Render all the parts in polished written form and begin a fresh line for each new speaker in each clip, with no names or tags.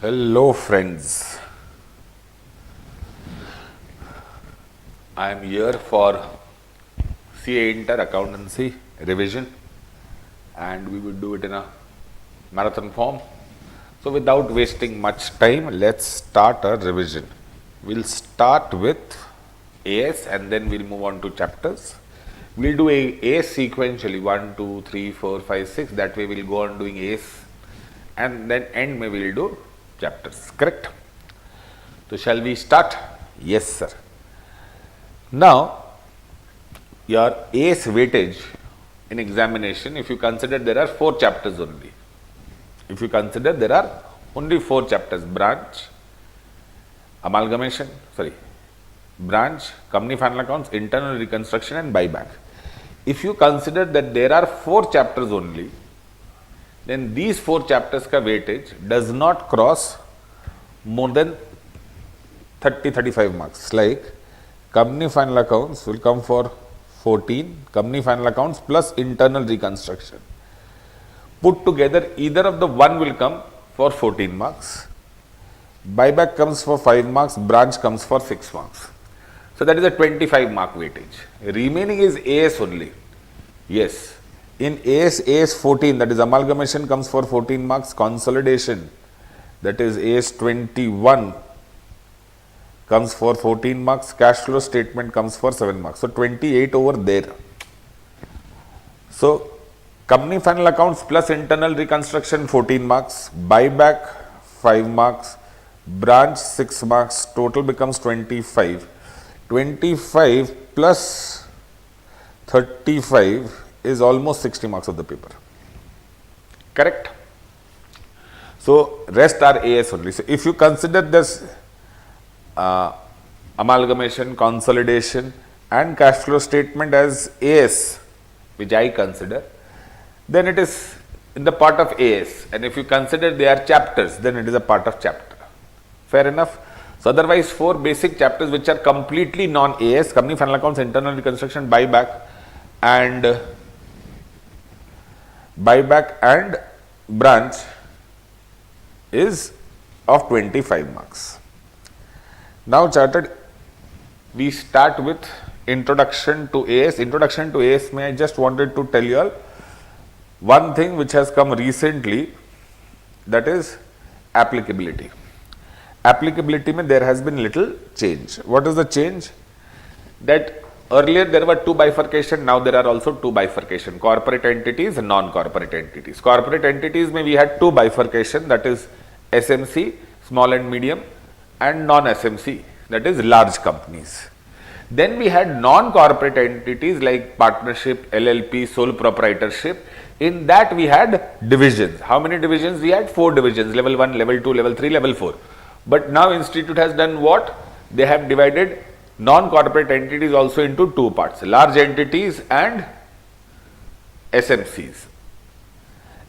Hello friends, I am here for CA Inter Accountancy revision and we will do it in a marathon form. So without wasting much time, let's start our revision. We'll start with AS and then we'll move on to chapters. We'll do AS sequentially 1, 2, 3, 4, 5, 6. That way we'll go on doing AS and then end may we'll do chapters, correct? So shall we start? Yes sir. Now your AS weightage in examination, if you consider there are 4 chapters only. If you consider there are only 4 chapters, branch, branch, company final accounts, internal reconstruction and buyback. If you consider that there are 4 chapters only, then these 4 chapters ka weightage does not cross more than 30-35 marks. Like company final accounts will come for 14, company final accounts plus internal reconstruction. Put together, either of the one will come for 14 marks. Buyback comes for 5 marks, branch comes for 6 marks. So that is a 25 mark weightage. Remaining is AS only. Yes. In AS 14, that is amalgamation comes for 14 marks, consolidation, that is AS 21 comes for 14 marks, cash flow statement comes for 7 marks. So 28 over there. So company final accounts plus internal reconstruction 14 marks, buyback 5 marks, branch 6 marks, total becomes 25. 25 plus 35 is almost 60 marks of the paper, correct? So rest are AS only. So if you consider this amalgamation, consolidation and cash flow statement as AS, which I consider, then it is in the part of AS, and if you consider they are chapters, then it is a part of chapter. Fair enough? So otherwise 4 basic chapters which are completely non-AS, company final accounts, internal reconstruction, buyback and branch is of 25 marks. Now chartered, we start with introduction to AS. Introduction to AS, I just wanted to tell you all one thing which has come recently, that is applicability. Applicability mein there has been little change. What is the change? That earlier there were 2 bifurcation, now there are also 2 bifurcation, corporate entities and non-corporate entities. Corporate entities mein we had 2 bifurcation, that is SMC, small and medium, and non-SMC, that is large companies. Then we had non-corporate entities like partnership, LLP, sole proprietorship. In that we had divisions. How many divisions we had? 4 divisions, level 1, level 2, level 3, level 4. But now institute has done what? They have divided non-corporate entities also into 2 parts, large entities and SMCs.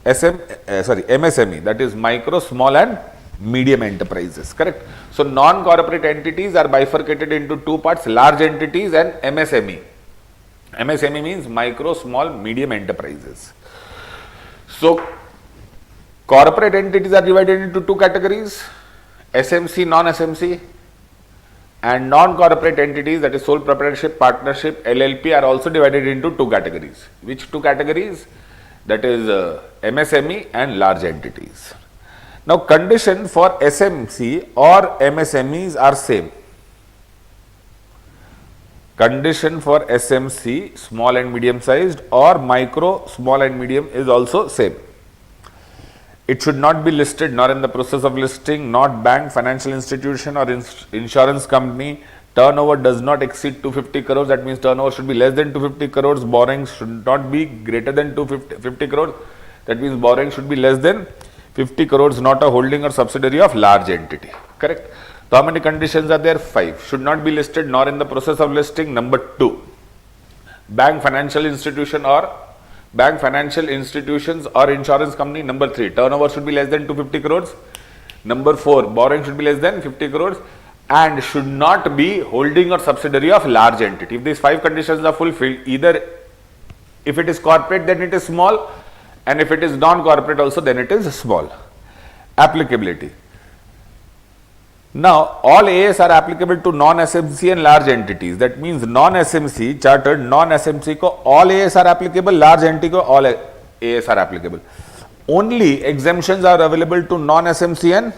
MSME, that is micro, small and medium enterprises, correct? So non-corporate entities are bifurcated into 2 parts, large entities and MSME. MSME means micro, small, medium enterprises. So corporate entities are divided into 2 categories, SMC, non-SMC, and non-corporate entities, that is sole proprietorship, partnership, LLP, are also divided into 2 categories. Which 2 categories? That is MSME and large entities. Now condition for SMC or MSMEs are same. Condition for SMC, small and medium sized, or micro, small and medium, is also same. It should not be listed nor in the process of listing, not bank, financial institution or insurance company. Turnover does not exceed 250 crores. That means turnover should be less than 250 crores. Borrowings should not be greater than 250 crores. That means borrowing should be less than 50 crores, not a holding or subsidiary of large entity. Correct? So how many conditions are there? 5. Should not be listed nor in the process of listing. Number 2. Bank, financial institutions or insurance company. Number 3, turnover should be less than 250 crores. Number 4, borrowing should be less than 50 crores and should not be holding or subsidiary of large entity. If these 5 conditions are fulfilled, either if it is corporate then it is small, and if it is non-corporate also then it is small. Applicability. Now, all AS are applicable to non-SMC and large entities. That means non-SMC, chartered non-SMC ko all AS are applicable, large entity ko all AS are applicable. Only exemptions are available to non-SMC and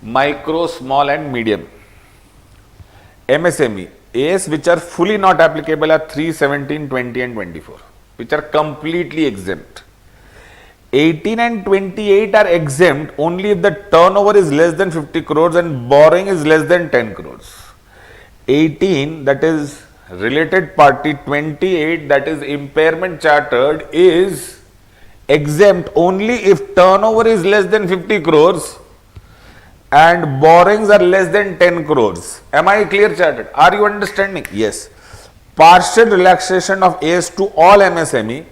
micro, small and medium. MSME, AS which are fully not applicable are 3, 17, 20 and 24, which are completely exempt. 18 and 28 are exempt only if the turnover is less than 50 crores and borrowing is less than 10 crores. 18, that is related party, 28, that is impairment chartered, is exempt only if turnover is less than 50 crores and borrowings are less than 10 crores. Am I clear, chartered? Are you understanding? Yes. Partial relaxation of AS to all MSME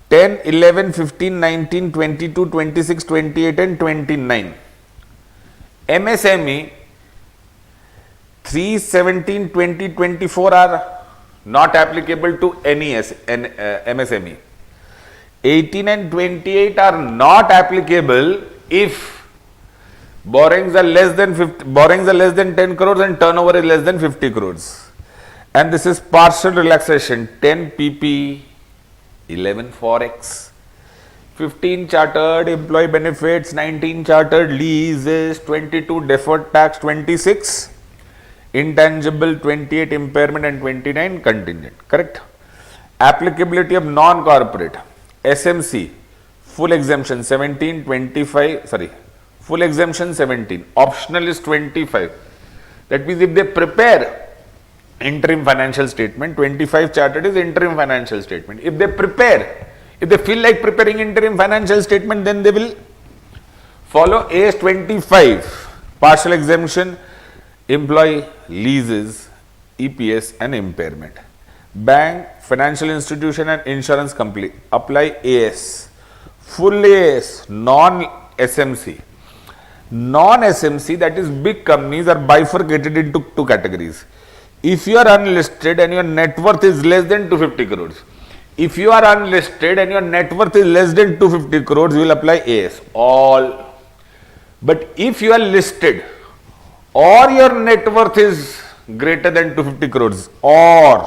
10, 11, 15, 19, 22, 26, 28 and 29. MSME 3, 17, 20, 24 are not applicable to any MSME. 18 and 28 are not applicable if borrowings are less than 10 crores and turnover is less than 50 crores. And this is partial relaxation 10 PP, 11 Forex, 15 chartered employee benefits, 19 chartered leases, 22 deferred tax, 26 intangible, 28 impairment and 29 contingent. Correct? Applicability of non-corporate SMC full exemption 17, 25, sorry, full exemption 17, optional is 25. That means if they prepare interim financial statement, 25 chartered is interim financial statement. If they feel like preparing interim financial statement, then they will follow AS 25, partial exemption, employee leases, EPS and impairment. Bank, financial institution and insurance company apply AS, full AS, non-SMC. Non-SMC, that is big companies, are bifurcated into two categories. If you are unlisted and your net worth is less than 250 crores, if you are unlisted and your net worth is less than 250 crores, you will apply AS, all. But if you are listed or your net worth is greater than 250 crores or,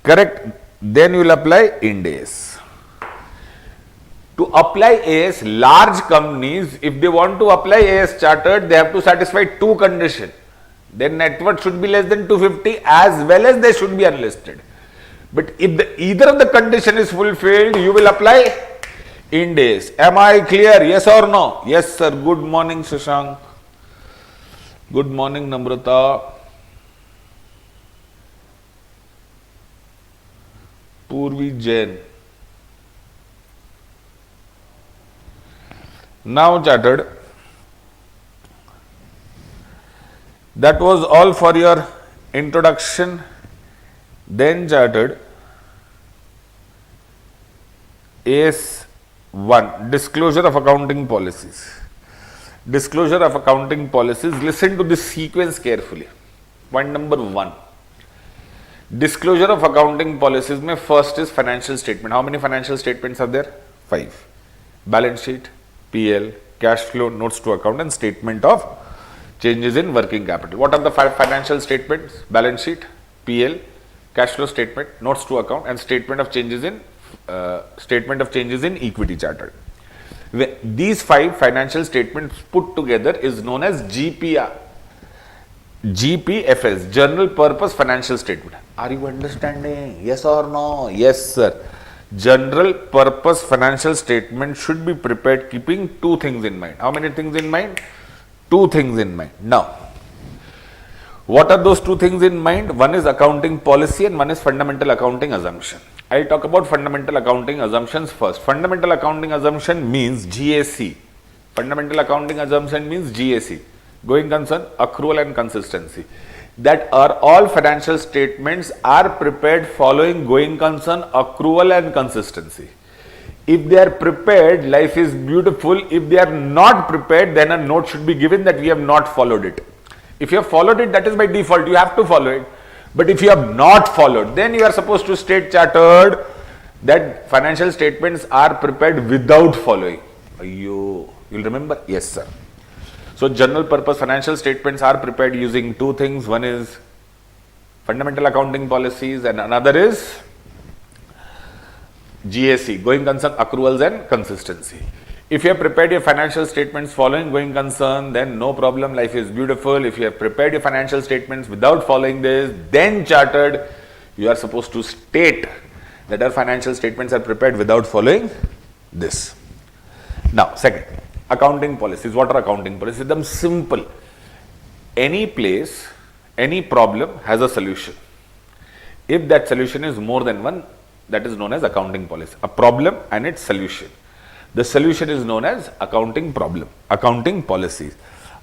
correct, then you will apply Ind AS. To apply AS, large companies, if they want to apply AS chartered, they have to satisfy two conditions. Their net worth should be less than 250 as well as they should be unlisted. But if either of the condition is fulfilled, you will apply Ind AS. Am I clear? Yes or no? Yes, sir. Good morning, Shashank. Good morning, Namrata. Purvi Jain. Now, chartered. That was all for your introduction. Then chartered AS1, disclosure of accounting policies. Disclosure of accounting policies. Listen to this sequence carefully. Point number 1. Disclosure of accounting policies mein first is financial statement. How many financial statements are there? 5. Balance sheet, PL, cash flow, notes to account and statement of changes in working capital. What are the 5 financial statements? Balance sheet, PL, cash flow statement, notes to account and statement of changes in equity chartered. These 5 financial statements put together is known as GPFS, General Purpose Financial Statement. Are you understanding? Yes or no? Yes, sir. General Purpose Financial Statement should be prepared keeping 2 things in mind. How many things in mind? 2 things in mind. Now, what are those 2 things in mind? One is accounting policy and one is fundamental accounting assumption. I'll talk about fundamental accounting assumptions first. Fundamental accounting assumption means GAC. Fundamental accounting assumption means GAC. Going concern, accrual and consistency. That are all financial statements are prepared following going concern, accrual and consistency. If they are prepared, life is beautiful. If they are not prepared, then a note should be given that we have not followed it. If you have followed it, that is by default, you have to follow it. But if you have not followed, then you are supposed to state chartered that financial statements are prepared without following. You'll remember? Yes, sir. So general purpose financial statements are prepared using two things. One is fundamental accounting policies and another is GAC, going concern, accruals and consistency. If you have prepared your financial statements following going concern, then no problem, life is beautiful. If you have prepared your financial statements without following this, then chartered, you are supposed to state that our financial statements are prepared without following this. Now, second, accounting policies. What are accounting policies? Them simple. Any place, any problem has a solution. If that solution is more than one, that is known as accounting policy. A problem and its solution. The solution is known as accounting problem, accounting policies.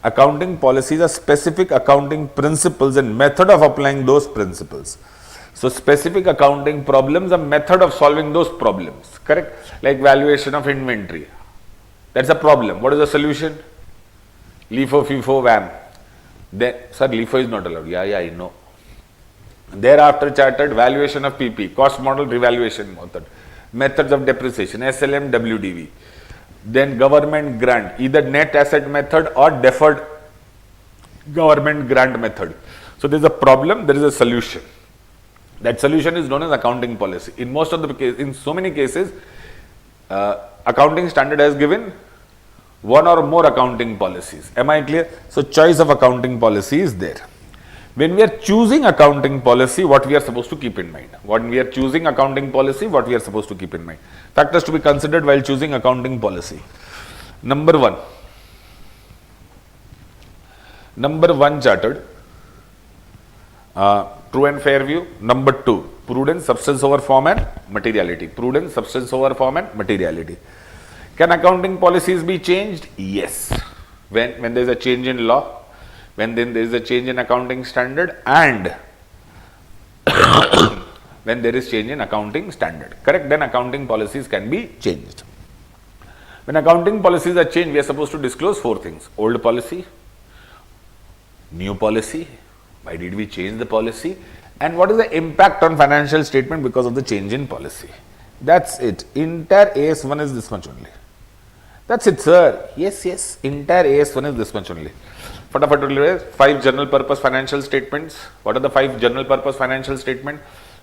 Accounting policies are specific accounting principles and method of applying those principles. So specific accounting problems, a method of solving those problems, correct? Like valuation of inventory. That's a problem. What is the solution? LIFO, FIFO, VAM. Then, sir, LIFO is not allowed. Yeah, I know. Thereafter chartered valuation of PP, cost model revaluation method, methods of depreciation, SLM, WDV. Then government grant, either net asset method or deferred government grant method. So there is a problem, there is a solution. That solution is known as accounting policy. In most of the cases, in so many cases, accounting standard has given one or more accounting policies. Am I clear? So choice of accounting policy is there. When we are choosing accounting policy, what we are supposed to keep in mind? When we are choosing accounting policy, what we are supposed to keep in mind? Factors to be considered while choosing accounting policy. Number one chartered, true and fair view. Number two, prudence, substance over form and materiality. Prudence, substance over form and materiality. Can accounting policies be changed? Yes. When there is a change in law, when then there is a change in accounting standard, and when there is change in accounting standard, correct? Then accounting policies can be changed. When accounting policies are changed, we are supposed to disclose four things: old policy, new policy, why did we change the policy, and what is the impact on financial statement because of the change in policy. That's it. Entire AS1 is this much only. That's it, sir. Yes, entire AS1 is this much only. Fatafatully, 5 general purpose financial statements. What are the 5 general purpose financial statements?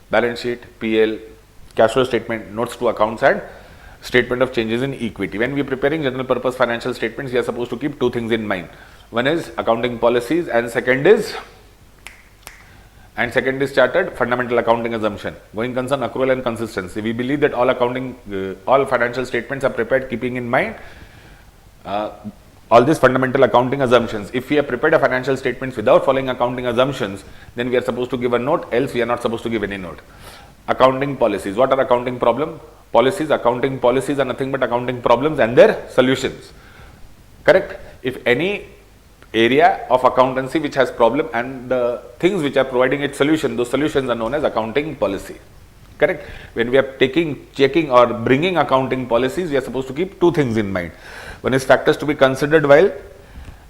Balance sheet, PL, cash flow statement, notes to accounts, and statement of changes in equity. When we are preparing general purpose financial statements, we are supposed to keep two things in mind. One is accounting policies, and second is chartered fundamental accounting assumption. Going concern, accrual and consistency. We believe that all financial statements are prepared keeping in mind all these fundamental accounting assumptions. If we have prepared a financial statements without following accounting assumptions, then we are supposed to give a note, else we are not supposed to give any note. Accounting policies. What are accounting policies? Accounting policies are nothing but accounting problems and their solutions. Correct? If any area of accountancy which has problem and the things which are providing its solution, those solutions are known as accounting policy. Correct? When we are checking or bringing accounting policies, we are supposed to keep two things in mind. One is factors to be considered while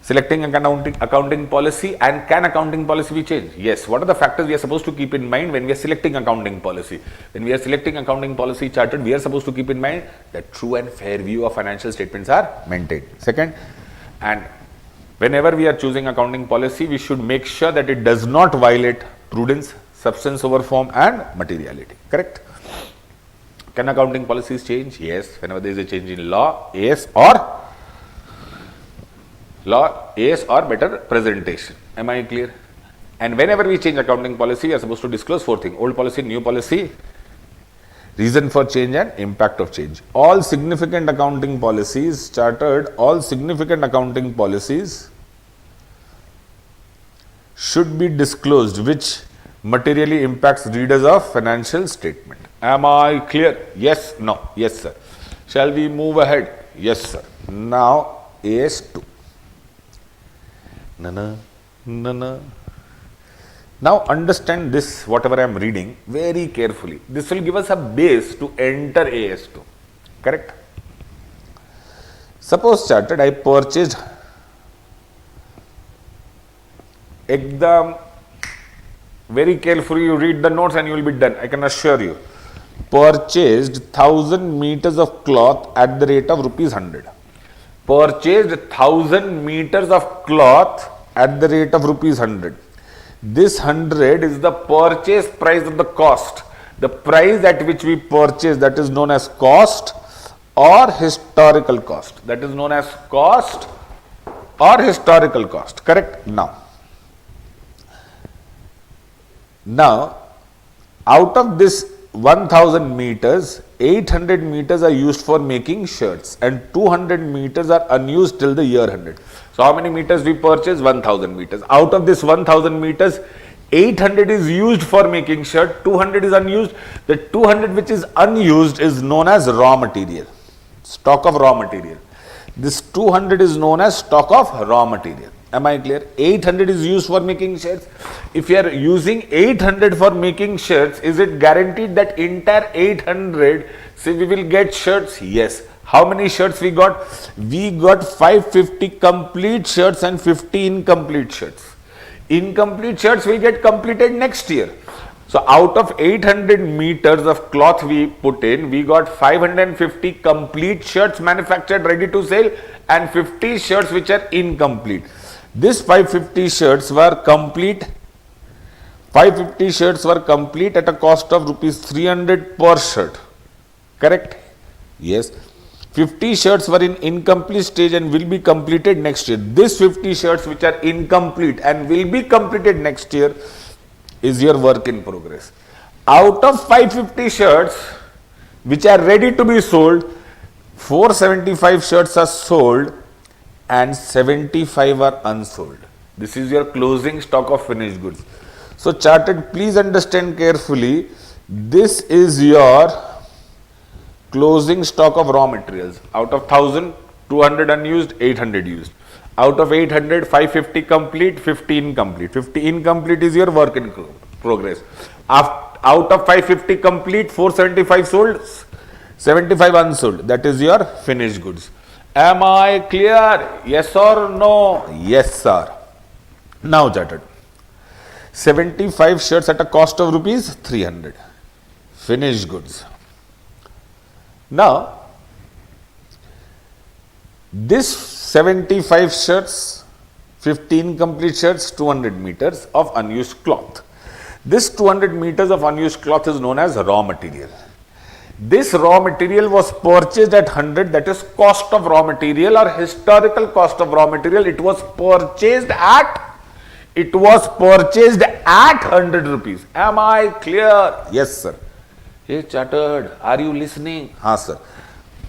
selecting accounting policy, and can accounting policy be changed? Yes. What are the factors we are supposed to keep in mind when we are selecting accounting policy? When we are selecting accounting policy chartered, we are supposed to keep in mind that true and fair view of financial statements are maintained. Second, and whenever we are choosing accounting policy, we should make sure that it does not violate prudence, substance over form, and materiality. Correct? Can accounting policies change? Yes. Whenever there is a change in law, AS or better presentation. Am I clear? And whenever we change accounting policy, we are supposed to disclose four things: old policy, new policy, reason for change, and impact of change. All significant accounting policies chartered, all significant accounting policies should be disclosed which materially impacts readers of financial statement. Am I clear? Yes, no, yes sir. Shall we move ahead? Yes sir. Now AS2. Now understand this, whatever I am reading, very carefully. This will give us a base to enter AS2. Correct? Suppose chartered, I purchased very carefully, you read the notes and you will be done. I can assure you. Purchased 1000 meters of cloth at the rate of rupees 100. purchased 1000 meters of cloth at the rate of rupees 100. This 100 is the purchase price of the cost. The price at which we purchase, that is known as cost or historical cost. That is known as cost or historical cost. Correct? Now, out of this 1000 meters, 800 meters are used for making shirts and 200 meters are unused till the year 100. So, how many meters we purchase? 1000 meters. Out of this 1000 meters, 800 is used for making shirt, 200 is unused. The 200 which is unused is known as raw material, stock of raw material. This 200 is known as stock of raw material. Am I clear? 800 is used for making shirts. If you are using 800 for making shirts, is it guaranteed that entire 800, say we will get shirts? Yes. How many shirts we got? We got 550 complete shirts and 50 incomplete shirts. Incomplete shirts will get completed next year. So, out of 800 meters of cloth we put in, we got 550 complete shirts manufactured ready to sell and 50 shirts which are incomplete. This 550 shirts were complete. 550 shirts were complete at a cost of rupees 300 per shirt. Correct? Yes. 50 shirts were in incomplete stage and will be completed next year. This 50 shirts which are incomplete and will be completed next year is your work in progress. Out of 550 shirts which are ready to be sold, 475 shirts are sold and 75 are unsold. This is your closing stock of finished goods. So, chartered, please understand carefully, this is your closing stock of raw materials. Out of 1000, 200 unused, 800 used. Out of 800, 550 complete, 50 incomplete. 50 incomplete is your work in progress. Out of 550 complete, 475 sold, 75 unsold. That is your finished goods. Am I clear? Yes or no? Yes, sir. Now, chartered. 75 shirts at a cost of rupees 300. Finished goods. Now, this 75 shirts, 15 complete shirts, 200 meters of unused cloth. This 200 meters of unused cloth is known as raw material. This raw material was purchased at 100, that is cost of raw material or historical cost of raw material. It was purchased at 100 rupees. Am I clear? Yes, sir. Hey, chartered, are you listening? Haan, sir.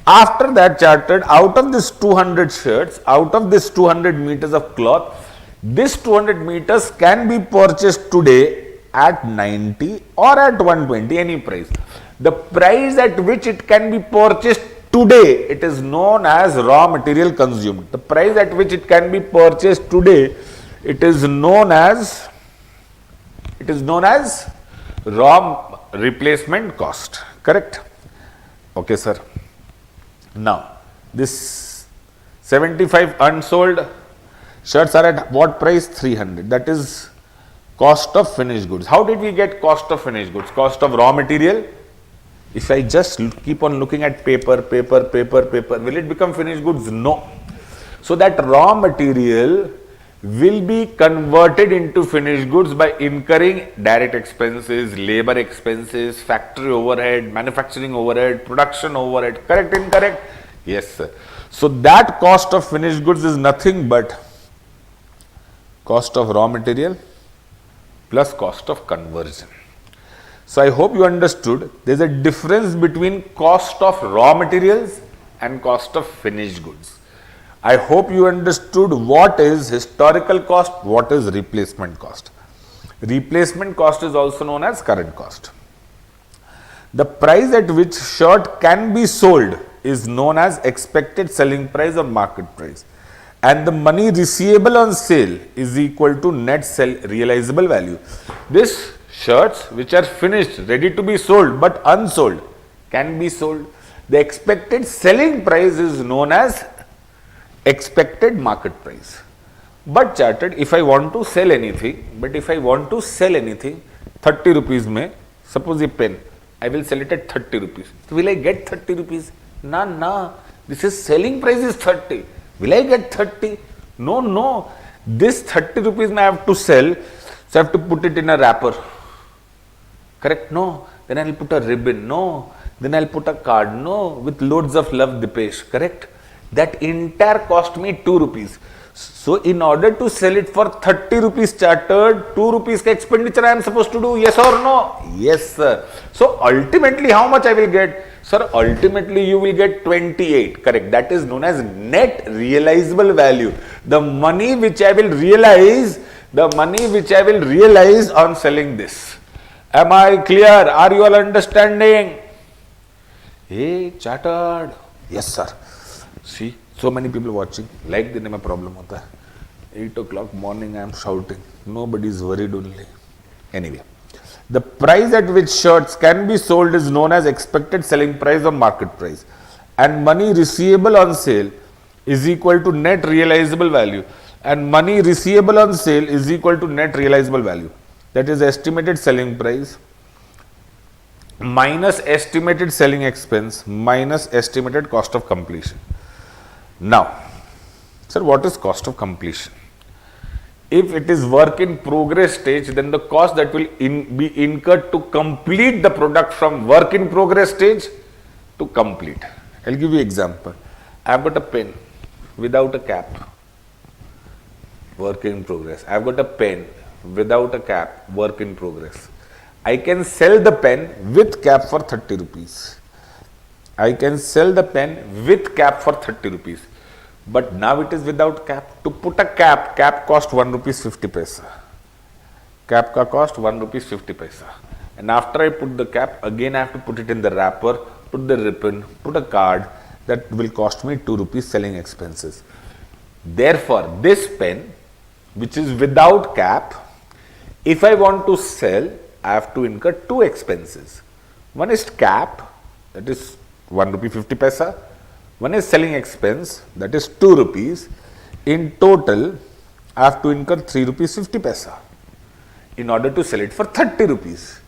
After that, chartered, out of this 200 shirts, out of this 200 meters of cloth, this 200 meters can be purchased today at 90 or at 120, any price. The price at which it can be purchased today, it is known as raw material consumed. The price at which it can be purchased today, it is known as raw replacement cost. Correct? Okay, sir. Now, this 75 unsold shirts are at what price? 300. That is cost of finished goods. How did we get cost of finished goods? Cost of raw material. If I just keep on looking at paper, will it become finished goods? No. So that raw material will be converted into finished goods by incurring direct expenses, labor expenses, factory overhead, manufacturing overhead, production overhead. Correct, incorrect? Yes, sir. So that cost of finished goods is nothing but cost of raw material plus cost of conversion. So I hope you understood there is a difference between cost of raw materials and cost of finished goods. I hope you understood what is historical cost, what is replacement cost. Replacement cost is also known as current cost. The price at which shirt can be sold is known as expected selling price or market price, and the money receivable on sale is equal to net sell realizable value. This shirts which are finished, ready to be sold but unsold can be sold. The expected selling price is known as expected market price. But chartered, if I want to sell anything, 30 rupees mein, suppose a pen, I will sell it at 30 rupees. So will I get 30 rupees? Nah. This is selling price is 30. Will I get 30? No, no. This 30 rupees I have to sell, so I have to put it in a wrapper. Correct? No. Then I'll put a ribbon. No. Then I'll put a card. No. With loads of love, Dipesh. Correct? That entire cost me 2 rupees. So in order to sell it for 30 rupees chartered, 2 rupees ka expenditure I am supposed to do. Yes or no? Yes, sir. So ultimately how much I will get? Sir, ultimately you will get 28. Correct. That is known as net realizable value. The money which I will realize, on selling this. Am I clear? Are you all understanding? Hey, chartered. Yes, sir. See, so many people watching. Like दिन में problem होता है. 8 o'clock morning I am shouting. Nobody is worried only. Anyway, the price at which shirts can be sold is known as expected selling price or market price, and money receivable on sale is equal to net realizable value. And money receivable on sale is equal to net realizable value. That is estimated selling price minus estimated selling expense minus estimated cost of completion. Now, sir, what is cost of completion? If it is work in progress stage, then the cost that will be incurred to complete the product from work in progress stage to complete. I'll give you example. I've got a pen without a cap, work in progress. I've got a pen without a cap, work in progress. I can sell the pen with cap for 30 rupees. I can sell the pen with cap for 30 rupees. But now it is without cap. To put a cap cost 1 rupees 50 paisa. Cap ka cost 1 rupees 50 paisa. And after I put the cap, again I have to put it in the wrapper, put the ribbon, put a card. That will cost me 2 rupees selling expenses. Therefore, this pen, which is without cap, if I want to sell, I have to incur 2 expenses. One is cap, that is 1 rupee 50 paisa. One is selling expense, that is 2 rupees. In total, I have to incur 3 rupees 50 paisa in order to sell it for 30 rupees.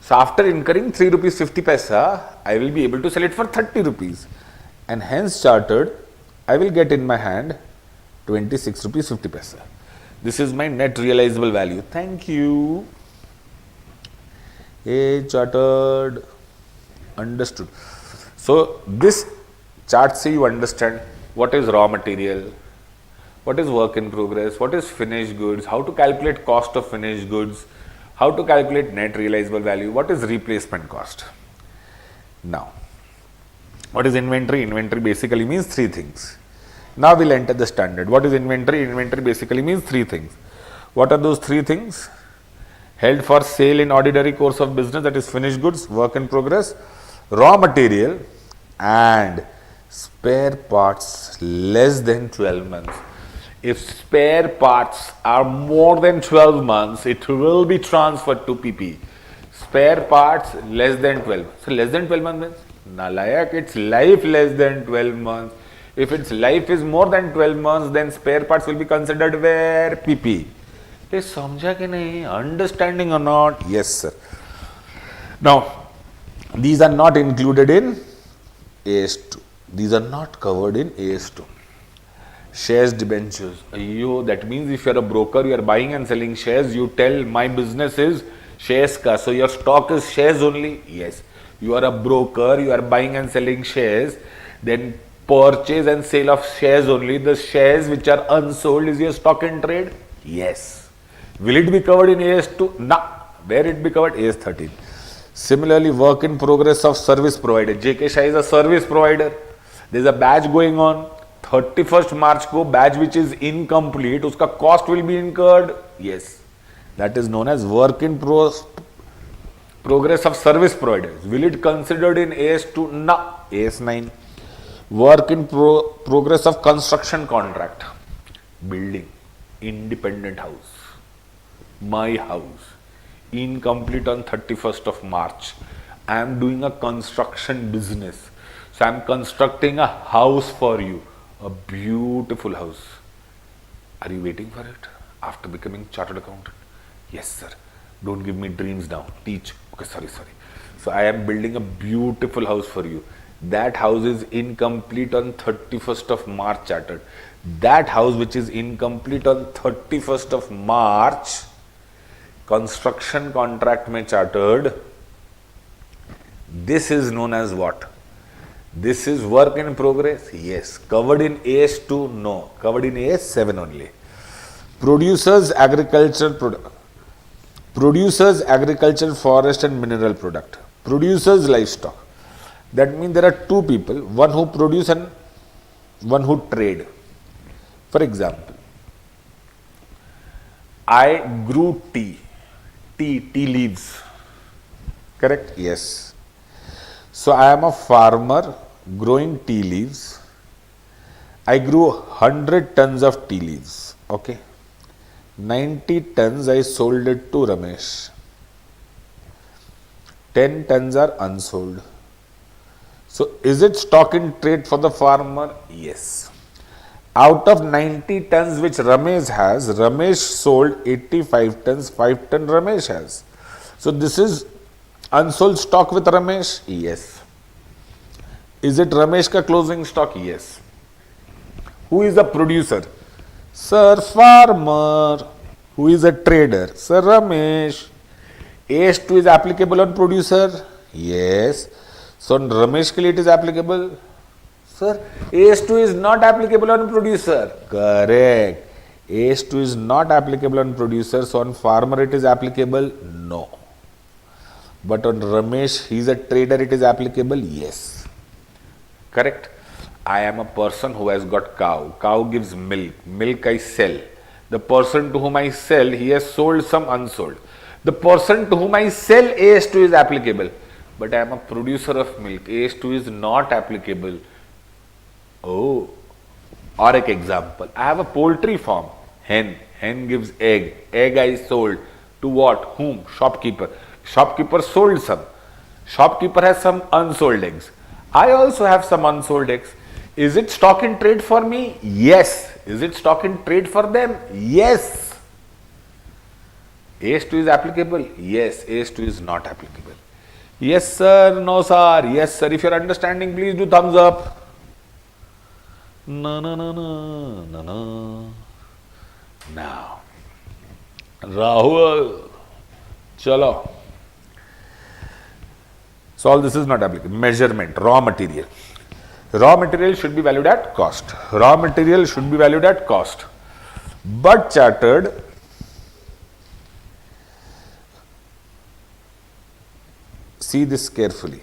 So after incurring 3 rupees 50 paisa, I will be able to sell it for 30 rupees. And hence chartered, I will get in my hand 26 rupees 50 paisa. This is my net realizable value. Thank you. Hey, chartered. Understood. So this chart say you understand what is raw material, what is work in progress, what is finished goods, how to calculate cost of finished goods, how to calculate net realizable value, what is replacement cost. Now, what is inventory? Inventory basically means 3 things. Now we'll enter the standard. What is inventory? Inventory basically means 3 things. What are those 3 things? Held for sale in ordinary course of business, that is finished goods, work in progress, raw material, and spare parts less than 12 months. If spare parts are more than 12 months, it will be transferred to PP. Spare parts less than 12. So less than 12 months means, nalayak, its life less than 12 months. If its life is more than 12 months, then spare parts will be considered where? PP. Is samjha ki nahi? Understanding or not? Yes, sir. Now, these are not included in AS2. These are not covered in AS2. Shares, debentures. Ayyo, that means if you are a broker, you are buying and selling shares, you tell my business is shares ka. So your stock is shares only? Yes. You are a broker, you are buying and selling shares, then purchase and sale of shares only. The shares which are unsold is your stock in trade? Yes. Will it be covered in AS2? No. Where it be covered? AS13. Similarly, work in progress of service provider. JK Shah is a service provider. There is a batch going on. 31st March ko batch which is incomplete, uska cost will be incurred. Yes. That is known as work in progress of service providers. Will it considered in AS2? No. AS9. Work in progress of construction contract. Building. Independent house. My house. Incomplete on 31st of March. I am doing a construction business. So I am constructing a house for you. A beautiful house. Are you waiting for it after becoming chartered accountant? Yes, sir. Don't give me dreams now. Teach. Okay, sorry. So I am building a beautiful house for you. That house is incomplete on 31st of March chartered. That house which is incomplete on 31st of March, construction contract mein chartered, this is known as what? This is work in progress? Yes. Covered in AS2? No. Covered in AS7 only. Producers agriculture, forest and mineral product. Producers livestock. That means there are two people, one who produce and one who trade. For example, I grew tea leaves. Correct? Yes. So I am a farmer growing tea leaves. I grew 100 tons of tea leaves. Okay. 90 tons I sold it to Ramesh. 10 tons are unsold. So is it stock in trade for the farmer? Yes. Out of 90 tons which Ramesh has, Ramesh sold 85 tons, 5 ton Ramesh has. So this is unsold stock with Ramesh? Yes. Is it Ramesh ka closing stock? Yes. Who is the producer? Sir, farmer. Who is a trader? Sir, Ramesh. AS2 is applicable on producer? Yes. So on Ramesh ke liye it is applicable? Sir, AS2 is not applicable on producer. Correct. AS2 is not applicable on producer, so on farmer it is applicable? No. But on Ramesh, he is a trader, it is applicable? Yes. Correct. I am a person who has got cow. Cow gives milk. Milk I sell. The person to whom I sell, he has sold some unsold. The person to whom I sell, AS2 is applicable. But I am a producer of milk. AS2 is not applicable. Oh. Or an example. I have a poultry farm. Hen. Hen gives egg. Egg I sold. To what? Whom? Shopkeeper. Shopkeeper sold some. Shopkeeper has some unsold eggs. I also have some unsold eggs. Is it stock in trade for me? Yes. Is it stock in trade for them? Yes. AS2 is applicable? Yes. AS2 is not applicable. Yes sir, no sir. Yes sir. If you are understanding, please do thumbs up. No, no, no, no, no, no. Now, Rahul, chalo. So all this is not applicable. Measurement, raw material. Raw material should be valued at cost. Raw material should be valued at cost. But chartered, see this carefully.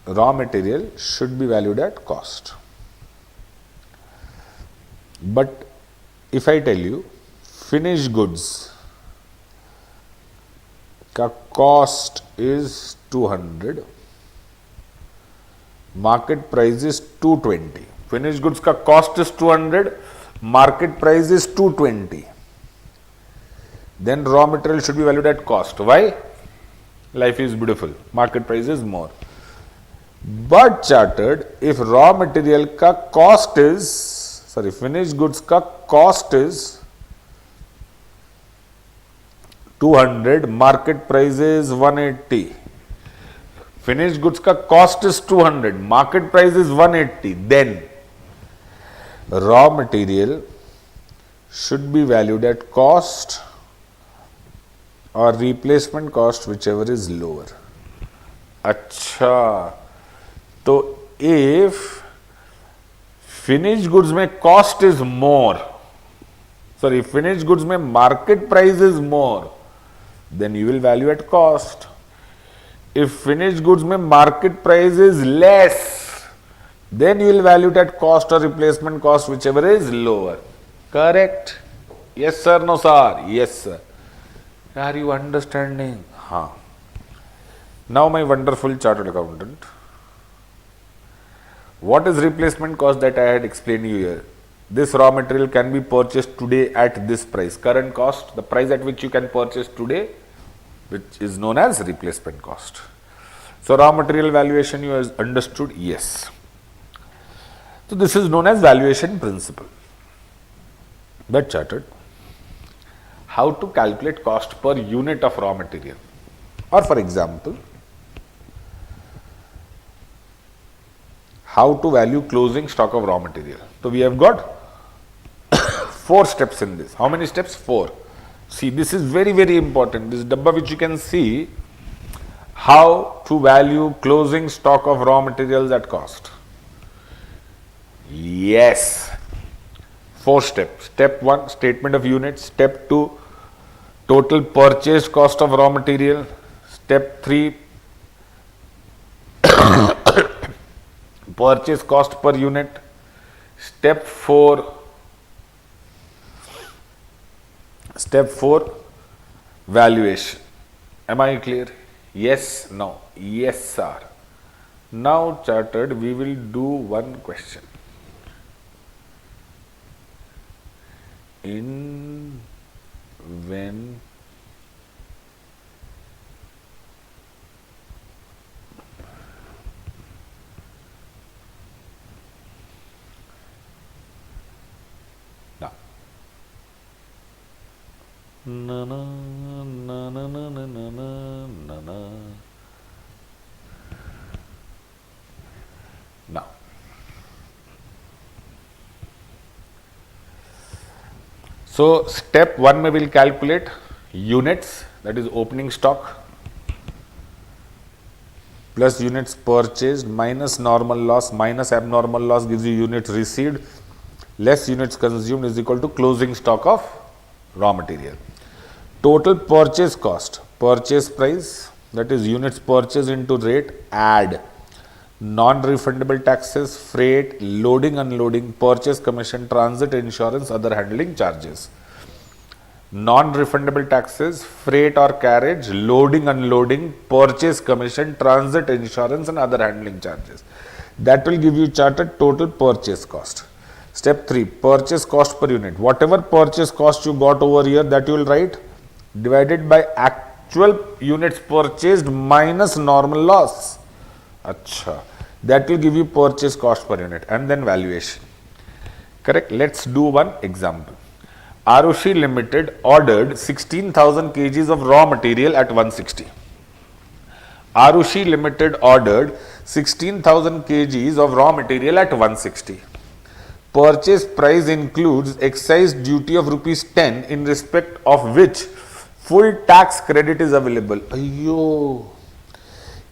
Raw material should be valued at cost. But if I tell you finished goods का cost is 200, market price is 220. Finished goods का cost is 200, market price is 220. Then raw material should be valued at cost. Why? Life is beautiful. Market price is more. But chartered, if raw material का cost is, finished goods का cost is 200, market price is 180. Finished goods का cost is 200, market price is 180. Then raw material should be valued at cost or replacement cost, whichever is lower. अच्छा, तो if finished goods में cost is more, finished goods में market price is more, then you will value at cost. If finished goods में market price is less, then you will value it at cost or replacement cost, whichever is lower. Correct? Yes sir, no sir? Yes sir. Are you understanding? Haan. Now my wonderful chartered accountant, what is replacement cost that I had explained you here? This raw material can be purchased today at this price. Current cost, the price at which you can purchase today, which is known as replacement cost. So raw material valuation you have understood? Yes. So this is known as valuation principle. But chartered, how to calculate cost per unit of raw material? Or for example, how to value closing stock of raw material. So we have got 4 steps in this. How many steps? 4. See, this is very, very important. This dabba which you can see, how to value closing stock of raw materials at cost. Yes. 4 steps. Step 1, statement of units. Step 2, total purchased cost of raw material. Step 3, purchase cost per unit. Step 4, valuation. Am I clear? Yes, no. Yes, sir. Now, chartered, we will do one question. In when now na na na na na na na na na now so step 1 में will calculate units, that is opening stock, plus units purchased minus normal loss minus abnormal loss gives you units received less units consumed is equal to closing stock of raw material. Total purchase cost, purchase price, that is units purchased into rate, add non-refundable taxes, freight, loading, unloading, purchase commission, transit insurance, other handling charges. Non-refundable taxes, freight or carriage, loading, unloading, purchase commission, transit insurance and other handling charges. That will give you charted total purchase cost. Step 3, purchase cost per unit. Whatever purchase cost you got over here, that you will write divided by actual units purchased minus normal loss. Acha. That will give you purchase cost per unit and then valuation. Correct? Let's do one example. ROC Limited ordered 16,000 kgs of raw material at 160. ROC Limited ordered 16,000 kgs of raw material at 160. Purchase price includes excise duty of rupees 10 in respect of which full tax credit is available. Ayyo.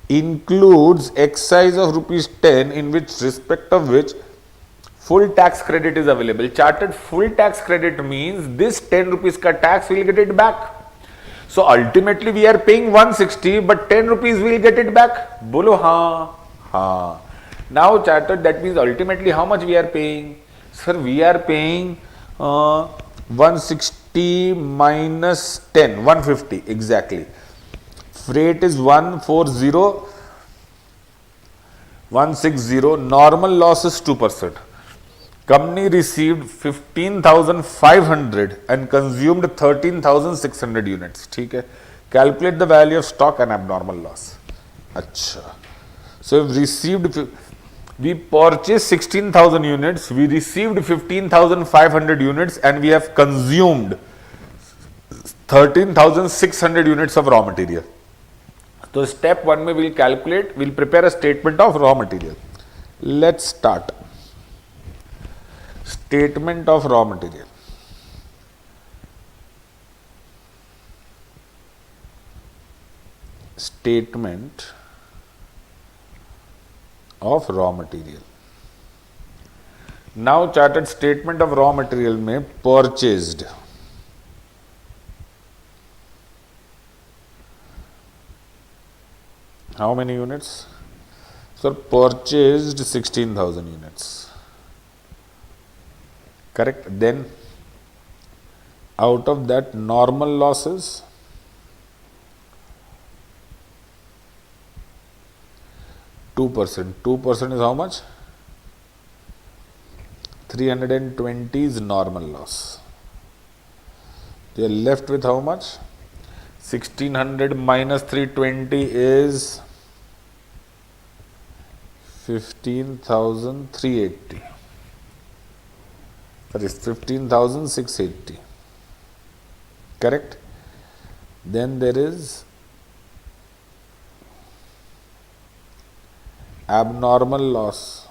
Includes excise of rupees 10 in which respect of which full tax credit is available. Chartered, full tax credit means this 10 rupees ka tax we will get it back. So ultimately we are paying 160 but 10 rupees we will get it back. Bolo haan. Haan. Now chartered, that means ultimately how much we are paying? Sir, we are paying 160 minus 10, 150 exactly. Freight is 140, 160, normal loss is 2%. Company received 15,500 and consumed 13,600 units. ठीक है? Calculate the value of stock and abnormal loss. अच्छा. So we purchased 16,000 units, we received 15,500 units and we have consumed 13,600 units of raw material. So step 1 में we'll calculate, we'll prepare a statement of raw material. Let's start. Statement of raw material. Statement of raw material. Now chartered statement of raw material में purchased. How many units? Sir, purchased 16,000 units. Correct? Then out of that normal losses, two percent is how much? 320 is normal loss. You are left with how much? 1600 minus 320 is 15,380. That is 15,680. Correct? Then there is abnormal loss.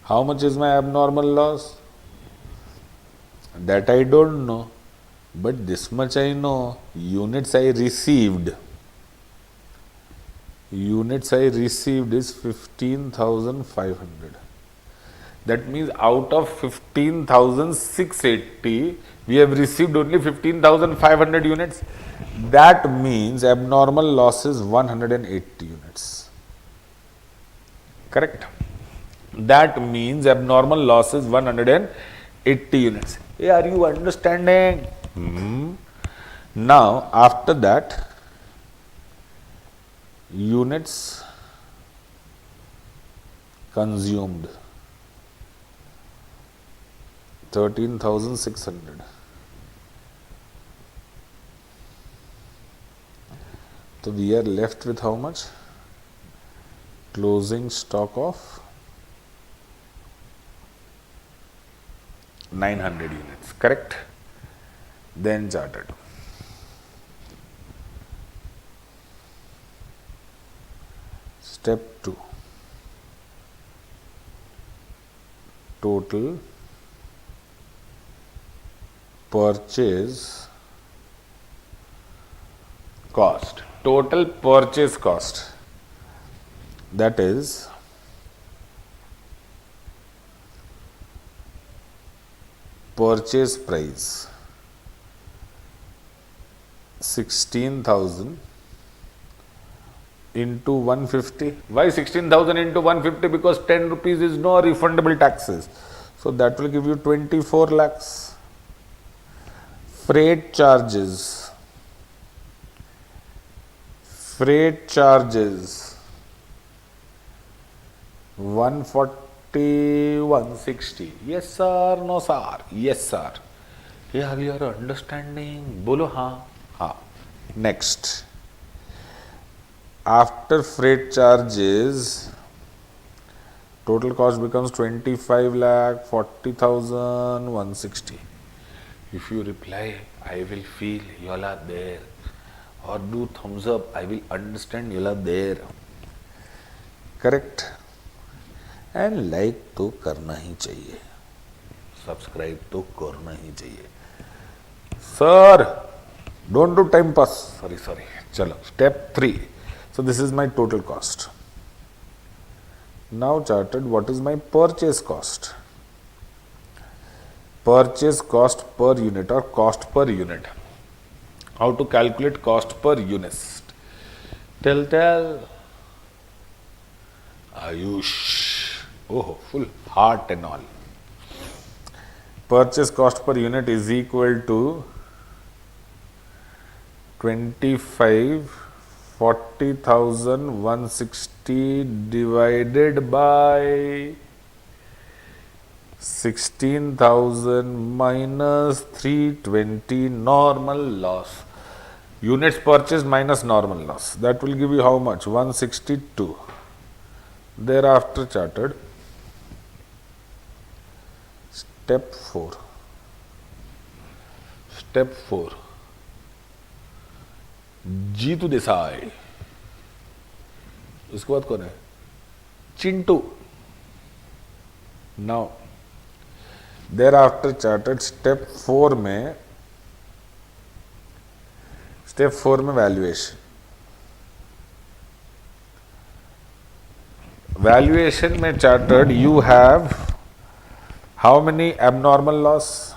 How much is my abnormal loss? That I don't know. But this much I know. Units I received. Units I received is 15,500. That means out of 15,680, we have received only 15,500 units. That means abnormal loss is 180 units. Correct? That means abnormal loss is 180 units. Hey, are you understanding? Now, after that, units consumed 13,600. So we are left with how much? Closing stock of 900 units, correct? Then charted. Step 2. Total purchase cost. Total purchase cost. That is purchase price 16,000 into 150. Why 16,000 into 150? Because 10 rupees is no refundable taxes. So that will give you 24 lakhs. Freight charges. Freight charges 140, 160. Yes sir, no sir. Yes sir. Here you are understanding. Bolo ha. Ha. Next. After freight charges, total cost becomes 25 lakh 40,000 160. If you reply, I will feel you all are there. Or do thumbs up, I will understand you all are there. Correct? And like तो करना ही चाहिए. Subscribe तो करना ही चाहिए. Sir, don't do time pass. Sorry. Chalo. Step 3. So this is my total cost. Now charted, what is my purchase cost? Purchase cost per unit or cost per unit. How to calculate cost per unit? Tell. Ayush. Oh, full heart and all. Purchase cost per unit is equal to 25 40,000 160 divided by 16,000 minus 320 normal loss. Units purchased minus normal loss. That will give you how much? 162. Thereafter charted. Step 4. Step 4. Jitu Desai. उसके बाद कौन है? Chintu. Now, thereafter charted step 4 में valuation. Valuation में charted you have how many abnormal loss?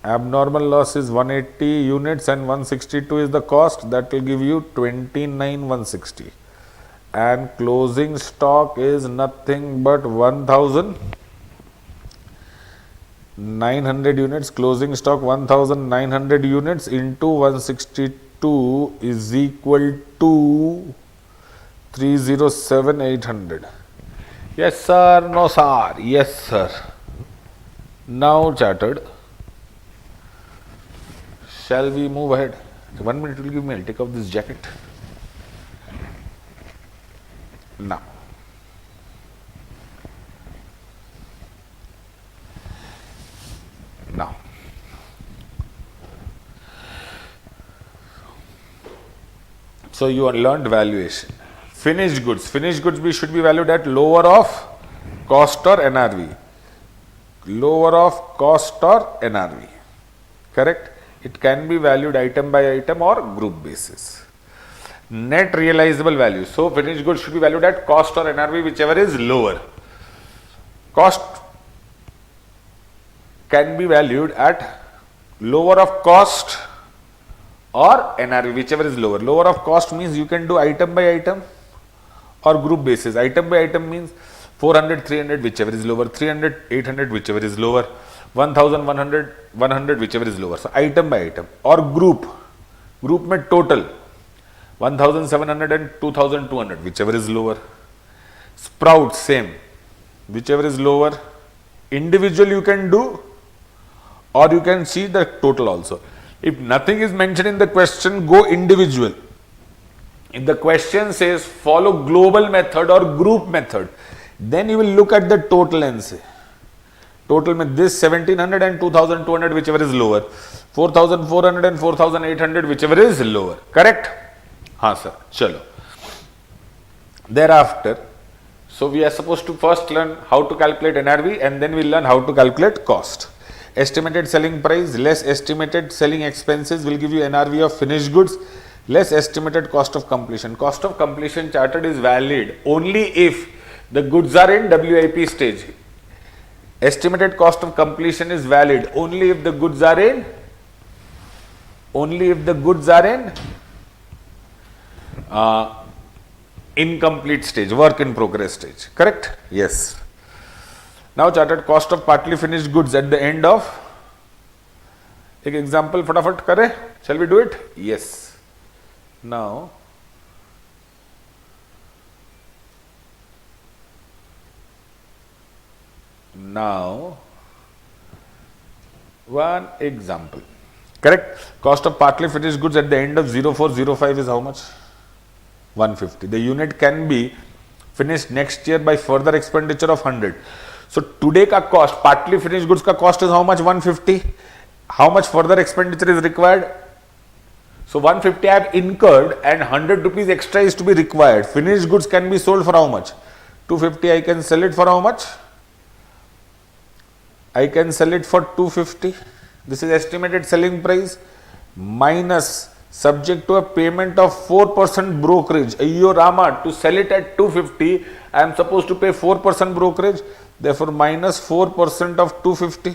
Abnormal loss is 180 units and 162 is the cost. That will give you 29,160. And closing stock is nothing but 1,900 units. Closing stock 1,900 units into 162 is equal to 307,800. Yes sir, no sir. Yes sir. Now charted. Shall we move ahead? 1 minute will give me. I'll take off this jacket. Now. So you learned valuation. Finished goods. Finished goods should be valued at lower of cost or NRV? Lower of cost or NRV. Correct? It can be valued item by item or group basis. Net realizable value. So finished goods should be valued at cost or NRV, whichever is lower. Cost can be valued at lower of cost or NRV, whichever is lower. Lower of cost means you can do item by item or group basis. Item by item means 400, 300, whichever is lower, 300, 800, whichever is lower, 1000, 100, 100, whichever is lower. So item by item or group. Group में total 1700 and 2200, whichever is lower. Sprout same, whichever is lower. Individual you can do, or you can see the total also. If nothing is mentioned in the question, go individual. If the question says follow global method or group method, then you will look at the total and say, total में this 1700 and 2200, whichever is lower, 4400 and 4800, whichever is lower. Correct? हाँ sir, चलो. Thereafter, so we are supposed to first learn how to calculate NRV and then we learn how to calculate cost. Estimated selling price less estimated selling expenses will give you NRV of finished goods less estimated cost of completion. Cost of completion charted is valid only if the goods are in WIP stage. Estimated cost of completion is valid only if the goods are in incomplete stage, work in progress stage. Correct? Yes. Now charted cost of partly finished goods at the end of. एक example फटाफट करें. Shall we do it? Yes. Now one example. Correct? Cost of partly finished goods at the end of 0405 is how much? 150. The unit can be finished next year by further expenditure of 100. So today ka cost, partly finished goods ka cost is how much? 150. How much further expenditure is required? So 150 I have incurred and 100 rupees extra is to be required. Finished goods can be sold for how much? 250. I can sell it for how much? I can sell it for 250. This is estimated selling price minus subject to a payment of 4% brokerage. Ayyo Rama, to sell it at 250, I am supposed to pay 4% brokerage. Therefore, minus 4% of 250.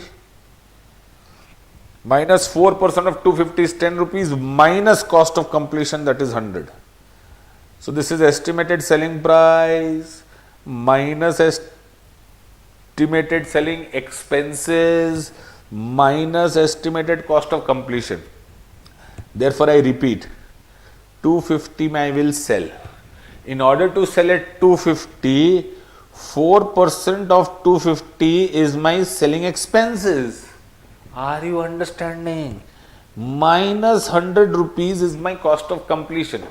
Minus 4% of 250 is 10 rupees minus cost of completion, that is 100. So, this is estimated selling price minus estimated selling expenses minus estimated cost of completion. Therefore, I repeat, 250 I will sell. In order to sell at 250, 4% of 250 is my selling expenses. Are you understanding? Minus 100 rupees is my cost of completion.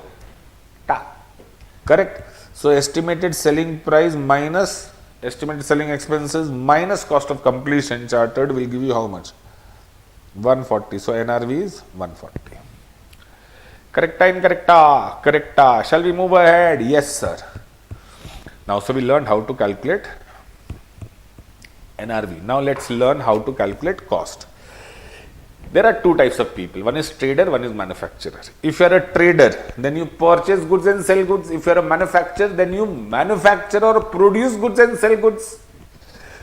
Correct? So, estimated selling price minus estimated selling expenses minus cost of completion chartered will give you how much? 140. So, NRV is 140. Correcta, incorrecta? Correcta. Shall we move ahead? Yes, sir. Now, so we learned how to calculate NRV. Now, let's learn how to calculate cost. There are two types of people. One is trader, one is manufacturer. If you are a trader, then you purchase goods and sell goods. If you are a manufacturer, then you manufacture or produce goods and sell goods.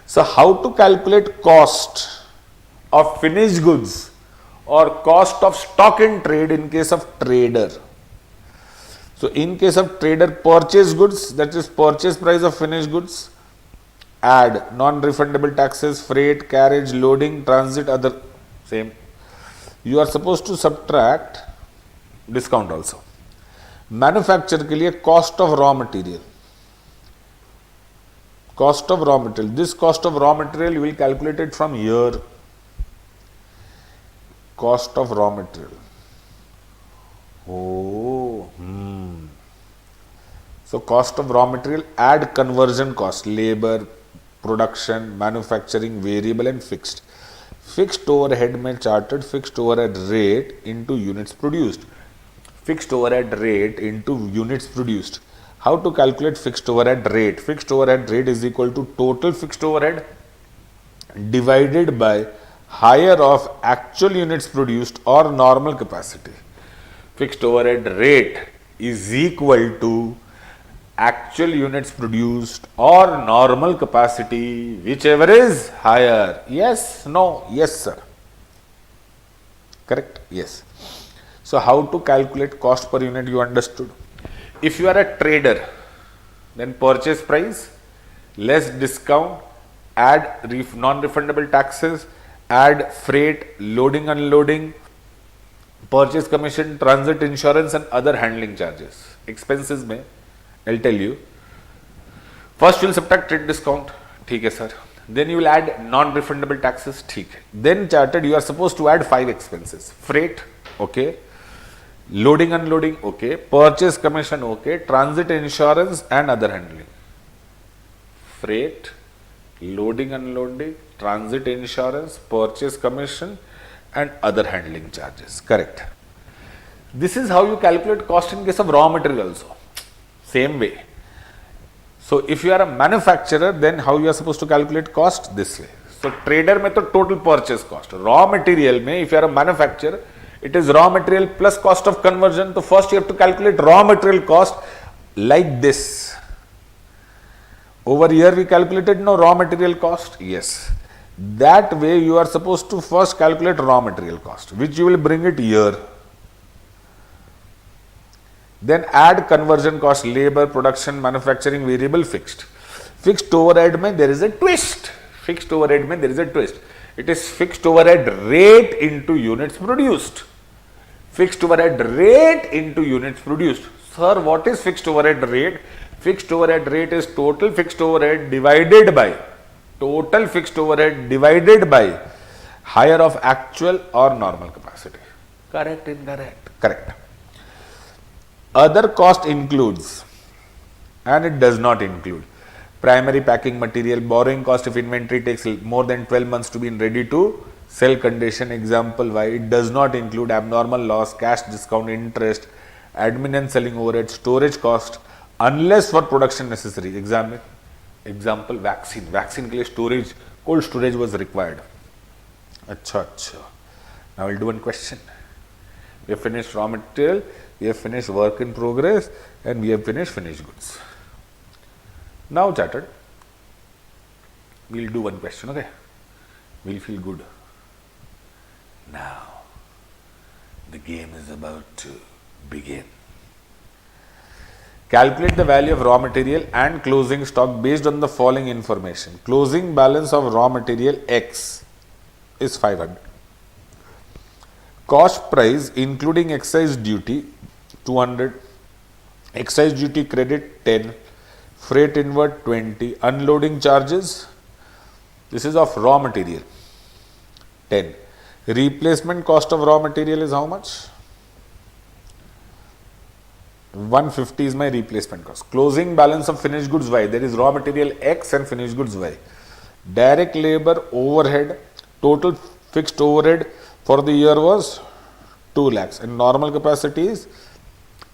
So, how to calculate cost of finished goods or cost of stock in trade in case of trader? So, in case of trader, purchase goods, that is purchase price of finished goods, add non-refundable taxes, freight, carriage, loading, transit, other, same. You are supposed to subtract discount also. Manufacture के लिए cost of raw material. Cost of raw material. This cost of raw material you will calculate it from here. Cost of raw material. Oh. So cost of raw material, add conversion cost, labor, production, manufacturing, variable and fixed. Fixed overhead में charted fixed overhead rate into units produced. Fixed overhead rate into units produced. How to calculate fixed overhead rate? Fixed overhead rate is equal to total fixed overhead divided by higher of actual units produced or normal capacity. Fixed overhead rate is equal to actual units produced or normal capacity, whichever is higher. Yes, no, yes sir. Correct? Yes. So how to calculate cost per unit you understood. If you are a trader, then purchase price, less discount, add non-refundable taxes, add freight, loading, unloading, purchase commission, transit insurance and other handling charges. Expenses में, I'll tell you. First you will subtract trade discount, ठीक है sir. Then you will add non-refundable taxes, ठीक है. Then chartered you are supposed to add 5 expenses. Freight, okay. Loading, unloading, okay. Purchase commission, okay. Transit insurance and other handling. Freight, loading, unloading, transit insurance, purchase commission and other handling charges. Correct. This is how you calculate cost in case of raw material also. Same way. So if you are a manufacturer, then how you are supposed to calculate cost? This way. So trader में तो total purchase cost. Raw material में, if you are a manufacturer, it is raw material plus cost of conversion. So first you have to calculate raw material cost like this. Over here we calculated no raw material cost. Yes. That way you are supposed to first calculate raw material cost, which you will bring it here. Then add conversion cost, labor, production, manufacturing, variable, fixed. Fixed overhead mein there is a twist. Fixed overhead mein there is a twist. It is fixed overhead rate into units produced. Fixed overhead rate into units produced. Sir, what is fixed overhead rate? Fixed overhead rate is total fixed overhead divided by higher of actual or normal capacity. Correct, incorrect? Correct. Other cost includes, and it does not include, primary packing material, borrowing cost if inventory takes more than 12 months to be in ready to sell condition. Example why it does not include abnormal loss, cash discount, interest, admin and selling overhead, storage cost, unless for production necessary. Example vaccine के लिए storage, cold storage was required. अच्छा. Now we'll do one question. We have finished raw material, we have finished work in progress, and we have finished finished goods. Now chartered, we'll do one question, okay? We'll feel good. Now, the game is about to begin. Calculate the value of raw material and closing stock based on the following information. Closing balance of raw material X is 500. Cost price including excise duty 200. Excise duty credit 10. Freight inward 20. Unloading charges, this is of raw material, 10. Replacement cost of raw material is how much? 150 is my replacement cost. Closing balance of finished goods Y, there is raw material X and finished goods Y. Direct labor overhead, total fixed overhead for the year was 2 lakhs and normal capacity is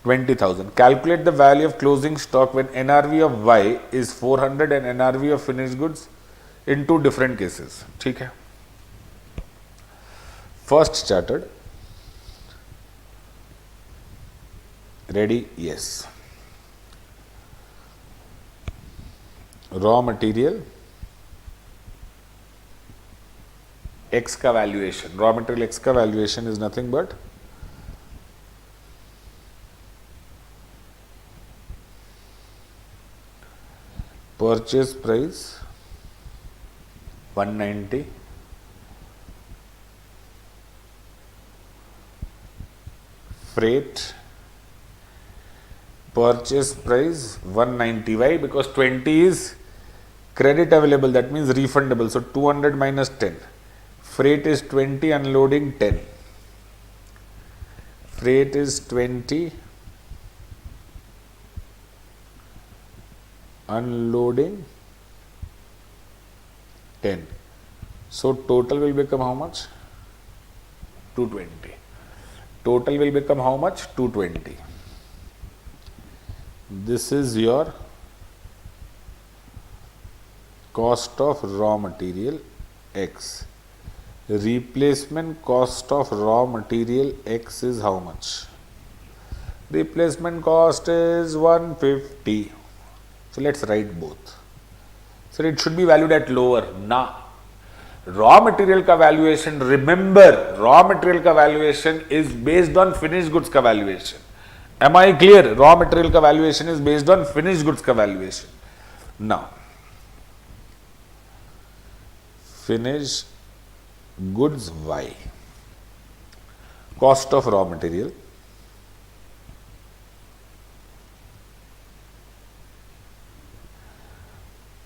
20,000. Calculate the value of closing stock when NRV of Y is 400 and NRV of finished goods in two different cases. ठीक है? First chartered. Ready? Yes. Raw material X का valuation. Raw material X का valuation is nothing but purchase price 190, freight purchase price 190. Why? Because 20 is credit available, that means refundable. So 200 minus 10. Freight is 20, unloading 10. Freight is 20, unloading 10. So total will become how much? 220. Total will become how much? 220. This is your cost of raw material X. Replacement cost of raw material X is how much? Replacement cost is 150. So let's write both. So it should be valued at lower. Nah. Raw material का valuation, remember, raw material का valuation is based on finished goods का valuation. Am I clear? Raw material का valuation is based on finished goods का valuation. Now, finished goods Y. Cost of raw material.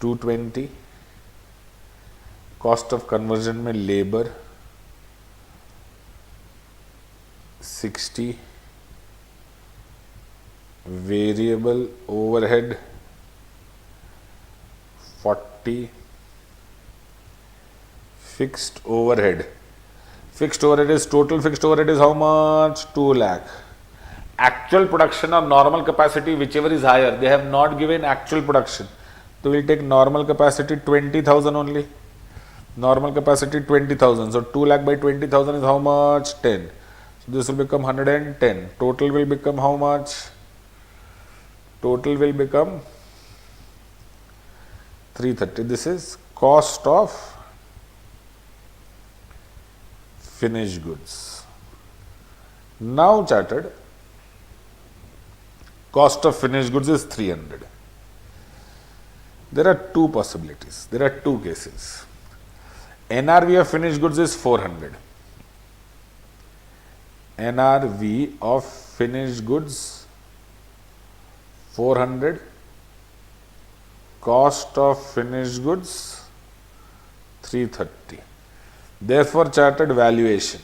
$220. Cost of conversion में labour 60, variable overhead 40, fixed overhead is total fixed overhead is how much? 2 lakh. Actual production or normal capacity, whichever is higher, they have not given actual production, so we'll take normal capacity 20,000 only. Normal capacity 20,000. So 2 lakh by 20,000 is how much? 10. So this will become 110. Total will become how much? Total will become 330. This is cost of finished goods. Now chartered, cost of finished goods is 300. There are two possibilities. There are two cases. NRV of finished goods is 400. NRV of finished goods 400. Cost of finished goods 330. Therefore, chartered valuation.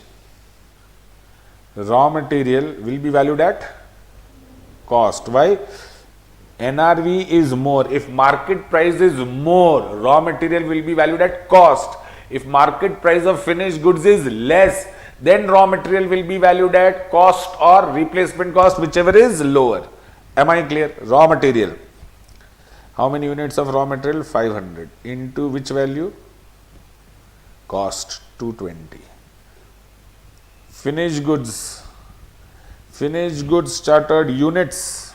Raw material will be valued at cost. Why? NRV is more. If market price is more, raw material will be valued at cost. If market price of finished goods is less, then raw material will be valued at cost or replacement cost, whichever is lower. Am I clear? Raw material. How many units of raw material? 500. Into which value? Cost 220. Finished goods. Finished goods chartered units.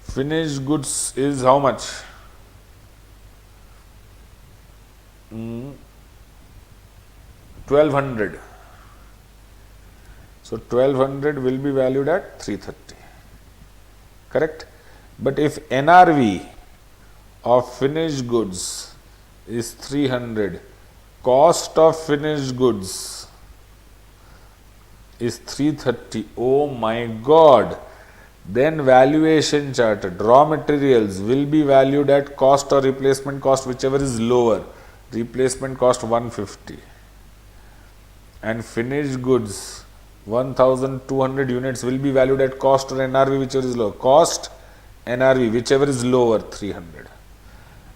Finished goods is how much? 1200. So 1200 will be valued at 330. Correct? But if NRV of finished goods is 300, cost of finished goods is 330. Oh my God! Then valuation charted. Raw materials will be valued at cost or replacement cost, whichever is lower. Replacement cost 150. And finished goods 1200 units will be valued at cost or NRV, whichever is lower. Cost, NRV, whichever is lower, 300.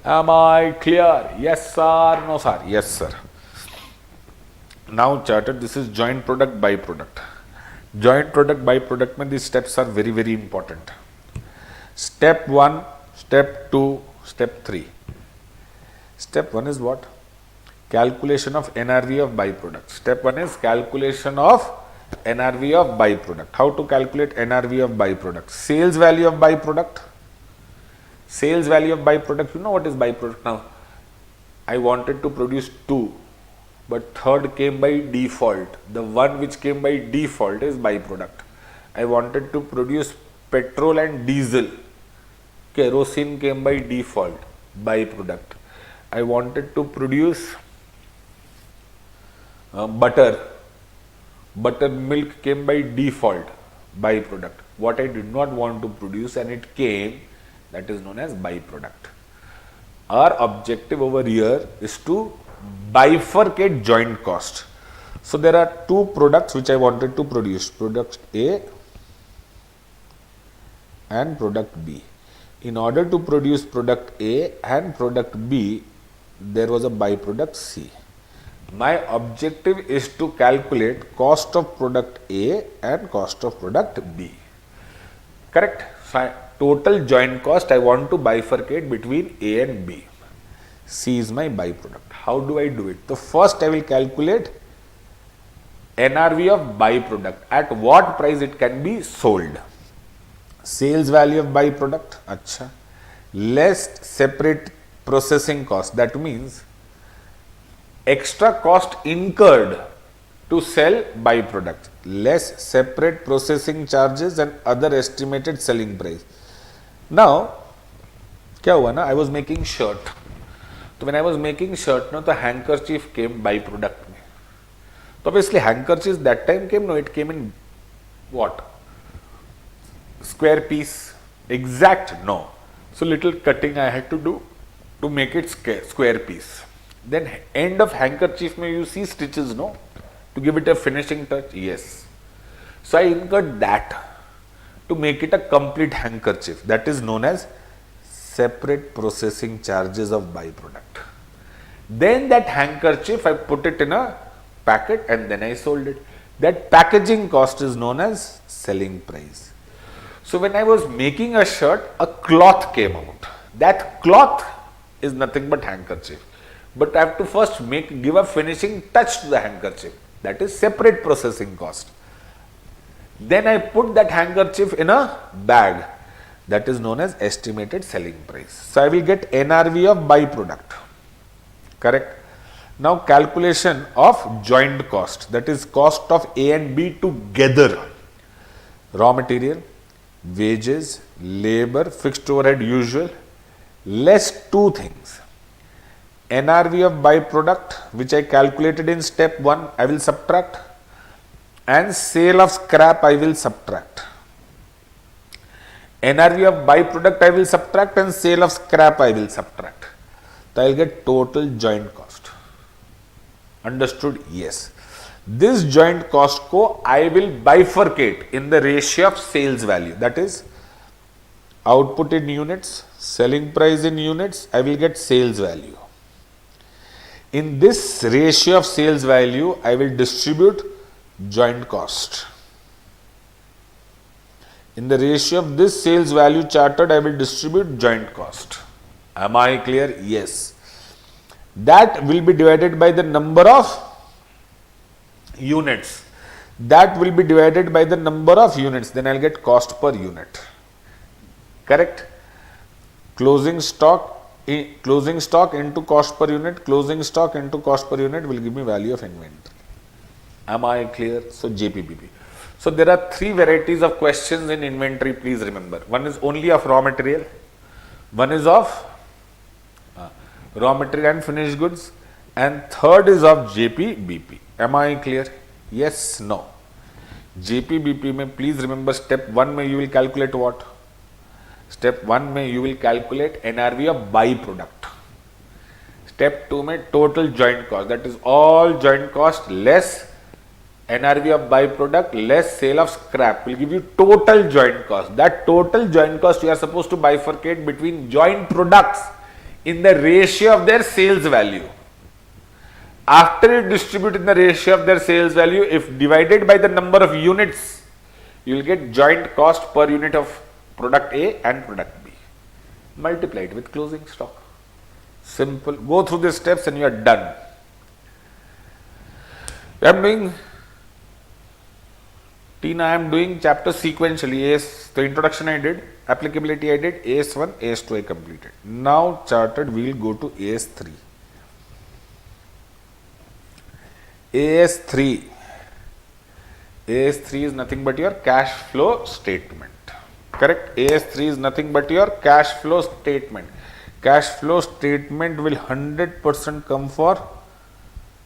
Am I clear? Yes sir, no sir? Yes sir. Now charted, this is joint product byproduct. Joint product byproduct mein these steps are very, very important. Step 1, step 2, step 3. Step 1 is what? Calculation of NRV of byproduct. Step 1 is calculation of NRV of byproduct. How to calculate NRV of byproduct? Sales value of byproduct. Sales value of byproduct. You know what is byproduct now? I wanted to produce 2, but third came by default. The one which came by default is byproduct. I wanted to produce petrol and diesel. Kerosene came by default, byproduct. I wanted to produce butter. Buttermilk came by default, byproduct. What I did not want to produce and it came, that is known as byproduct. Our objective over here is to bifurcate joint cost. So there are two products which I wanted to produce, product A and product B. In order to produce product A and product B, there was a byproduct C. My objective is to calculate cost of product A and cost of product B. Correct? So total joint cost I want to bifurcate between A and B. C is my byproduct. How do I do it? So first I will calculate NRV of byproduct, at what price it can be sold. Sales value of byproduct, acha, less separate processing cost, that means extra cost incurred to sell byproduct, less separate processing charges and other estimated selling price. Now, क्या हुआ ना, I was making shirt. So when I was making shirt, no, the handkerchief came byproduct. So obviously handkerchiefs that time came, no, it came in what? Square piece, exact, no. So little cutting I had to do to make it square piece. Then end of handkerchief mein you see stitches, no, to give it a finishing touch, yes. So I incurred that to make it a complete handkerchief, that is known as separate processing charges of byproduct. Then that handkerchief I put it in a packet and then I sold it. That packaging cost is known as selling price. So when I was making a shirt, a cloth came out. That cloth is nothing but handkerchief. But I have to first give a finishing touch to the handkerchief. That is separate processing cost. Then I put that handkerchief in a bag. That is known as estimated selling price. So I will get NRV of byproduct. Correct? Now calculation of joint cost, that is cost of A and B together. Raw material, wages, labor, fixed overhead usual, less two things. NRV of byproduct, which I calculated in step 1, I will subtract, and sale of scrap I will subtract. NRV of byproduct I will subtract and sale of scrap I will subtract. So I will get total joint cost. Understood? Yes. This joint cost ko I will bifurcate in the ratio of sales value, that is output in units, selling price in units, I will get sales value. In this ratio of sales value, I will distribute joint cost. In the ratio of this sales value charted, I will distribute joint cost. Am I clear? Yes. That will be divided by the number of units. That will be divided by the number of units. Then I will get cost per unit. Correct? Closing stock into cost per unit, closing stock into cost per unit will give me value of inventory. Am I clear? So JPBP. So there are three varieties of questions in inventory, please remember. One is only of raw material, one is of raw material and finished goods, and third is of JPBP. Am I clear? Yes, no. JPBP mein please remember step 1 mein you will calculate what? Step 1 mein you will calculate NRV of byproduct. Step 2 mein total joint cost, that is all joint cost less NRV of byproduct less sale of scrap will give you total joint cost. That total joint cost you are supposed to bifurcate between joint products in the ratio of their sales value. After you distribute in the ratio of their sales value, if divided by the number of units, you will get joint cost per unit of product A and product B. Multiply it with closing stock. Simple. Go through these steps and you are done. I am doing chapter sequentially. The introduction I did, applicability I did, AS1, AS2 I completed. Now chartered we will go to AS3. AS3 is nothing but your cash flow statement. Correct? AS3 is nothing but your cash flow statement. Cash flow statement will 100% come for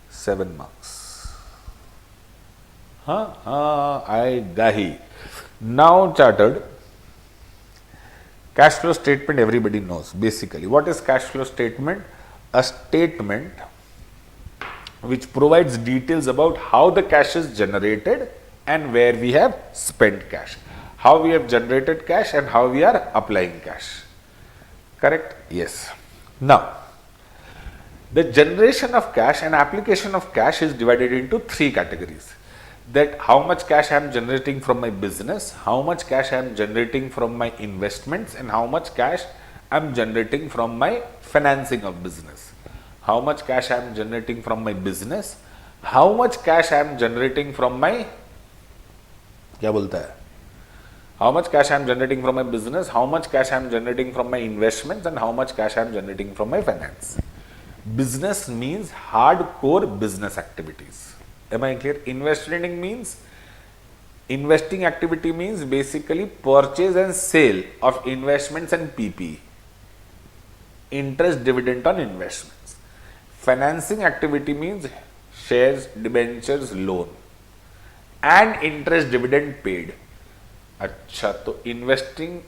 7 marks. I gahi. Now chartered, cash flow statement everybody knows basically. What is cash flow statement? A statement which provides details about how the cash is generated and where we have spent cash. How we have generated cash and how we are applying cash. Correct? Yes. Now, the generation of cash and application of cash is divided into 3 categories. that how much cash I am generating from my business, how much cash I am generating from my investments, and how much cash I am generating from my financing of business. How much cash I am generating from my business, how much cash I am generating from my, क्या बोलता है, how much cash I am generating from my business, how much cash I am generating from my investments, and how much cash I am generating from my finance. Business means hardcore business activities. Am I clear? Investing activity means basically purchase and sale of investments and PP, interest dividend on investments. Financing activity means shares, debentures, loan and interest dividend paid. अच्छा, तो investing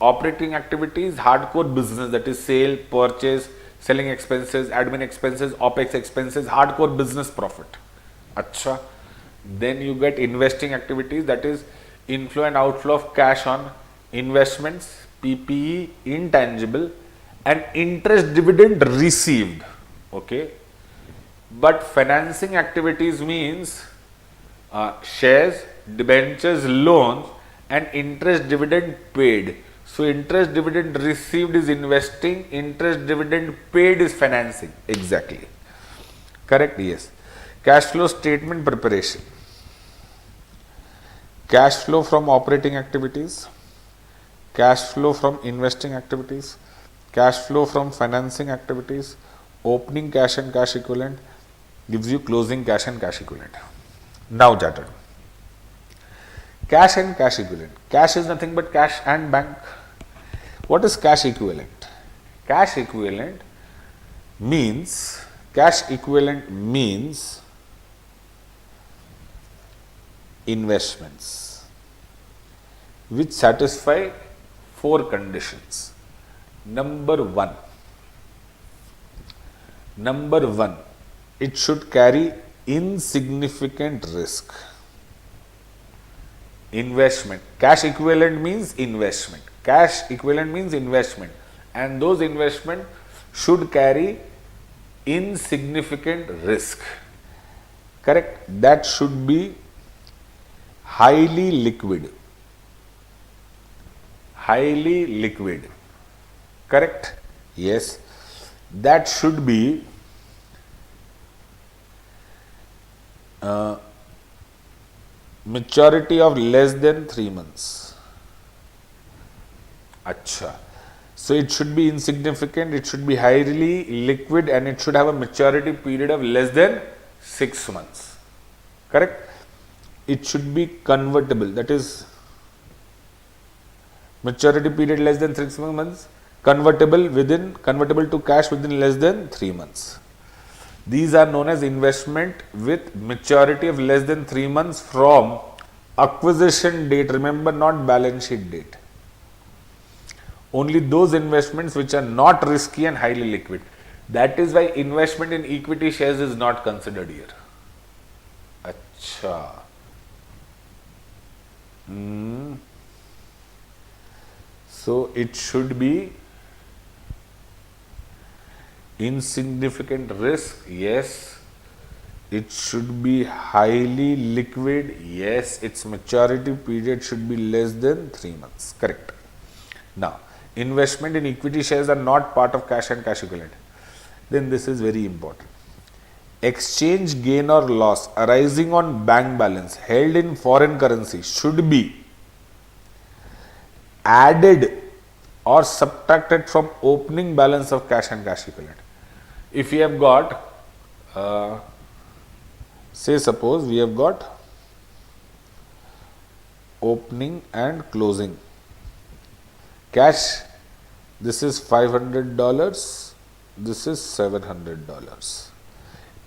operating activities hardcore business, that is sale, purchase, selling expenses, admin expenses, OPEX expenses, hardcore business profit. Acha, then you get investing activities, that is inflow and outflow of cash on investments, PPE, intangible, and interest dividend received. Okay, but financing activities means shares, debentures, loans, and interest dividend paid. So interest dividend received is investing, interest dividend paid is financing. Exactly. Correct? Yes. Cash flow statement preparation. Cash flow from operating activities, cash flow from investing activities, cash flow from financing activities, opening cash and cash equivalent gives you closing cash and cash equivalent. Now chartered. Cash and cash equivalent. Cash is nothing but cash and bank. What is cash equivalent? Cash equivalent means investments which satisfy 4 conditions. Number one, it should carry insignificant risk. Investment. Cash equivalent means investment. And those investment should carry insignificant risk. Correct? That should be highly liquid. Correct? Yes. That should be maturity of less than 3 months. Acha. So it should be insignificant, it should be highly liquid, and it should have a maturity period of less than 6 months. Correct? It should be convertible, that is maturity period less than 6 months, convertible to cash within less than 3 months. These are known as investment with maturity of less than 3 months from acquisition date. Remember, not balance sheet date. Only those investments which are not risky and highly liquid. That is why investment in equity shares is not considered here. Acha. So it should be insignificant risk, yes. It should be highly liquid, yes. Its maturity period should be less than 3 months. Correct. Now, investment in equity shares are not part of cash and cash equivalent. Then this is very important. Exchange gain or loss arising on bank balance held in foreign currency should be added or subtracted from opening balance of cash and cash equivalent. If we have got, say suppose we have got opening and closing. Cash, this is $500, this is $700.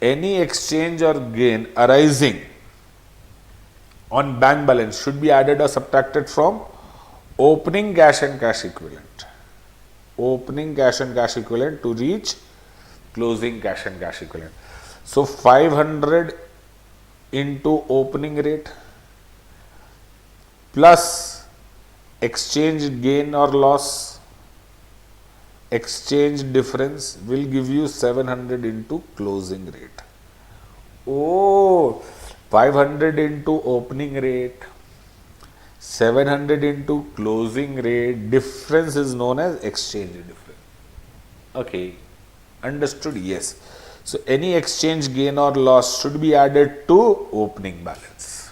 Any exchange or gain arising on bank balance should be added or subtracted from opening cash and cash equivalent. Opening cash and cash equivalent to reach closing cash and cash equivalent. So 500 into opening rate plus exchange gain or loss, exchange difference will give you 700 into closing rate. Oh, 500 into opening rate, 700 into closing rate, difference is known as exchange difference. Okay, understood? Yes. So any exchange gain or loss should be added to opening balance.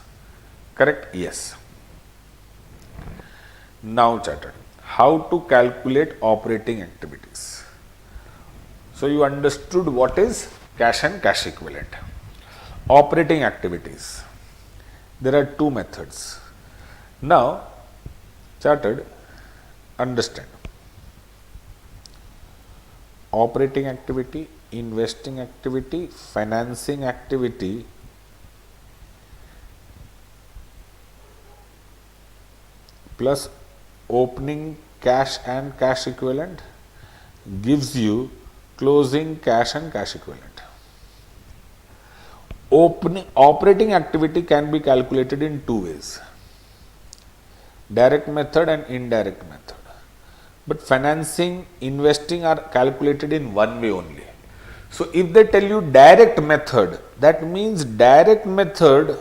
Correct? Yes. Now charted. How to calculate operating activities. So you understood what is cash and cash equivalent. Operating activities. There are two methods. Now, chartered, understand. Operating activity, investing activity, financing activity plus opening cash and cash equivalent gives you closing cash and cash equivalent. Operating activity can be calculated in two ways, direct method and indirect method. But financing, investing are calculated in one way only. So if they tell you direct method, that means direct method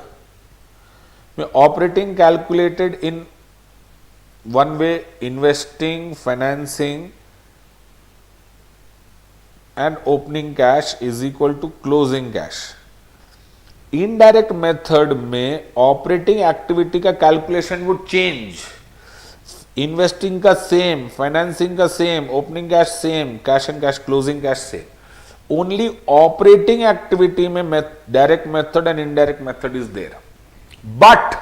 operating calculated in one way, investing, financing and opening cash is equal to closing cash. Indirect method में operating activity का calculation would change, investing का same, financing का same, opening cash same, cash and cash closing cash same, only operating activity में direct method and indirect method is there, but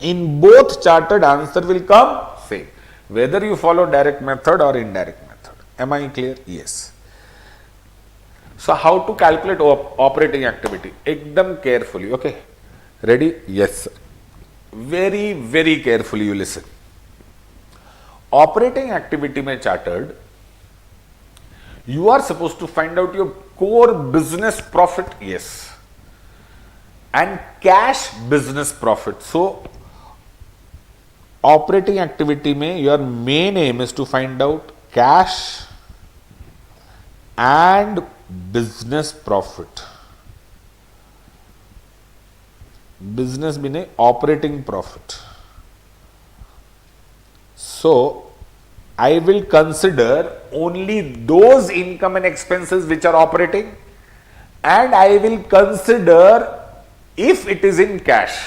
in both chartered answer will come same whether you follow direct method or indirect method. Am I clear? Yes. So how to calculate operating activity? Ekdam carefully, okay? Ready? Yes, sir. Very, very carefully you listen. Operating activity mein chartered, you are supposed to find out your core business profit, yes, and cash business profit. So operating activity mein your main aim is to find out cash and business profit. Business meaning operating profit. So I will consider only those income and expenses which are operating, and I will consider if it is in cash.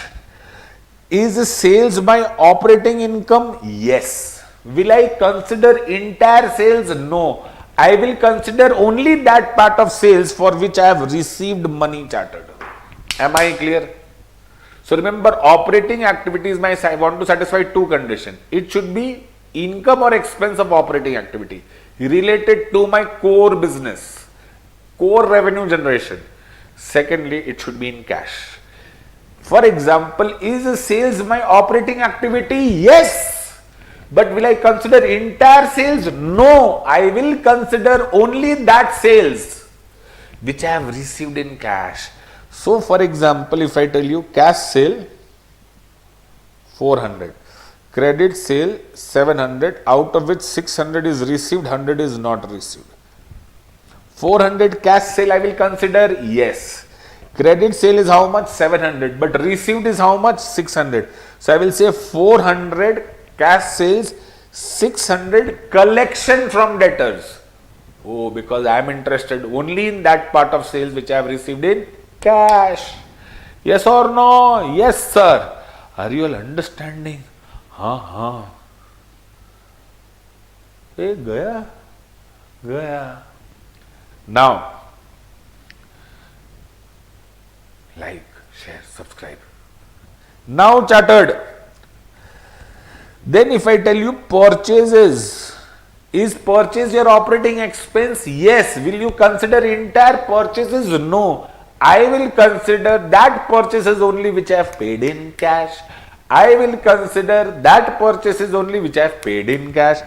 Is sales my operating income? Yes. Will I consider entire sales? No. I will consider only that part of sales for which I have received money chartered. Am I clear? So remember, operating activities, I want to satisfy two conditions. It should be income or expense of operating activity related to my core business, core revenue generation. Secondly, it should be in cash. For example, is sales my operating activity? Yes. But will I consider entire sales? No. I will consider only that sales which I have received in cash. So for example, if I tell you cash sale 400, credit sale 700, out of which 600 is received, 100 is not received. 400 cash sale I will consider? Yes. Credit sale is how much? 700, but received is how much? 600. So I will say 400 cash sales, 600 collection from debtors. Oh, because I am interested only in that part of sales which I have received in cash. Yes or no? Yes, sir. Are you all understanding? हाँ. ए गया. Now, like, share, subscribe. Now chartered. Then if I tell you purchases, is purchase your operating expense? Yes. Will you consider entire purchases? No. I will consider that purchases only which I have paid in cash. I will consider that purchases only which I have paid in cash.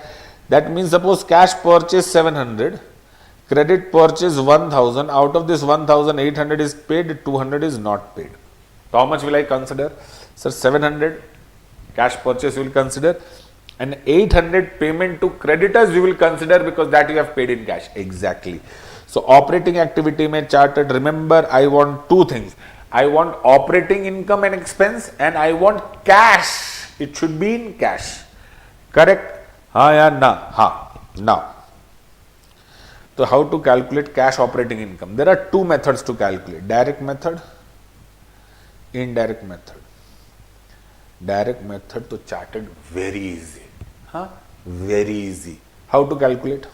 That means suppose cash purchase 700, credit purchase 1000, out of this 1800 is paid, 200 is not paid. So how much will I consider? Sir, 700 cash purchase you will consider, and 800 payment to creditors you will consider because that you have paid in cash. Exactly. So operating activity mein chartered, remember I want two things. I want operating income and expense, and I want cash. It should be in cash. Correct? Ha ya na? Ha. Now, so how to calculate cash operating income? There are two methods to calculate: direct method, indirect method. Direct method to charted very easy. Huh? Very easy. How to calculate?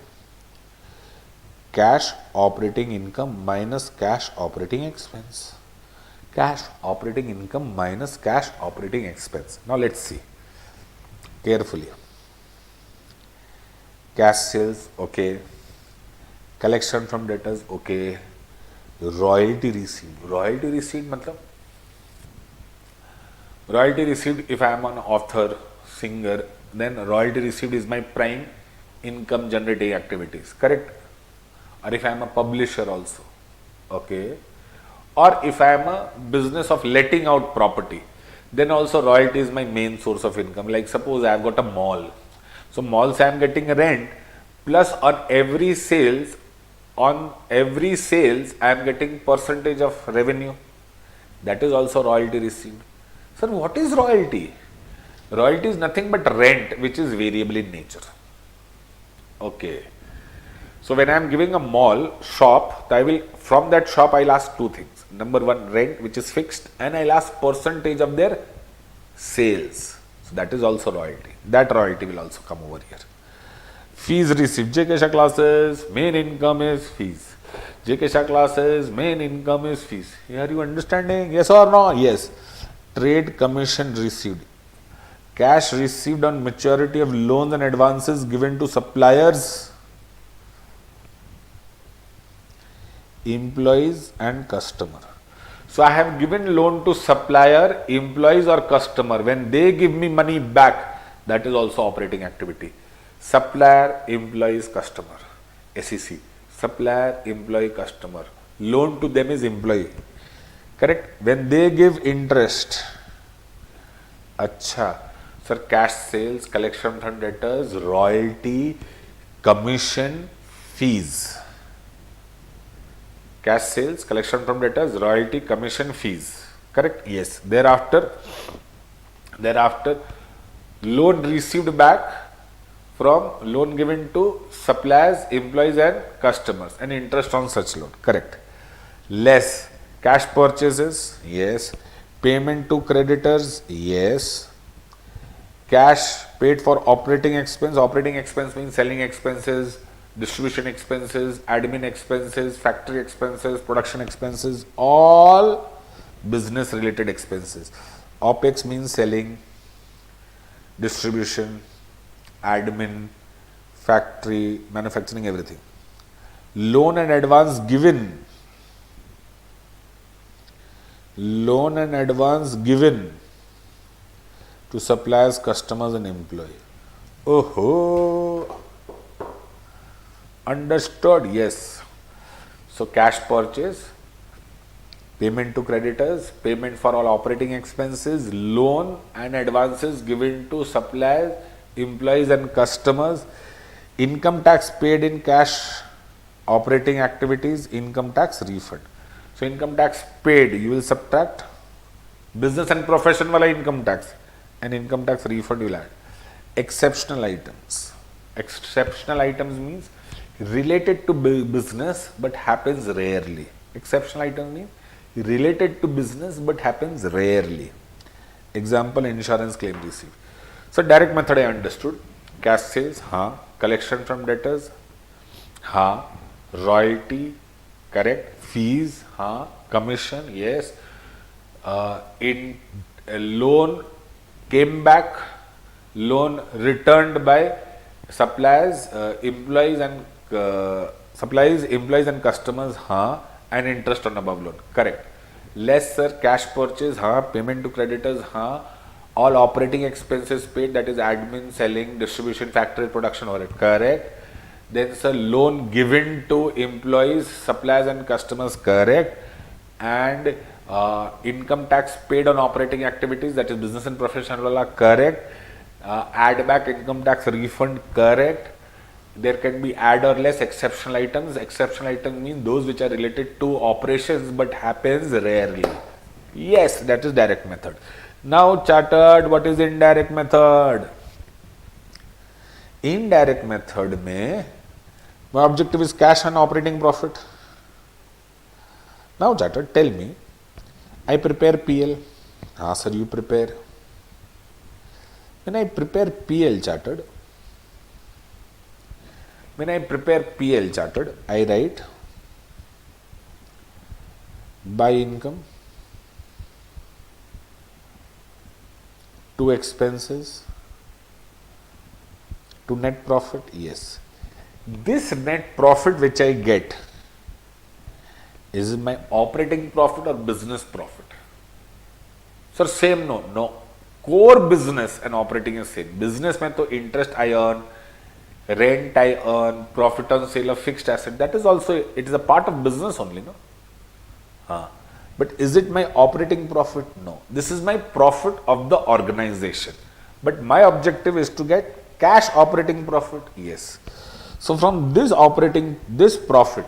Cash operating income minus cash operating expense. Cash operating income minus cash operating expense. Now let's see carefully. Cash sales, okay. Collection from debtors, okay. Royalty received. Royalty received matlab? Royalty received, if I am an author, singer, then royalty received is my prime income generating activities, correct? Or if I am a publisher also, okay? Or if I am a business of letting out property, then also royalty is my main source of income. Like suppose I have got a mall. So malls I am getting rent, plus on every sales I am getting percentage of revenue. That is also royalty received. Sir, what is royalty? Royalty is nothing but rent, which is variable in nature. Okay. So when I am giving a mall shop, from that shop I'll ask two things. Number one, rent, which is fixed, and I'll ask percentage of their sales. So that is also royalty. That royalty will also come over here. Fees received. JK Shah classes, main income is fees. JK Shah classes, main income is fees. Are you understanding? Yes or no? Yes. Trade commission received. Cash received on maturity of loans and advances given to suppliers, employees and customer. So I have given loan to supplier, employees or customer. When they give me money back, that is also operating activity. Supplier, employees, customer. SEC. Supplier, employee, customer. Loan to them is employee. Correct? When they give interest, acha. Sir, cash sales, collection from debtors, royalty, commission, fees. Cash sales, collection from debtors, royalty, commission, fees. Correct? Yes. Thereafter, loan received back from loan given to suppliers, employees and customers, and interest on such loan. Correct. Less cash purchases, yes. Payment to creditors, yes. Cash paid for operating expense. Operating expense means selling expenses, distribution expenses, admin expenses, factory expenses, production expenses, all business related expenses. OPEX means selling, distribution, admin, factory, manufacturing, everything. Loan and advance given. Loan and advance given to suppliers, customers and employee. Oh, understood? Yes. So cash purchase, payment to creditors, payment for all operating expenses, loan and advances given to suppliers, employees and customers, income tax paid in cash operating activities, income tax refund. So income tax paid, you will subtract business and profession wala income tax, and income tax refund you will add. Exceptional items. Exceptional items means related to business but happens rarely. Exceptional items means related to business but happens rarely. Example, insurance claim received. So direct method I understood. Cash sales, हाँ. Collection from debtors, हाँ. Royalty, correct. Fees, हाँ. Commission, yes. In a loan came back, loan returned by suppliers, employees and customers, हाँ. And interest on above loan, correct. Less, sir, cash purchase, हाँ. Payment to creditors, हाँ. All operating expenses paid, that is admin, selling, distribution, factory, production, overhead, correct. Then, sir, loan given to employees, suppliers and customers, correct. And income tax paid on operating activities, that is business and professional, correct. Add back income tax refund, correct. There can be add or less exceptional items. Exceptional items mean those which are related to operations but happens rarely. Yes, that is direct method. Now chartered, what is indirect method? Indirect method में my objective is cash and operating profit. Now chartered, tell me, I prepare PL. हाँ sir, you prepare. When I prepare PL chartered, I write by income, to expenses, to net profit. Yes, this net profit which I get is my operating profit or business profit? Sir, same. No. Core business and operating is same. Business mein to interest I earn, rent I earn, profit on sale of fixed asset. That is also, it is a part of business only, no? But is it my operating profit? No. This is my profit of the organization. But my objective is to get cash operating profit. Yes. So from this profit,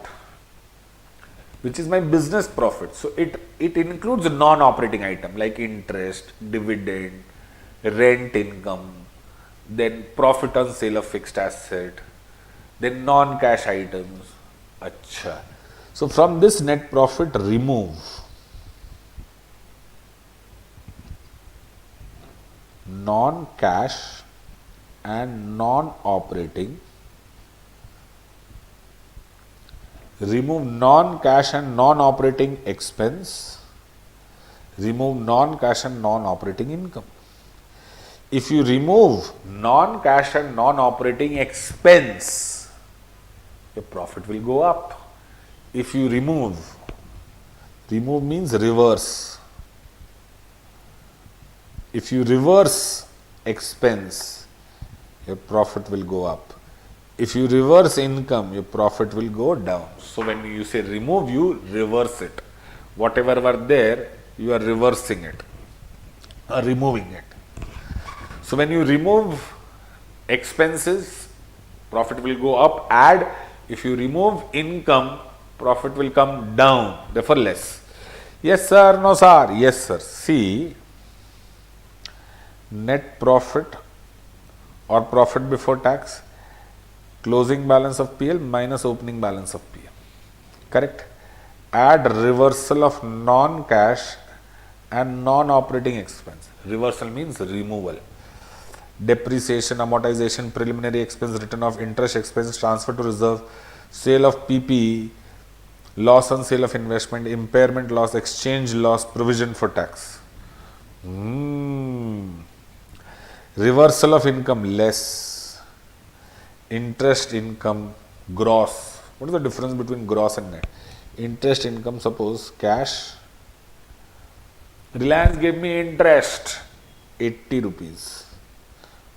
which is my business profit, so it includes a non-operating item like interest, dividend, rent income, then profit on sale of fixed asset, then non-cash items. Acha. So from this net profit, remove non-cash and non-operating. Remove non-cash and non-operating expense. Remove non-cash and non-operating income. If you remove non-cash and non-operating expense, your profit will go up. If you remove means reverse. If you reverse expense, your profit will go up. If you reverse income, your profit will go down. So when you say remove, you reverse it. Whatever were there, you are reversing it or removing it. So when you remove expenses, profit will go up. Add, if you remove income, profit will come down, therefore less. Yes sir, no sir. Yes sir. See, net profit or profit before tax, closing balance of PL minus opening balance of PL. Correct? Add reversal of non-cash and non-operating expense. Reversal means removal. Depreciation, amortization, preliminary expense, return of interest expense, transfer to reserve, sale of PPE, loss on sale of investment, impairment loss, exchange loss, provision for tax. Reversal of income, less. Interest income, gross. What is the difference between gross and net? Interest income, suppose cash. Reliance gave me interest, 80 rupees.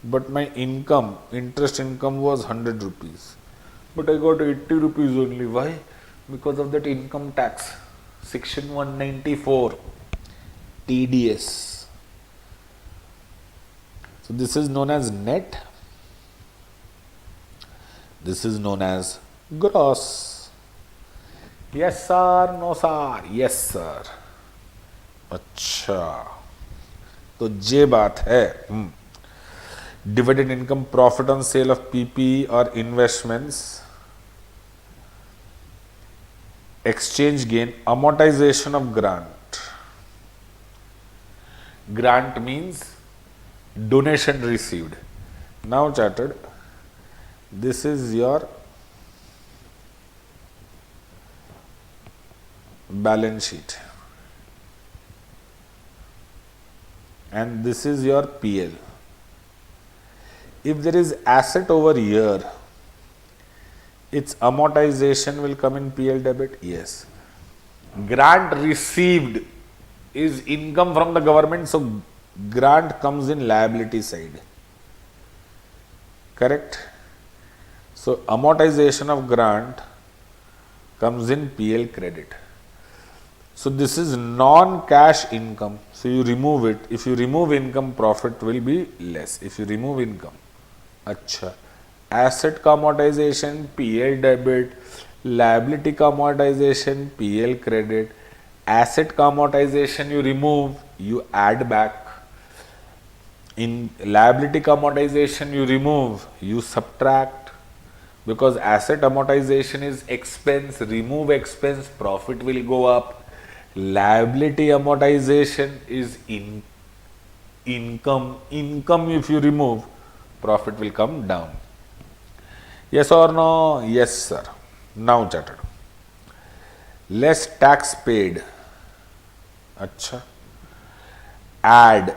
But my income, interest income was 100 rupees. But I got 80 rupees only. Why? Because of that income tax. Section 194, TDS. So this is known as net. This is known as gross. Yes sir, no sir. Yes sir. अच्छा, तो ये बात है. Dividend income, profit on sale of PP or investments, exchange gain, amortization of grant. Grant means donation received. Now chartered, this is your balance sheet and this is your PL. If there is asset over here, its amortization will come in PL debit? Yes. Grant received is income from the government, so grant comes in liability side. Correct? So amortization of grant comes in PL credit. So this is non-cash income. So you remove it. If you remove income, profit will be less. If you remove income. अच्छा, asset का amortization PL debit, liability का amortization PL credit, asset का amortization you remove, you add back. In liability का amortization you remove, you subtract. Because asset amortization is expense, remove expense, profit will go up. Liability amortization is income. Income if you remove, profit will come down. Yes or no? Yes, sir. Now chartered. Less tax paid. Acha. Add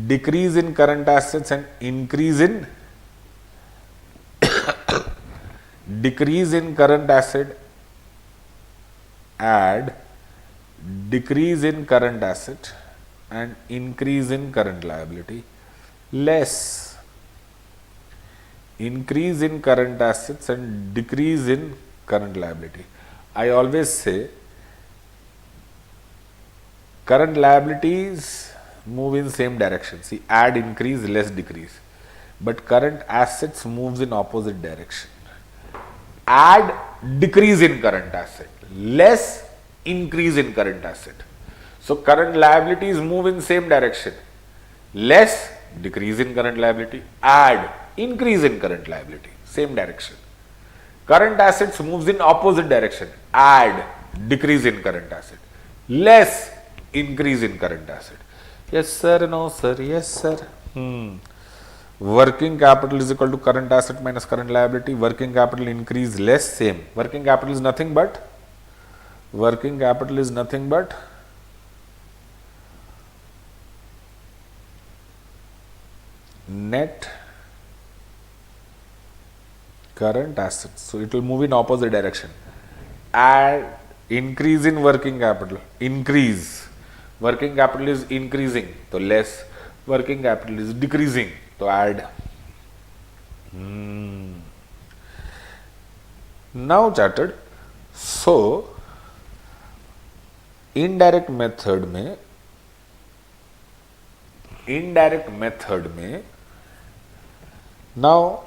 decrease in current assets and increase in decrease in current asset. Add decrease in current asset and increase in current liability. Less increase in current assets and decrease in current liability. I always say current liabilities move in same direction. See, add increase, less decrease. But current assets moves in opposite direction. Add decrease in current asset, less increase in current asset. So current liabilities move in same direction. Less decrease in current liability, add increase in current liability, same direction. Current assets moves in opposite direction, add decrease in current asset, less increase in current asset. Yes sir, no sir, yes sir. Working capital is equal to current asset minus current liability. Working capital increase less, same. Working capital is nothing but net current assets. So it will move in opposite direction. Add increase in working capital, increase. Working capital is increasing, so less. Working capital is decreasing, so add. Now chartered. So indirect method में now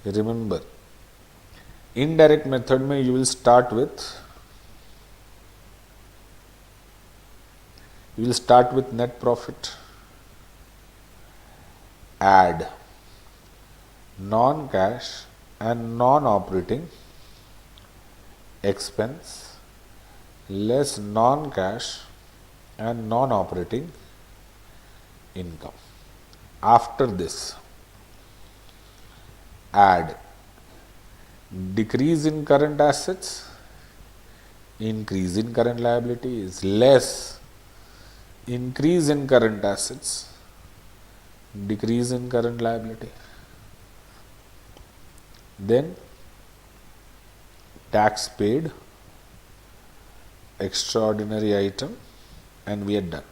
remember, indirect method में you will start with net profit, add non-cash and non-operating expense less non-cash and non-operating income. After this, add decrease in current assets, increase in current liabilities, less increase in current assets, decrease in current liability. Then tax paid, extraordinary item, and we are done.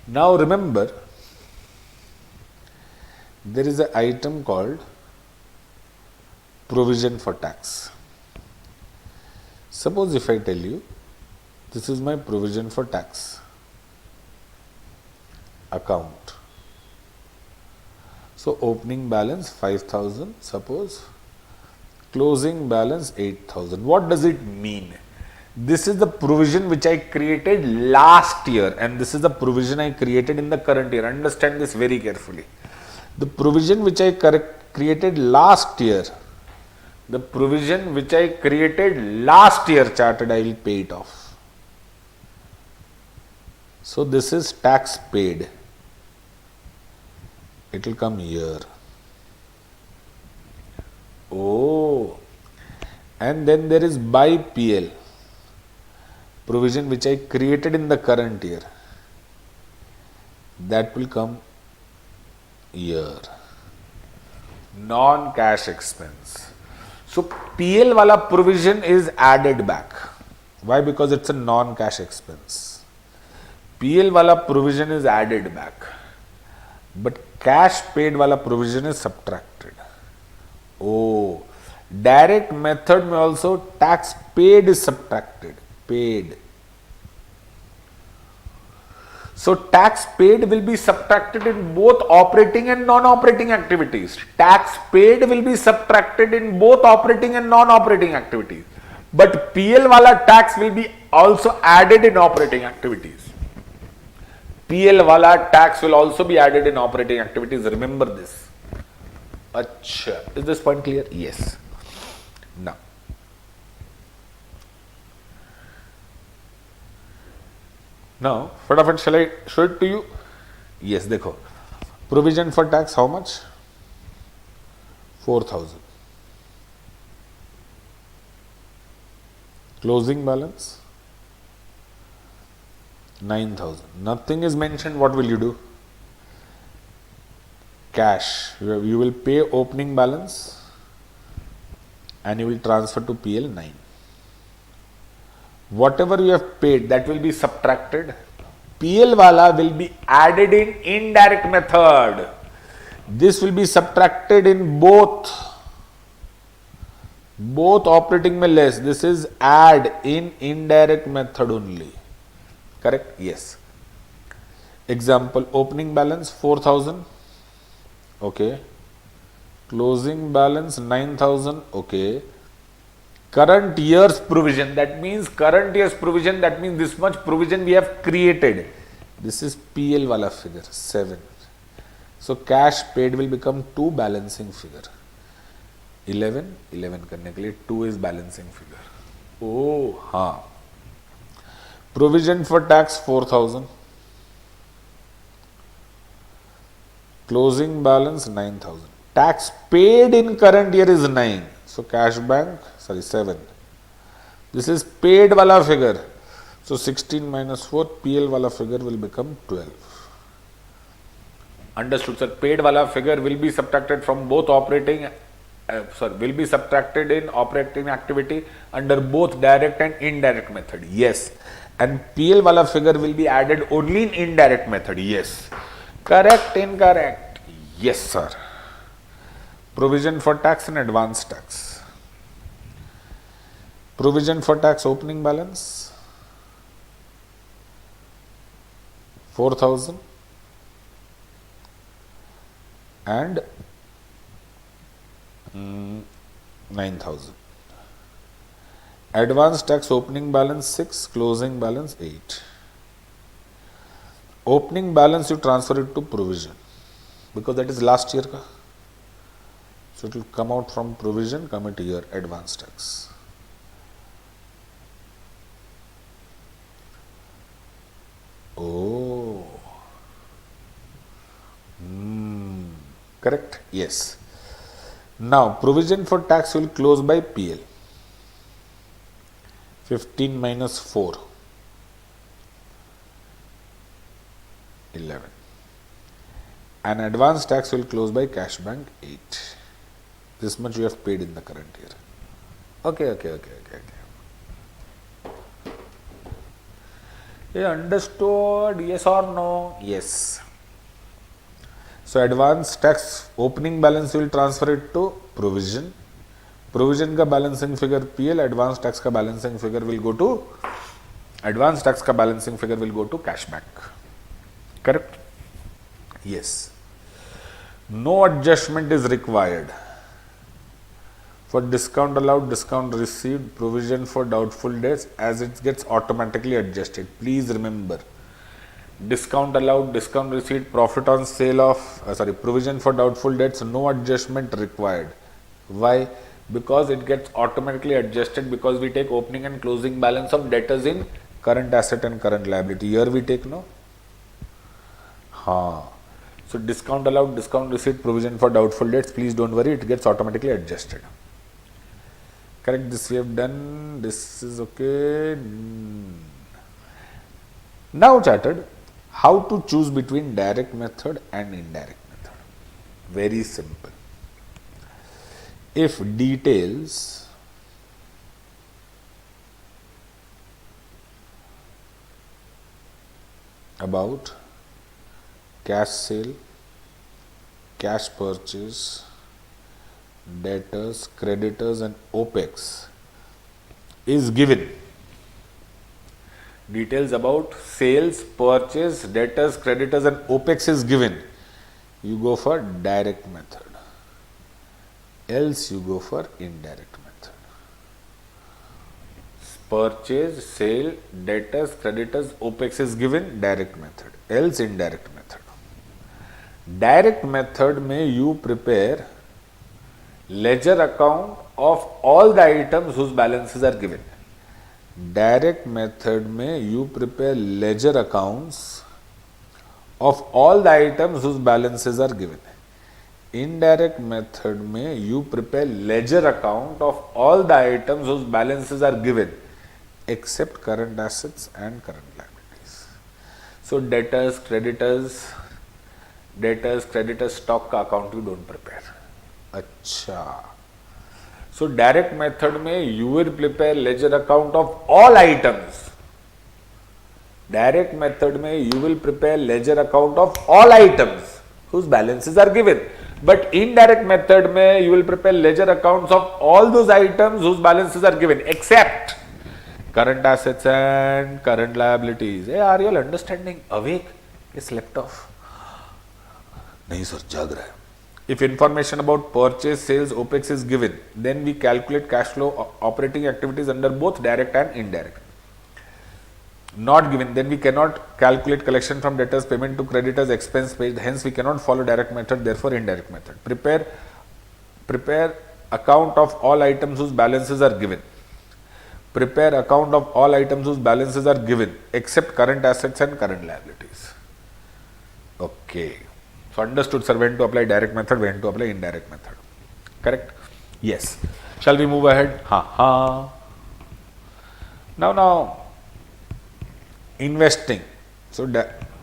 Now remember, there is an item called provision for tax. Suppose if I tell you, this is my provision for tax account. So opening balance 5,000, suppose, closing balance 8,000. What does it mean? This is the provision which I created last year, and this is the provision I created in the current year. Understand this very carefully. The provision which I created last year, chartered, I will pay it off. So this is tax paid. It will come here. Oh, and then there is by PL, provision which I created in the current year. That will come here. Non-cash expense. So PL wala provision is added back. Why? Because it's a non-cash expense. PL wala provision is added back, but cash paid wala provision is subtracted. Oh, direct method में also tax paid is subtracted. Paid. So tax paid will be subtracted in both operating and non-operating activities. Tax paid will be subtracted in both operating and non-operating activities. But PL wala tax will be also added in operating activities. PL wala tax will also be added in operating activities. Remember this. Achha. Is this point clear? Yes. Now, फटाफट shall I show it to you? Yes, देखो. Provision for tax how much? 4,000. Closing balance 9,000. Nothing is mentioned. What will you do? Cash. You will pay opening balance and you will transfer to PL 9. Whatever you have paid, that will be subtracted. PL wala will be added in indirect method. This will be subtracted in both operating mein less. This is add in indirect method only. Correct? Yes. Example, opening balance 4,000. Okay. Closing balance 9,000. Okay. Current year's provision, that means this much provision we have created. This is PL wala figure 7. So cash paid will become 2 balancing figure. 11 करने के लिए 2 is balancing figure. Oh हाँ. Provision for tax 4,000. Closing balance 9,000. Tax paid in current year is 9. So cash bank 7. This is paid wala figure. So 16 minus 4, PL wala figure will become 12. Understood, sir. Paid wala figure will be subtracted from both operating, will be subtracted in operating activity under both direct and indirect method. Yes. And PL wala figure will be added only in indirect method. Yes. Correct, incorrect? Yes, sir. Provision for tax and advance tax. Provision for tax opening balance 4,000 and 9,000. Advance tax opening balance 6, closing balance 8. Opening balance you transfer it to provision because that is last year ka. So it will come out from provision, come into your advance tax. Oh. Correct? Yes. Now, provision for tax will close by PL. 15 minus 4. 11. And advance tax will close by cash bank 8. This much you have paid in the current year. Okay. Understood? Yes or no? Yes. So advance tax opening balance will transfer it to provision. Provision ka balancing figure PL, advance tax ka balancing figure will go to cash bank. Correct? Yes. No adjustment is required. For discount allowed, discount received, provision for doubtful debts as it gets automatically adjusted. Please remember, discount allowed, discount received, profit on sale of, provision for doubtful debts, no adjustment required. Why? Because it gets automatically adjusted because we take opening and closing balance of debtors in current asset and current liability. Here we take no? So discount allowed, discount received, provision for doubtful debts, please don't worry, it gets automatically adjusted. Correct, this we have done, this is okay. Now chartered, how to choose between direct method and indirect method? Very simple. If details about cash sale, cash purchase, debtors, creditors and OPEX is given, Details about sales, purchase, debtors, creditors and OPEX is given. You go for direct method. Else you go for indirect method. Purchase, sale, debtors, creditors, OPEX is given, direct method. Else indirect method. Direct method may you prepare ledger account of all the items whose balances are given. Direct method may you prepare ledger accounts of all the items whose balances are given. Indirect method may you prepare ledger account of all the items whose balances are given except current assets and current liabilities. So debtors, creditors, stock account you don't prepare. Acha. So direct method में you will prepare ledger account of all items. Direct method में you will prepare ledger account of all items whose balances are given. But indirect method में you will prepare ledger accounts of all those items whose balances are given except current assets and current liabilities. Hey, are you all understanding? Awake? Is slept off? नहीं sir, जाग रहा है. If information about purchase, sales, OPEX is given, then we calculate cash flow operating activities under both direct and indirect. Not given, then we cannot calculate collection from debtors, payment to creditors, expense paid. Hence, we cannot follow direct method. Therefore, indirect method. Prepare account of all items whose balances are given. Prepare account of all items whose balances are given, except current assets and current liabilities. Okay. So understood, sir, when to apply direct method, when to apply indirect method. Correct? Yes. Shall we move ahead? Now, investing. So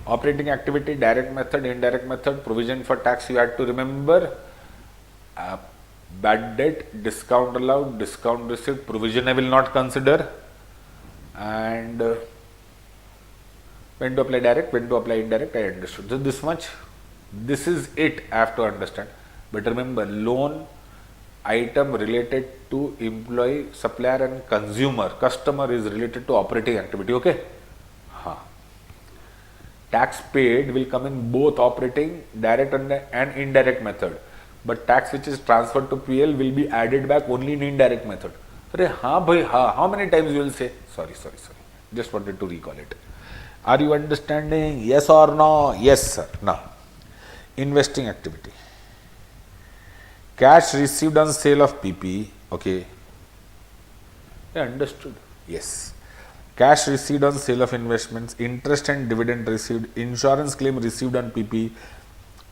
operating activity, direct method, indirect method, provision for tax, you had to remember. Bad debt, discount allowed, discount received, provision I will not consider. And when to apply direct, when to apply indirect, I understood. So this much. This is it I have to understand. But remember, loan item related to employee, supplier and consumer, customer is related to operating activity. Okay? Tax paid will come in both operating, direct and indirect method. But tax which is transferred to PL will be added back only in indirect method. How many times you will say? Sorry. Just wanted to recall it. Are you understanding? Yes or no? Yes, sir. Now, investing activity. Cash received on sale of PP. Okay. Yeah, understood. Yes. Cash received on sale of investments, interest and dividend received, insurance claim received on PP,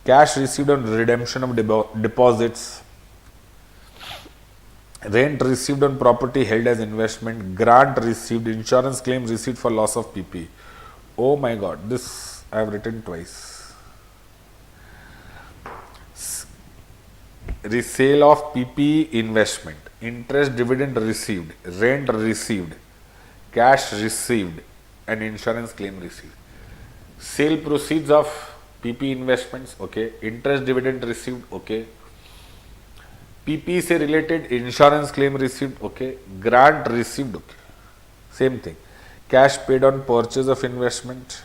cash received on redemption of deposits, rent received on property held as investment, grant received, insurance claim received for loss of PP. Oh my God, this I have written twice. Resale of PP investment, interest dividend received, rent received, cash received and insurance claim received. Sale proceeds of PP investments, okay. Interest dividend received, okay. PP से related insurance claim received, okay. Grant received, okay. Same thing. Cash paid on purchase of investment.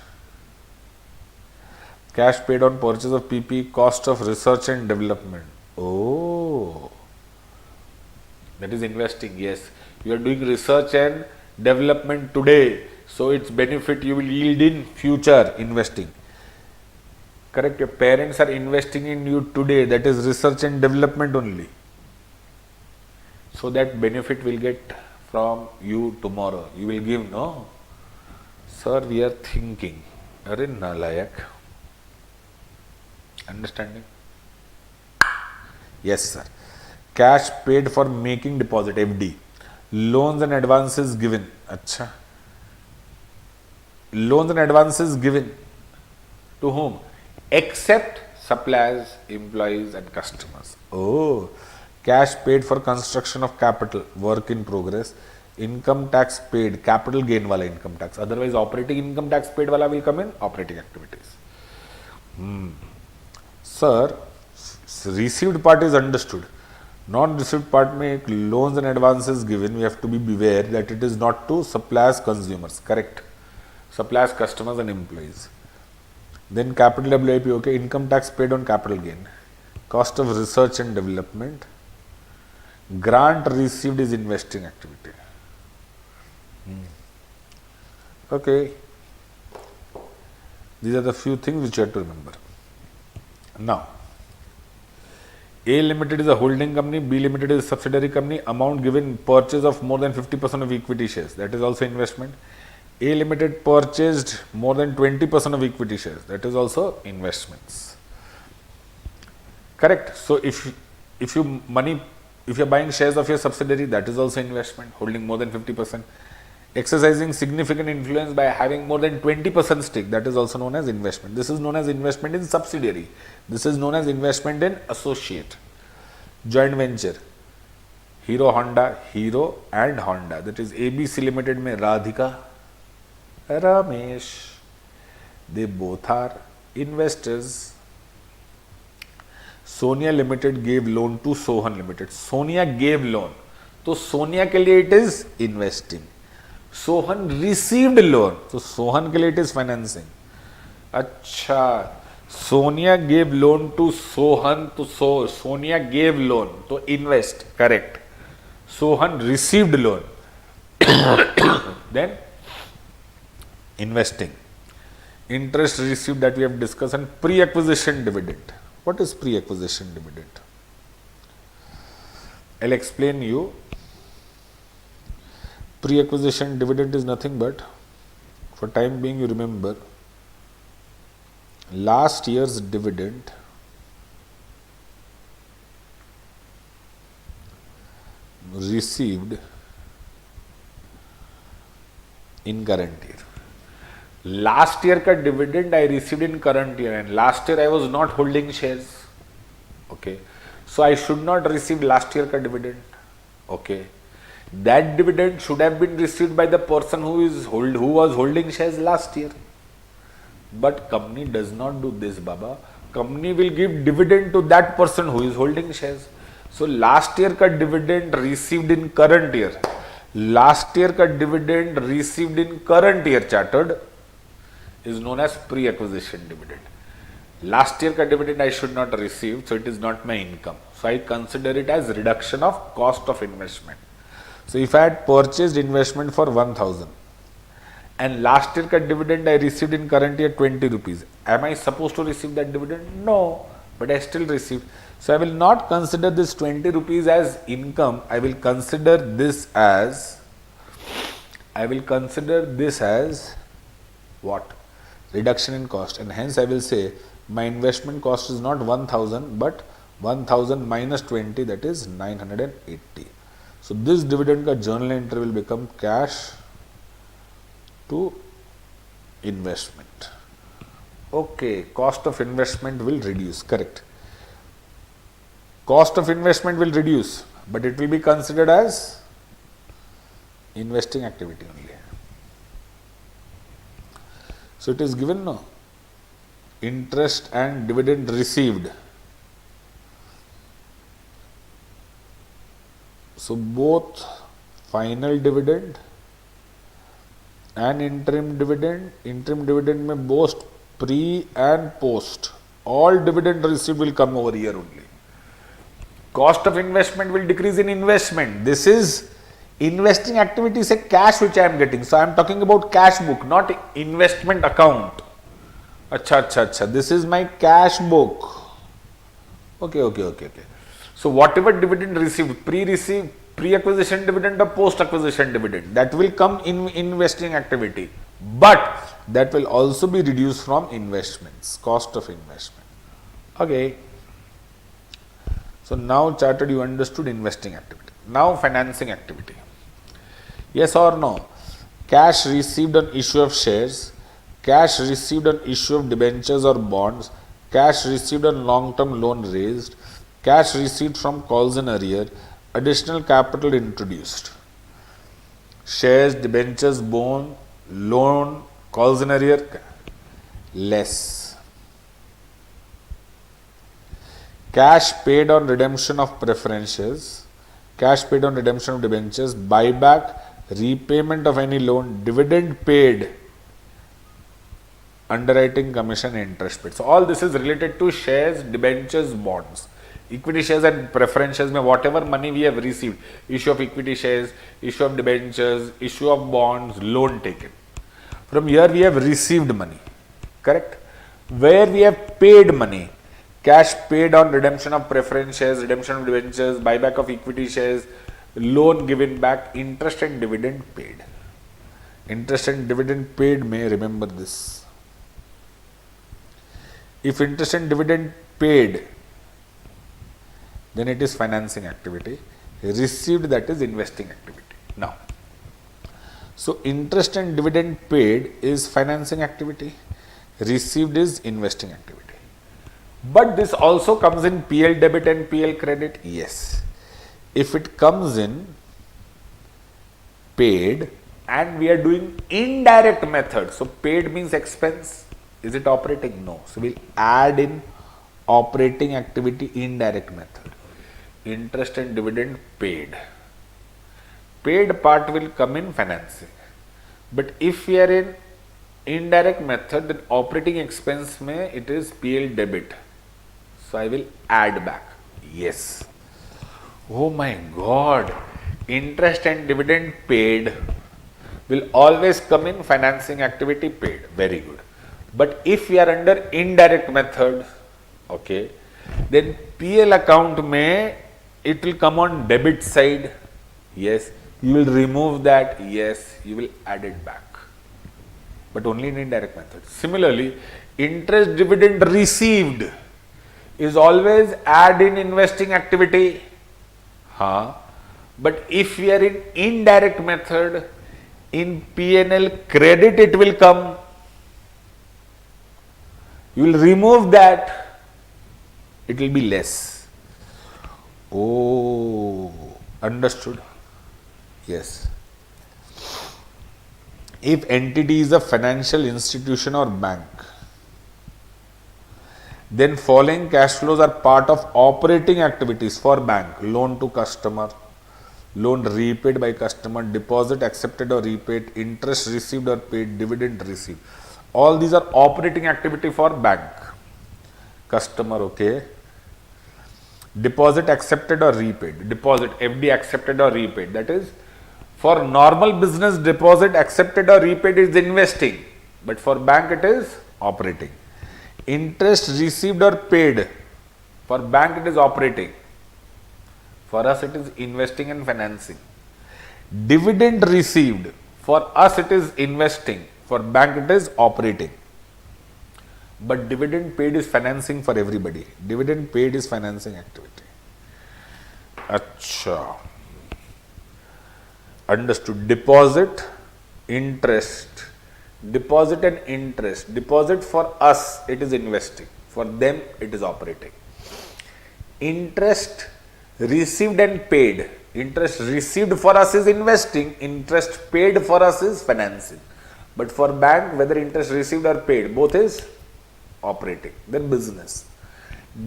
Cash paid on purchase of PP, cost of research and development. Oh, that is investing. Yes, you are doing research and development today, so its benefit you will yield in future. Investing. Correct. Your parents are investing in you today. That is research and development only. So that benefit will get from you tomorrow. You will give, no? Sir, we are thinking. Are in nalayak. Understanding? Yes, sir. Cash paid for making deposit, FD. Loans and advances given. Acha. Loans and advances given. To whom? Except suppliers, employees and customers. Oh. Cash paid for construction of capital, work in progress. Income tax paid, capital gain wala income tax. Otherwise, operating income tax paid wala will come in operating activities. Sir, received part is understood. Non-received part में loans and advances given, we have to be beware that it is not to suppliers, consumers. Correct. suppliers, customers and employees. Then capital WIP, okay, income tax paid on capital gain, cost of research and development, grant received is investing activity. Okay, these are the few things which you have to remember. Now, A Limited is a holding company, B Limited is a subsidiary company, amount given purchase of more than 50% of equity shares, that is also investment. A Limited purchased more than 20% of equity shares, that is also investments. Correct. So if you are buying shares of your subsidiary, that is also investment, holding more than 50%. Exercising significant influence by having more than 20% stake, that is also known as investment. This is known as investment in subsidiary. This is known as investment in associate. Joint venture, Hero and Honda, that is ABC Limited mein Radhika, Ramesh, they both are investors. Sonia Limited gave loan to Sohan Limited. Sonia gave loan, तो सोनिया के लिए it is investing. Sohan received loan, तो सोहन के लिए it is financing. अच्छा, Sonia gave loan to Sohan, तो Sonia gave loan, तो invest, correct. Sohan received loan, then investing. Interest received, that we have discussed, and pre-acquisition dividend. What is pre-acquisition dividend? I'll explain you. Pre-acquisition dividend is nothing but, for time being you remember, last year's dividend received in current year. Last year का dividend I received in current year, and last year I was not holding shares. Okay, so I should not receive last year का dividend. Okay, that dividend should have been received by the person who was holding shares last year. But company does not do this, Baba. Company will give dividend to that person who is holding shares. So last year का dividend received in current year, last year का dividend received in current year chartered is known as pre-acquisition dividend. Last year का dividend I should not receive, so it is not my income. So I consider it as reduction of cost of investment. So if I had purchased investment for 1000 and last year का dividend I received in current year 20 rupees, am I supposed to receive that dividend? No, but I still received. So I will not consider this 20 rupees as income. I will consider this as what? Reduction in cost, and hence I will say my investment cost is not 1000 but 1000 minus 20, that is 980. So this dividend ka journal entry will become cash to investment. Okay, cost of investment will reduce, correct. Cost of investment will reduce, but it will be considered as investing activity only. So it is given, no, interest and dividend received. So both final dividend and interim dividend में both pre and post, all dividend received will come over here only. Cost of investment will decrease in investment. This is investing activity, say cash which I am getting. So I am talking about cash book, not investment account. Acha. This is my cash book. Okay. So whatever dividend received, pre-acquisition dividend or post-acquisition dividend, that will come in investing activity. But that will also be reduced from investments, cost of investment. Okay. So now chartered you understood investing activity. Now financing activity. Yes or no? Cash received on issue of shares, cash received on issue of debentures or bonds, cash received on long-term loan raised, cash received from calls in arrear, additional capital introduced. Shares, debentures, bond, loan, calls in arrear, less. Cash paid on redemption of preferences, cash paid on redemption of debentures, buyback, repayment of any loan, dividend paid, underwriting commission, interest paid. So all this is related to shares, debentures, bonds. Equity shares and preference shares, mein whatever money we have received, issue of equity shares, issue of debentures, issue of bonds, loan taken. From here we have received money, correct? Where we have paid money, cash paid on redemption of preference shares, redemption of debentures, buyback of equity shares, loan given back, interest and dividend paid. Interest and dividend paid, may remember this. If interest and dividend paid, then it is financing activity. Received, that is investing activity. Now, so interest and dividend paid is financing activity. Received is investing activity. But this also comes in PL debit and PL credit. Yes. If it comes in paid and we are doing indirect method, so paid means expense. Is it operating? No. So we'll add in operating activity indirect method. Interest and dividend paid. Paid part will come in financing. But if we are in indirect method, then operating expense may it is PL debit. So I will add back. Yes. Oh my God. Interest and dividend paid will always come in financing activity paid. Very good. But if we are under indirect method, okay, then PL account may it will come on debit side. Yes. You will remove that. Yes. You will add it back. But only in indirect method. Similarly, interest dividend received is always add in investing activity. But if we are in indirect method, in P&L credit it will come. You will remove that. It will be less. Oh, understood. Yes. If entity is a financial institution or bank, then following cash flows are part of operating activities for bank. Loan to customer, loan repaid by customer, deposit accepted or repaid, interest received or paid, dividend received. All these are operating activity for bank. Customer, okay. Deposit accepted or repaid. Deposit, FD accepted or repaid. That is, for normal business, deposit accepted or repaid is investing. But for bank, it is operating. Interest received or paid. For bank, it is operating. For us, it is investing and financing. Dividend received. For us, it is investing. For bank, it is operating. But dividend paid is financing for everybody. Dividend paid is financing activity. Acha. Understood. Deposit, interest. Deposit and interest. Deposit for us, it is investing. For them, it is operating. Interest received and paid. Interest received for us is investing. Interest paid for us is financing. But for bank, whether interest received or paid, both is operating. Then business.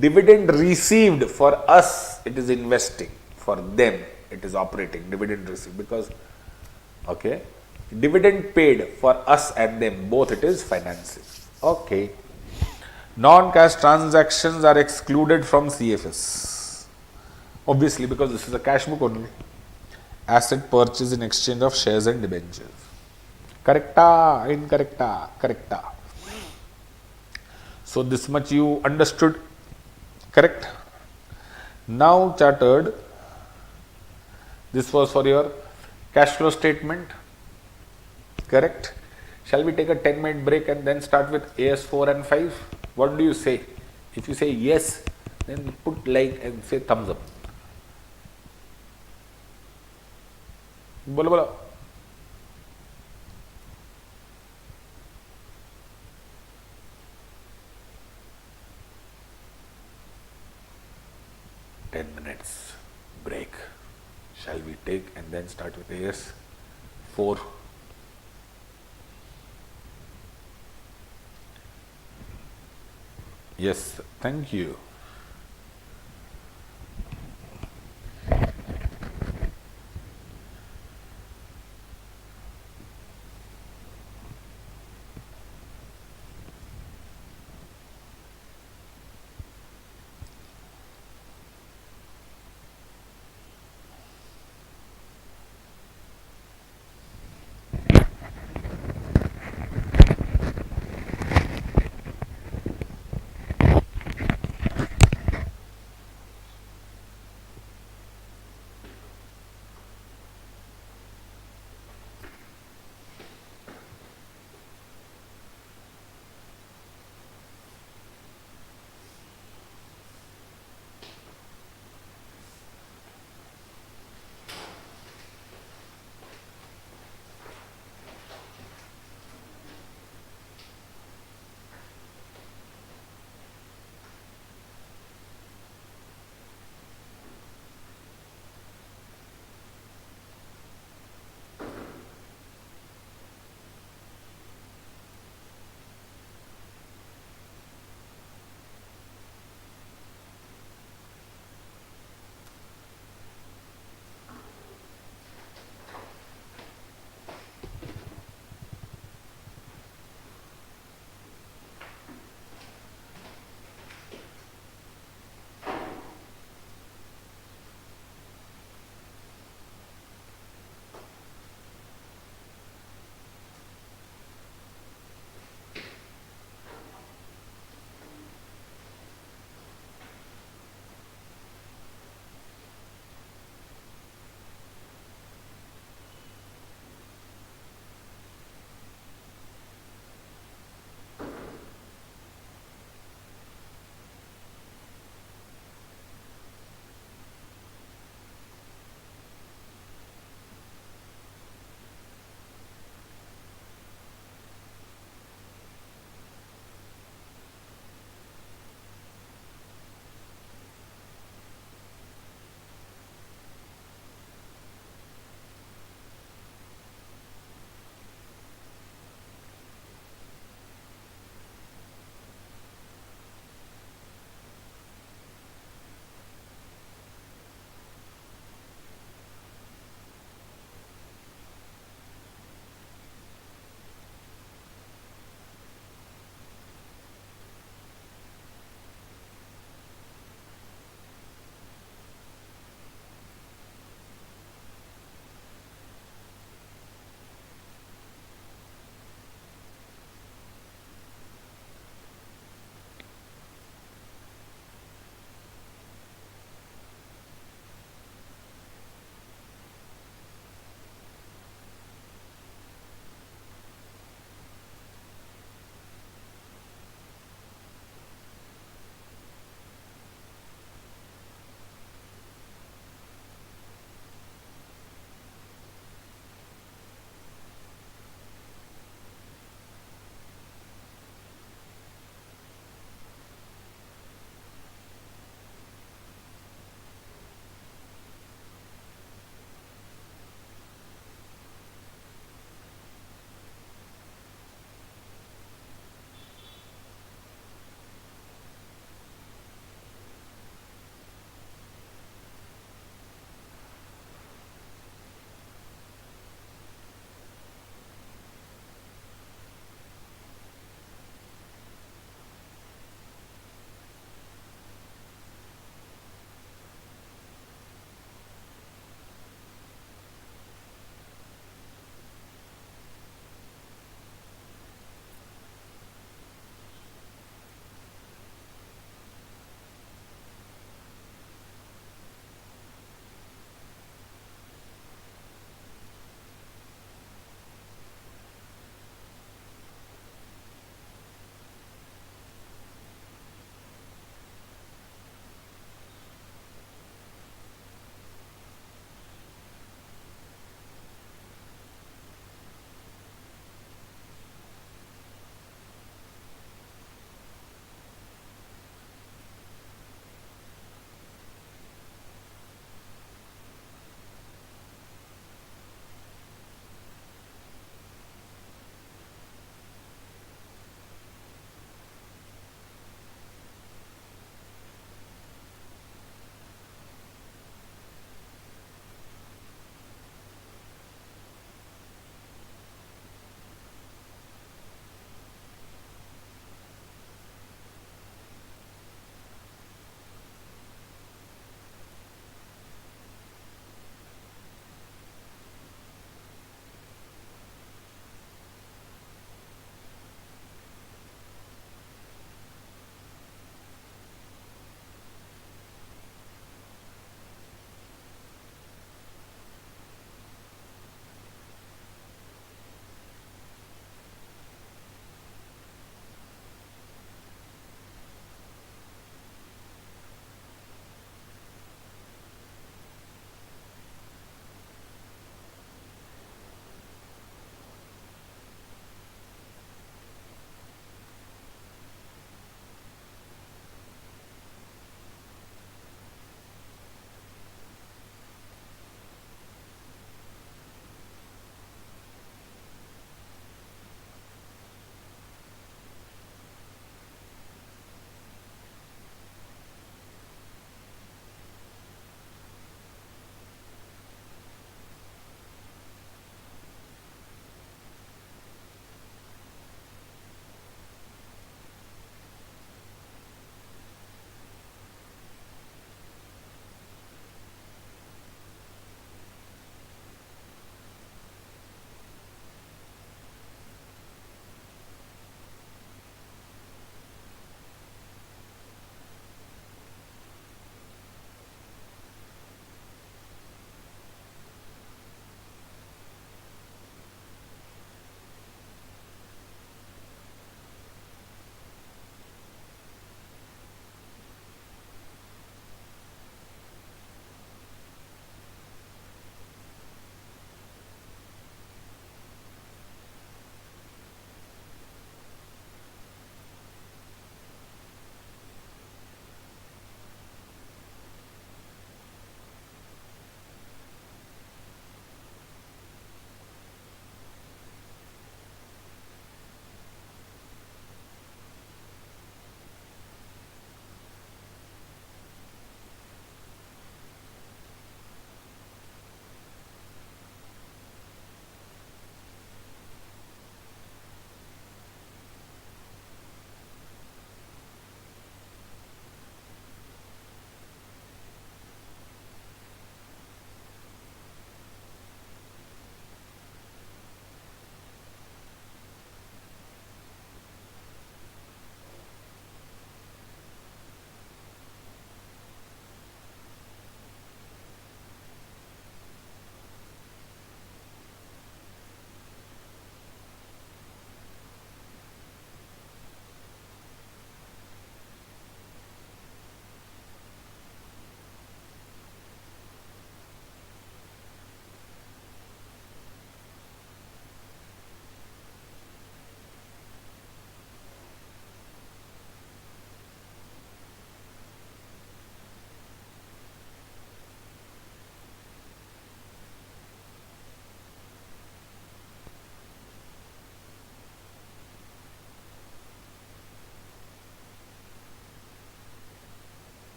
Dividend received for us, it is investing. For them, it is operating. Dividend received because, okay. Dividend paid for us and them, both it is financing. Okay. Non-cash transactions are excluded from CFS. Obviously, because this is a cash book only. Asset purchase in exchange of shares and debentures. Correcta, incorrecta, correcta. So this much you understood, correct? Now chartered, this was for your cash flow statement, correct? Shall we take a 10-minute break and then start with AS4 and 5? What do you say? If you say yes, then put like and say thumbs up. Bolo bolo. Minutes break. Shall we take and then start with AS4? Yes, thank you.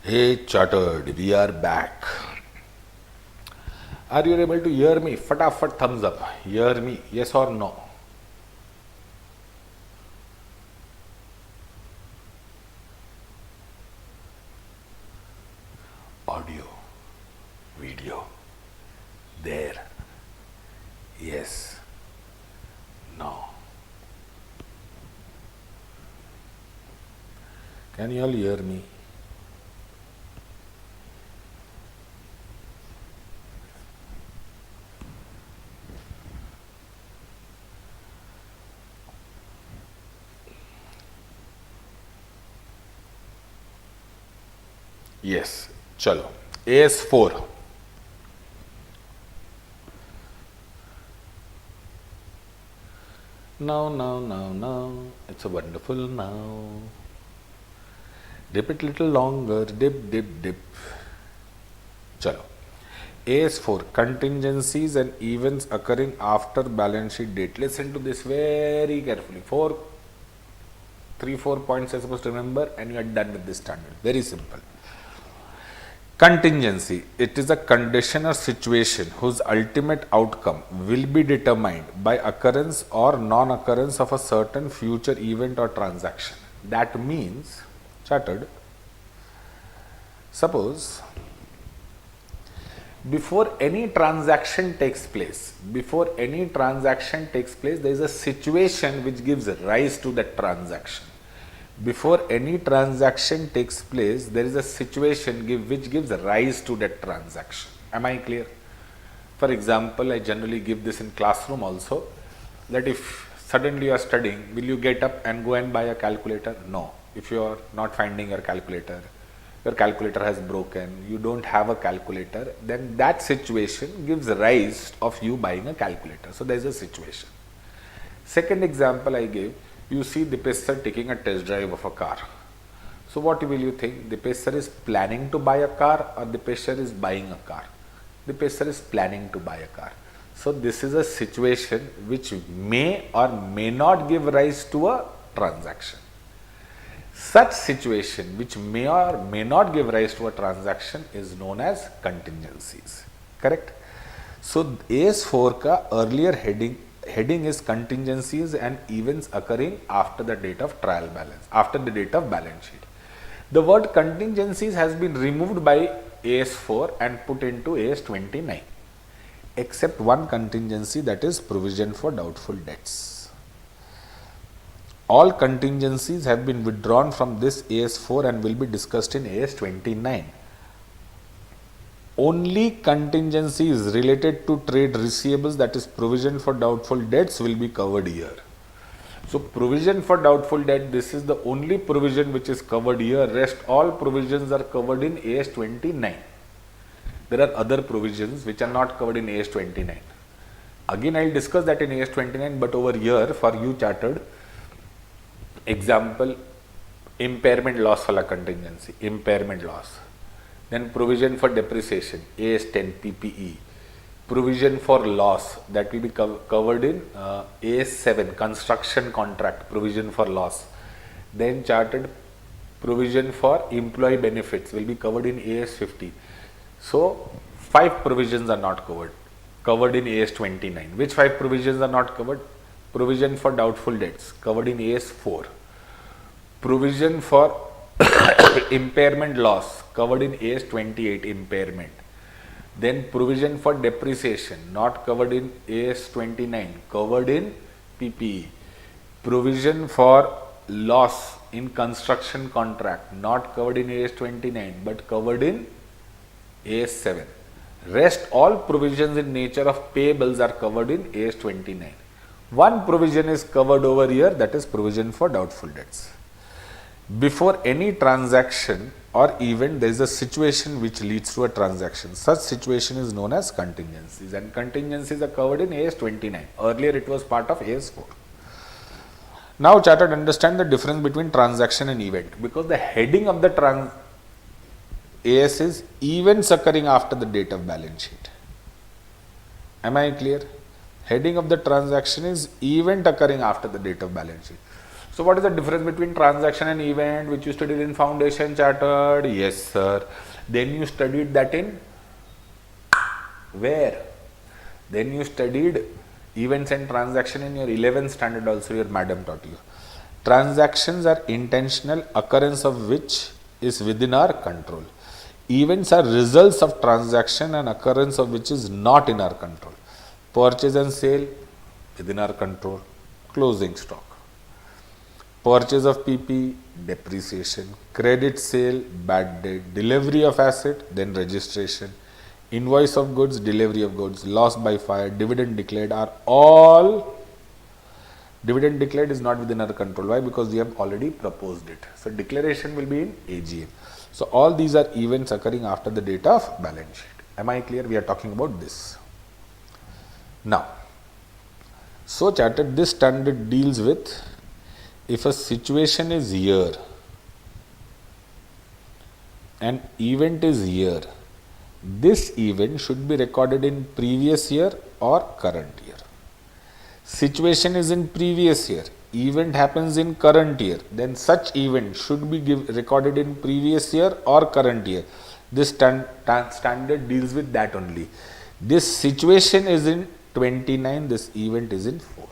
Hey Chartered, we are back. Are you able to hear me? Fatafat thumbs up. Hear me, yes or no? Audio, video, there, yes, no. Can you all hear me? Yes, chalo. AS4. Now. It's a wonderful now. Dip it little longer. Dip. Chalo. AS4. Contingencies and events occurring after balance sheet date. Listen to this very carefully. 3-4 points you're supposed to remember and you are done with this standard. Very simple. Contingency. It is a condition or situation whose ultimate outcome will be determined by occurrence or non-occurrence of a certain future event or transaction. That means, Chartered, suppose before any transaction takes place, there is a situation which gives rise to that transaction. Before any transaction takes place, there is a situation which gives rise to that transaction. Am I clear? For example, I generally give this in classroom also, that if suddenly you are studying, will you get up and go and buy a calculator? No. If you are not finding your calculator has broken, you don't have a calculator, then that situation gives rise of you buying a calculator. So there is a situation. Second example I gave, you see Dipesh sir taking a test drive of a car. So what will you think? Dipesh sir is planning to buy a car or Dipesh sir is buying a car? Dipesh sir is planning to buy a car. So this is a situation which may or may not give rise to a transaction. Such situation which may or may not give rise to a transaction is known as contingencies. Correct? So AS4 ka earlier heading is contingencies and events occurring after the date of trial balance, after the date of balance sheet. The word contingencies has been removed by AS4 and put into AS29, except one contingency, that is provision for doubtful debts. All contingencies have been withdrawn from this AS4 and will be discussed in AS29. Only contingencies related to trade receivables, that is provision for doubtful debts, will be covered here. So provision for doubtful debt, this is the only provision which is covered here. Rest all provisions are covered in AS29. There are other provisions which are not covered in AS29. Again, I will discuss that in AS29, but over here for you Chartered, example, impairment loss wala contingency, impairment loss. Then provision for depreciation, AS10 PPE. Provision for loss, that will be covered in AS7, construction contract, provision for loss. Then Chartered, provision for employee benefits will be covered in AS50. So 5 provisions are not covered in AS29. Which 5 provisions are not covered? Provision for doubtful debts, covered in AS4. Provision for impairment loss, covered in AS28, impairment. Then provision for depreciation, not covered in AS29, covered in PPE. Provision for loss in construction contract, not covered in AS29 but covered in AS7. Rest all provisions in nature of payables are covered in AS29. One provision is covered over here, that is provision for doubtful debts. Before any transaction or event, there is a situation which leads to a transaction. Such situation is known as contingencies, and contingencies are covered in AS29. Earlier it was part of AS4. Now Chartered, understand the difference between transaction and event, because the heading of the AS is events occurring after the date of balance sheet. Am I clear? Heading of the transaction is event occurring after the date of balance sheet. So what is the difference between transaction and event, which you studied in foundation chartered? Yes, sir. Then you studied that in where? Then you studied events and transaction in your 11th standard also, your madam taught you. Transactions are intentional occurrence of which is within our control. Events are results of transaction and occurrence of which is not in our control. Purchase and sale within our control. Closing stock. Purchase of PP, depreciation. Credit sale, bad debt. Delivery of asset, then registration. Invoice of goods, delivery of goods. Loss by fire, dividend declared are all. Dividend declared is not within our control. Why? Because we have already proposed it. So declaration will be in AGM. So all these are events occurring after the date of balance sheet. Am I clear? We are talking about this. Now, so chartered, this standard deals with if a situation is here, an event is here, this event should be recorded in previous year or current year. Situation is in previous year, event happens in current year, then such event should be recorded in previous year or current year. This standard deals with that only. This situation is in 29, this event is in 4.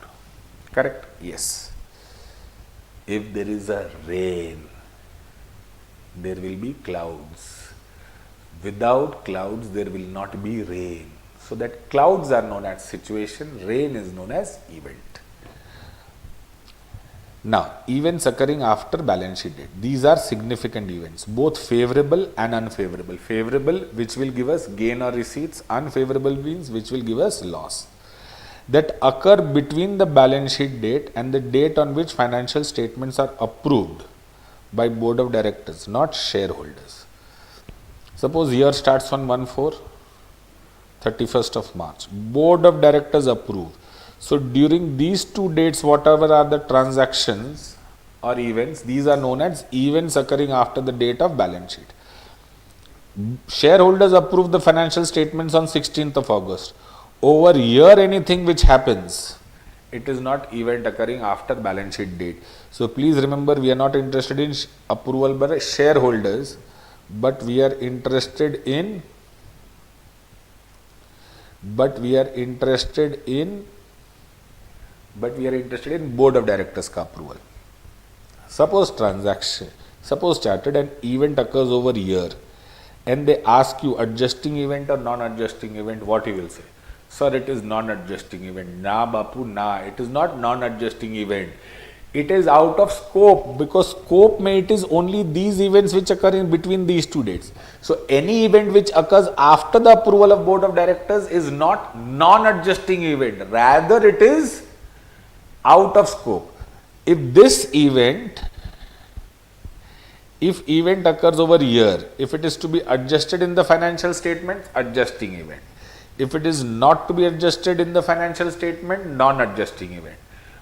Correct? Yes. If there is a rain, there will be clouds. Without clouds, there will not be rain. So that clouds are known as situation, rain is known as event. Now, events occurring after balance sheet date. These are significant events, both favorable and unfavorable. Favorable, which will give us gain or receipts. Unfavorable means which will give us loss. That occur between the balance sheet date and the date on which financial statements are approved by board of directors, not shareholders. Suppose year starts on 1/4, 31st of March. Board of directors approve. So during these two dates, whatever are the transactions or events, these are known as events occurring after the date of balance sheet. Shareholders approve the financial statements on 16th of August. Over here, anything which happens, it is not event occurring after balance sheet date. So please remember, we are not interested in approval by shareholders, but we are interested in board of directors ka approval. Suppose chartered an event occurs over here and they ask you adjusting event or non-adjusting event, what you will say? Sir, it is non-adjusting event. Na bapu, na, it is not non-adjusting event. It is out of scope, because scope may it is only these events which occur in between these two dates. So any event which occurs after the approval of board of directors is not non-adjusting event, rather it is out of scope. If event occurs over here, if it is to be adjusted in the financial statement, adjusting event. If it is not to be adjusted in the financial statement, non-adjusting event.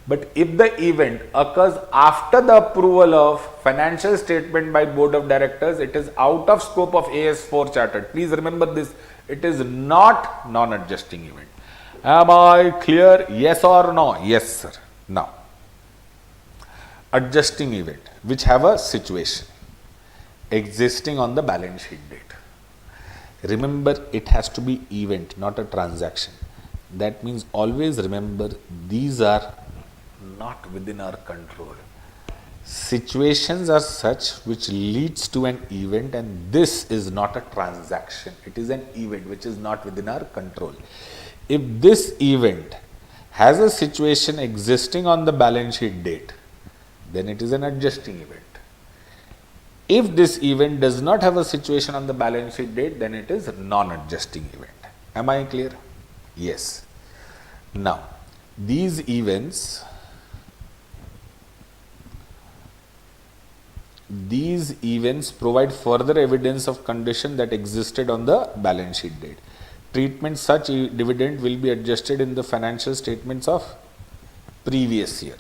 But if the event occurs after the approval of financial statement by board of directors, it is out of scope of AS4 chartered. Please remember this, it is not non-adjusting event. Am I clear? Yes or no? Yes, sir. Now, adjusting event which have a situation existing on the balance sheet date. Remember, it has to be event, not a transaction. That means always remember, these are not within our control. Situations are such which leads to an event, and this is not a transaction. It is an event which is not within our control. If this event has a situation existing on the balance sheet date, then it is an adjusting event. If this event does not have a situation on the balance sheet date, then it is a non-adjusting event. Am I clear? Yes. Now, these events provide further evidence of condition that existed on the balance sheet date. Treatment such dividend will be adjusted in the financial statements of previous year.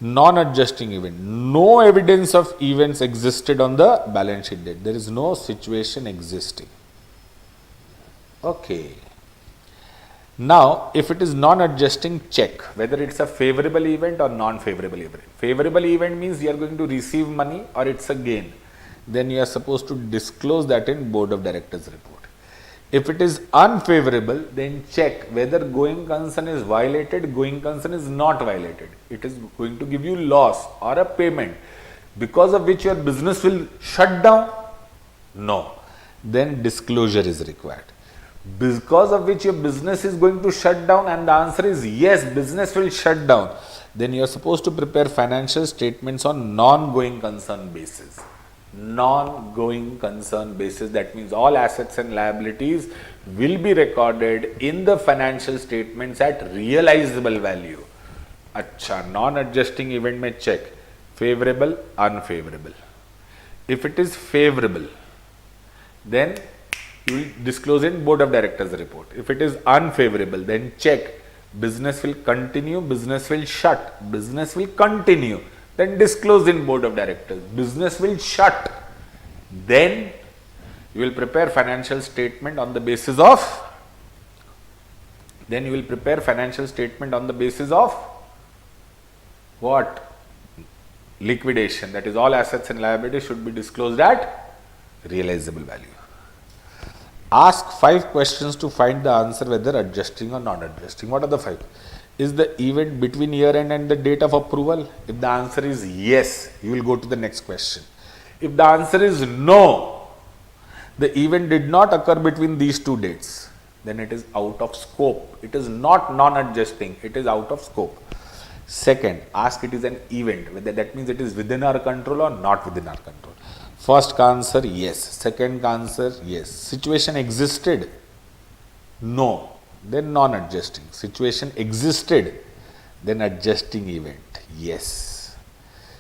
Non-adjusting event. No evidence of events existed on the balance sheet date. There is no situation existing. Okay. Now, if it is non-adjusting, check whether it's a favorable event or non-favorable event. Favorable event means you are going to receive money or it's a gain. Then you are supposed to disclose that in board of directors report. If it is unfavorable, then check whether going concern is violated, going concern is not violated. It is going to give you loss or a payment because of which your business will shut down. No. Then disclosure is required. Because of which your business is going to shut down, and the answer is yes, business will shut down, then you are supposed to prepare financial statements on non-going concern basis. Non-going concern basis, that means all assets and liabilities will be recorded in the financial statements at realizable value. Acha, non-adjusting event may check favorable, unfavorable. If it is favorable, then you will disclose in board of directors report. If it is unfavorable, then check business will continue, business will shut, business will continue, then disclose in board of directors. Business will shut, then you will prepare financial statement on the basis of, what? Liquidation. That is, all assets and liabilities should be disclosed at realizable value. Ask 5 questions to find the answer whether adjusting or not adjusting. What are the 5? Is the event between year end and the date of approval? If the answer is yes, you will go to the next question. If the answer is no, the event did not occur between these 2 dates, then it is out of scope. It is not non-adjusting, it is out of scope. Second, ask it is an event, whether that means it is within our control or not within our control. First answer, yes. Second answer, yes. Situation existed? No. Then non-adjusting. Situation existed? Then adjusting event? Yes.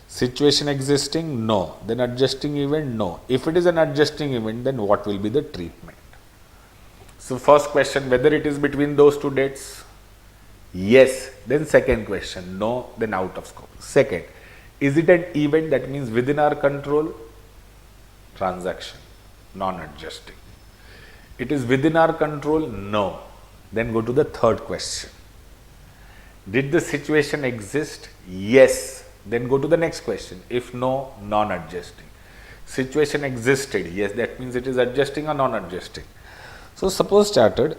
Situation existing? No. Then adjusting event? No. If it is an adjusting event, then what will be the treatment? So first question, whether it is between those 2 dates? Yes. Then second question, no. Then out of scope. Second, is it an event? That means within our control? Transaction, non-adjusting. It is within our control? No. Then go to the third question. Did the situation exist? Yes. Then go to the next question. If no, non-adjusting. Situation existed? Yes. That means it is adjusting or non-adjusting. So suppose chartered,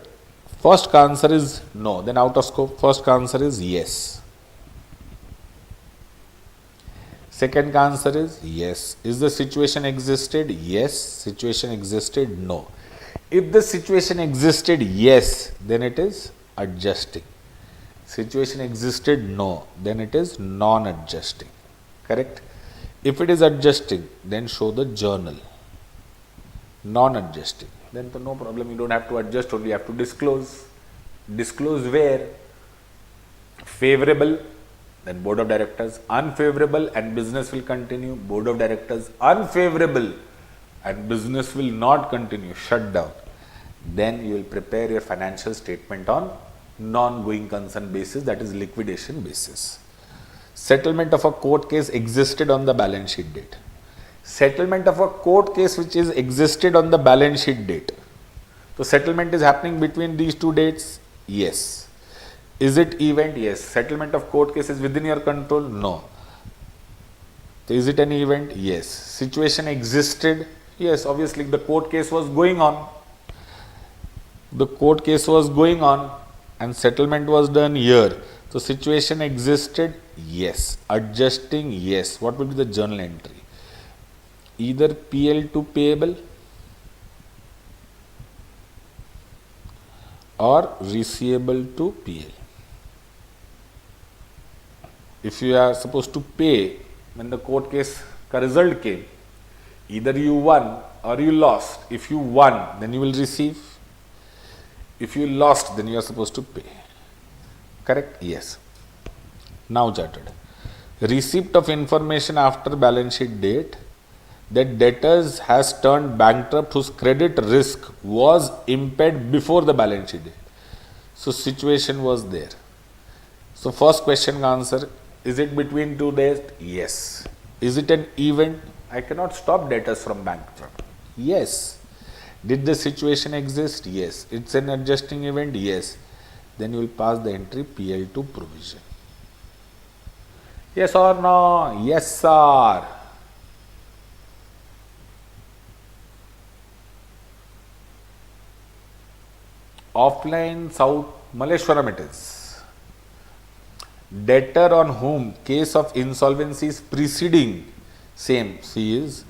first answer is no. Then out of scope, first answer is yes. Second answer is yes. Is the situation existed? Yes. Situation existed? No. If the situation existed? Yes. Then it is adjusting. Situation existed? No. Then it is non-adjusting. Correct? If it is adjusting, then show the journal. Non-adjusting, then no problem. You don't have to adjust, only you have to disclose. Disclose where? Favorable, then board of directors. Unfavorable and business will continue, board of directors. Unfavorable and business will not continue, shut down. Then you will prepare your financial statement on non-going concern basis, that is liquidation basis. Settlement of a court case existed on the balance sheet date. Settlement of a court case which is existed on the balance sheet date. So settlement is happening between these 2 dates? Yes. Is it event? Yes. Settlement of court case is within your control? No. So is it an event? Yes. Situation existed? Yes. Obviously the court case was going on. The court case was going on and settlement was done here. So situation existed? Yes. Adjusting? Yes. What will be the journal entry? Either PL to payable or receivable to PL. If you are supposed to pay when the court case result came, either you won or you lost. If you won, then you will receive. If you lost, then you are supposed to pay. Correct? Yes. Now charted. Receipt of information after balance sheet date that debtors has turned bankrupt whose credit risk was impaired before the balance sheet date. So situation was there. So first question answer, is it between 2 days? Yes. Is it an event? I cannot stop debtors from bankrupt. Yes. Did the situation exist? Yes. It's an adjusting event? Yes. then you will pass the entry PL2 provision. Yes or no? Yes, sir. Offline South Malleshwaram it is. Debtor on whom case of insolvency is preceding, same, C is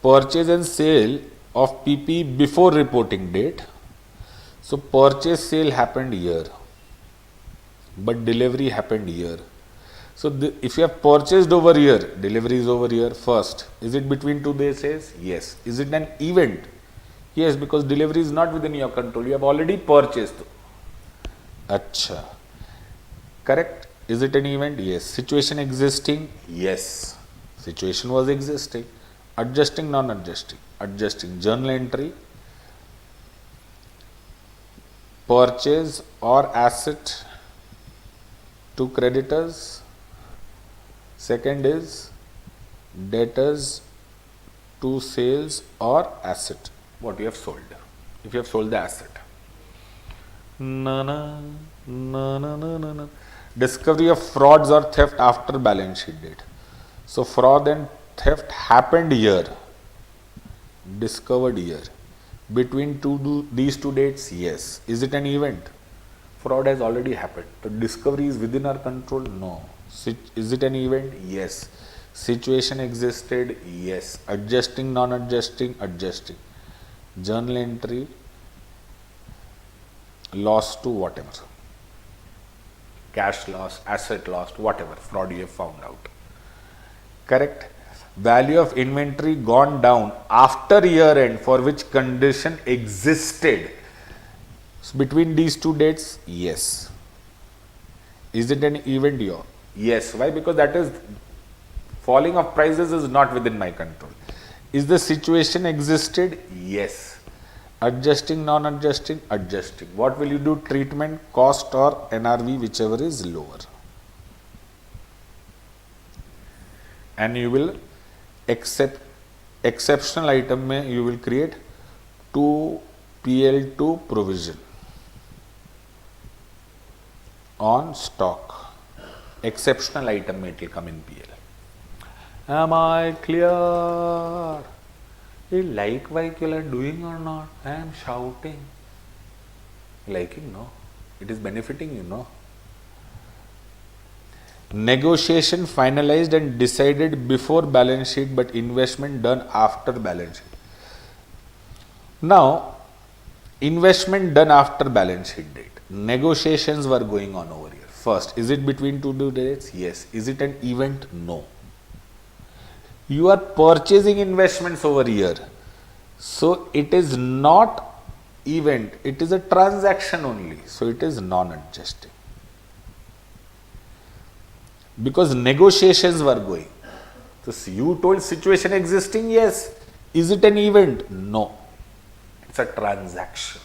purchase and sale of PP before reporting date. So purchase sale happened here, but delivery happened here. So if you have purchased over here, delivery is over here first. Is it between 2 days? Yes. Is it an event? Yes, because delivery is not within your control. You have already purchased. Acha. Correct? Is it an event? Yes. Situation existing? Yes. Situation was existing. Adjusting, non-adjusting. Adjusting. Journal entry. Purchase or asset to creditors. Second is debtors to sales or asset. What you have sold. If you have sold the asset. Discovery of frauds or theft after balance sheet date. So fraud and theft happened here. Discovered here. Between these two dates, yes. Is it an event? Fraud has already happened. So discovery is within our control? No. Is it an event? Yes. Situation existed? Yes. Adjusting, non-adjusting? Adjusting. Journal entry, loss to whatever. Cash loss, asset lost, whatever. Fraud you have found out. Correct? Value of inventory gone down after year end for which condition existed. So between these two dates, yes. Is it an event here? Yes. Why? Because that is falling of prices is not within my control. Is the situation existed? Yes. Adjusting, non-adjusting, adjusting. What will you do? Treatment, cost or NRV, whichever is lower. And you will exceptional item mein you will create 2 PL2 provision on stock. Exceptional item it will come in PL. Am I clear? You like what you are doing or not? I am shouting. Liking, no? It is benefiting you, no? Negotiation finalized and decided before balance sheet but investment done after balance sheet. Now, investment done after balance sheet date. Negotiations were going on over here. First, is it between two due dates? Yes. Is it an event? No. You are purchasing investments over here. So, it is not event. It is a transaction only. So, it is non-adjusting. Because negotiations were going. So, you told situation existing? Yes. Is it an event? No. It's a transaction.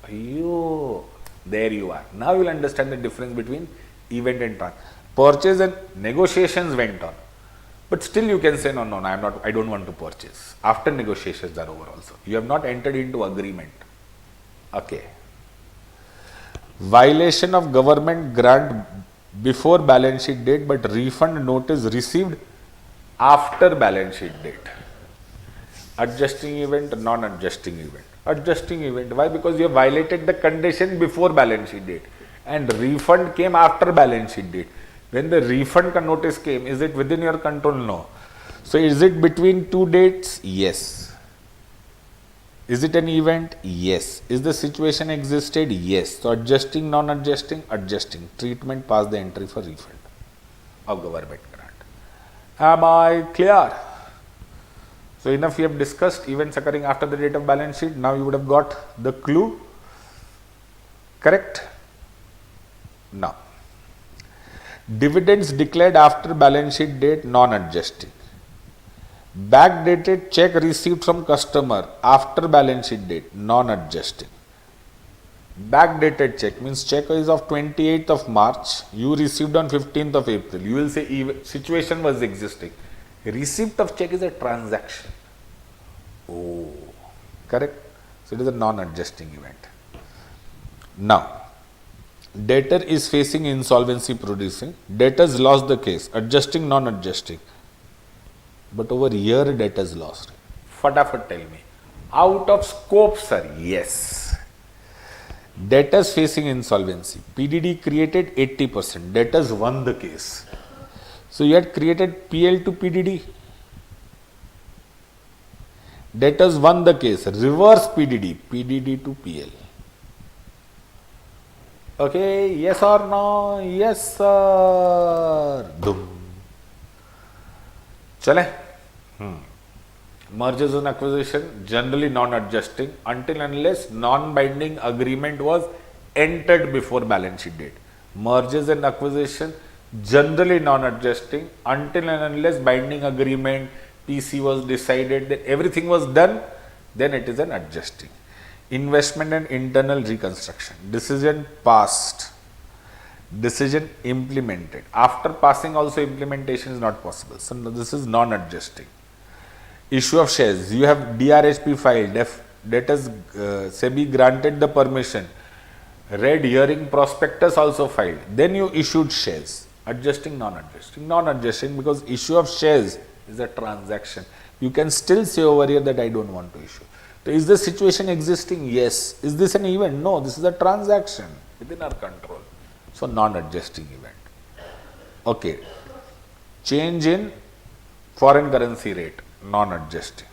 There you are. Now you will understand the difference between event and transaction. Purchase and negotiations went on. But still you can say, no, I don't want to purchase. After negotiations are over also. You have not entered into agreement. Okay. Violation of government grant before balance sheet date but refund notice received after balance sheet date. Adjusting event, non-adjusting event. Adjusting event. Why? Because you have violated the condition before balance sheet date and refund came after balance sheet date. When the refund notice came, is it within your control? No. So, is it between two dates? Yes. Is it an event? Yes. Is the situation existed? Yes. So, adjusting, non-adjusting, adjusting. Treatment, pass the entry for refund of government grant. Am I clear? So, enough we have discussed events occurring after the date of balance sheet. Now, you would have got the clue. Correct? Now, dividends declared after balance sheet date, non-adjusting. Backdated check received from customer after balance sheet date, non-adjusting. Backdated check means check is of 28th of March, you received on 15th of April. You will say situation was existing. Receipt of check is a transaction. Oh, correct? So, it is a non-adjusting event. Now, Debtor is facing insolvency producing. Debtors lost the case. Adjusting, non-adjusting. But over here, debtors lost. Fatafat tell me. Out of scope, sir. Yes. Debtors facing insolvency. PDD created 80%. Debtors won the case. So you had created PL to PDD. Debtors won the case. Reverse PDD. PDD to PL. Okay, yes or no? Yes, sir. Dum. Chale? Mergers and acquisition, generally non-adjusting until unless non-binding agreement was entered before balance sheet date. Mergers and acquisition, generally non-adjusting until and unless binding agreement, PC was decided, that everything was done, then it is an adjusting. Investment and internal reconstruction, decision passed, decision implemented. After passing also implementation is not possible. So this is non-adjusting. Issue of shares, you have DRHP filed, debtors SEBI granted the permission, read hearing prospectus also filed, then you issued shares. Adjusting, non-adjusting. Non-adjusting because issue of shares is a transaction. You can still say over here that I don't want to issue. So is the situation existing? Yes. Is this an event? No, this is a transaction within our control. So non-adjusting event. Okay. Change in foreign currency rate, non-adjusting.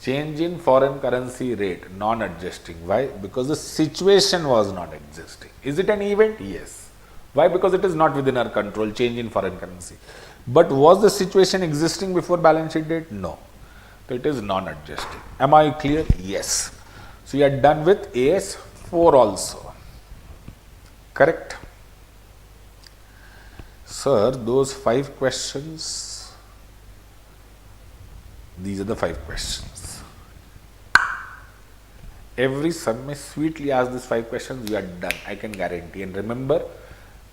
Change in foreign currency rate, non-adjusting. Why? Because the situation was not existing. Is it an event? Yes. Why? Because it is not within our control, change in foreign currency. But was the situation existing before balance sheet date? No. So it is non-adjusting. Am I clear? Yes. So you are done with AS4 also. Correct? Sir, those 5 questions, these are the 5 questions. Every son may sweetly ask these 5 questions, you are done, I can guarantee. And remember,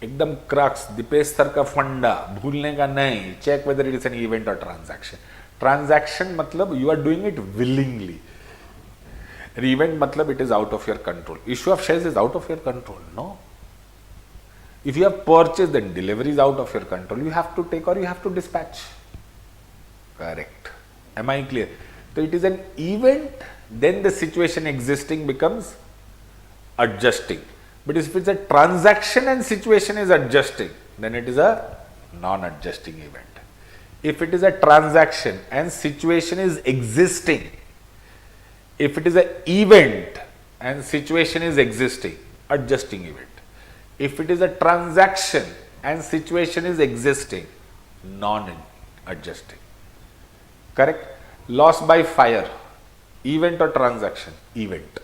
एकदम crux Dipesh sir का फंडा भूलने का नहीं, check whether it is an event और transaction. Transaction मतलब you are doing it willingly. Event मतलब it is out of your control. Issue of shares is out of your control. No, if you have purchased, then delivery is out of your control. You have to take or you have to dispatch. Correct. Am I clear? So it is an event, then the situation existing becomes adjusting. But if it's a transaction and situation is adjusting, then it is a non-adjusting event. If it is a transaction and situation is existing, if it is an event and situation is existing, adjusting event. If it is a transaction and situation is existing, non-adjusting. Correct? Loss by fire, event or transaction? Event.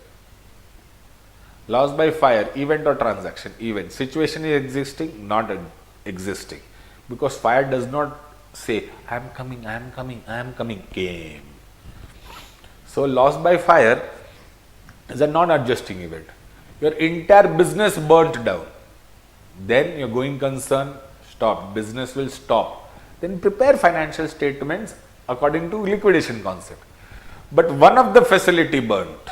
Loss by fire, event or transaction? Event. Situation is existing, not existing. Because fire does not say, I am coming, I am coming, I am coming, came. So loss by fire is a non-adjusting event. Your entire business burnt down. Then your going concern stop, business will stop. Then prepare financial statements according to liquidation concept. But one of the facility burnt,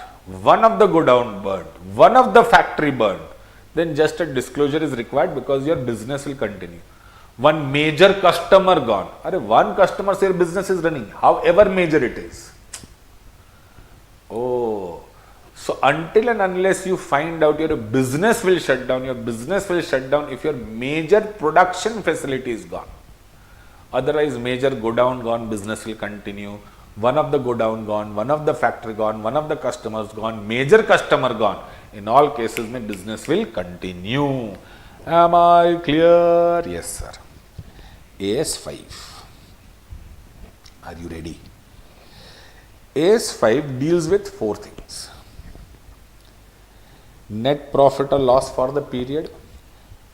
one of the godown burnt, one of the factory burnt, then just a disclosure is required because your business will continue. One major customer gone. One customer say your business is running, however major it is. Oh. So until and unless you find out your business will shut down, your business will shut down if your major production facility is gone. Otherwise, major godown gone, business will continue. One of the godown gone, one of the factory gone, one of the customers gone, major customer gone. In all cases, my business will continue. Am I clear? Yes, sir. AS5. Are you ready? AS5 deals with 4 things. Net profit or loss for the period,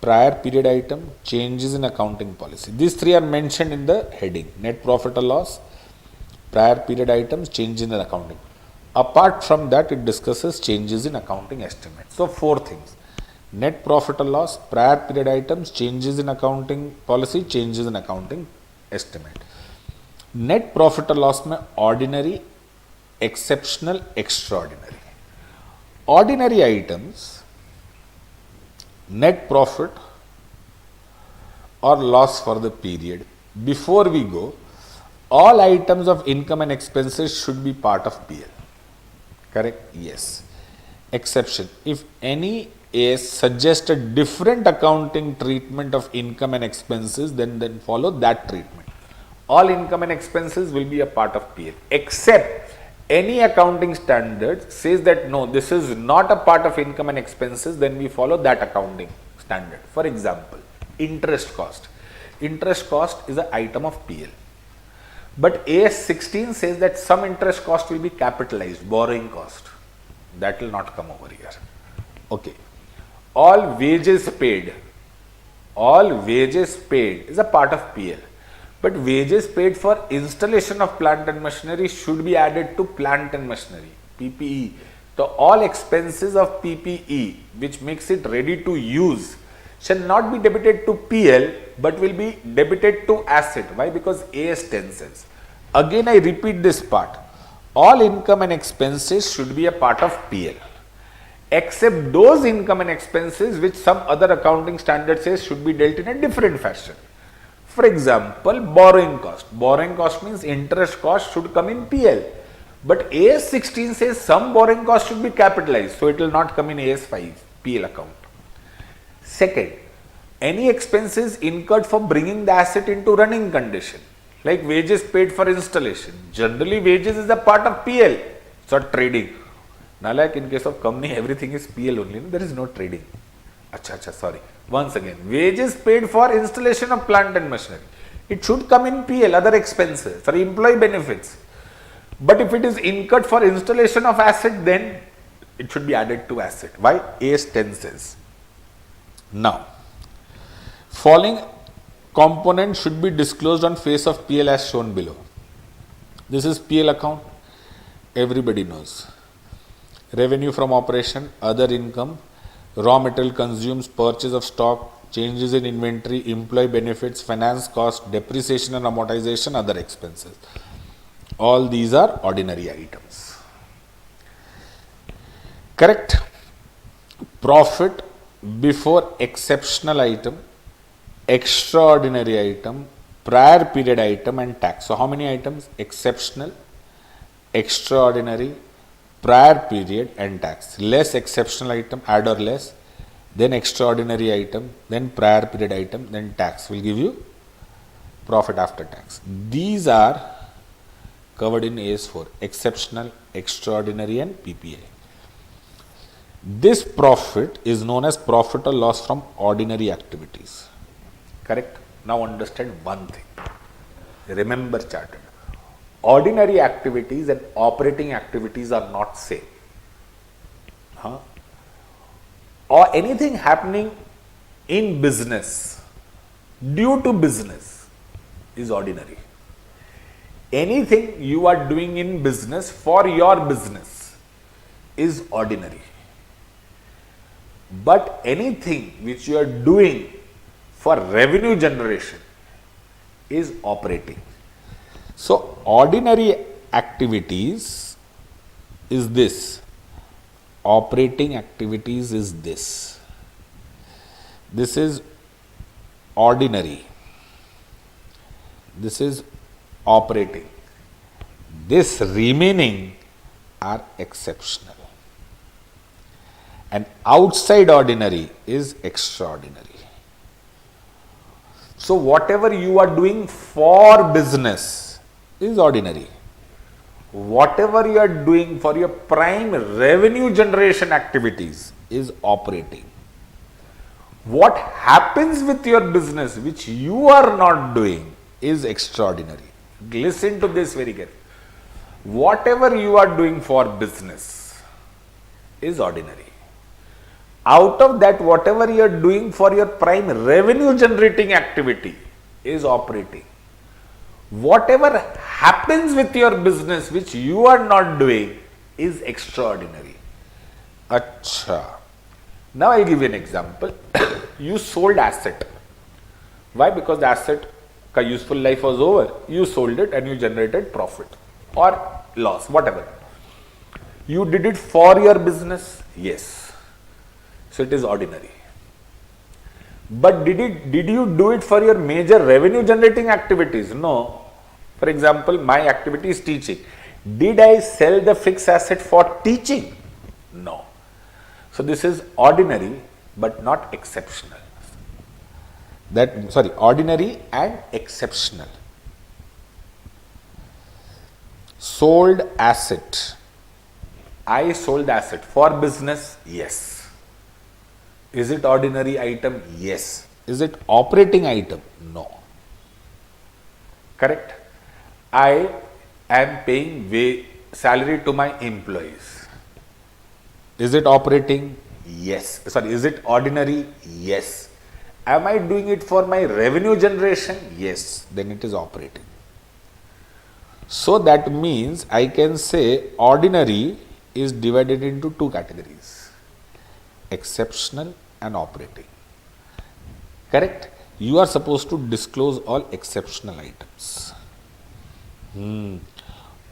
prior period item, changes in accounting policy. These 3 are mentioned in the heading. Net profit or loss, prior period items, changes in accounting. Apart from that, it discusses changes in accounting estimates. So 4 things. Net profit or loss, prior period items, changes in accounting policy, changes in accounting estimate. Net profit or loss में ordinary, exceptional, extraordinary. Ordinary items net profit or loss for the period. Before we go, all items of income and expenses should be part of PL. Correct? Yes. Exception. If any AS suggests a different accounting treatment of income and expenses, then follow that treatment. All income and expenses will be a part of PL, except any accounting standard says that no, this is not a part of income and expenses, then we follow that accounting standard. For example, interest cost. Interest cost is an item of PL. But AS 16 says that some interest cost will be capitalized, borrowing cost. That will not come over here. Okay. All wages paid is a part of PL. But wages paid for installation of plant and machinery should be added to plant and machinery, PPE. So all expenses of PPE, which makes it ready to use, shall not be debited to PL, but will be debited to asset. Why? Because AS 10 says. Again, I repeat this part. All income and expenses should be a part of PL, except those income and expenses which some other accounting standard says should be dealt in a different fashion. For example, borrowing cost. Borrowing cost means interest cost should come in PL. But AS 16 says some borrowing cost should be capitalized, so it will not come in AS 5 PL account. Second, any expenses incurred for bringing the asset into running condition, like wages paid for installation. Generally, wages is a part of PL. It's not trading. Now, like in case of company, everything is PL only. There is no trading. Sorry. Once again, wages paid for installation of plant and machinery. It should come in PL, other expenses, sorry, employee benefits. But if it is incurred for installation of asset, then it should be added to asset. Why? AS 10 says. Now, following components should be disclosed on face of PL as shown below. This is PL account. Everybody knows. Revenue from operation, other income, raw material consumes, purchase of stock, changes in inventory, employee benefits, finance cost, depreciation and amortization, other expenses. All these are ordinary items. Correct? Profit before exceptional item, extraordinary item, prior period item and tax. So, how many items? Exceptional, extraordinary, prior period and tax. Less exceptional item, add or less, then extraordinary item, then prior period item, then tax will give you profit after tax. These are covered in AS4, exceptional, extraordinary and PPI. This profit is known as profit or loss from ordinary activities. Correct? Now understand one thing. Remember chartered. Ordinary activities and operating activities are not same. Or anything happening in business due to business is ordinary. Anything you are doing in business for your business is ordinary. But anything which you are doing for revenue generation is operating. So, ordinary activities is this, operating activities is this. This is ordinary, this is operating, this remaining are exceptional, and outside ordinary is extraordinary. So, whatever you are doing for business is ordinary. Whatever you are doing for your prime revenue generation activities is operating. What happens with your business which you are not doing is extraordinary. Listen to this very carefully. Whatever you are doing for business is ordinary. Out of that, whatever you are doing for your prime revenue generating activity is operating. Whatever happens with your business which you are not doing is extraordinary. Acha. Now, I will give you an example. You sold asset. Why? Because the asset ka useful life was over. You sold it and you generated profit or loss, whatever. You did it for your business? Yes. So, it is ordinary. But did you do it for your major revenue generating activities? No. For example, my activity is teaching. Did I sell the fixed asset for teaching? No. So this is ordinary but not exceptional. Ordinary and exceptional. Sold asset. I sold asset for business? Yes. Is it ordinary item? Yes. Is it operating item? No. Correct? I am paying salary to my employees. Is it operating? Yes. Is it ordinary? Yes. Am I doing it for my revenue generation? Yes. Then it is operating. So that means I can say ordinary is divided into two categories, exceptional and operating. Correct? You are supposed to disclose all exceptional items.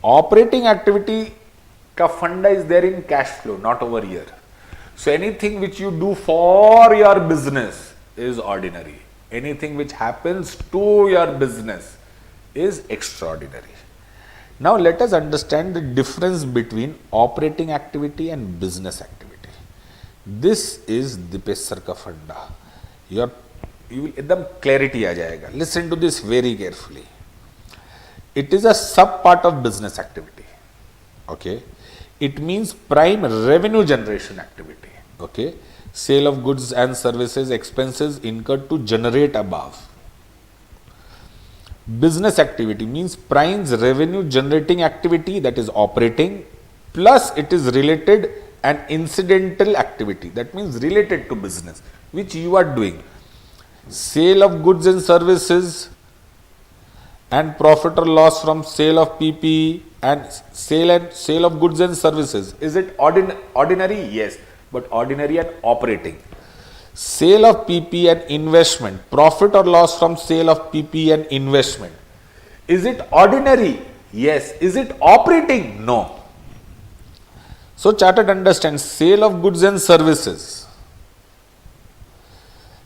Operating activity ka funda is there in cash flow, not over here. So anything which you do for your business is ordinary. Anything which happens to your business is extraordinary. Now let us understand the difference between operating activity and business activity. This is Dipesh sir ka funda. You will ekdam clarity aa jayega. Listen to this very carefully. It is a sub part of business activity. Okay. It means prime revenue generation activity. Okay. Sale of goods and services, expenses incurred to generate above. Business activity means prime's revenue generating activity, that is operating, plus it is related and incidental activity, that means related to business, which you are doing. Sale of goods and services and profit or loss from sale of PPE and sale of goods and services. Is it ordinary? Yes, but ordinary and operating. Sale of PPE and investment, profit or loss from sale of PPE and investment. Is it ordinary? Yes. Is it operating? No. So chartered understand, sale of goods and services.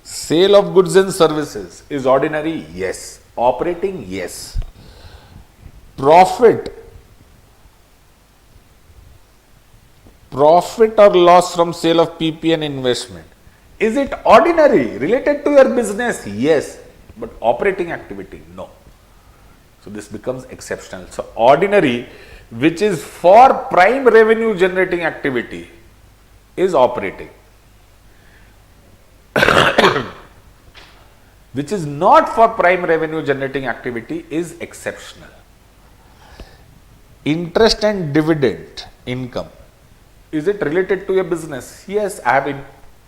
Sale of goods and services is ordinary? Yes. Operating? Yes. Profit or loss from sale of PPE and investment. Is it ordinary, related to your business? Yes, but operating activity? No. So this becomes exceptional. So ordinary, which is for prime revenue generating activity, is operating. Which is not for prime revenue generating activity is exceptional. Interest and dividend income. Is it related to your business? Yes, I have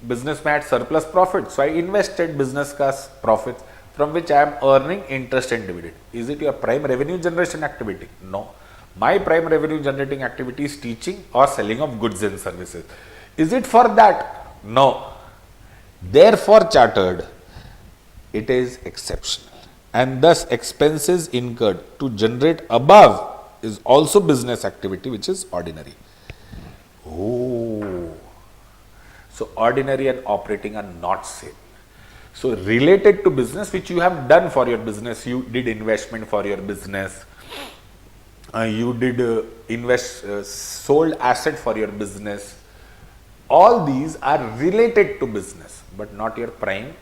business made surplus profit, so I invested business cash profits from which I am earning interest and dividend. Is it your prime revenue generation activity? No. My prime revenue generating activity is teaching or selling of goods and services. Is it for that? No. Therefore, chartered, it is exceptional, and thus expenses incurred to generate above is also business activity, which is ordinary. Oh. So ordinary and operating are not same. So related to business, which you have done for your business, you did investment for your business, you did sold asset for your business. All these are related to business, but not your prime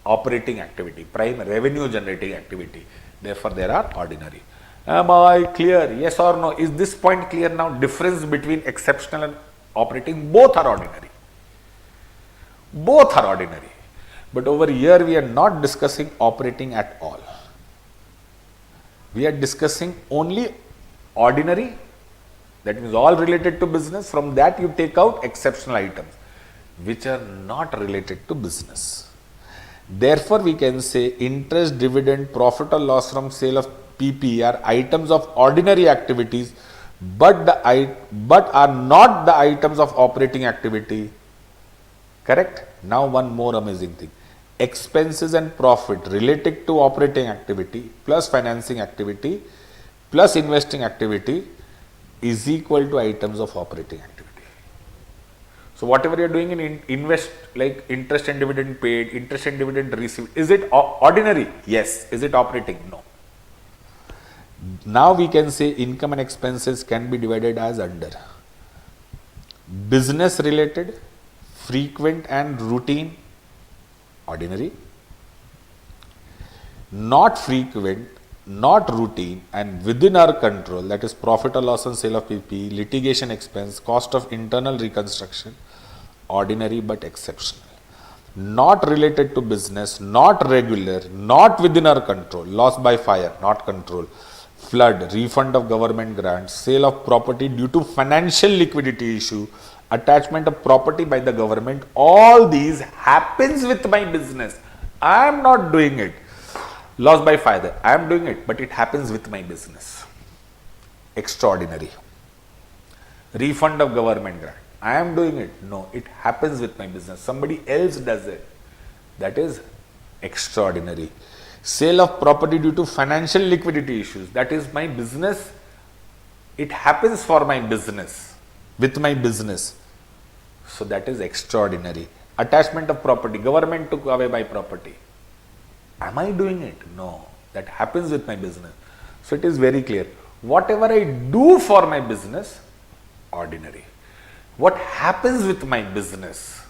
operating activity, prime revenue generating activity. Therefore, they are ordinary. Am I clear? Yes or no? Is this point clear now? Difference between exceptional and operating, both are ordinary. Both are ordinary. But over here we are not discussing operating at all. We are discussing only ordinary, that means all related to business. From that you take out exceptional items, which are not related to business. Therefore, we can say interest, dividend, profit or loss from sale of PP are items of ordinary activities, but are not the items of operating activity. Correct? Now one more amazing thing. Expenses and profit related to operating activity plus financing activity plus investing activity is equal to items of operating activity. So So whatever you're doing in invest, like interest and dividend paid, interest and dividend received, is it ordinary? Yes. Is it operating? No. Now we can say income and expenses can be divided as under business related, frequent and routine, ordinary, not frequent, not routine and within our control, that is profit or loss on sale of PP, litigation expense, cost of internal reconstruction, ordinary but exceptional. Not related to business, not regular, not within our control, loss by fire, not control, flood, refund of government grants, sale of property due to financial liquidity issue, attachment of property by the government, all these happens with my business. I am not doing it. Loss by fire, I am doing it, but it happens with my business. Extraordinary. Refund of government grant, I am doing it. No, it happens with my business. Somebody else does it. That is extraordinary. Sale of property due to financial liquidity issues, that is my business. It happens for my business, with my business. So that is extraordinary. Attachment of property, government took away my property. Am I doing it? No, that happens with my business. So it is very clear. Whatever I do for my business, ordinary. What happens with my business?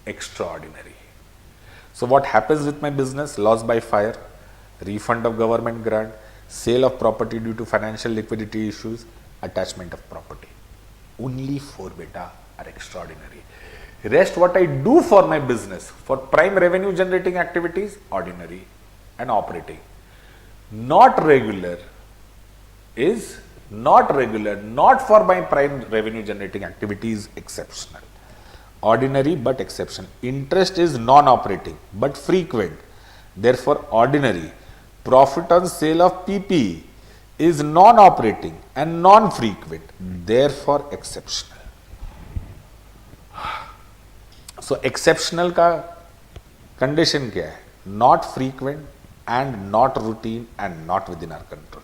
Extraordinary. So what happens with my business? Loss by fire, refund of government grant, sale of property due to financial liquidity issues, attachment of property. Only 4 beta are extraordinary. Rest what I do for my business, for prime revenue generating activities, ordinary and operating. Not regular is not regular, not for my prime revenue generating activities, exceptional. Ordinary but exceptional. Interest is non-operating but frequent, therefore ordinary. Profit on sale of PP is non-operating and non-frequent, therefore exceptional. So exceptional का condition क्या है? Not frequent and not routine and not within our control.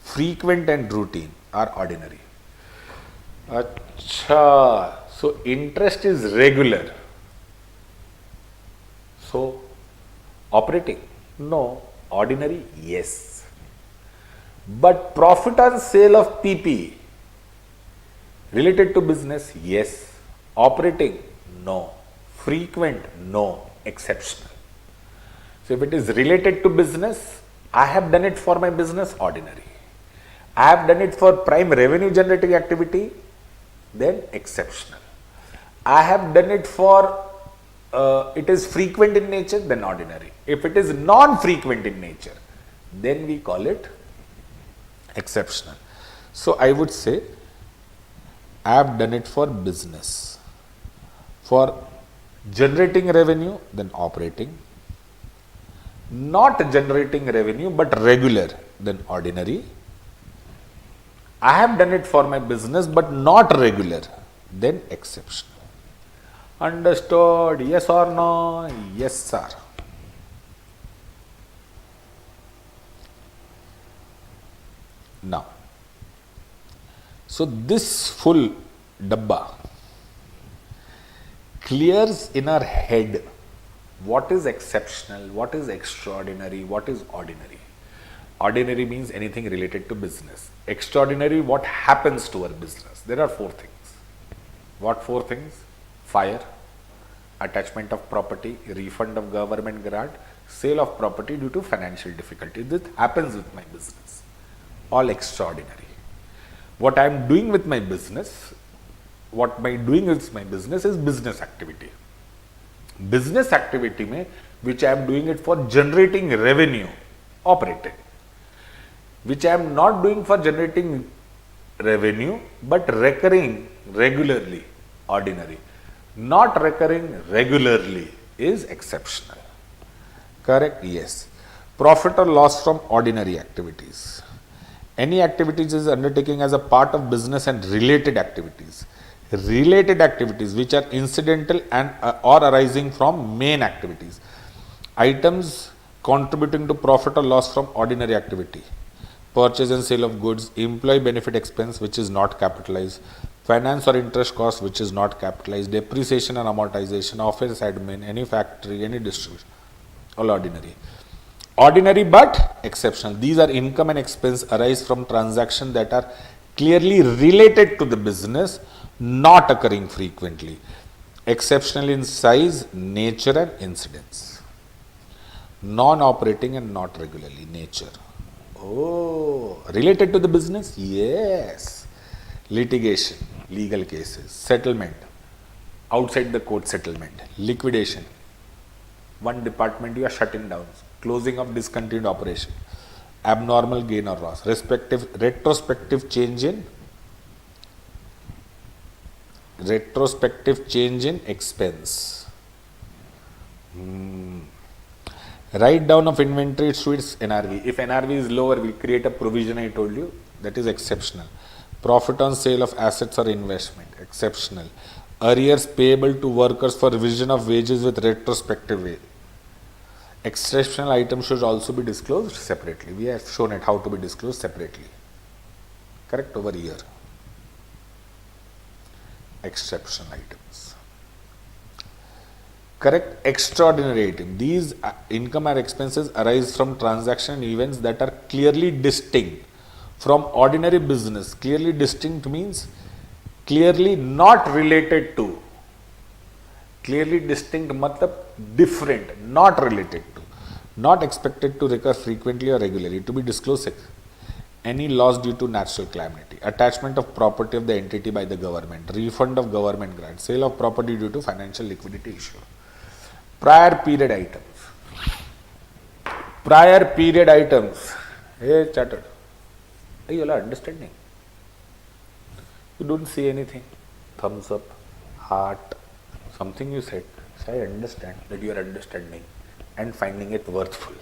Frequent and routine are ordinary. Acha, so interest is regular. So operating? No. Ordinary? Yes. But profit on sale of PP related to business? Yes. Operating? No. Frequent? No. Exceptional. So if it is related to business, I have done it for my business, ordinary. I have done it for prime revenue generating activity, then exceptional. I have done it for, it is frequent in nature, then ordinary. If it is non-frequent in nature, then we call it exceptional. So I would say, I have done it for business. For generating revenue, then operating. Not generating revenue, but regular, then ordinary. I have done it for my business, but not regular, then exceptional. Understood? Yes or no? Yes, sir. Now, so this full dabba clears in our head what is exceptional, what is extraordinary, what is ordinary. Ordinary means anything related to business. Extraordinary, what happens to our business. There are 4 things. What 4 things? Fire, attachment of property, refund of government grant, sale of property due to financial difficulty. This happens with my business. All extraordinary. What I am doing with my business, what my doing with my business is business activity. Business activity mein, which I am doing it for generating revenue, operating. Which I am not doing for generating revenue, but recurring regularly, ordinary. Not recurring regularly is exceptional. Correct? Yes. Profit or loss from ordinary activities. Any activities is undertaking as a part of business and related activities. Related activities which are incidental and or arising from main activities. Items contributing to profit or loss from ordinary activity. Purchase and sale of goods, employee benefit expense which is not capitalized, finance or interest cost which is not capitalized, depreciation and amortization, office admin, any factory, any distribution, all ordinary. Ordinary but exceptional. These are income and expense arise from transactions that are clearly related to the business, not occurring frequently. Exceptional in size, nature and incidence. Non-operating and not regularly, nature. Oh, related to the business? Yes. Litigation, legal cases, settlement, outside the court settlement, liquidation. One department you are shutting down, closing of discontinued operation, abnormal gain or loss, retrospective change in expense. Write down of inventory to its NRV. If NRV is lower, we create a provision, I told you, that is exceptional. Profit on sale of assets or investment, exceptional. Arrears payable to workers for revision of wages with retrospective way. Exceptional items should also be disclosed separately. We have shown it how to be disclosed separately. Correct, over here. Exceptional items. Correct, extraordinary item. These income or expenses arise from transaction events that are clearly distinct from ordinary business. Clearly distinct means clearly not related to. Clearly distinct matlab different, not related to. Not expected to recur frequently or regularly. To be disclosed. Any loss due to natural calamity. Attachment of property of the entity by the government. Refund of government grant. Sale of property due to financial liquidity issue. Prior period items. Prior period items. Hey, chartered. Are you all understanding? You don't see anything. Thumbs up, heart, something you said. So I understand that you are understanding and finding it worthful.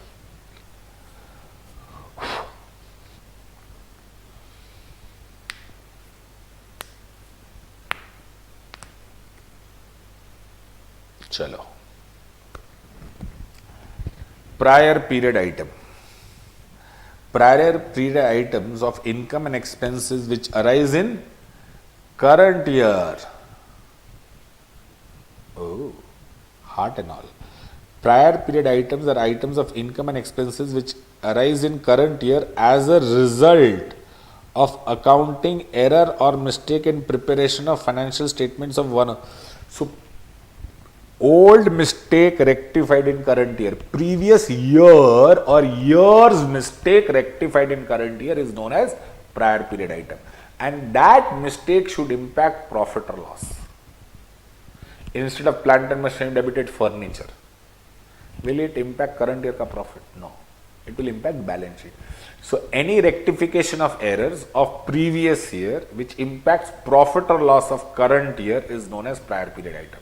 Chalo. Prior period item. Prior period items of income and expenses which arise in current year. Oh, heart and all. Prior period items are items of income and expenses which arise in current year as a result of accounting error or mistake in preparation of financial statements of one. So, old mistake rectified in current year, previous year or year's mistake rectified in current year is known as prior period item, and that mistake should impact profit or loss. Instead of plant and machinery debited furniture, will it impact current year ka profit? No, it will impact balance sheet. So any rectification of errors of previous year which impacts profit or loss of current year is known as prior period item.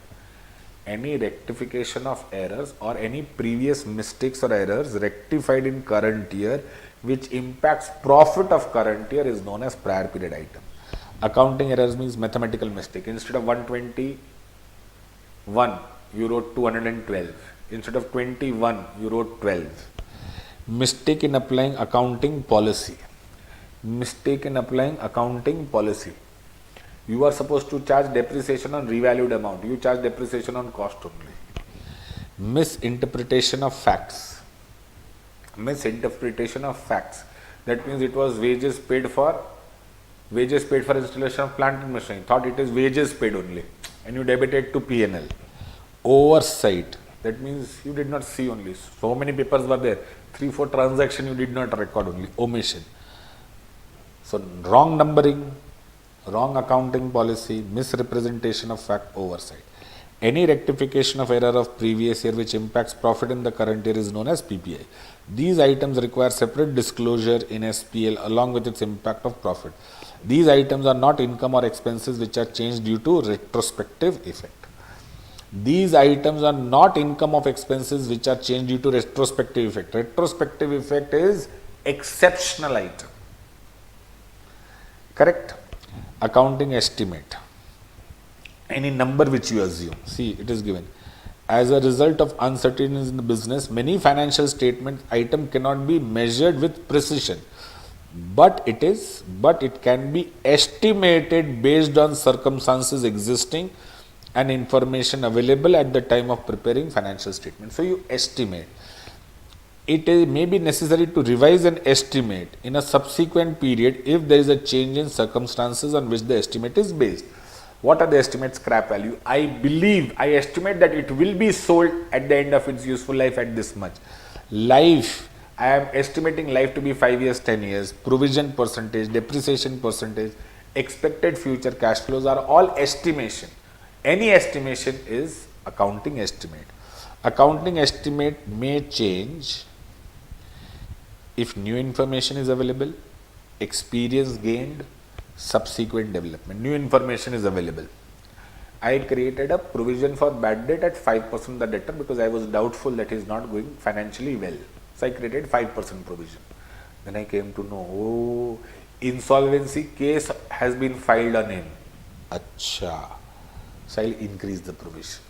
Any rectification of errors or any previous mistakes or errors rectified in current year which impacts profit of current year is known as prior period item. Accounting errors means mathematical mistake. Instead of 121, you wrote 212. Instead of 21, you wrote 12. Mistake in applying accounting policy. Mistake in applying accounting policy. You are supposed to charge depreciation on revalued amount. You charge depreciation on cost only. Misinterpretation of facts. Misinterpretation of facts. That means it was wages paid for installation of plant and machinery. Thought it is wages paid only, and you debited to P&L. Oversight. That means you did not see only. So many papers were there. 3-4 transactions you did not record only. Omission. So wrong numbering, wrong accounting policy, misrepresentation of fact, oversight. Any rectification of error of previous year which impacts profit in the current year is known as PPI. These items require separate disclosure in SPL along with its impact of profit. These items are not income or expenses which are changed due to retrospective effect. These items are not income of expenses which are changed due to retrospective effect. Retrospective effect is exceptional item. Correct? Accounting estimate. Any number which you assume. See, it is given. As a result of uncertainties in the business, many financial statement item cannot be measured with precision. but it can be estimated based on circumstances existing and information available at the time of preparing financial statement. So you estimate. It may be necessary to revise an estimate in a subsequent period if there is a change in circumstances on which the estimate is based. What are the estimates? Scrap value. I estimate that it will be sold at the end of its useful life at this much. Life, I am estimating life to be 5 years, 10 years. Provision percentage, depreciation percentage, expected future cash flows are all estimation. Any estimation is accounting estimate. Accounting estimate may change if new information is available, experience gained, subsequent development. New information is available. I created a provision for bad debt at 5% of the debtor because I was doubtful that he is not going financially well. So I created 5% provision. Then I came to know, oh, insolvency case has been filed on him. Acha. So I'll increase the provision.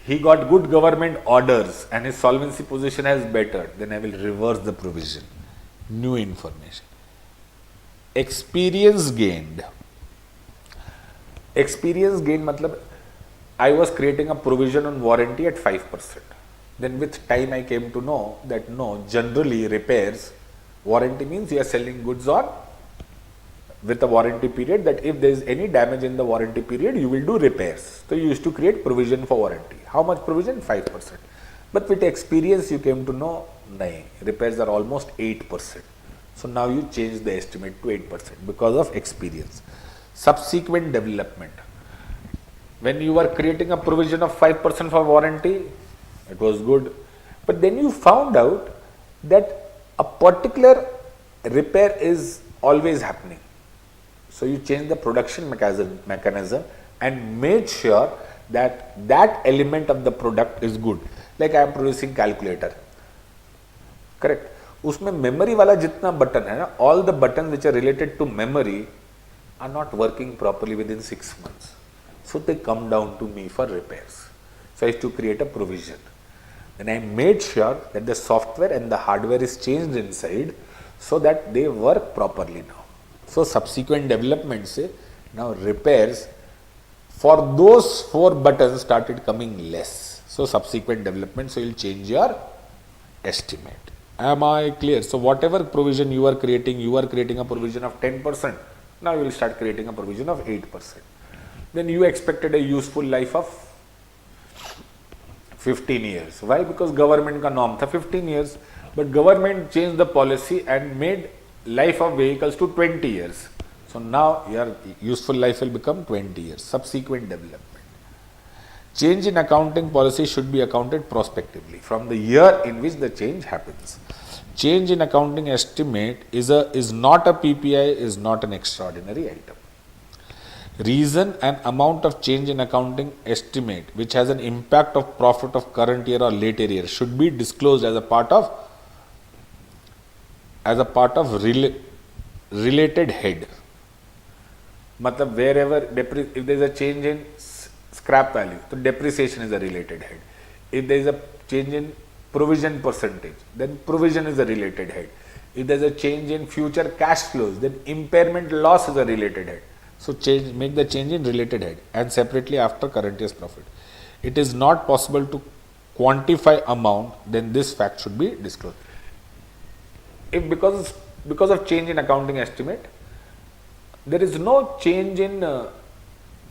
He got good government orders and his solvency position has bettered, then I will reverse the provision. New information. Experience gained. Experience gained matlab, I was creating a provision on warranty at 5%. Then with time I came to know that no, generally repairs, warranty means you are selling goods on with a warranty period, that if there is any damage in the warranty period, you will do repairs. So you used to create provision for warranty. How much provision? 5%. But with experience, you came to know, nahin, repairs are almost 8%. So now you change the estimate to 8% because of experience. Subsequent development. When you were creating a provision of 5% for warranty, it was good. But then you found out that a particular repair is always happening. So you change the production mechanism and made sure that that element of the product is good. Like I am producing calculator, correct? उसमें memory वाला जितना button है ना, all the buttons which are related to memory are not working properly within 6 months. So they come down to me for repairs. So I used to create a provision. Then I made sure that the software and the hardware is changed inside so that they work properly now. So subsequent development say now repairs for those 4 buttons started coming less. So subsequent development, so you'll change your estimate. Am I clear? So whatever provision you are creating a provision of 10%. Now you will start creating a provision of 8%. Then you expected a useful life of 15 years. Why? Because government ka norm tha 15 years. But government changed the policy and made life of vehicles to 20 years. So now your useful life will become 20 years. Subsequent development. Change in accounting policy should be accounted prospectively from the year in which the change happens. Change in accounting estimate is not a PPI, is not an extraordinary item. Reason and amount of change in accounting estimate which has an impact of profit of current year or later year should be disclosed as a part of related head. Matlab wherever if there is a change in scrap value, so depreciation is a related head. If there is a change in provision percentage, then provision is a related head. If there is a change in future cash flows, then impairment loss is a related head. So make the change in related head and separately after current year's profit. It is not possible to quantify amount, then this fact should be disclosed. If because of change in accounting estimate, there is no change in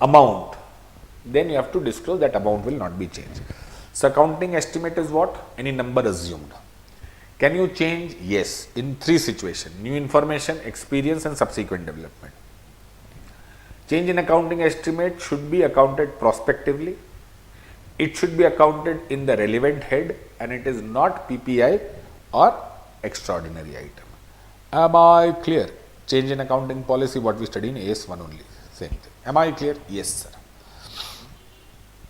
amount, then you have to disclose that amount will not be changed. So accounting estimate is what? Any number assumed. Can you change? Yes, in 3 situations: new information, experience and subsequent development. Change in accounting estimate should be accounted prospectively. It should be accounted in the relevant head and it is not PPI or extraordinary item. Am I clear? Change in accounting policy, what we study in AS1 only. Same thing. Am I clear? Yes, sir.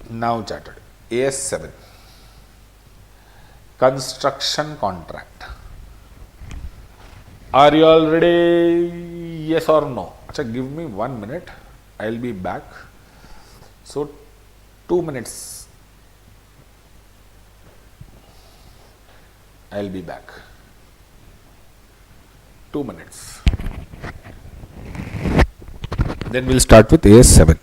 Now chartered. AS7. Construction contract. Are you all ready? Yes or no? Achha, give me 1 minute. I'll be back. So 2 minutes. I'll be back. 2 minutes. Then we'll start with AS7.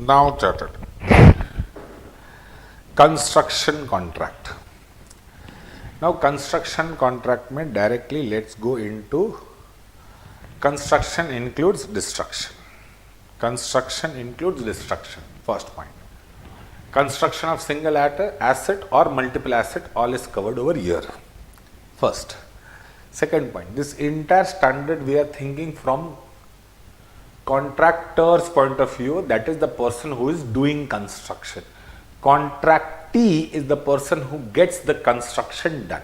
Now chartered. Construction contract. Now construction contract में directly let's go into construction includes destruction. Construction includes destruction. First point. Construction of single asset or multiple asset, all is covered over here. First. Second point. This entire standard we are thinking from contractor's point of view, that is the person who is doing construction. Contractee is the person who gets the construction done.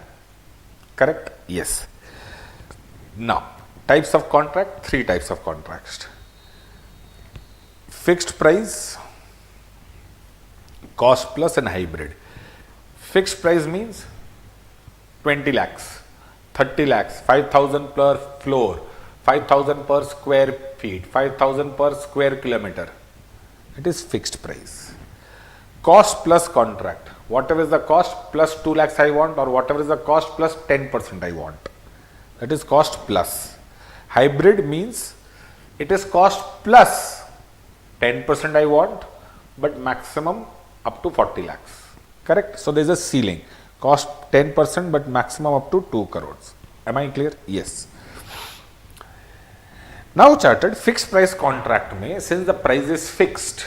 Correct? Yes. Now, types of contract, 3 types of contracts. Fixed price, cost plus and hybrid. Fixed price means 20 lakhs, 30 lakhs, 5,000 per floor, 5,000 per square feet, 5,000 per square kilometer. It is fixed price. Cost plus contract. Whatever is the cost plus 2 lakhs I want, or whatever is the cost plus 10% I want. That is cost plus. Hybrid means it is cost plus 10% I want, but maximum up to 40 lakhs. Correct? So there is a ceiling. Cost 10% but maximum up to 2 crores. Am I clear? Yes. Now chartered fixed price contract में, since the price is fixed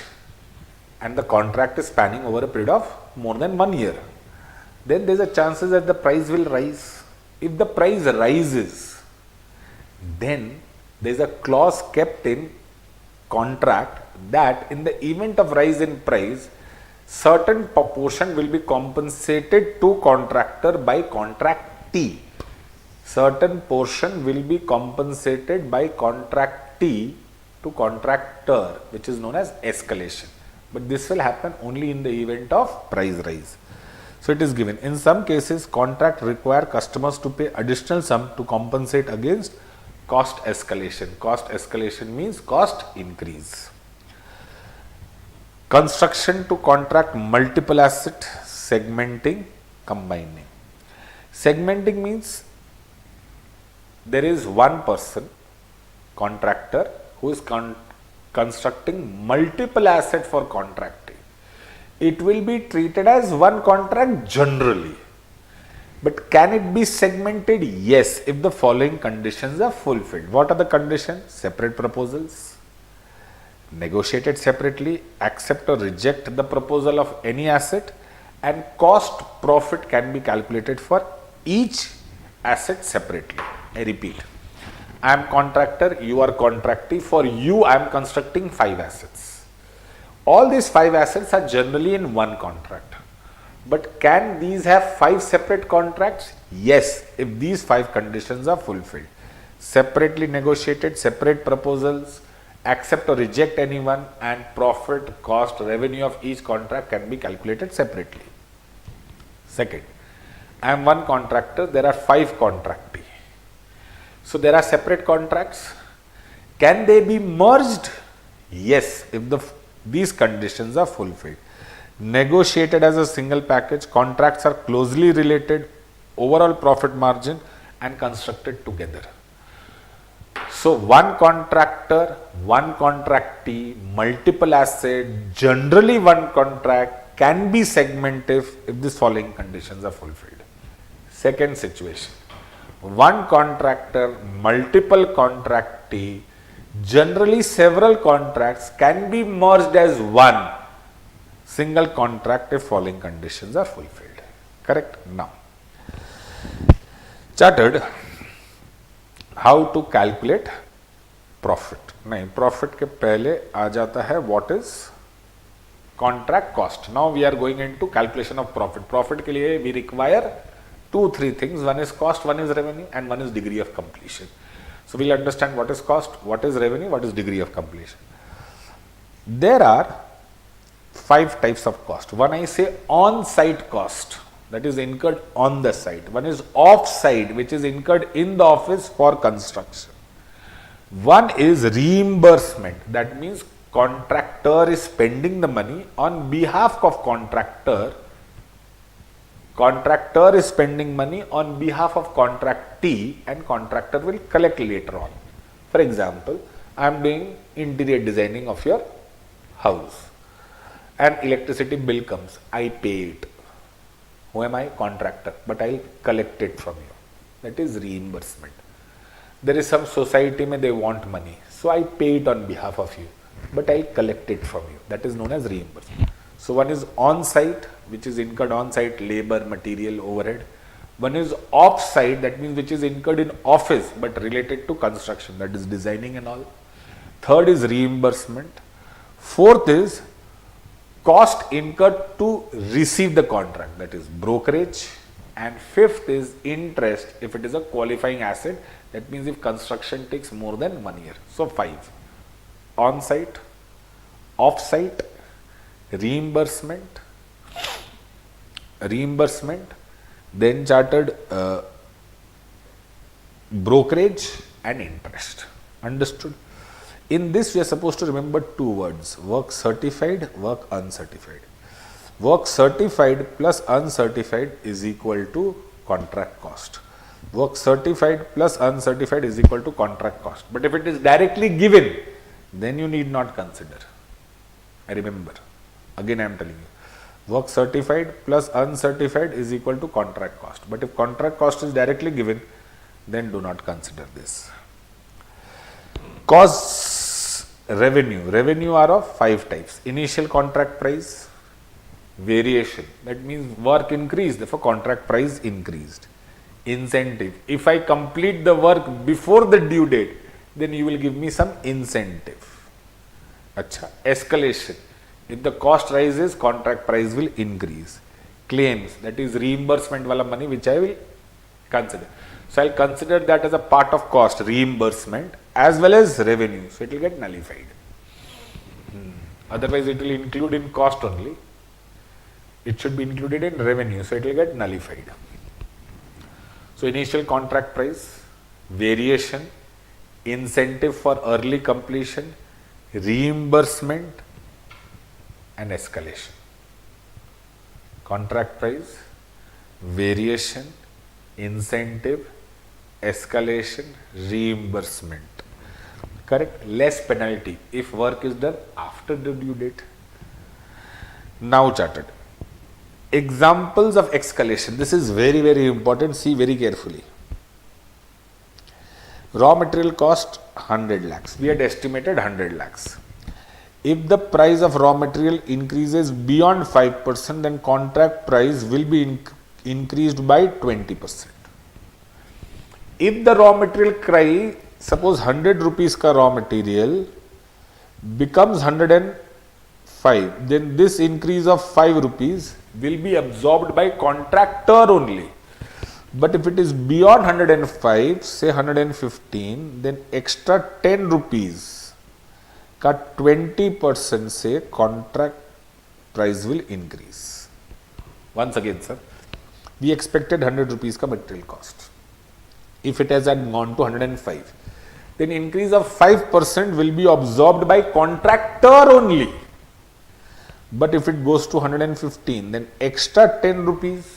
and the contract is spanning over a period of more than 1 year, then there is a chances that the price will rise. If the price rises, then there is a clause kept in contract that in the event of rise in price, certain proportion will be compensated to contractor by contractee. Certain portion will be compensated by contractee to contractor, which is known as escalation. But this will happen only in the event of price rise. So it is given. In some cases, contract require customers to pay additional sum to compensate against cost escalation. Cost escalation means cost increase. Construction to contract multiple asset, segmenting, combining. Segmenting means there is one person, contractor, who is constructing multiple asset for contracting. It will be treated as one contract generally. But can it be segmented? Yes, if the following conditions are fulfilled. What are the conditions? Separate proposals, negotiated separately, accept or reject the proposal of any asset, and cost profit can be calculated for each asset separately. I repeat, I am contractor, you are contractee. For you, I am constructing 5 assets. All these 5 assets are generally in one contract. But can these have 5 separate contracts? Yes, if these 5 conditions are fulfilled. Separately negotiated, separate proposals, accept or reject anyone, and profit, cost, revenue of each contract can be calculated separately. Second, I am one contractor, there are 5 contractee. So there are separate contracts. Can they be merged? Yes, if these conditions are fulfilled. Negotiated as a single package, contracts are closely related, overall profit margin, and constructed together. So one contractor, one contractee, multiple asset, generally one contract can be segmented if these following conditions are fulfilled. Second situation, one contractor, multiple contractee, generally several contracts can be merged as one single contract if following conditions are fulfilled. Correct? Now, chartered, how to calculate profit? नहीं, profit के पहले आ जाता है what is contract cost. Now we are going into calculation of profit. Profit के लिए we require 2-3 things. One is cost, one is revenue, and one is degree of completion. So we'll understand what is cost, what is revenue, what is degree of completion. There are 5 types of cost. One I say on-site cost, that is incurred on the site. One is off-site, which is incurred in the office for construction. One is reimbursement, that means contractor is spending the money on behalf of contractor. Contractor is spending money on behalf of contractee, and contractor will collect later on. For example, I am doing interior designing of your house. An electricity bill comes, I pay it. Who am I? Contractor, but I will collect it from you. That is reimbursement. There is some society may they want money, so I pay it on behalf of you, but I will collect it from you. That is known as reimbursement. So one is on-site, which is incurred on-site, labor, material, overhead. One is off-site, that means which is incurred in office but related to construction, that is designing and all. Third is reimbursement. Fourth is cost incurred to receive the contract, that is brokerage. And fifth is interest if it is a qualifying asset, that means if construction takes more than 1 year. So 5, on-site, off-site, reimbursement, then chartered brokerage and interest. Understood? In this we are supposed to remember 2 words, work certified, work uncertified. Work certified plus uncertified is equal to contract cost. Work certified plus uncertified is equal to contract cost. But if it is directly given, then you need not consider. I remember. Again I am telling you. Work certified plus uncertified is equal to contract cost. But if contract cost is directly given, then do not consider this. Costs, revenue. Revenue are of 5 types. Initial contract price, variation. That means work increased, therefore contract price increased. Incentive. If I complete the work before the due date, then you will give me some incentive. Acha, escalation. If the cost rises, contract price will increase. Claims, that is reimbursement wala money, which I will consider. So I'll consider that as a part of cost, reimbursement, as well as revenue. So it will get nullified. Otherwise it will include in cost only. It should be included in revenue, so it will get nullified. So initial contract price, variation, incentive for early completion, reimbursement and escalation. Contract price, variation, incentive, escalation, reimbursement. Correct? Less penalty if work is done after the due date. Now charted. Examples of escalation. This is very, very important. See very carefully. Raw material cost 100 lakhs. We had estimated 100 lakhs. If the price of raw material increases beyond 5%, then contract price will be increased by 20%. If the raw material price, suppose 100 rupees ka raw material becomes 105, then this increase of 5 rupees will be absorbed by contractor only. But if it is beyond 105, say 115, then extra 10 rupees ka 20% say contract price will increase. Once again, sir, we expected 100 rupees ka material cost. If it has gone to 105, then increase of 5% will be absorbed by contractor only. But if it goes to 115, then extra 10 rupees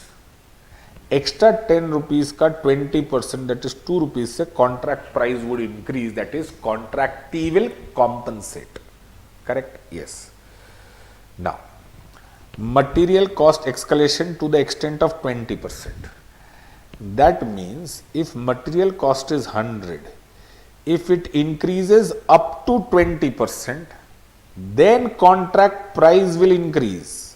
ka 20%, that is 2 rupees, se contract price would increase, that is contractee will compensate. Correct? Yes. Now, material cost escalation to the extent of 20%. That means if material cost is 100, if it increases up to 20%, then contract price will increase.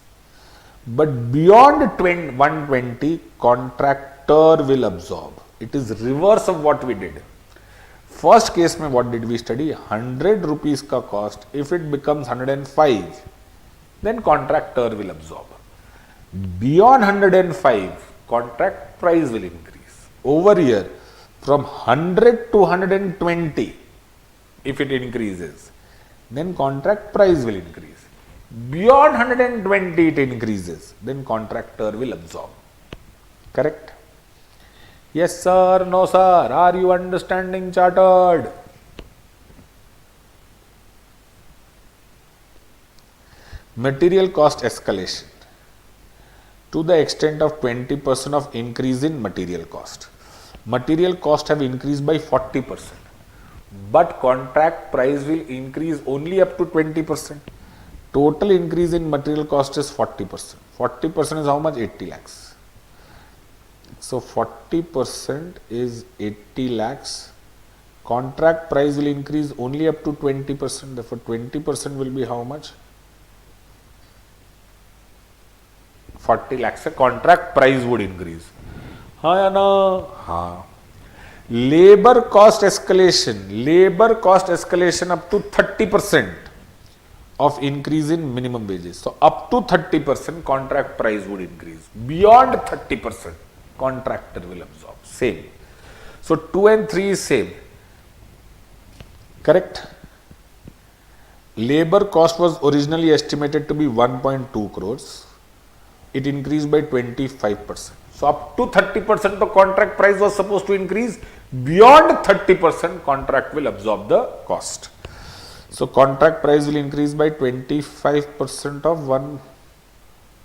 But beyond 120, contractor will absorb. It is reverse of what we did. First case mein what did we study? 100 rupees ka cost, if it becomes 105, then contractor will absorb. Beyond 105, contract price will increase. Over here, from 100 to 120, if it increases, then contract price will increase. Beyond 120 it increases, then contractor will absorb. Correct? Yes sir, no sir, are you understanding chartered? Material cost escalation to the extent of 20% of increase in material cost. Material cost have increased by 40%, but contract price will increase only up to 20%. Total increase in material cost is 40%. 40% is how much? 80 lakhs. So 40% is 80 lakhs. Contract price will increase only up to 20%. Therefore, 20% will be how much? 40 lakhs. So contract price would increase. हाँ या ना? हाँ. Labor cost escalation up to 30% of increase in minimum wages. So up to 30% contract price would increase. Beyond 30%, contractor will absorb. Same. So 2 and 3 is same. Correct? Labor cost was originally estimated to be 1.2 crores. It increased by 25%. So up to 30% the contract price was supposed to increase. Beyond 30%, contract will absorb the cost. So contract price will increase by 25% of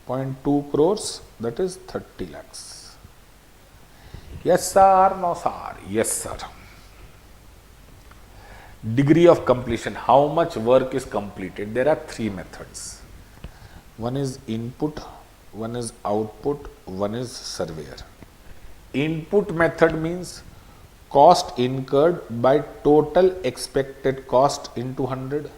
1.2 crores, that is 30 lakhs. Yes sir, no sir? Yes sir. Degree of completion, how much work is completed? There are 3 methods. One is input, one is output, one is surveyor. Input method means cost incurred by total expected cost into 100.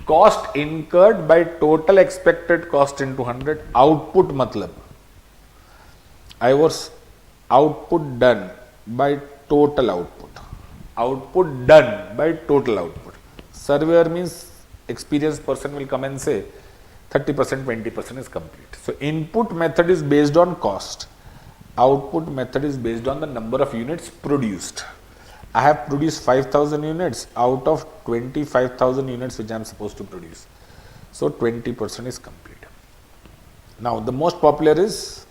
Cost incurred by total expected cost into 100. Output matlab, I was output done by total output. Output done by total output. Surveyor means experienced person will come and say 30%, 20% is complete. So input method is based on cost. Output method is based on the number of units produced. I have produced 5,000 units out of 25,000 units which I am supposed to produce. So 20% is complete. Now the most popular is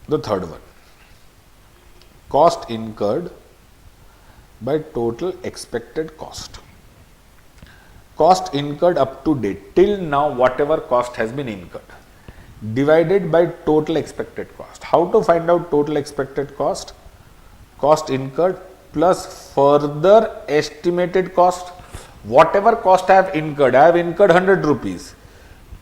the third one. Cost incurred by total expected cost. Cost incurred up to date, till now whatever cost has been incurred, divided by total expected cost. How to find out total expected cost? Cost incurred plus further estimated cost. Whatever cost I have incurred 100 rupees,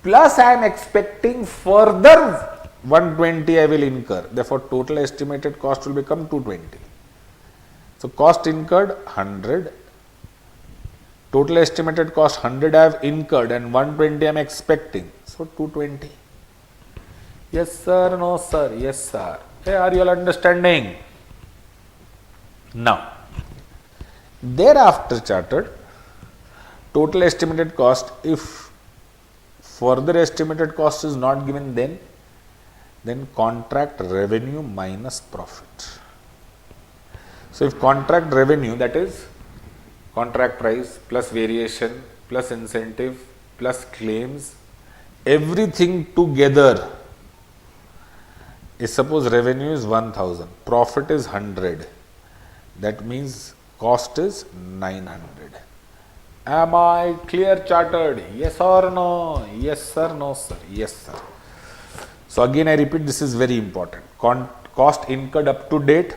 plus I am expecting further 120 I will incur. Therefore, total estimated cost will become 220. So, cost incurred 100, total estimated cost 100 I have incurred and 120 I am expecting. So, 220. Yes sir, no sir, yes sir. Hey, are you all understanding? Now, thereafter chartered, total estimated cost, if further estimated cost is not given, then contract revenue minus profit. So, if contract revenue, that is contract price plus variation plus incentive plus claims, everything together is, suppose revenue is 1000, profit is 100, that means cost is 900. Am I clear, chartered? Yes or no? Yes sir, no sir, yes sir. So again I repeat, this is very important. Cost incurred up to date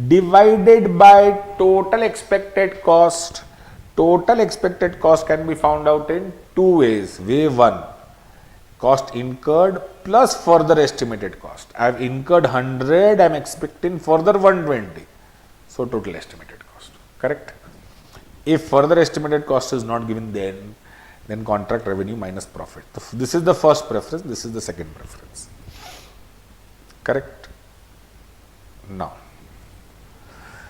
divided by total expected cost. Total expected cost can be found out in two ways. Way one, cost incurred plus further estimated cost. I have incurred 100, I am expecting further 120. So total estimated cost, correct? If further estimated cost is not given, then contract revenue minus profit. This is the first preference, this is the second preference, correct? Now,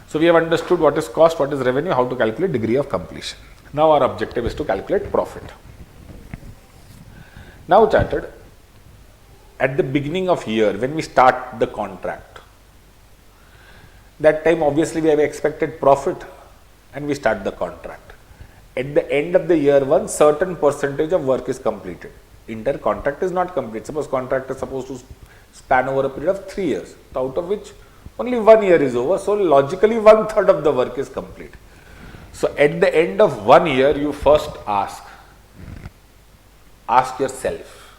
so we have understood what is cost, what is revenue, how to calculate degree of completion. Now our objective is to calculate profit. Now chartered, at the beginning of year when we start the contract, that time obviously we have expected profit and we start the contract. At the end of the year one, certain percentage of work is completed. Entire contract is not complete. Suppose contract is supposed to span over a period of 3 years, out of which only 1 year is over. So logically 1/3 of the work is complete. So at the end of 1 year, you first ask yourself,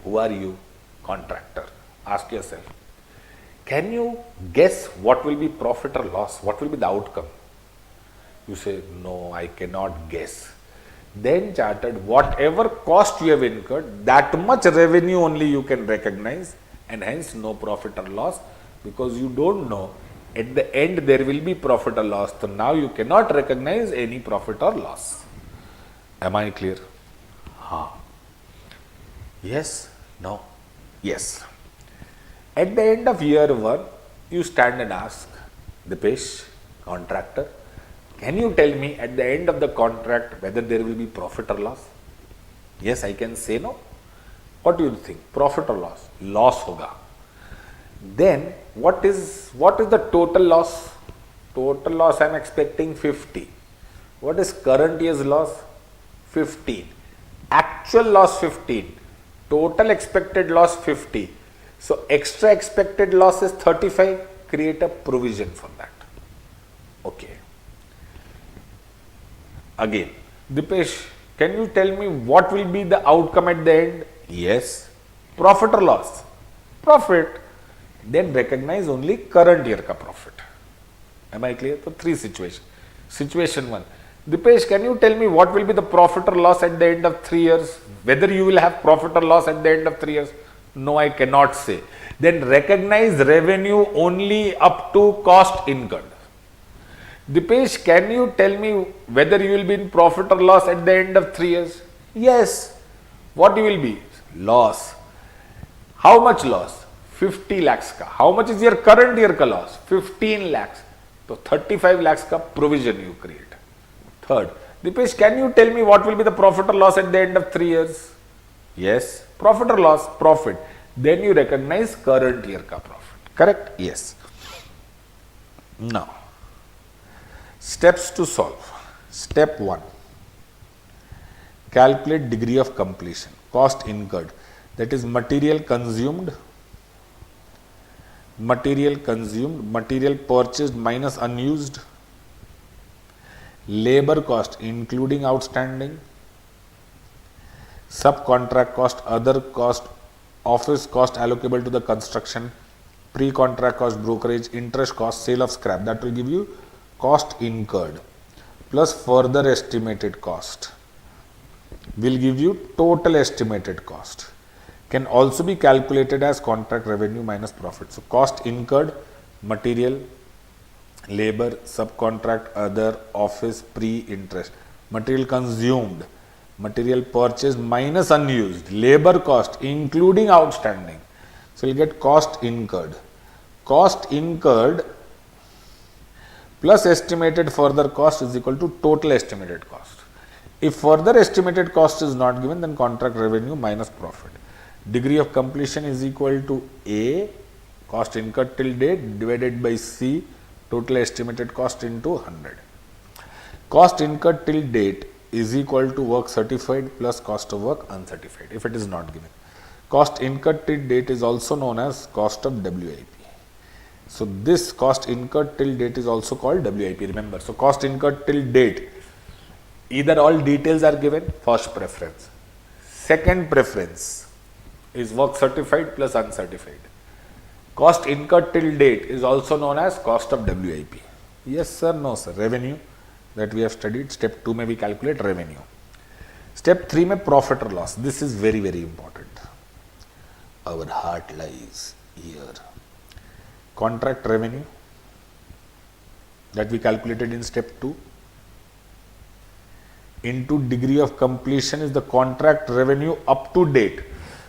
who are you? Contractor. Ask yourself, can you guess what will be profit or loss? What will be the outcome? You say, no, I cannot guess. Then chartered, whatever cost you have incurred, that much revenue only you can recognize, and hence no profit or loss, because you don't know at the end there will be profit or loss. So now you cannot recognize any profit or loss. Am I clear? Yes? No? Yes. At the end of year one, you stand and ask, Dipesh, contractor, can you tell me at the end of the contract whether there will be profit or loss? Yes, I can say no. What do you think? Profit or loss? Loss hoga. Then what is the total loss? Total loss I am expecting 50. What is current year's loss? 15. Actual loss 15. Total expected loss 50. So extra expected loss is 35. Create a provision for that. Okay. Again, Dipesh, can you tell me what will be the outcome at the end? Yes. Profit or loss? Profit. Then recognize only current year ka profit. Am I clear? So 3 situations. Situation 1. Dipesh, can you tell me what will be the profit or loss at the end of 3 years? Whether you will have profit or loss at the end of 3 years? No, I cannot say. Then recognize revenue only up to cost incurred. Dipesh, can you tell me whether you will be in profit or loss at the end of 3 years? Yes. What you will be? Loss. How much loss? 50 lakhs ka. How much is your current year ka loss? 15 lakhs. So 35 lakhs ka provision you create. Third, Dipesh, can you tell me what will be the profit or loss at the end of 3 years? Yes, profit or loss, profit. Then you recognize current year ka profit. Correct? Yes. Now, steps to solve. Step 1. Calculate degree of completion, cost incurred, that is material consumed, material purchased minus unused, labor cost including outstanding, subcontract cost, other cost, office cost allocable to the construction, pre-contract cost, brokerage, interest cost, sale of scrap. That will give you cost incurred plus further estimated cost will give you total estimated cost. Can also be calculated as contract revenue minus profit. So, cost incurred, material, labor, subcontract, other, office, pre-interest. Material consumed, material purchased minus unused, labor cost including outstanding. So, you will get cost incurred. Cost incurred plus estimated further cost is equal to total estimated cost. If further estimated cost is not given, then contract revenue minus profit. Degree of completion is equal to A, cost incurred till date, divided by C, total estimated cost into 100. Cost incurred till date is equal to work certified plus cost of work uncertified, if it is not given. Cost incurred till date is also known as cost of WIP. So, this cost incurred till date is also called WIP, remember. So, cost incurred till date, either all details are given, first preference. Second preference is work certified plus uncertified. Cost incurred till date is also known as cost of WIP. Yes sir, no sir. Revenue that we have studied. Step 2 may we calculate revenue. Step 3 may profit or loss. This is very, very important. Our heart lies here. Contract revenue that we calculated in step 2 into degree of completion is the contract revenue up to date.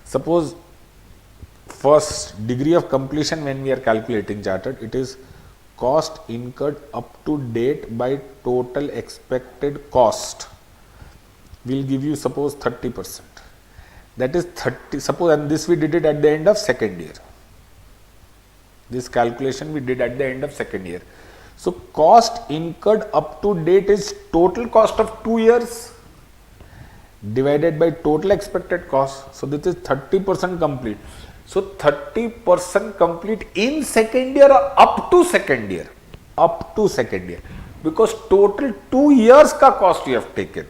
Suppose first degree of completion when we are calculating chartered, it is cost incurred up to date by total expected cost will give you suppose 30%. That is 30, suppose, and this we did it at the end of second year. This calculation we did at the end of second year. So, cost incurred up to date is total cost of 2 years divided by total expected cost. So, this is 30% complete. So, 30% complete in second year or up to second year? Up to second year, because total 2 years ka cost you have taken.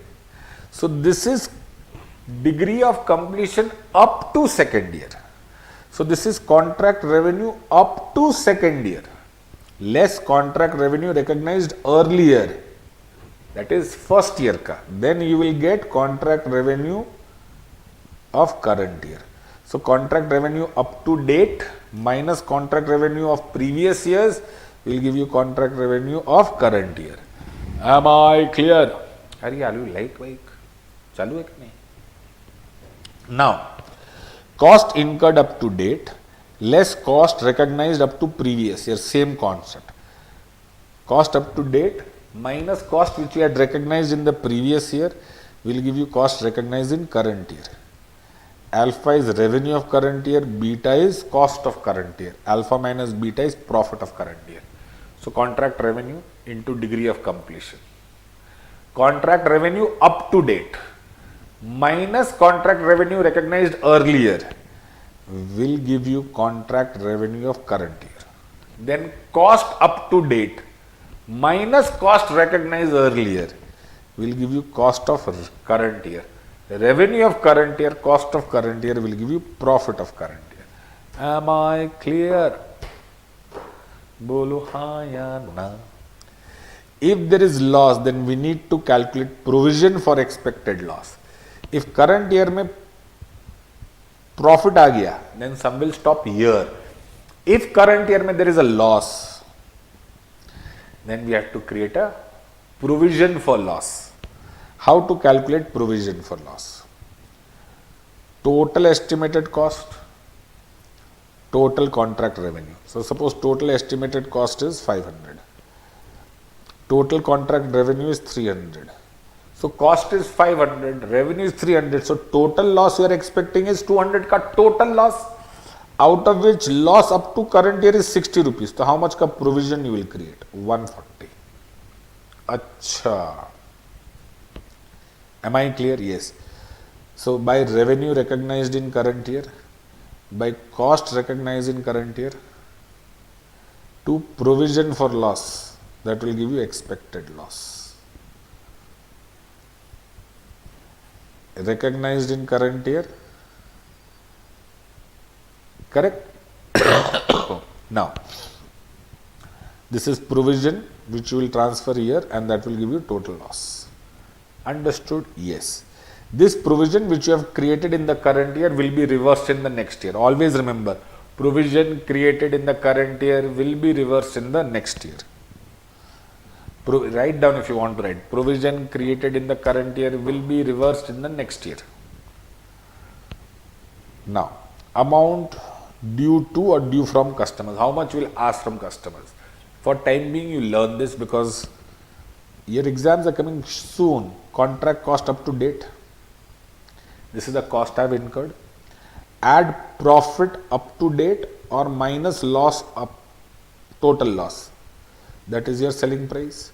So, this is degree of completion up to second year. So, this is contract revenue up to second year, less contract revenue recognized earlier, that is first year ka. Then you will get contract revenue of current year. So, contract revenue up to date minus contract revenue of previous years will give you contract revenue of current year. Am I clear? Are you light bike? Chalu hai ki nahi? Now, cost incurred up to date less cost recognized up to previous year, same concept. Cost up to date minus cost which we had recognized in the previous year will give you cost recognized in current year. Alpha is revenue of current year, beta is cost of current year. Alpha minus beta is profit of current year. So, contract revenue into degree of completion. Contract revenue up to date minus contract revenue recognized earlier will give you contract revenue of current year. Then cost up to date minus cost recognized earlier will give you cost of current year. Revenue of current year, cost of current year will give you profit of current year. Am I clear? Bolo ha ya na. If there is loss, then we need to calculate provision for expected loss. If current year में profit आ गया, then sum will stop here. If current year में there is a loss, then we have to create a provision for loss. How to calculate provision for loss? Total estimated cost, total contract revenue. So, suppose total estimated cost is 500. Total contract revenue is 300. So cost is 500, revenue is 300. So total loss you are expecting is 200 ka total loss, out of which loss up to current year is 60 rupees. So how much ka provision you will create? 140. Acha. Am I clear? Yes. So by revenue recognized in current year, by cost recognized in current year, to provision for loss, that will give you expected loss. Recognized in current year, correct? Now, this is provision which you will transfer here and that will give you total loss. Understood? Yes. This provision which you have created in the current year will be reversed in the next year. Always remember, provision created in the current year will be reversed in the next year. Write down if you want to write. Provision created in the current year will be reversed in the next year. Now, amount due to or due from customers. How much will ask from customers? For time being, you learn this because your exams are coming soon. Contract cost up to date. This is the cost I have incurred. Add profit up to date or minus loss up, total loss. That is your selling price.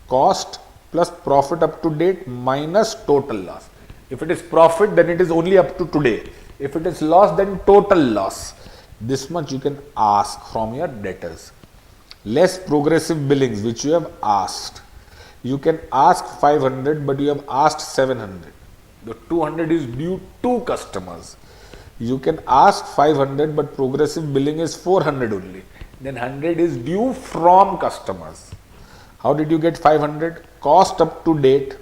Cost plus profit up to date minus total loss. If it is profit, then it is only up to today. If it is loss, then total loss. This much you can ask from your debtors. Less progressive billings which you have asked. You can ask 500 but you have asked 700. The 200 is due to customers. You can ask 500 but progressive billing is 400 only. Then 100 is due from customers. How did you get 500? Cost up to date,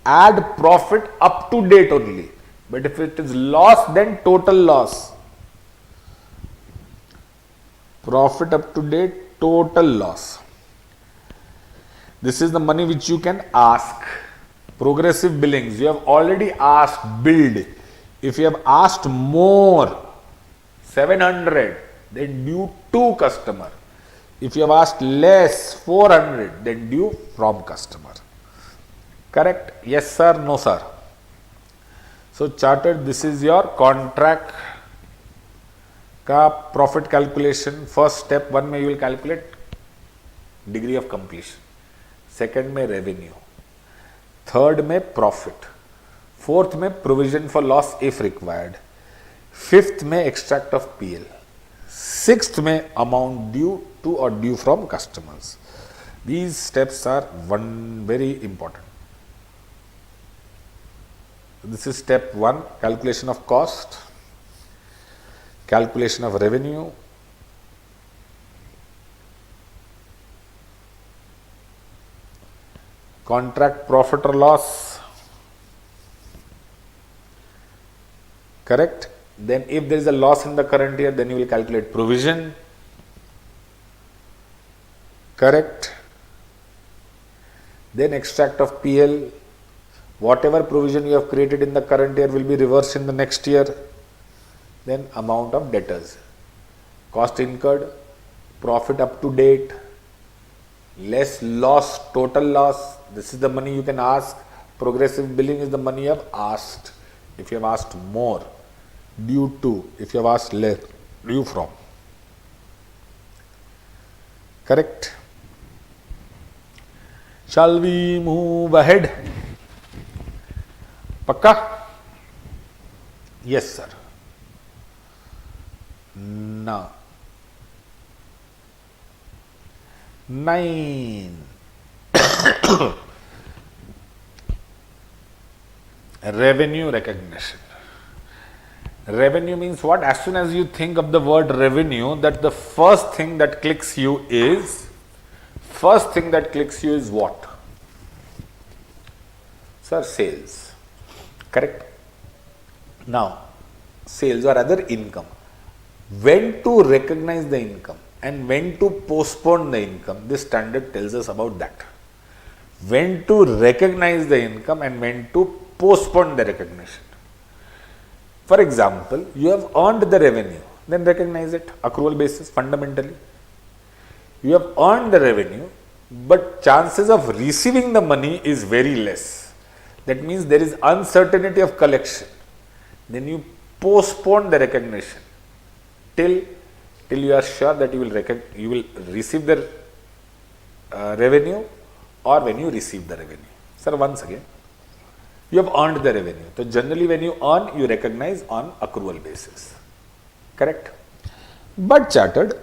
add profit up to date only. But if it is loss, then total loss. Profit up to date, total loss. This is the money which you can ask. Progressive billings, you have already asked, billed. If you have asked more, 700, then due to customer. If you have asked less, 400, then due from customer. Correct? Yes sir, no sir. So chartered, this is your contract ka profit calculation. First step 1 mein you will calculate degree of completion. Second mein revenue. Third mein profit. Fourth mein provision for loss if required. Fifth mein extract of PL. Sixth mein amount due to or due from customers. These steps are very important. This is step 1, calculation of cost, calculation of revenue, contract profit or loss, correct? Then if there is a loss in the current year, then you will calculate provision, correct? Then extract of PL, whatever provision you have created in the current year will be reversed in the next year. Then amount of debtors, cost incurred, profit up to date, less loss, total loss. This is the money you can ask. Progressive billing is the money you have asked. If you have asked more, due to. If you have asked less, due from. Correct? Shall we move ahead? Pakka? Yes, sir. Now, 9. Revenue recognition. Revenue means what? As soon as you think of the word revenue, that the first thing that clicks you is what? Sir, sales. Correct? Now, sales or other income. When to recognize the income and when to postpone the income, this standard tells us about that. When to recognize the income and when to postpone the recognition. For example, you have earned the revenue, then recognize it, accrual basis fundamentally. You have earned the revenue, but chances of receiving the money is very less. That means there is uncertainty of collection. Then you postpone the recognition till you are sure that you will receive the revenue, or when you receive the revenue. Sir, once again, you have earned the revenue. So generally when you earn, you recognize on accrual basis. Correct? But chartered,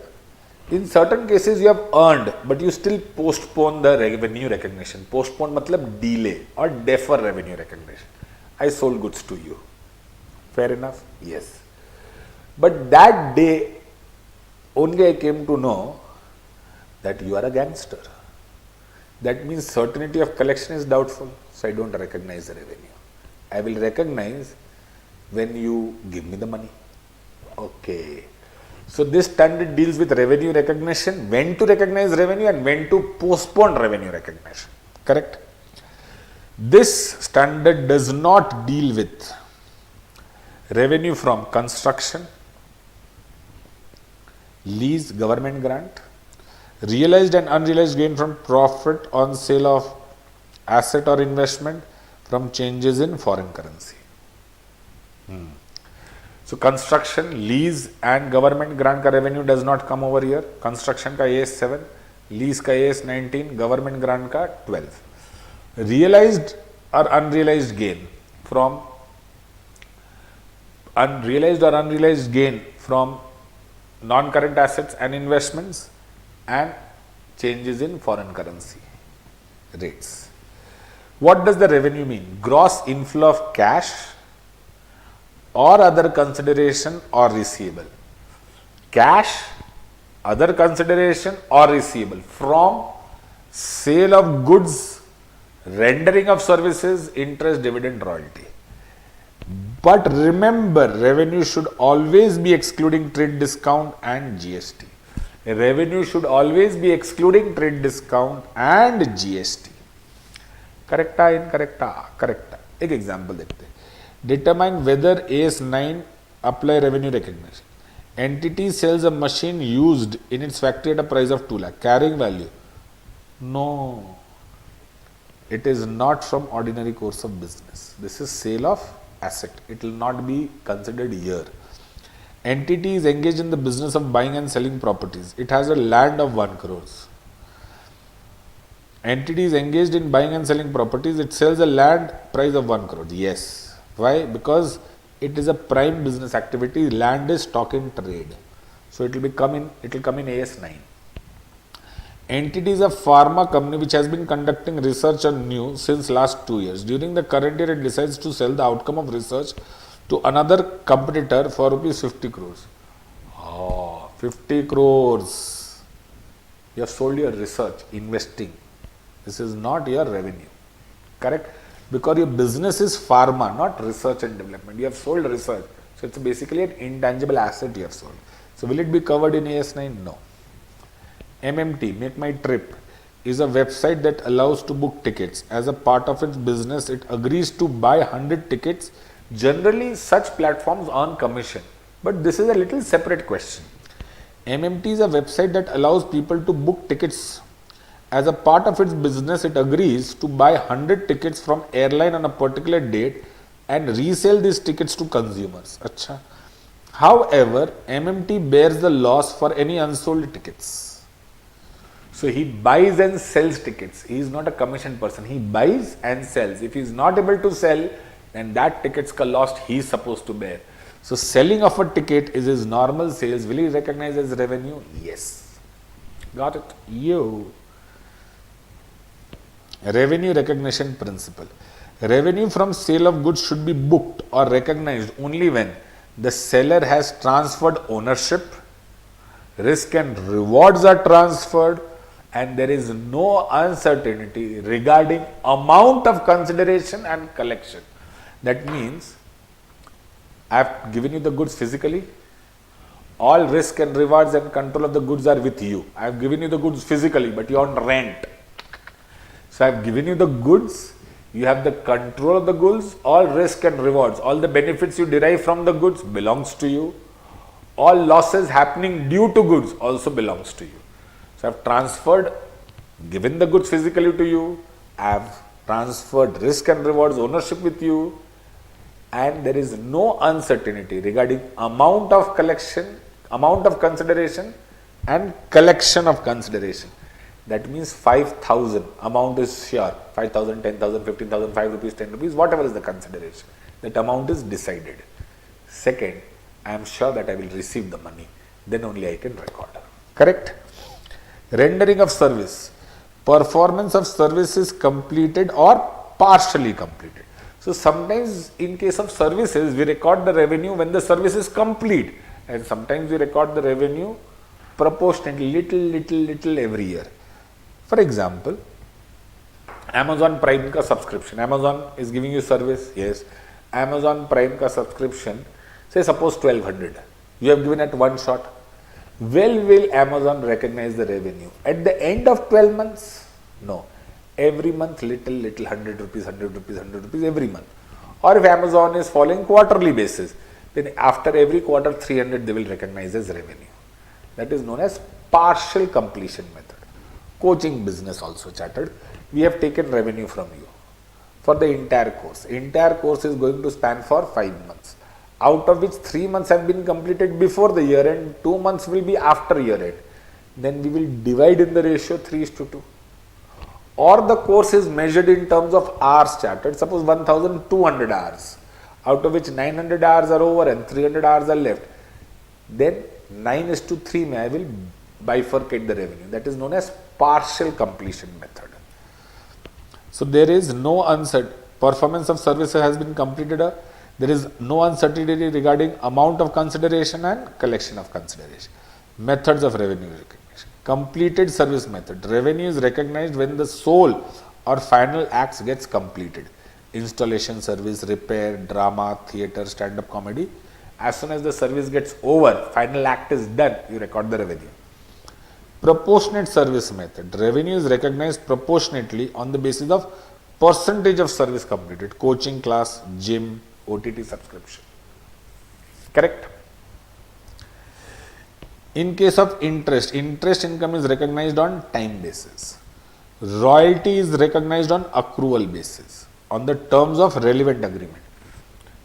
in certain cases you have earned, but you still postpone the revenue recognition. Postpone matlab delay or defer revenue recognition. I sold goods to you. Fair enough? Yes. But that day, only I came to know that you are a gangster. That means certainty of collection is doubtful. So I don't recognize the revenue. I will recognize when you give me the money. Okay. So this standard deals with revenue recognition, when to recognize revenue and when to postpone revenue recognition. Correct? This standard does not deal with revenue from construction, lease, government grant, realized and unrealized gain from profit on sale of asset or investment from changes in foreign currency. So construction, lease and government grant ka revenue does not come over here. Construction ka AS 7, lease ka AS 19, government grant ka 12. Realized or unrealized gain from non-current assets and investments and changes in foreign currency rates. What does the revenue mean? Gross inflow of cash or other consideration or receivable. Cash, other consideration or receivable from sale of goods, rendering of services, interest, dividend, royalty. But remember, revenue should always be excluding trade discount and GST. Revenue should always be excluding trade discount and GST. Correcta, incorrecta? Correcta. एक example देखते हैं. Determine whether AS 9 apply revenue recognition. Entity sells a machine used in its factory at a price of 2 lakh. Carrying value? No. It is not from ordinary course of business. This is sale of asset. It will not be considered here. Entity is engaged in the business of buying and selling properties. It has a land of 1 crores. Entity is engaged in buying and selling properties. It sells a land price of 1 crore. Yes. Why? Because it is a prime business activity. Land is stock in trade. So it will come in AS 9. Entity is a pharma company which has been conducting research on new since last 2 years. During the current year, it decides to sell the outcome of research to another competitor for rupees 50 crores. Oh, 50 crores. You have sold your research, investing. This is not your revenue. Correct? Because your business is pharma, not research and development. You have sold research. So it's basically an intangible asset you have sold. So will it be covered in AS9? No. MMT, Make My Trip, is a website that allows to book tickets. As a part of its business, it agrees to buy 100 tickets. Generally, such platforms earn commission. But this is a little separate question. MMT is a website that allows people to book tickets. As a part of its business, it agrees to buy 100 tickets from airline on a particular date and resell these tickets to consumers. Achha. However, MMT bears the loss for any unsold tickets. So he buys and sells tickets. He is not a commission person. He buys and sells. If he is not able to sell, then that ticket's lost he is supposed to bear. So selling of a ticket is his normal sales. Will he recognize as revenue? Yes. Got it? You. Revenue recognition principle. Revenue from sale of goods should be booked or recognized only when the seller has transferred ownership, risk and rewards are transferred, and there is no uncertainty regarding amount of consideration and collection. That means I have given you the goods physically. All risk and rewards and control of the goods are with you. I have given you the goods physically, but you are on rent. So I have given you the goods, you have the control of the goods, all risk and rewards, all the benefits you derive from the goods belongs to you. All losses happening due to goods also belongs to you. So I have transferred given the goods physically to you, I have transferred risk and rewards ownership with you, and there is no uncertainty regarding amount of collection, amount of consideration and collection of consideration. That means 5,000 amount is sure, 5,000, 10,000, 15,000, 5 rupees, 10 rupees, whatever is the consideration. That amount is decided. Second, I am sure that I will receive the money. Then only I can record. Correct? Rendering of service. Performance of service is completed or partially completed. So sometimes in case of services, we record the revenue when the service is complete, and sometimes we record the revenue proportionately, little every year. For example, Amazon Prime ka subscription. Amazon is giving you service. Yes. Amazon Prime ka subscription, say suppose 1200. You have given at one shot. Well, will Amazon recognize the revenue at the end of 12 months? No. Every month, little, 100 rupees, 100 rupees, 100 rupees every month. Or if Amazon is following quarterly basis, then after every quarter 300 they will recognize as revenue. That is known as partial completion method. Coaching business also chartered. We have taken revenue from you for the entire course. Entire course is going to span for 5 months, out of which 3 months have been completed before the year end, 2 months will be after year end. Then we will divide in the ratio 3:2. Or the course is measured in terms of hours chartered. Suppose 1200 hours, out of which 900 hours are over and 300 hours are left. Then 9:3 I will bifurcate the revenue. That is known as partial completion method. So there is no uncertainty. Performance of services has been completed. There is no uncertainty regarding amount of consideration and collection of consideration. Methods of revenue recognition. Completed service method. Revenue is recognized when the sole or final acts gets completed. Installation service, repair, drama, theatre, stand-up comedy. As soon as the service gets over, final act is done, you record the revenue. Proportionate service method. Revenue is recognized proportionately on the basis of percentage of service completed. Coaching class, gym, OTT subscription. Correct? In case of interest, interest income is recognized on time basis. Royalty is recognized on accrual basis, on the terms of relevant agreement.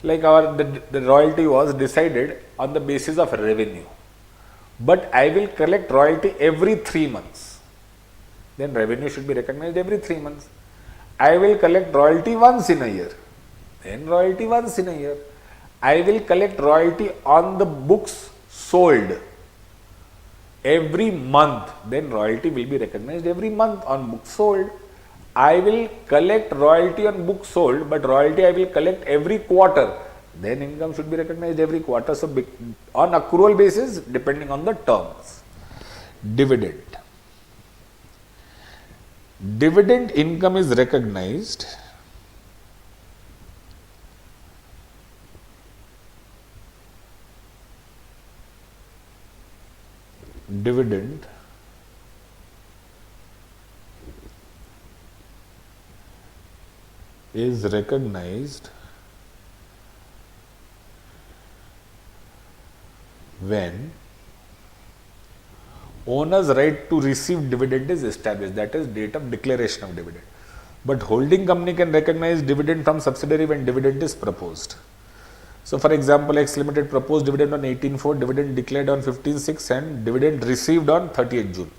Like the royalty was decided on the basis of revenue. But I will collect royalty every 3 months. Then revenue should be recognized every 3 months. I will collect royalty once in a year. Then royalty once in a year. I will collect royalty on the books sold every month. Then royalty will be recognized every month on books sold. I will collect royalty on books sold, but royalty I will collect every quarter. Then income should be recognized every quarter. So on accrual basis, depending on the terms. Dividend. Dividend income is recognized dividend is recognized when owner's right to receive dividend is established, that is date of declaration of dividend. But holding company can recognize dividend from subsidiary when dividend is proposed. So for example, X Limited proposed dividend on 18/4, dividend declared on 15/6 and dividend received on 30th June.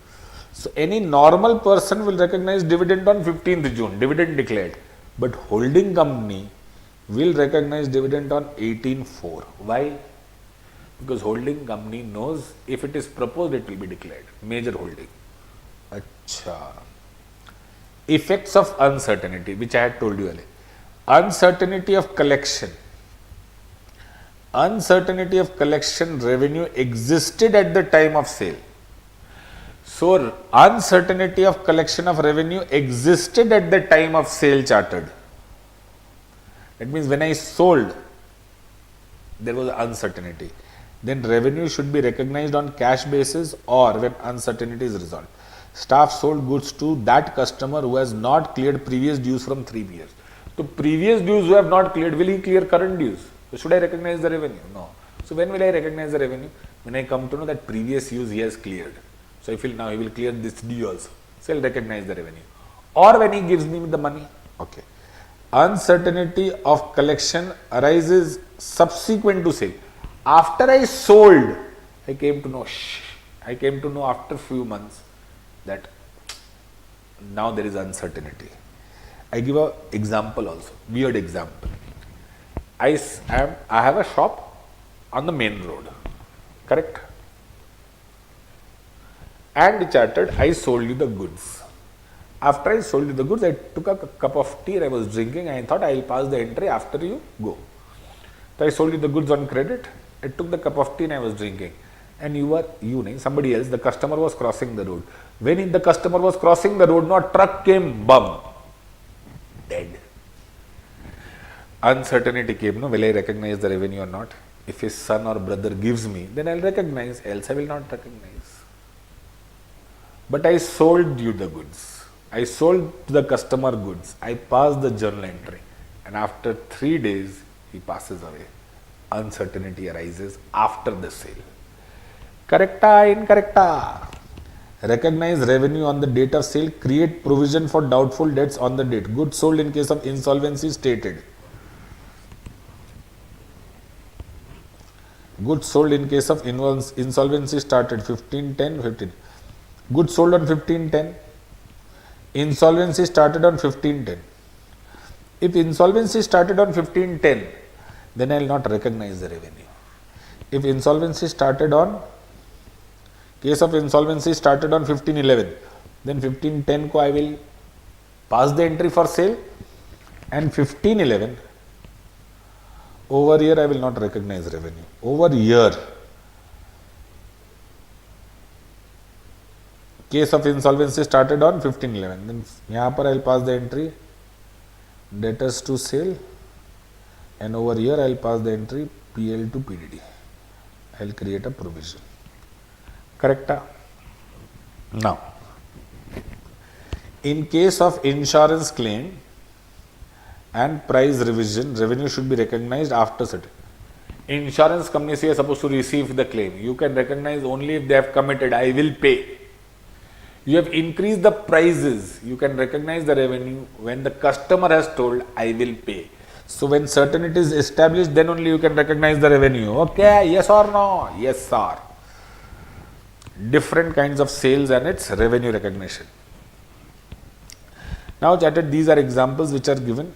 So any normal person will recognize dividend on 15th June, dividend declared. But holding company will recognize dividend on 18/4. Why? Because holding company knows if it is proposed, it will be declared. Major holding. Achha. Effects of uncertainty, which I had told you earlier. Uncertainty of collection. Uncertainty of collection revenue existed at the time of sale. So, uncertainty of collection of revenue existed at the time of sale chartered. That means when I sold, there was uncertainty. Then revenue should be recognized on cash basis or when uncertainty is resolved. Staff sold goods to that customer who has not cleared previous dues from 3 years. So previous dues who have not cleared, will he clear current dues? So should I recognize the revenue? No. So when will I recognize the revenue? When I come to know that previous use he has cleared. So I feel now he will clear this due also. So I'll recognize the revenue. Or when he gives me the money. Okay. Uncertainty of collection arises subsequent to sale. After I sold, I came to know after few months that now there is uncertainty. I give a example also, weird example. I have a shop on the main road, correct? And chartered, I sold you the goods. After I sold you the goods, I took a cup of tea and I was drinking. I thought I will pass the entry after you go. So I sold you the goods on credit. I took the cup of tea and I was drinking. And somebody else, the customer was crossing the road. When the customer was crossing the road, a truck came, bum, dead. Uncertainty came, will I recognize the revenue or not? If his son or brother gives me, then I'll recognize, else I will not recognize. But I sold you the goods. I sold to the customer goods. I passed the journal entry. And after 3 days, he passes away. Uncertainty arises after the sale. Correcta, incorrecta? Recognize revenue on the date of sale. Create provision for doubtful debts on the date. Goods sold in case of insolvency stated. Goods sold in case of insolvency started 15/10/15. Goods sold on 15/10. Insolvency started on 15/10. If insolvency started on 15/10, then I will not recognize the revenue. If insolvency started on, case of insolvency started on 15/11, then 15/10 ko I will pass the entry for sale, and 15/11, over here I will not recognize revenue. Over here, case of insolvency started on 15/11, then यहाँ पर I will pass the entry debtors to sale, and over here I will pass the entry PL to PDD. I will create a provision. Correct? Now, in case of insurance claim and price revision, revenue should be recognized after certain. Insurance companies are supposed to receive the claim. You can recognize only if they have committed, I will pay. You have increased the prices, you can recognize the revenue when the customer has told, I will pay. So when certainty is established, then only you can recognize the revenue. Okay, yes or no? Yes, sir. Different kinds of sales and its revenue recognition. Now, chatted, these are examples which are given.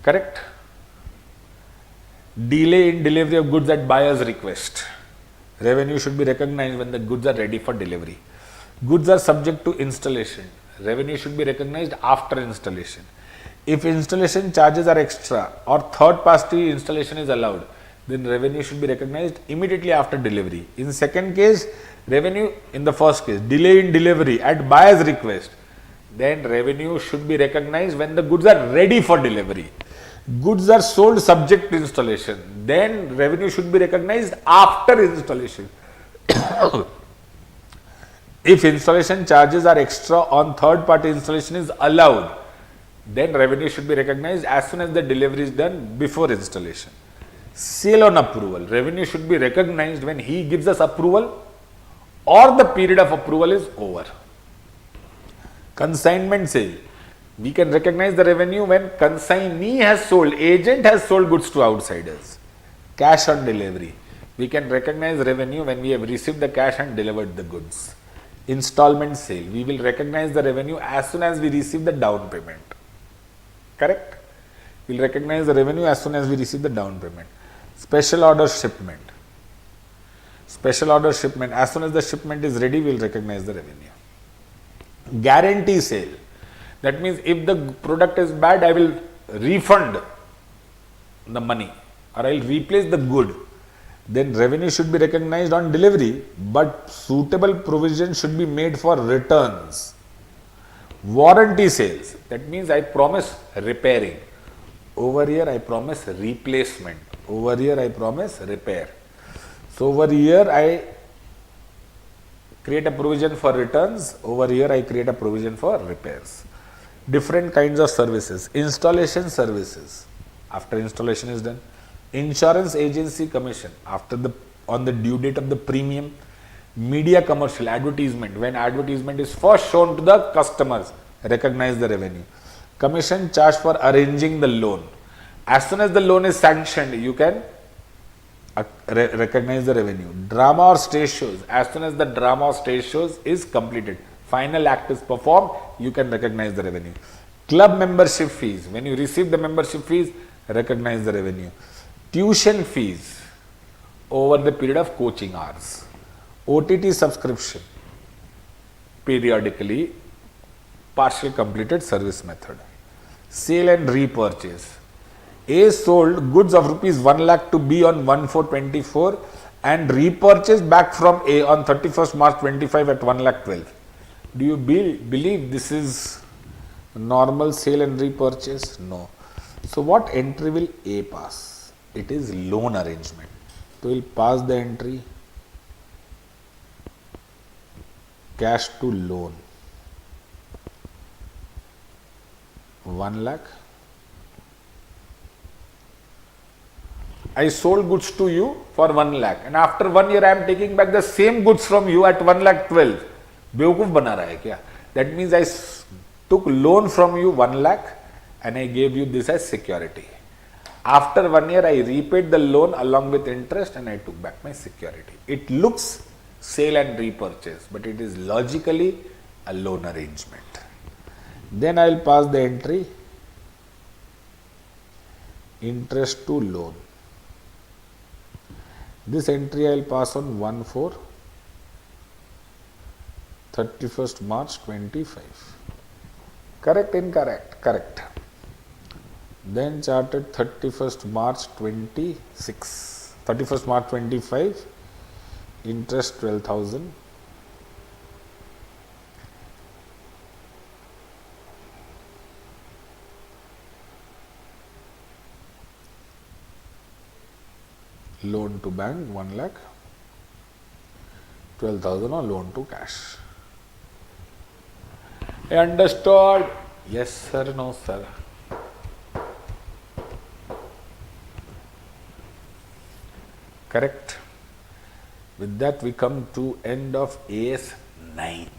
Correct? Delay in delivery of goods at buyer's request. Revenue should be recognized when the goods are ready for delivery. Goods are subject to installation. Revenue should be recognized after installation. If installation charges are extra or third party installation is allowed, then revenue should be recognized immediately after delivery. In second case, revenue in the first case, delay in delivery at buyer's request, then revenue should be recognized when the goods are ready for delivery. Goods are sold subject to installation, then revenue should be recognized after installation. If installation charges are extra on third party installation is allowed, then revenue should be recognized as soon as the delivery is done before installation. Sale on approval, revenue should be recognized when he gives us approval or the period of approval is over. Consignment sale, we can recognize the revenue when consignee has sold, agent has sold goods to outsiders. Cash on delivery, we can recognize revenue when we have received the cash and delivered the goods. Installment sale, we will recognize the revenue as soon as we receive the down payment. Correct? We will recognize the revenue as soon as we receive the down payment. Special order shipment. Special order shipment, as soon as the shipment is ready, we will recognize the revenue. Guarantee sale, that means if the product is bad, I will refund the money or I will replace the good. Then revenue should be recognized on delivery, but suitable provision should be made for returns. Warranty sales, that means I promise repairing. Over here I promise replacement. Over here I promise repair. So over here I create a provision for returns. Over here I create a provision for repairs. Different kinds of services. Installation services, after installation is done. Insurance agency commission, after the on the due date of the premium. Media commercial, advertisement, when advertisement is first shown to the customers, recognize the revenue. Commission charged for arranging the loan. As soon as the loan is sanctioned, you can recognize the revenue. Drama or stage shows, as soon as the drama or stage shows is completed, final act is performed, you can recognize the revenue. Club membership fees, when you receive the membership fees, recognize the revenue. Tuition fees over the period of coaching hours. OTT subscription, periodically, partial completed service method. Sale and repurchase. A sold goods of rupees 1 lakh to B on 1/4/24 and repurchased back from A on 31st March 25 at 1 lakh 12. Do you believe this is normal sale and repurchase? No. So what entry will A pass? It is loan arrangement. So we'll pass the entry cash to loan 1 lakh. I sold goods to you for 1 lakh and after 1 year I am taking back the same goods from you at 1 lakh 12. बेवकूफ बना रहा है क्या? That means I took loan from you 1 lakh and I gave you this as security. After 1 year I repaid the loan along with interest and I took back my security. It looks sale and repurchase, but it is logically a loan arrangement. Then I will pass the entry interest to loan. This entry I will pass on 1/4/31st March 25. Correct, incorrect? Correct. Then charted 31st March 26. 31st March 25. Interest 12,000. Loan to bank 1 lakh. 12,000 or loan to cash. Understood? Yes sir, no sir. Correct. With that we come to end of AS 9.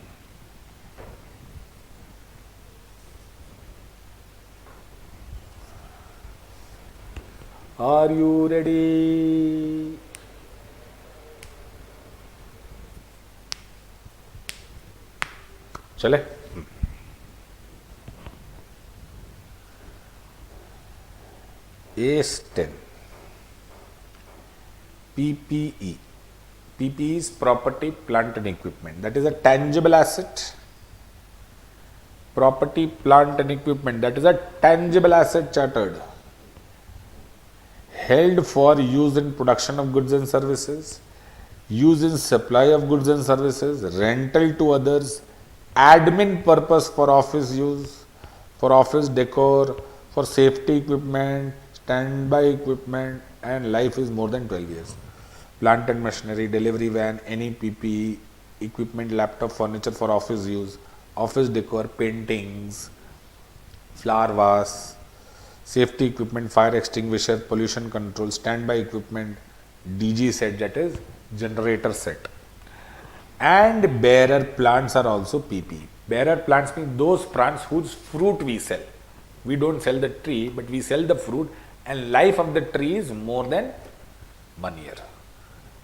Are you ready? चले? AS 10. PPE. PPE is property, plant and equipment. That is a tangible asset. Property, plant and equipment. That is a tangible asset chartered. Held for use in production of goods and services, use in supply of goods and services, rental to others, admin purpose for office use, for office decor, for safety equipment, standby equipment, and life is more than 12 years. Plant and machinery, delivery van, any PPE, equipment, laptop, furniture for office use, office decor, paintings, flower vase, safety equipment, fire extinguisher, pollution control, standby equipment, DG set, that is generator set. And bearer plants are also PPE. Bearer plants mean those plants whose fruit we sell. We don't sell the tree, but we sell the fruit, and life of the tree is more than 1 year.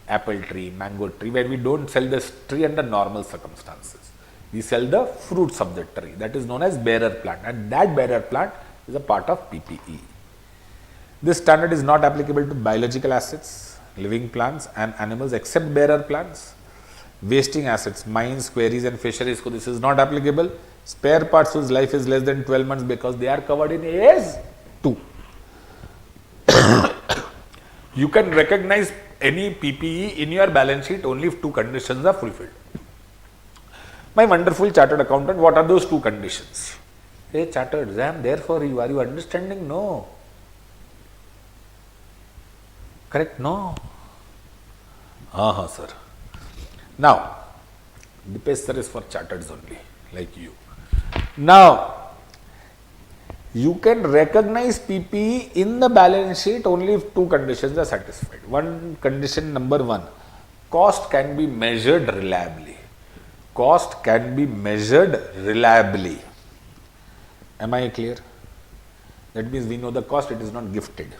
Apple tree, mango tree, where we don't sell the tree under normal circumstances. We sell the fruits of the tree. That is known as bearer plant, and that bearer plant is a part of PPE. This standard is not applicable to biological assets, living plants and animals except bearer plants. Wasting assets, mines, quarries and fisheries, so this is not applicable. Spare parts whose life is less than 12 months because they are covered in AS 2. You can recognize any PPE in your balance sheet only if 2 conditions are fulfilled. My wonderful chartered accountant, what are those 2 conditions? Hey chartered, I am there for you. Are you understanding? No. Correct? No. Sir. Now, Dipesh sir is for chartered only, like you. Now, You can recognize PPE in the balance sheet only if two conditions are satisfied. One condition, number one, cost can be measured reliably. Cost can be measured reliably. Am I clear? That means we know the cost, it is not gifted.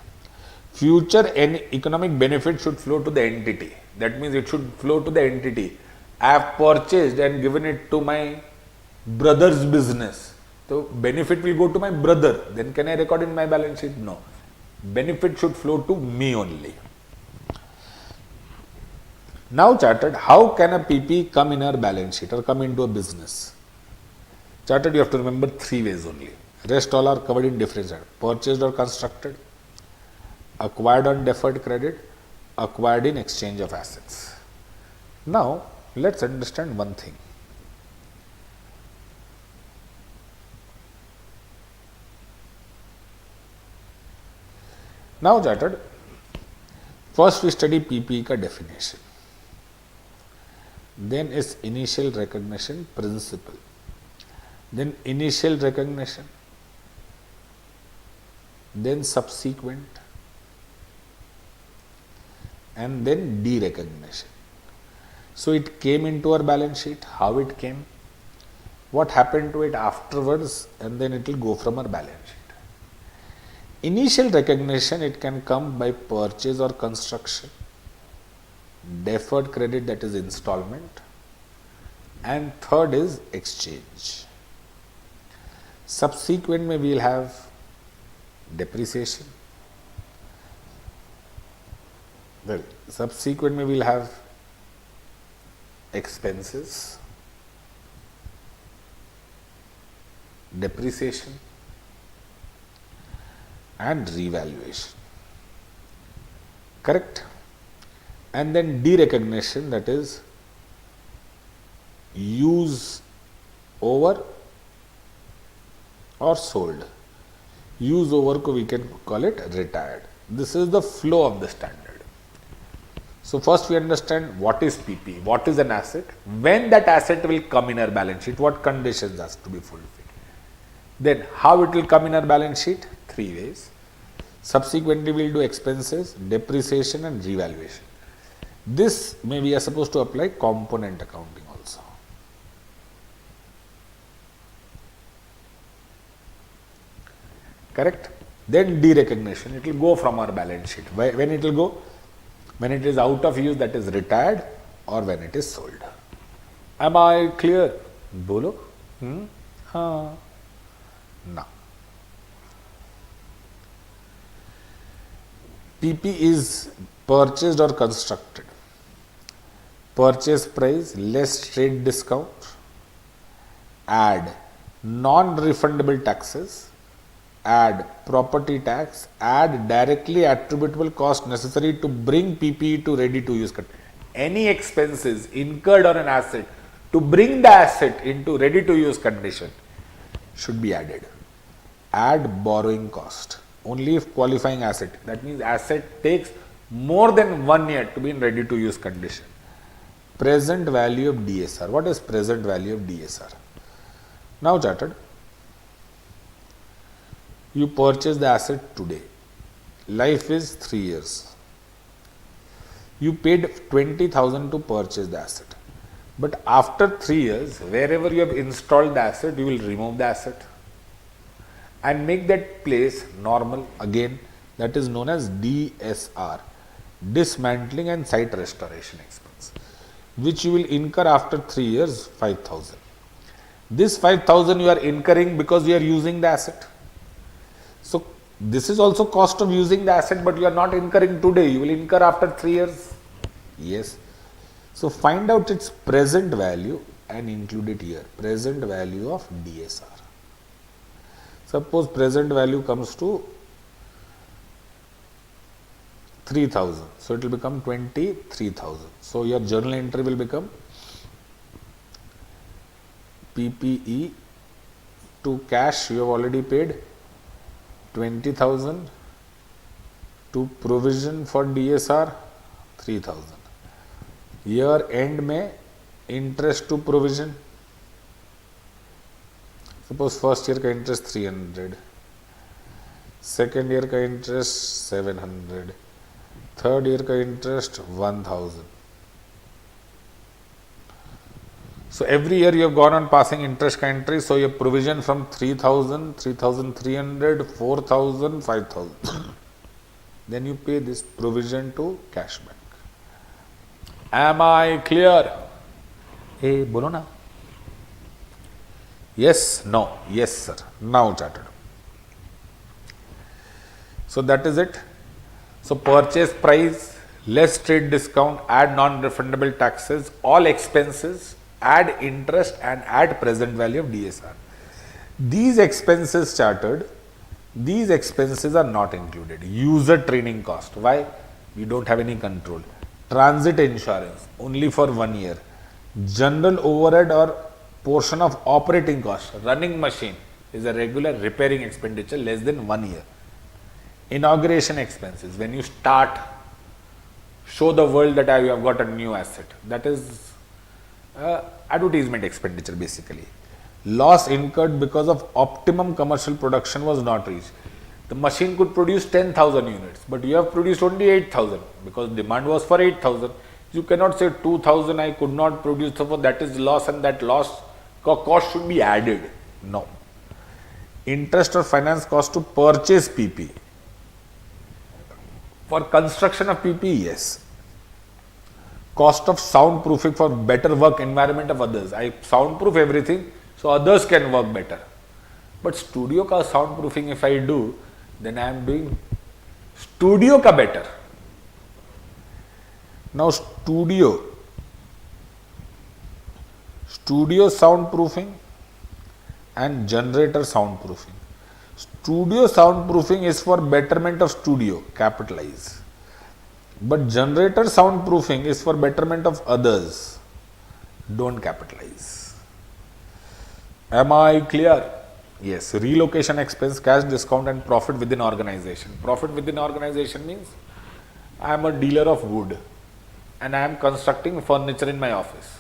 Future economic benefit should flow to the entity. That means it should flow to the entity. I have purchased and given it to my brother's business. So benefit will go to my brother. Then can I record in my balance sheet? No. Benefit should flow to me only. Now chartered, how can a PP come in our balance sheet or come into a business? Chartered, you have to remember three ways only. Rest all are covered in different sides. Purchased or constructed, acquired on deferred credit, acquired in exchange of assets. Now, let's understand one thing. Now, chartered, first we study PPE ka definition. Then is initial recognition principle. Then initial recognition. Then subsequent. And then derecognition. So it came into our balance sheet. How it came? What happened to it afterwards? And then it will go from our balance sheet. Initial recognition, it can come by purchase or construction. Deferred credit, that is installment. And third is exchange. Subsequent we will have depreciation. Well, subsequent we will have expenses, depreciation and revaluation. Correct? And then derecognition, that is use over or sold. Use over ko we can call it retired. This is the flow of the standard. So first we understand what is PP, what is an asset, when that asset will come in our balance sheet, what conditions has to be fulfilled. Then how it will come in our balance sheet? Three ways. Subsequently we will do expenses, depreciation and revaluation. This may we are supposed to apply component accounting also. Correct? Then derecognition, it will go from our balance sheet. When it will go? When it is out of use, that is retired, or when it is sold. Am I clear? Bolo? Now, PP is purchased or constructed. Purchase price less trade discount, add non-refundable taxes, add property tax, add directly attributable cost necessary to bring PPE to ready to use condition. Any expenses incurred on an asset to bring the asset into ready to use condition should be added. Add borrowing cost only if qualifying asset. That means asset takes more than 1 year to be in ready to use condition. Present value of DSR. What is present value of DSR? Now chartered, you purchase the asset today. Life is 3 years. You paid 20,000 to purchase the asset. But after 3 years, wherever you have installed the asset, you will remove the asset and make that place normal again. That is known as DSR, dismantling and site restoration expense, which you will incur after 3 years, 5,000. This 5,000 you are incurring because you are using the asset. So this is also cost of using the asset, but you are not incurring today. You will incur after 3 years. Yes. So find out its present value and include it here. Present value of DSR. Suppose present value comes to 3,000. So it will become 23,000. So your journal entry will become PPE to cash you have already paid 20,000, to provision for DSR 3,000. Year end में interest to provision. Suppose first year का interest 300, second year का interest 700, third year का interest 1000. So every year you have gone on passing interest का entry, so your provision from 3000, 3300, 4000, 5000. Then you pay this provision to cash bank. Am I clear? Hey, bolo na. Yes, no, yes sir. Now chartered. So that is it. So purchase price, less trade discount, add non-refundable taxes, all expenses, add interest and add present value of DSR. These expenses chartered, these expenses are not included. User training cost. Why? We don't have any control. Transit insurance only for 1 year. General overhead or portion of operating cost. Running machine is a regular repairing expenditure less than 1 year. Inauguration expenses. When you start, show the world that you have got a new asset. That is advertisement expenditure basically. Loss incurred because of optimum commercial production was not reached. The machine could produce 10,000 units, but you have produced only 8,000 because demand was for 8,000. You cannot say 2,000 I could not produce, so that is loss and that loss cost should be added. No. Interest or finance cost to purchase PP. For construction of PP, yes. Cost of soundproofing for better work environment of others. I soundproof everything so others can work better. But studio ka soundproofing if I do, then I am doing studio ka better. Now studio soundproofing and generator soundproofing. Studio soundproofing is for betterment of studio, capitalize. But generator soundproofing is for betterment of others, don't capitalize. Am I clear? Yes. Relocation expense, cash discount and profit within organization. Profit within organization means I am a dealer of wood and I am constructing furniture in my office.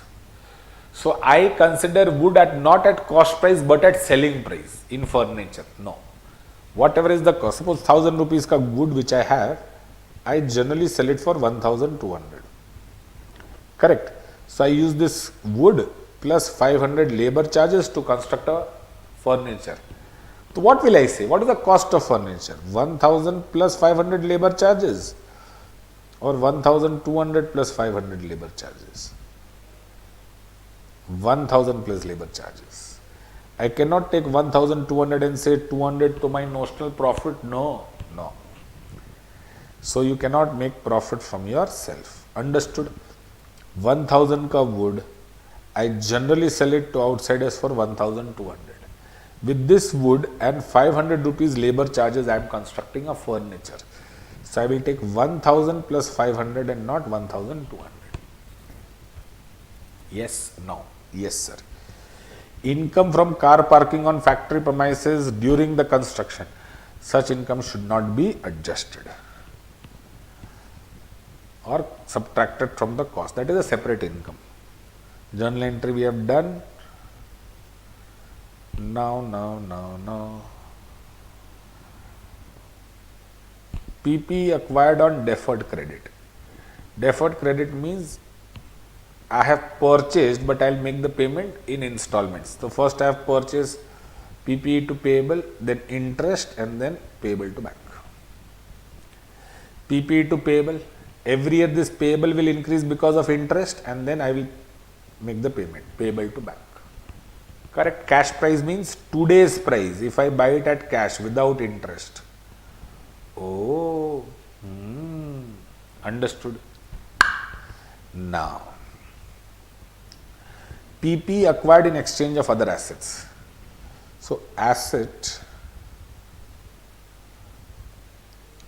So I consider wood at not at cost price but at selling price in furniture. No. Whatever is the cost, suppose 1000 rupees ka wood which I have, I generally sell it for 1200. Correct. So I use this wood plus 500 labor charges to construct a furniture. So what will I say? What is the cost of furniture? 1000 plus 500 labor charges or 1200 plus 500 labor charges? 1000 plus labor charges. I cannot take 1200 and say 200 to my notional profit. No, no. So you cannot make profit from yourself. Understood? 1000 ka wood, I generally sell it to outsiders for 1200. With this wood and 500 rupees labor charges, I am constructing a furniture. So I will take 1000 plus 500 and not 1200. Yes, no, yes sir. Income from car parking on factory premises during the construction. Such income should not be adjusted or subtracted from the cost. That is a separate income. Journal entry we have done. Now. PP acquired on deferred credit. Deferred credit means I have purchased but I will make the payment in installments. So first I have purchased PPE to payable, then interest and then payable to bank. PPE to payable. Every year this payable will increase because of interest and then I will make the payment, payable to bank. Correct. Cash price means today's price if I buy it at cash without interest. Oh, understood. Now, PP acquired in exchange of other assets. So, asset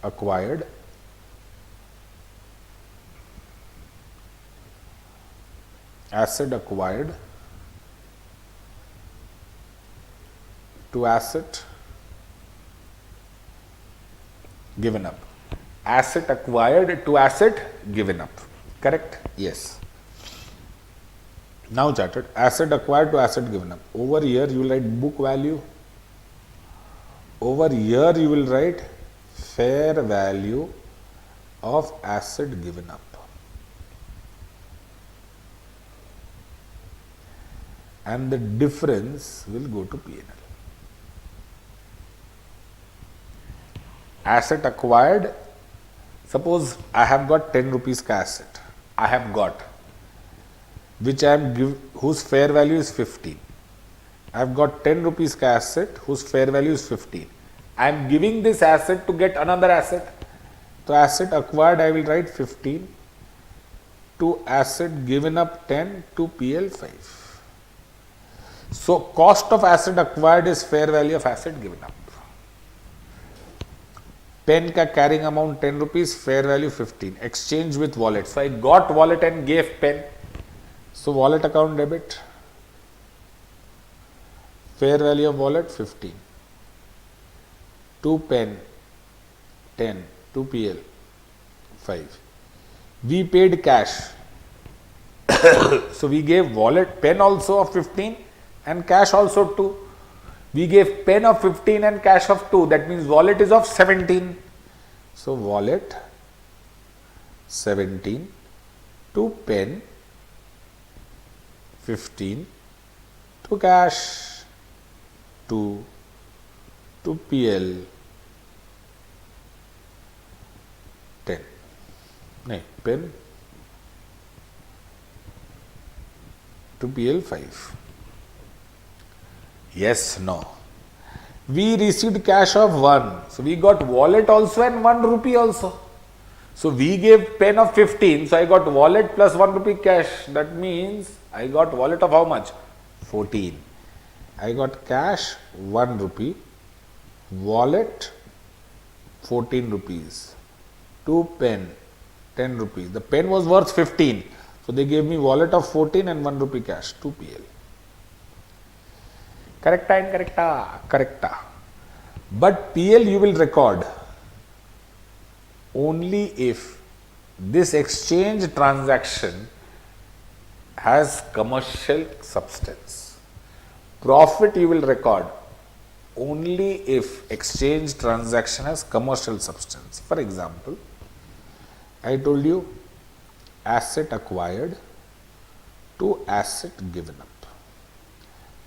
acquired to asset given up. Asset acquired to asset given up. Correct? Yes. Now charted. Asset acquired to asset given up. Over here you write book value. Over here you will write fair value of asset given up. And the difference will go to P&L. Asset acquired, suppose I have got 10 rupees ka asset. I have got, which I am whose fair value is 15. I have got 10 rupees ka asset whose fair value is 15. I am giving this asset to get another asset. So asset acquired I will write 15 to asset given up 10 to PL 5. So cost of asset acquired is fair value of asset given up. Pen ka carrying amount 10 rupees, fair value 15. Exchange with wallet. So I got wallet and gave pen. So wallet account debit. Fair value of wallet 15. To pen 10. To PL 5. We paid cash. So we gave wallet pen also of 15 and cash also 2. We gave pen of 15 and cash of 2. That means wallet is of 17. So wallet 17 to pen 15 to cash 2 to PL 10. No, pen to PL 5. Yes, no. We received cash of 1. So we got wallet also and 1 rupee also. So we gave pen of 15. So I got wallet plus 1 rupee cash. That means I got wallet of how much? 14. I got cash 1 rupee. Wallet 14 rupees. To pen 10 rupees. The pen was worth 15. So they gave me wallet of 14 and 1 rupee cash. 2 PL. Correcta, incorrecta? Correcta. But PL you will record only if this exchange transaction has commercial substance. Profit you will record only if exchange transaction has commercial substance. For example, I told you asset acquired to asset given up.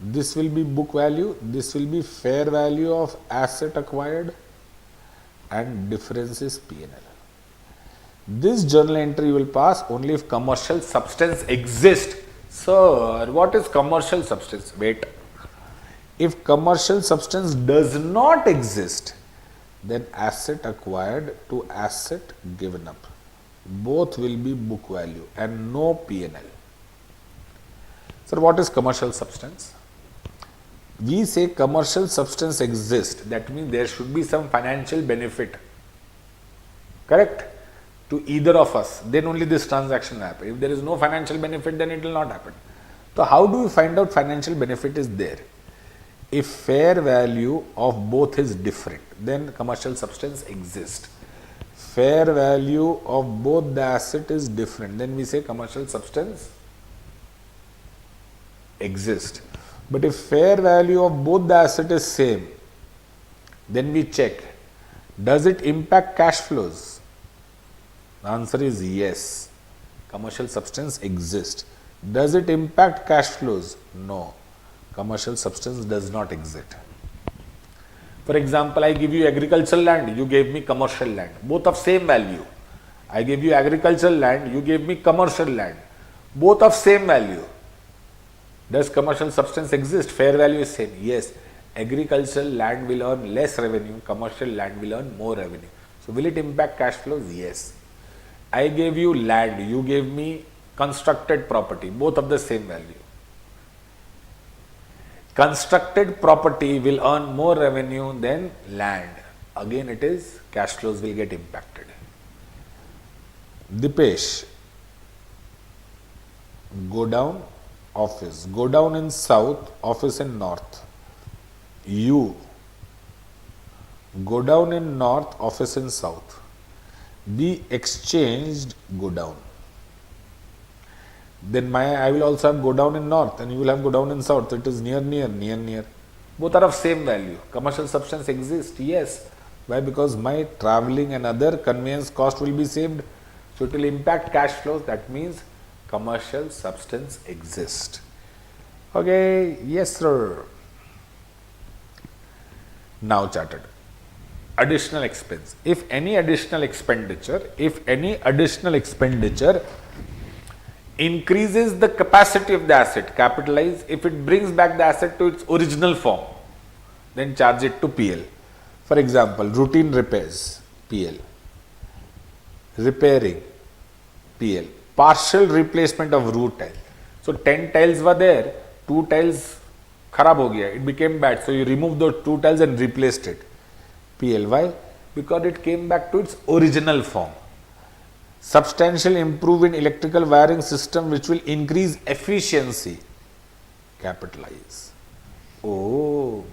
This will be book value, this will be fair value of asset acquired, and difference is P&L. This journal entry will pass only if commercial substance exists. Sir, what is commercial substance? Wait. If commercial substance does not exist, then asset acquired to asset given up. Both will be book value and no P&L. Sir, what is commercial substance? We say commercial substance exists. That means there should be some financial benefit. Correct? To either of us. Then only this transaction will happen. If there is no financial benefit, then it will not happen. So how do we find out financial benefit is there? If fair value of both is different, then commercial substance exists. Fair value of both the asset is different, then we say commercial substance exists. But if fair value of both the asset is same, then we check, does it impact cash flows? The answer is yes. Commercial substance exists. Does it impact cash flows? No. Commercial substance does not exist. For example, I give you agricultural land, you gave me commercial land. Both of same value. I gave you agricultural land, you gave me commercial land. Both of same value. Does commercial substance exist? Fair value is same. Yes. Agricultural land will earn less revenue, commercial land will earn more revenue. So will it impact cash flows? Yes. I gave you land, you gave me constructed property, both of the same value. Constructed property will earn more revenue than land. Again it is cash flows will get impacted. Dipesh, go down, office. Go down in south, office in north. You, go down in north, office in south. Be exchanged, go down. Then I will also have go down in north and you will have go down in south. So it is near. Both are of same value. Commercial substance exists, yes. Why? Because my traveling and other conveyance cost will be saved. So it will impact cash flows. That means commercial substance exists. Okay, yes sir. Now chartered. Additional expense. If any additional expenditure increases the capacity of the asset, capitalize. If it brings back the asset to its original form, then charge it to PL. For example, routine repairs, PL. Repairing, PL. Partial replacement of root tile. So 10 tiles were there, 2 tiles kharab ho gaya, it became bad. So you remove those 2 tiles and replaced it. PL. Why? Because it came back to its original form. Substantial improvement in electrical wiring system which will increase efficiency. Capitalize. Oh.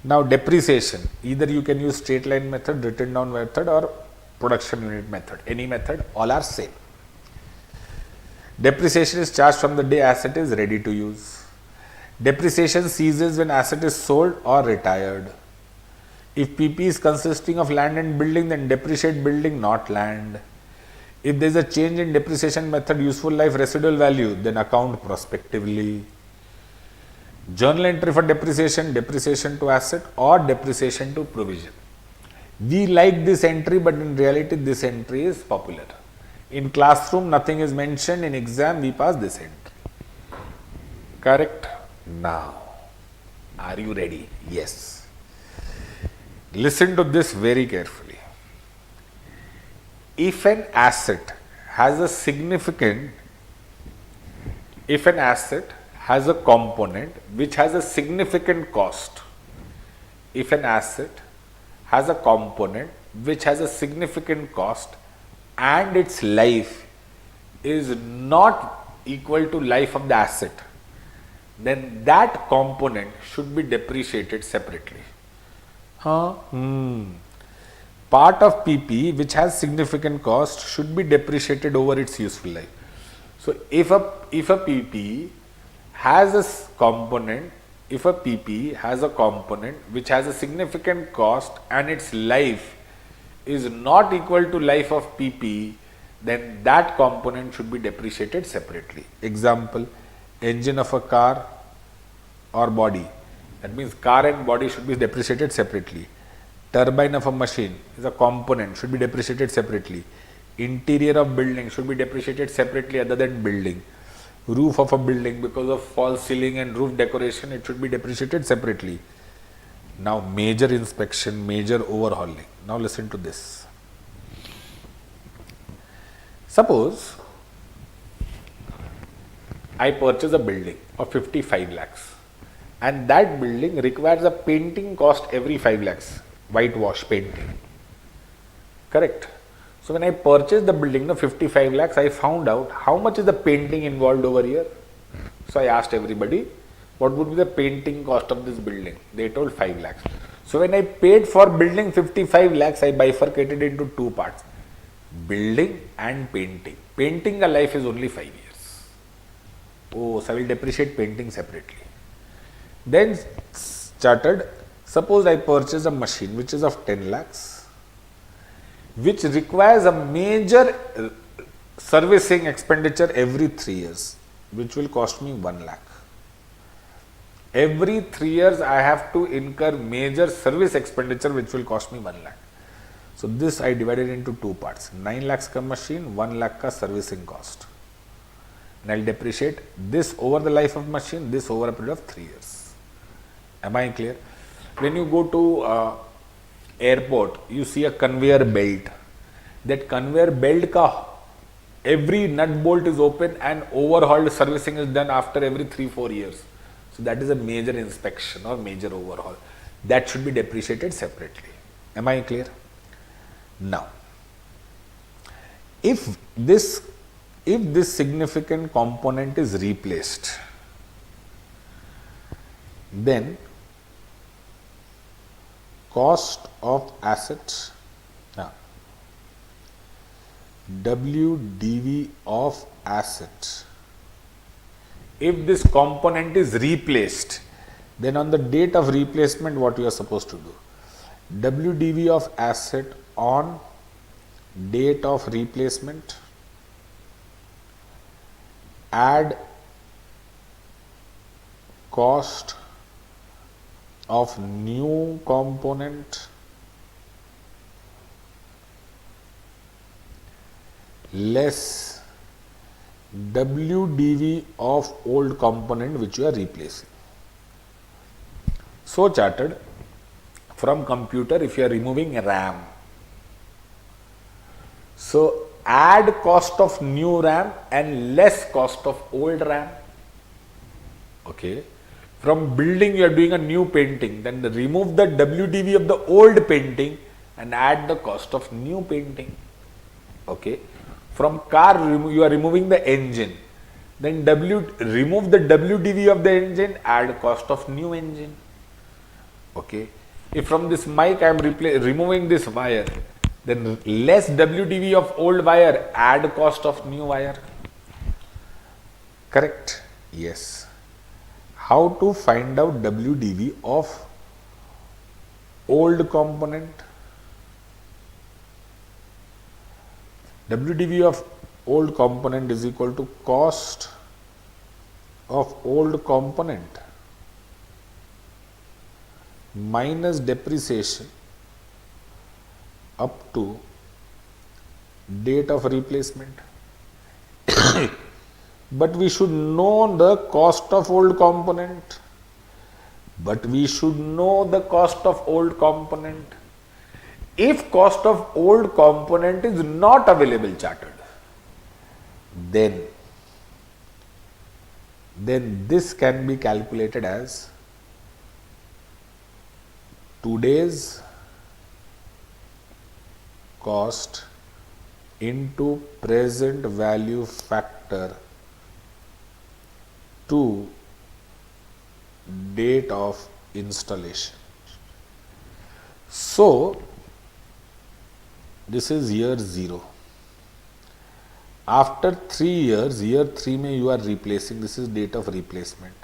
Now depreciation. Either you can use straight line method, written down method, or production unit method. Any method, all are same. Depreciation is charged from the day asset is ready to use. Depreciation ceases when asset is sold or retired. If PP is consisting of land and building, then depreciate building, not land. If there is a change in depreciation method, useful life, residual value, then account prospectively. Journal entry for depreciation, depreciation to asset or depreciation to provision. We like this entry, but in reality this entry is popular. In classroom nothing is mentioned, in exam we pass this entry. Correct? Now, are you ready? Yes. Listen to this very carefully. If an asset has a component which has a significant cost, if an asset has a component which has a significant cost and its life is not equal to life of the asset, then that component should be depreciated separately. Part of PP which has significant cost should be depreciated over its useful life. So if a PP has a component which has a significant cost and its life is not equal to life of PP, then that component should be depreciated separately. Example, engine of a car or body. That means car and body should be depreciated separately. Turbine of a machine is a component, should be depreciated separately. Interior of building should be depreciated separately other than building. Roof of a building, because of false ceiling and roof decoration, it should be depreciated separately. Now major inspection, major overhauling. Now listen to this. Suppose I purchase a building of 55 lakhs and that building requires a painting cost every 5 lakhs, whitewash painting. Correct? So when I purchased the building of 55 lakhs, I found out how much is the painting involved over here. So I asked everybody, what would be the painting cost of this building? They told 5 lakhs. So when I paid for building 55 lakhs, I bifurcated into 2 parts. Building and painting. Painting a life is only 5 years. Oh, so I will depreciate painting separately. Then chartered, suppose I purchase a machine which is of 10 lakhs, which requires a major servicing expenditure every 3 years, which will cost me 1 lakh. Every 3 years I have to incur major service expenditure which will cost me 1 lakh. So this I divided into 2 parts, 9 lakhs ka machine, 1 lakh ka servicing cost. And I will depreciate this over the life of machine, this over a period of 3 years. Am I clear? When you go to airport, you see a conveyor belt. That conveyor belt ka every nut bolt is open and overhauled servicing is done after every 3-4 years. So that is a major inspection or major overhaul. That should be depreciated separately. Am I clear? Now, if this significant component is replaced, then cost of assets, WDV of assets if this component is replaced, then on the date of replacement, what you are supposed to do? WDV of asset on date of replacement, add cost of new component less WDV of old component which you are replacing. So charted, from computer, if you are removing RAM, so add cost of new RAM and less cost of old RAM. Okay. From building, you are doing a new painting, then remove the WDV of the old painting and add the cost of new painting. Okay. From car, you are removing the engine, then remove the WDV of the engine, add cost of new engine. Okay. If from this mic I am removing this wire, then less WDV of old wire, add cost of new wire. Correct? Yes. How to find out WDV of old component? WDV of old component is equal to cost of old component minus depreciation up to date of replacement. But we should know the cost of old component. If cost of old component is not available chartered, then this can be calculated as today's cost into present value factor to date of installation. So, this is year 0. After 3 years, year 3 mein you are replacing, this is date of replacement.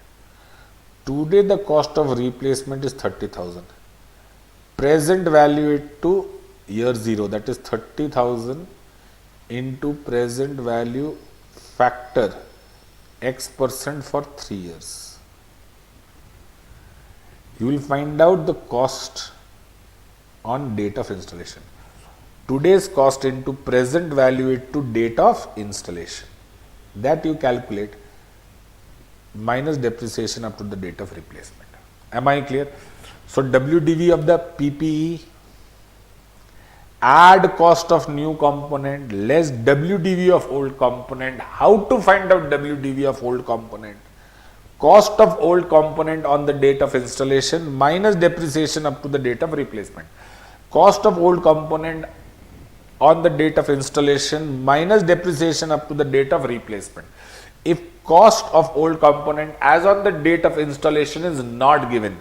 Today the cost of replacement is 30,000. Present value it to year 0, that is 30,000 into present value factor X% for 3 years. You will find out the cost on date of installation. Today's cost into present value it to date of installation. That you calculate minus depreciation up to the date of replacement. Am I clear? So, WDV of the PPE, add cost of new component less WDV of old component. How to find out WDV of old component? Cost of old component on the date of installation minus depreciation up to the date of replacement. Cost of old component on the date of installation minus depreciation up to the date of replacement. If cost of old component as on the date of installation is not given,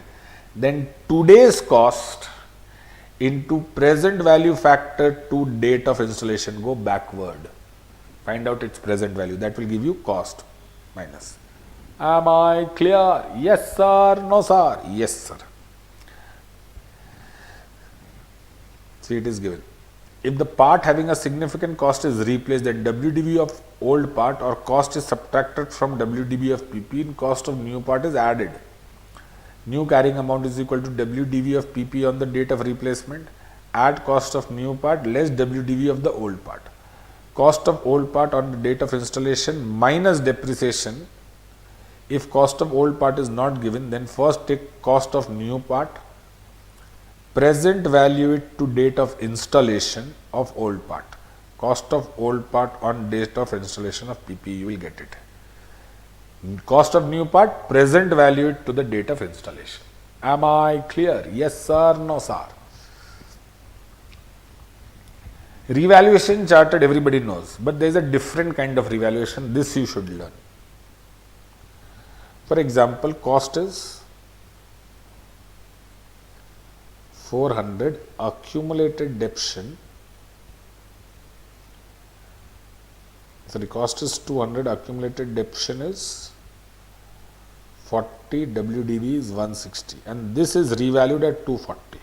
then today's cost into present value factor to date of installation, go backward, find out its present value, that will give you cost minus. Am I clear? Yes sir, no sir? Yes sir. See, it is given. If the part having a significant cost is replaced, then WDV of old part or cost is subtracted from WDV of PP and cost of new part is added. New carrying amount is equal to WDV of PP on the date of replacement, add cost of new part less WDV of the old part. Cost of old part on the date of installation minus depreciation. If cost of old part is not given, then first take cost of new part, present value it to date of installation of old part. Cost of old part on date of installation of PP, you will get it. Cost of new part, present value it to the date of installation. Am I clear? Yes sir, no sir? Revaluation charted everybody knows, but there is a different kind of revaluation. This you should learn. For example, cost is 400, accumulated debtion, sorry, cost is 200, accumulated debtion is 240, WDV is 160, and this is revalued at 240.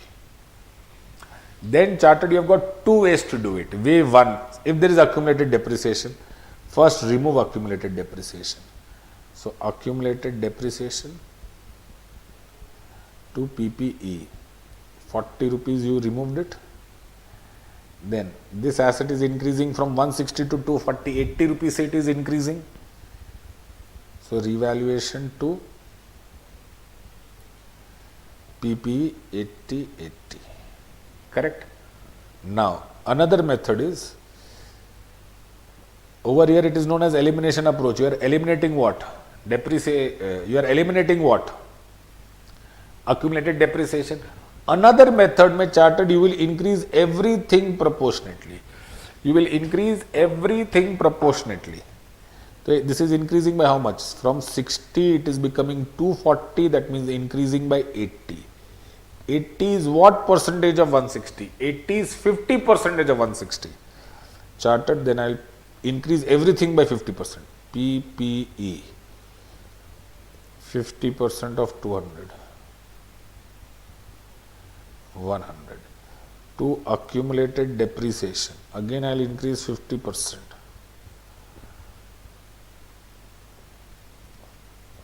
Then chartered, you have got two ways to do it. Way one, if there is accumulated depreciation, first remove accumulated depreciation. So accumulated depreciation to PPE, 40 rupees you removed it. Then this asset is increasing from 160 to 240, 80 rupees it is increasing. So revaluation to PPE 80, 80. Correct? Now another method is, over here it is known as elimination approach. You are eliminating what? You are eliminating what? Accumulated depreciation. Another method में chartered, you will increase everything proportionately. You will increase everything proportionately. So this is increasing by how much? From 60 it is becoming 240, that means increasing by 80. 80 is what percentage of 160? 80 is 50% of 160. Chartered, then I'll increase everything by 50%. PPE, 50% of 200. 100. To accumulated depreciation, again I will increase 50%.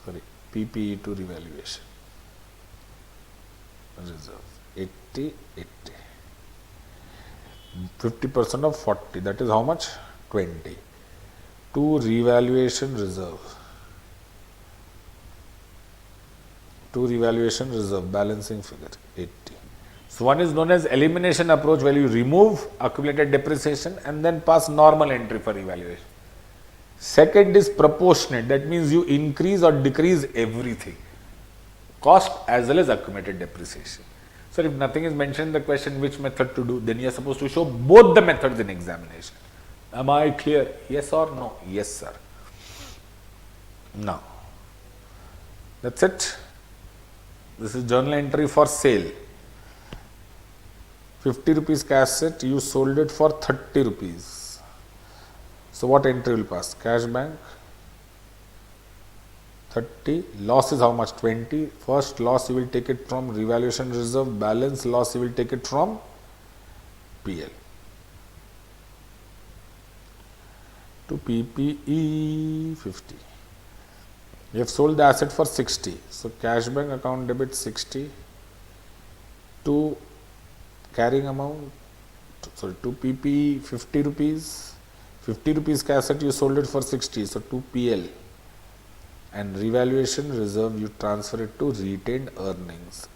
Sorry, PPE to revaluation. Reserve 80, 80. 50% of 40, that is how much? 20. To revaluation reserve. To revaluation reserve, balancing figure 80. So one is known as elimination approach, where you remove accumulated depreciation and then pass normal entry for evaluation. Second is proportionate, that means you increase or decrease everything, cost as well as accumulated depreciation. So if nothing is mentioned in the question which method to do, then you are supposed to show both the methods in examination. Am I clear? Yes or no? Yes, sir. Now, that's it. This is journal entry for sale. 50 rupees cash set, you sold it for 30 rupees. So what entry will pass? Cash bank 30, loss is how much? 20. First loss you will take it from revaluation reserve, balance loss you will take it from PL. To PPE 50. You have sold the asset for 60. So cash bank account debit 60 to carrying amount, sorry, to PPE 50 rupees. 50 rupees cash set, you sold it for 60. So to PL. And revaluation reserve, you transfer it to retained earnings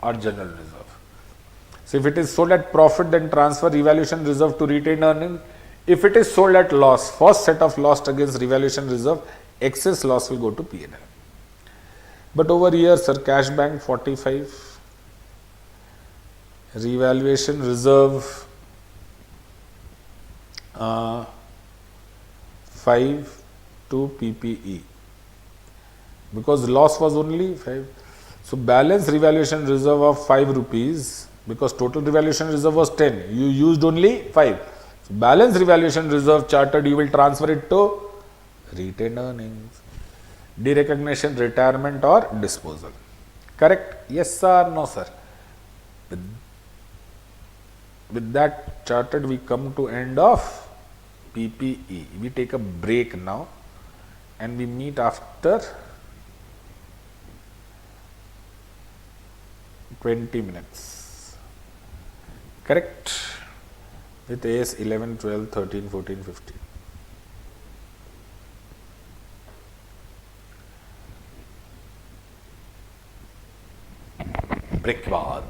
or general reserve. So if it is sold at profit, then transfer revaluation reserve to retained earnings. If it is sold at loss, first set of loss against revaluation reserve, excess loss will go to P&L. But over here, sir, cash bank 45, revaluation reserve 5 to PPE, because loss was only 5. So balance revaluation reserve of 5 rupees, because total revaluation reserve was 10. You used only 5. So balance revaluation reserve chartered, you will transfer it to retained earnings, derecognition, retirement or disposal. Correct? Yes sir, no sir. With that chartered, we come to end of PPE. We take a break now and we meet after 20 minutes. Correct? With AS 11, 12, 13, 14, 15. Break के बाद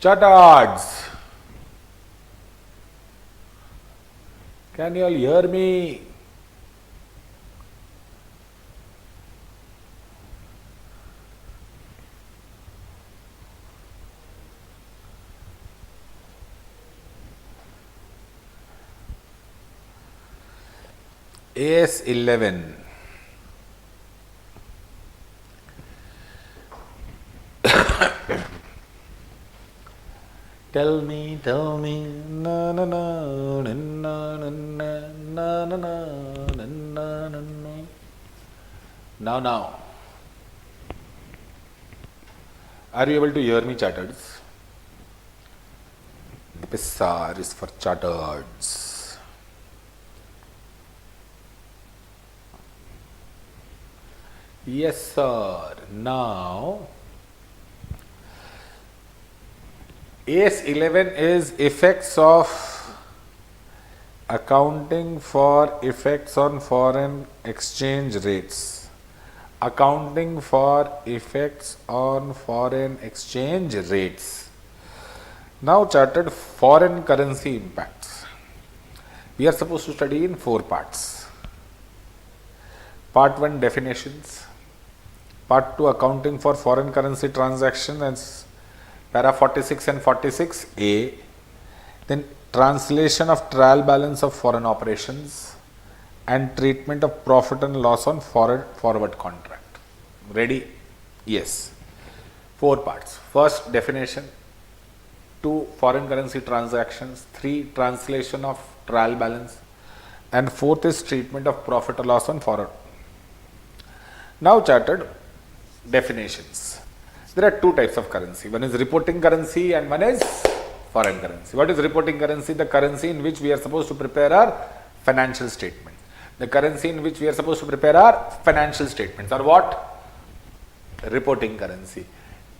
Chartards, can you all hear me? AS11. Tell me, na na na na na na na na na na. Now. Are you able to hear me, chartards? Dipesh is for chartards. Yes, sir. Now, AS11 is effects of accounting for effects on foreign exchange rates. Accounting for effects on foreign exchange rates. Now, charted foreign currency impacts. We are supposed to study in 4 parts. Part 1, definitions. Part 2, accounting for foreign currency transactions, as para 46 and 46A. Then translation of trial balance of foreign operations and treatment of profit and loss on forward contract. Ready? Yes. 4 parts. First, definition. 2, foreign currency transactions. 3, translation of trial balance. And 4th is treatment of profit or loss on forward. Now, charted definitions. There are 2 types of currency. One is reporting currency and one is foreign currency. What is reporting currency? The currency in which we are supposed to prepare our financial statement. The currency in which we are supposed to prepare our financial statements are what? Reporting currency.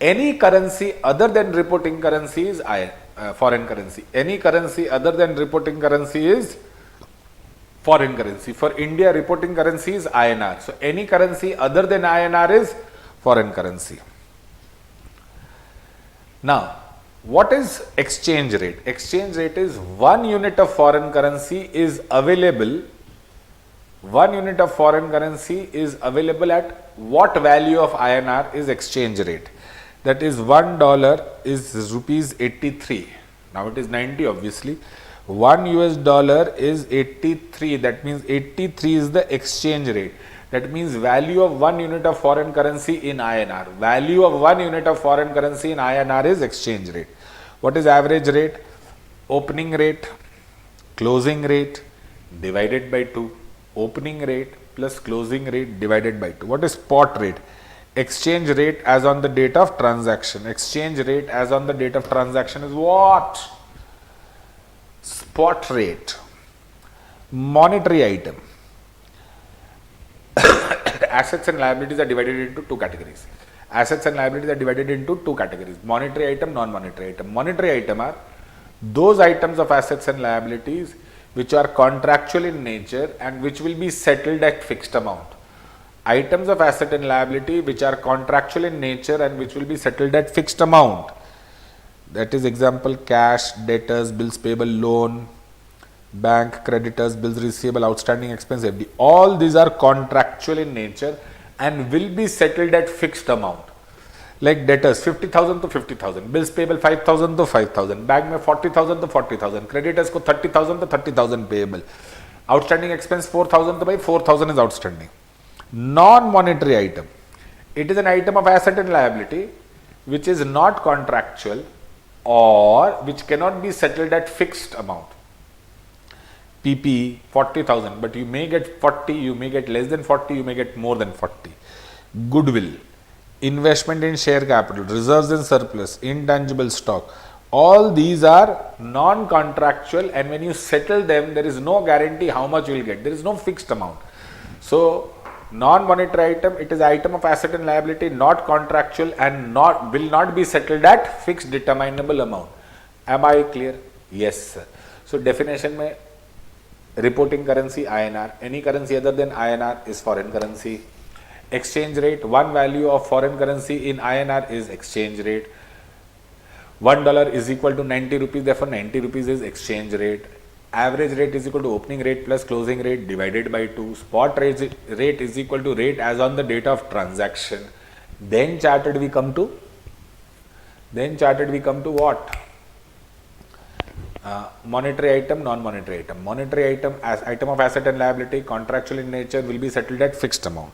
Any currency other than reporting currency is foreign currency. Any currency other than reporting currency is foreign currency. For India, reporting currency is INR. So, any currency other than INR is foreign currency. Now, what is exchange rate? Exchange rate is 1 unit of foreign currency is available. 1 unit of foreign currency is available at what value of INR is exchange rate. That is $1 is rupees 83. Now it is 90 obviously. $1 is 83. That means 83 is the exchange rate. That means value of 1 unit of foreign currency in INR. Value of 1 unit of foreign currency in INR is exchange rate. What is average rate? Opening rate, closing rate divided by 2. Opening rate plus closing rate divided by 2. What is spot rate? Exchange rate as on the date of transaction. Exchange rate as on the date of transaction is what? Spot rate. Monetary item. Assets and liabilities are divided into 2 categories. Assets and liabilities are divided into 2 categories. Monetary item, non-monetary item. Monetary item are those items of assets and liabilities which are contractual in nature and which will be settled at fixed amount. Items of asset and liability which are contractual in nature and which will be settled at fixed amount. That is example, cash, debtors, bills payable, loan, bank, creditors, bills receivable, outstanding expense, FD. All these are contractual in nature and will be settled at fixed amount. Like debtors 50,000 to 50,000, bills payable 5,000 to 5,000, bank में 40,000 to 40,000, creditors को 30,000 to 30,000 payable, outstanding expense 4,000 to by 4,000 is outstanding. Non-monetary item, it is an item of asset and liability which is not contractual or which cannot be settled at fixed amount. PP 40,000, but you may get 40, you may get less than 40, you may get more than 40. Goodwill, investment in share capital, reserves and surplus, intangible stock, all these are non-contractual, and when you settle them, there is no guarantee how much you will get. There is no fixed amount. So, non-monetary item, it is item of asset and liability, not contractual and will not be settled at fixed determinable amount. Am I clear? Yes, sir. So, definition mein reporting currency INR, any currency other than INR is foreign currency. Exchange rate, one value of foreign currency in INR is exchange rate. $1 is equal to 90 rupees, therefore 90 rupees is exchange rate. Average rate is equal to opening rate plus closing rate divided by 2. Spot rate is equal to rate as on the date of transaction. Then charted we come to what? Monetary item, non-monetary item. Monetary item as item of asset and liability, contractual in nature, will be settled at fixed amount.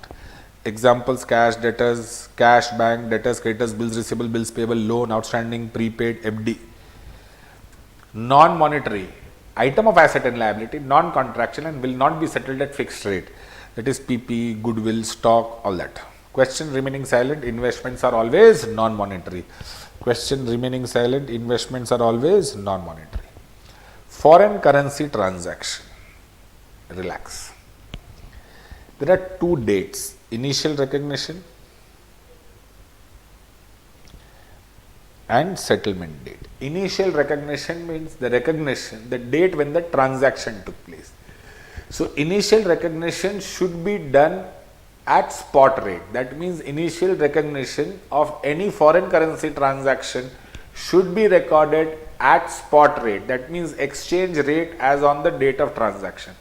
Examples: cash, debtors, cash, bank, debtors, creditors, bills receivable, bills payable, loan, outstanding, prepaid, FD. Non-monetary item of asset and liability, non-contractual, and will not be settled at fixed rate. That is PP, goodwill, stock, all that. Question remaining silent, investments are always non-monetary. Question remaining silent, investments are always non-monetary. Foreign currency transaction. Relax. There are two dates: initial recognition and settlement date. Initial recognition means the date when the transaction took place. So initial recognition should be done at spot rate. That means initial recognition of any foreign currency transaction should be recorded at spot rate. That means exchange rate as on the date of transaction.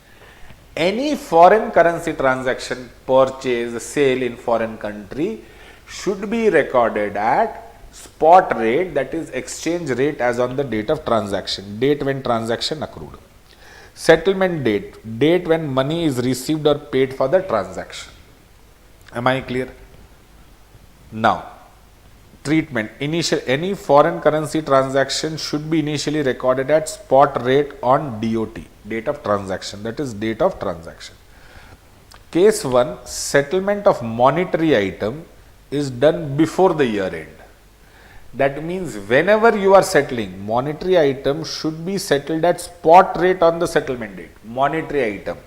Any foreign currency transaction, purchase, sale in foreign country, should be recorded at spot rate, that is exchange rate as on the date of transaction, date when transaction accrued. Settlement date, date when money is received or paid for the transaction. Am I clear? Now, treatment. Any foreign currency transaction should be initially recorded at spot rate on DOT, date of transaction, that is date of transaction. Case 1, settlement of monetary item is done before the year end. That means whenever you are settling, monetary item should be settled at spot rate on the settlement date. Monetary item.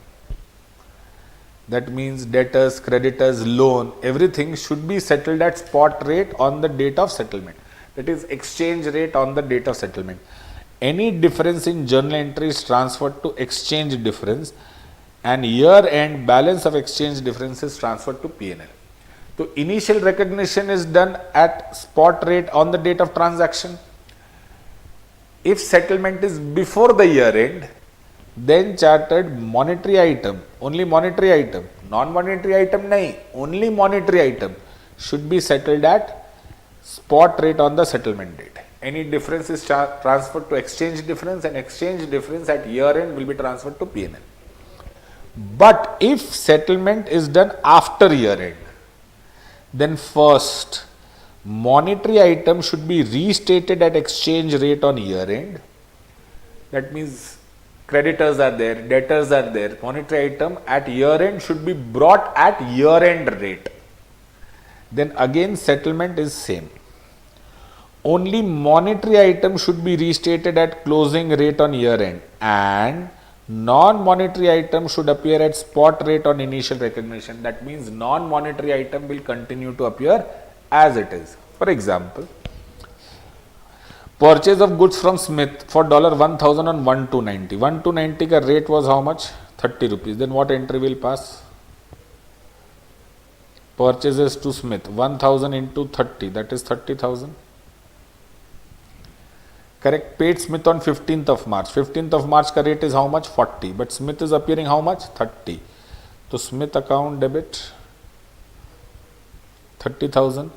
That means debtors, creditors, loan, everything should be settled at spot rate on the date of settlement. That is exchange rate on the date of settlement. Any difference in journal entry is transferred to exchange difference, and year end balance of exchange difference is transferred to P&L. So initial recognition is done at spot rate on the date of transaction. If settlement is before the year end, then chartered monetary item, only monetary item, non-monetary item nahi, only monetary item should be settled at spot rate on the settlement date. Any difference is transferred to exchange difference, and exchange difference at year end will be transferred to P&L. But if settlement is done after year end, then first monetary item should be restated at exchange rate on year end. That means creditors are there, debtors are there, monetary item at year end should be brought at year end rate. Then again settlement is same. Only monetary item should be restated at closing rate on year end, and non-monetary item should appear at spot rate on initial recognition. That means non-monetary item will continue to appear as it is. For example, purchase of goods from Smith for $1,000 on 1/2/90. 1/2/90 ka rate was how much? 30 rupees. Then what entry will pass? Purchases to Smith, 1,000 into 30, that is 30,000. Correct. Paid Smith on 15th of March. 15th of March ka rate is how much? 40. But Smith is appearing how much? 30. So Smith account debit 30,000.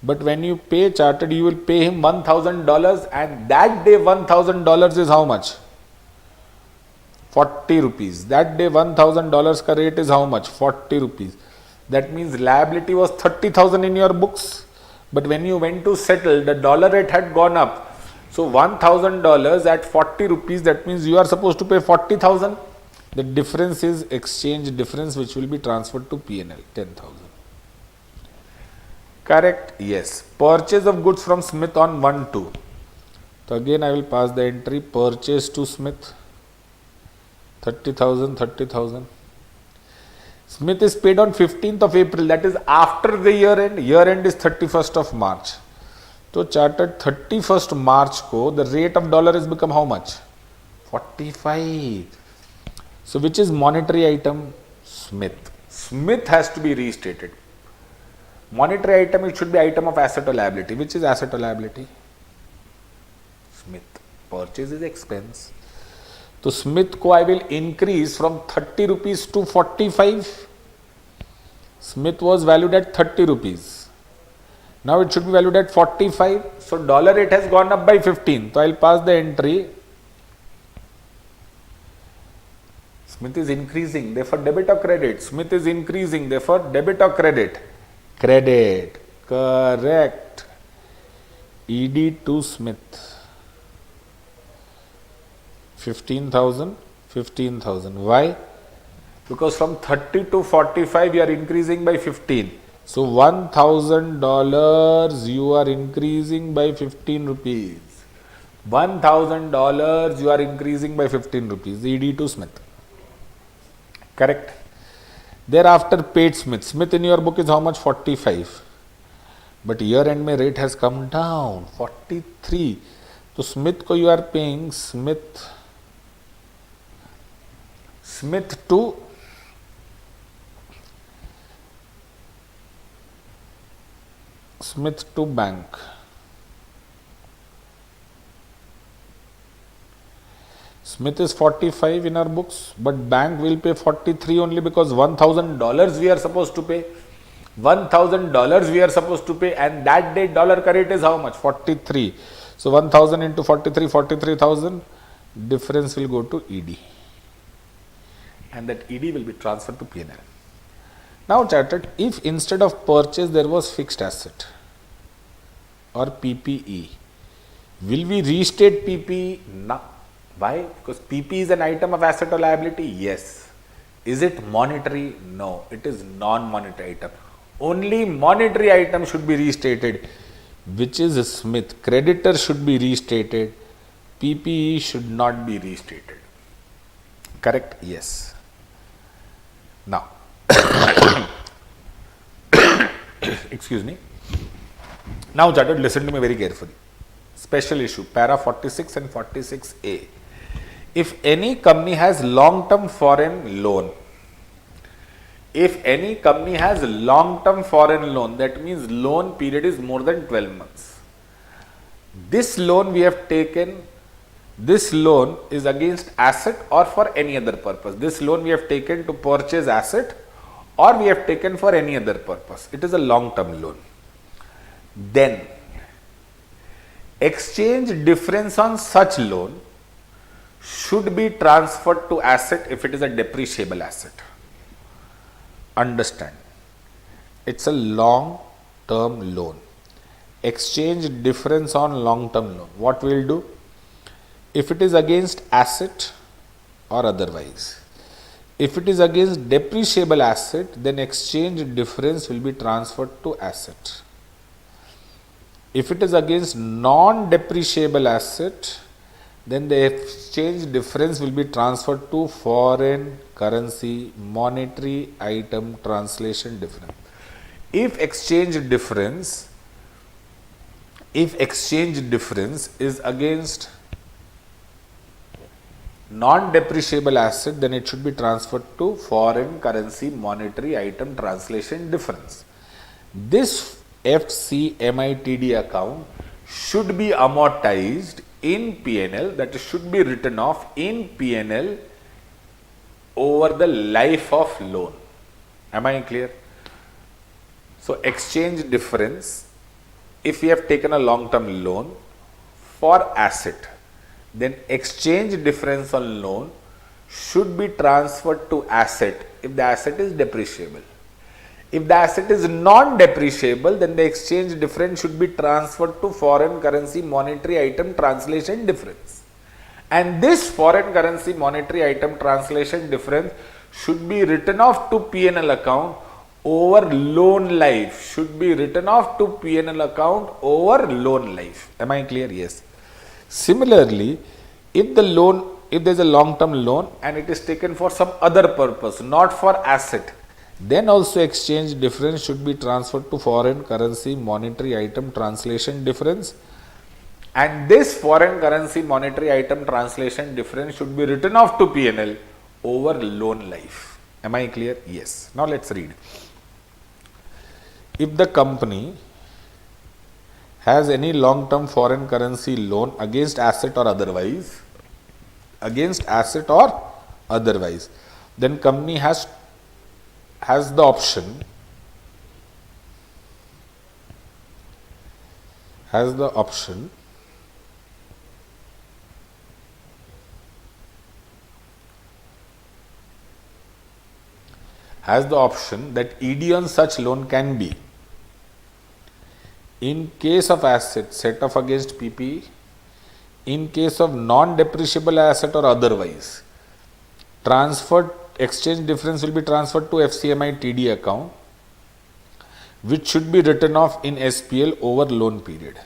But when you pay chartered, you will pay him $1,000, and that day $1,000 is how much? 40 rupees. That day $1,000 ka rate is how much? 40 rupees. That means liability was 30,000 in your books. But when you went to settle, the dollar rate had gone up. So $1,000 at 40 rupees, that means you are supposed to pay 40,000. The difference is exchange difference, which will be transferred to P&L, 10,000. Correct? Yes. Purchase of goods from Smith on 1/2. So again I will pass the entry, purchase to Smith, 30,000, 30,000. Smith is paid on 15th of April, that is after the year end. Year end is 31st of March. So chartered 31st March ko, the rate of dollar has become how much? 45. So which is monetary item? Smith. Smith has to be restated. Monetary item, it should be item of asset or liability. Which is asset or liability? Smith. Purchase is expense. So Smith को I will increase from 30 rupees to 45. Smith was valued at 30 rupees. Now it should be valued at 45. So dollar rate has gone up by 15. So I will pass the entry. Smith is increasing, therefore debit or credit? Smith is increasing, therefore debit or credit? Credit. Correct. ED to Smith. 15,000, 15,000. Why? Because from 30 to 45 you are increasing by 15. So $1,000 you are increasing by 15 rupees. $1,000 you are increasing by 15 rupees. ED to Smith. Correct. Thereafter paid Smith. Smith in your book is how much? 45. But year end mein rate has come down. 43. So Smith ko you are paying Smith to bank. Smith is 45 in our books, but bank will pay 43 only because $1,000 we are supposed to pay. $1,000 we are supposed to pay, and that day dollar ka rate is how much? 43. So 1,000 into 43, 43,000. Difference will go to ED. And that ED will be transferred to P&L. Now charted, if instead of purchase there was fixed asset or PPE, will we restate PPE? No. Why? Because PPE is an item of asset or liability? Yes. Is it monetary? No. It is non-monetary item. Only monetary item should be restated, which is Smith. Creditor should be restated. PPE should not be restated. Correct? Yes. Now, excuse me. Now, chartered, listen to me very carefully. Special issue, para 46 and 46A. If any company has long-term foreign loan, that means loan period is more than 12 months. This loan we have taken, this loan is against asset or for any other purpose. This loan we have taken to purchase asset or we have taken for any other purpose. It is a long-term loan. Then, exchange difference on such loan should be transferred to asset if it is a depreciable asset. Understand, it's a long-term loan. Exchange difference on long-term loan. What we will do? If it is against asset or otherwise. If it is against depreciable asset, then exchange difference will be transferred to asset. If it is against non-depreciable asset, then the exchange difference will be transferred to foreign currency monetary item translation difference. If exchange difference is against non-depreciable asset, then it should be transferred to foreign currency monetary item translation difference. This FCMITD account should be amortized in P&L, that should be written off in P&L over the life of loan. Am I clear? So exchange difference, if we have taken a long-term loan for asset, then exchange difference on loan should be transferred to asset if the asset is depreciable. If the asset is non-depreciable, then the exchange difference should be transferred to foreign currency monetary item translation difference. And this foreign currency monetary item translation difference should be written off to P&L account over loan life. Should be written off to P&L account over loan life. Am I clear? Yes. Similarly, if there is a long-term loan and it is taken for some other purpose, not for asset, then also exchange difference should be transferred to foreign currency monetary item translation difference, and this foreign currency monetary item translation difference should be written off to P&L over loan life. Am I clear? Yes. Now let's read. If the company has any long-term foreign currency loan against asset or otherwise, then company has the option has the option that ED on such loan can be, in case of asset set off against PPE, in case of non-depreciable asset or otherwise, transferred exchange difference will be transferred to FCMI TD account, which should be written off in SPL over loan period.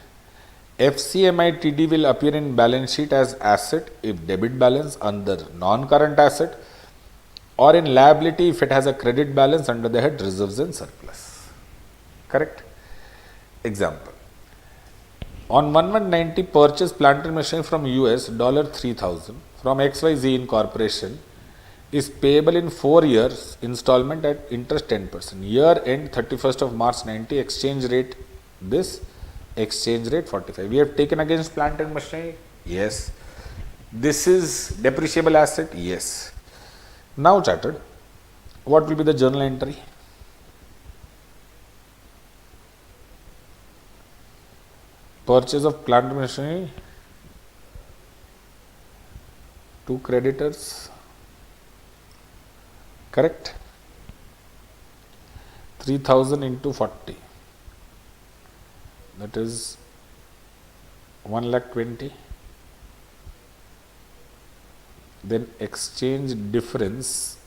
FCMI TD will appear in balance sheet as asset if debit balance under non-current asset, or in liability if it has a credit balance under the head reserves and surplus. Correct? Example. On 1190 purchase plant and machinery from US $3,000 from XYZ Incorporation is payable in 4 years installment at interest 10%. Year end 31st of March 90, exchange rate this, exchange rate 45. We have taken against plant and machinery? Yes. This is depreciable asset? Yes. Now chartered, what will be the journal entry? Purchase of plant and machinery to creditors, correct? 3000 into 40, that is 1,20,000. Then exchange difference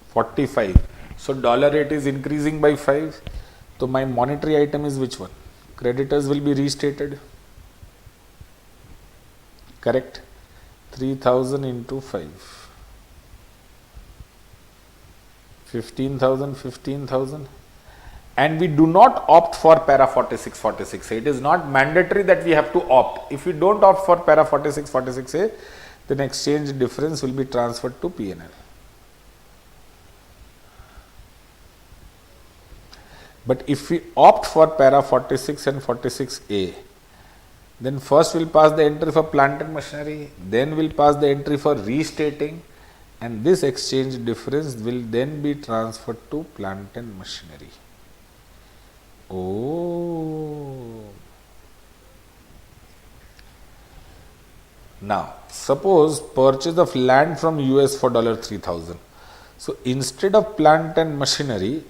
45. So dollar rate is increasing by 5. So my monetary item is which one? Creditors will be restated, correct? 3000 into 5, 15,000, and we do not opt for para 4646A. It is not mandatory that we have to opt. If we don't opt for para 4646A, then exchange difference will be transferred to P&L. But if we opt for para 46 and 46A, then first we'll pass the entry for plant and machinery, then we'll pass the entry for restating, and this exchange difference will then be transferred to plant and machinery. Oh. Now, suppose purchase of land from US for $3,000. So, instead of plant and machinery,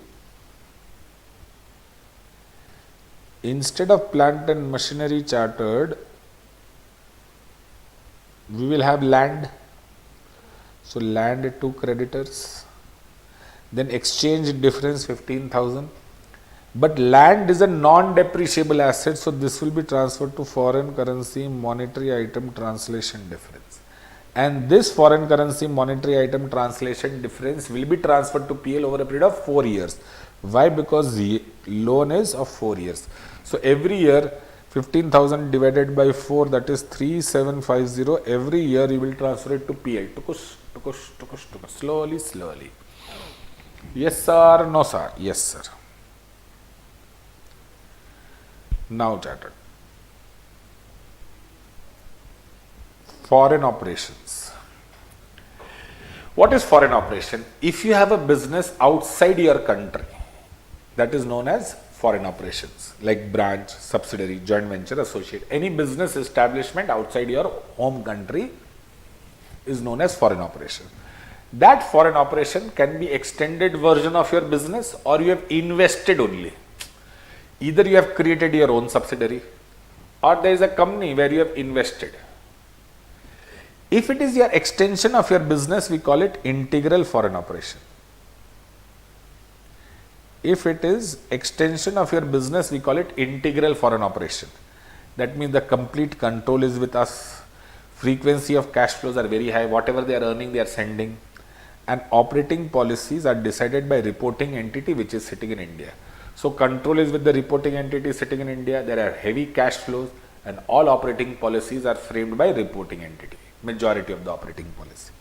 chartered, we will have land. So, land to creditors, then exchange difference 15,000. But land is a non-depreciable asset, so this will be transferred to foreign currency monetary item translation difference. And this foreign currency monetary item translation difference will be transferred to PL over a period of 4 years. Why? Because the loan is of 4 years. So every year 15,000 divided by 4, that is 3750. Every year you will transfer it to PL. Tukush. Slowly. Yes sir, no sir. Yes sir. Now chartered. Foreign operations. What is foreign operation? If you have a business outside your country, that is known as foreign operations, like branch, subsidiary, joint venture, associate. Any business establishment outside your home country is known as foreign operation. That foreign operation can be extended version of your business, or you have invested only. Either you have created your own subsidiary, or there is a company where you have invested. If it is your extension of your business, we call it integral foreign operation. If it is extension of your business, we call it integral foreign operation. That means the complete control is with us. Frequency of cash flows are very high. Whatever they are earning, they are sending. And operating policies are decided by reporting entity which is sitting in India. So control is with the reporting entity sitting in India. There are heavy cash flows, and all operating policies are framed by reporting entity. Majority of the operating policy.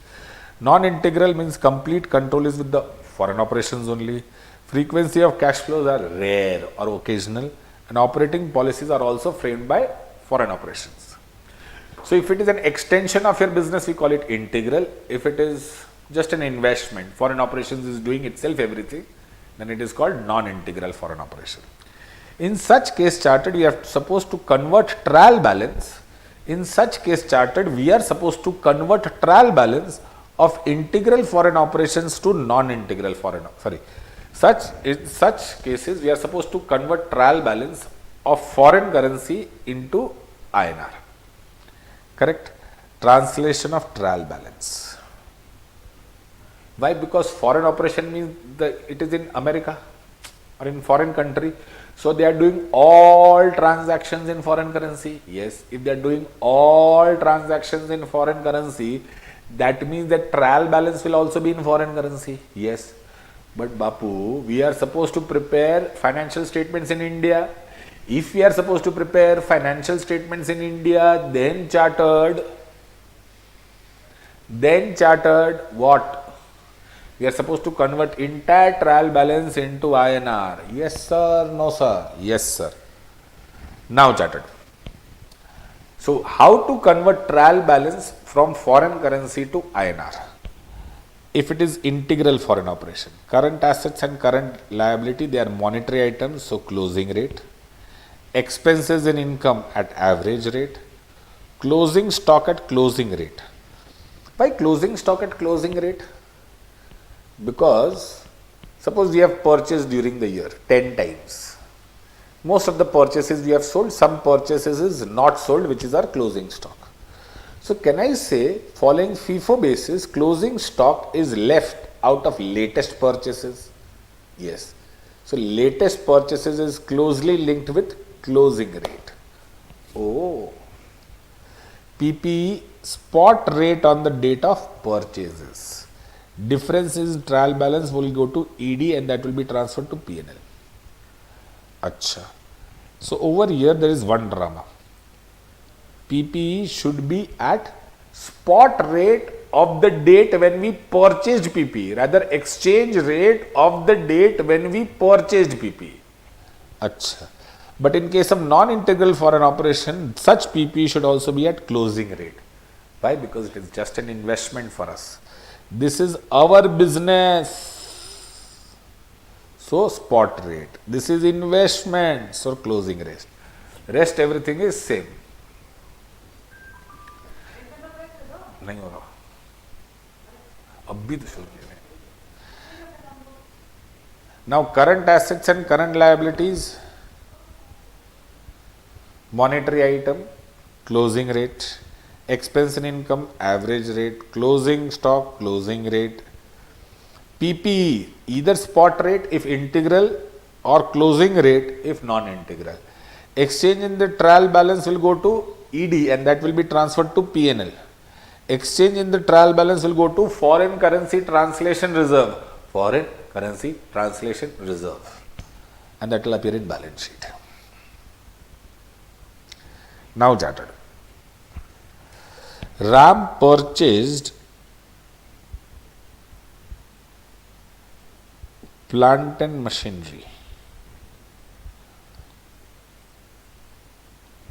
Non-integral means complete control is with the foreign operations only. Frequency of cash flows are rare or occasional, and operating policies are also framed by foreign operations. So if it is an extension of your business, we call it integral. If it is just an investment, foreign operations is doing itself everything, then it is called non-integral foreign operation. In such case chartered, we are supposed to convert trial balance. In such case chartered, we are supposed to convert trial balance of integral foreign operations to non-integral foreign, in such cases, we are supposed to convert trial balance of foreign currency into INR. Correct? Translation of trial balance. Why? Because foreign operation means it is in America or in foreign country. So they are doing all transactions in foreign currency. Yes, if they are doing all transactions in foreign currency, that means that trial balance will also be in foreign currency. Yes. But Bapu, we are supposed to prepare financial statements in India. If we are supposed to prepare financial statements in India, then chartered what? We are supposed to convert entire trial balance into INR. Yes sir, no sir? Yes sir. Now chartered. So how to convert trial balance from foreign currency to INR? If it is integral foreign operation, current assets and current liability, they are monetary items, so closing rate. Expenses and income at average rate. Closing stock at closing rate. Why closing stock at closing rate? Because suppose we have purchased during the year 10 times. Most of the purchases we have sold, some purchases is not sold, which is our closing stock. So can I say, following FIFO basis, closing stock is left out of latest purchases? Yes. So latest purchases is closely linked with closing rate. Oh. PPE spot rate on the date of purchases. Difference in trial balance will go to ED and that will be transferred to P&L. Acha. So over here there is one drama. PPE should be at spot rate of the date when we purchased PPE, rather exchange rate of the date when we purchased PPE. Acha. But in case of non-integral foreign operation, such PPE should also be at closing rate. Why? Because it is just an investment for us. This is our business. So spot rate. This is investment. So closing rate. Rest everything is same. नहीं हो रहा अब भी तो शुरू किए now current assets and current liabilities, monetary item, closing rate, expense and income, average rate, closing stock, closing rate, PPE, either spot rate if integral or closing rate if non-integral. Exchange in the trial balance will go to ED and that will be transferred to P&L. Exchange in the trial balance will go to foreign currency translation reserve. Foreign currency translation reserve. And that will appear in balance sheet. Now chartered. RAM purchased plant and machinery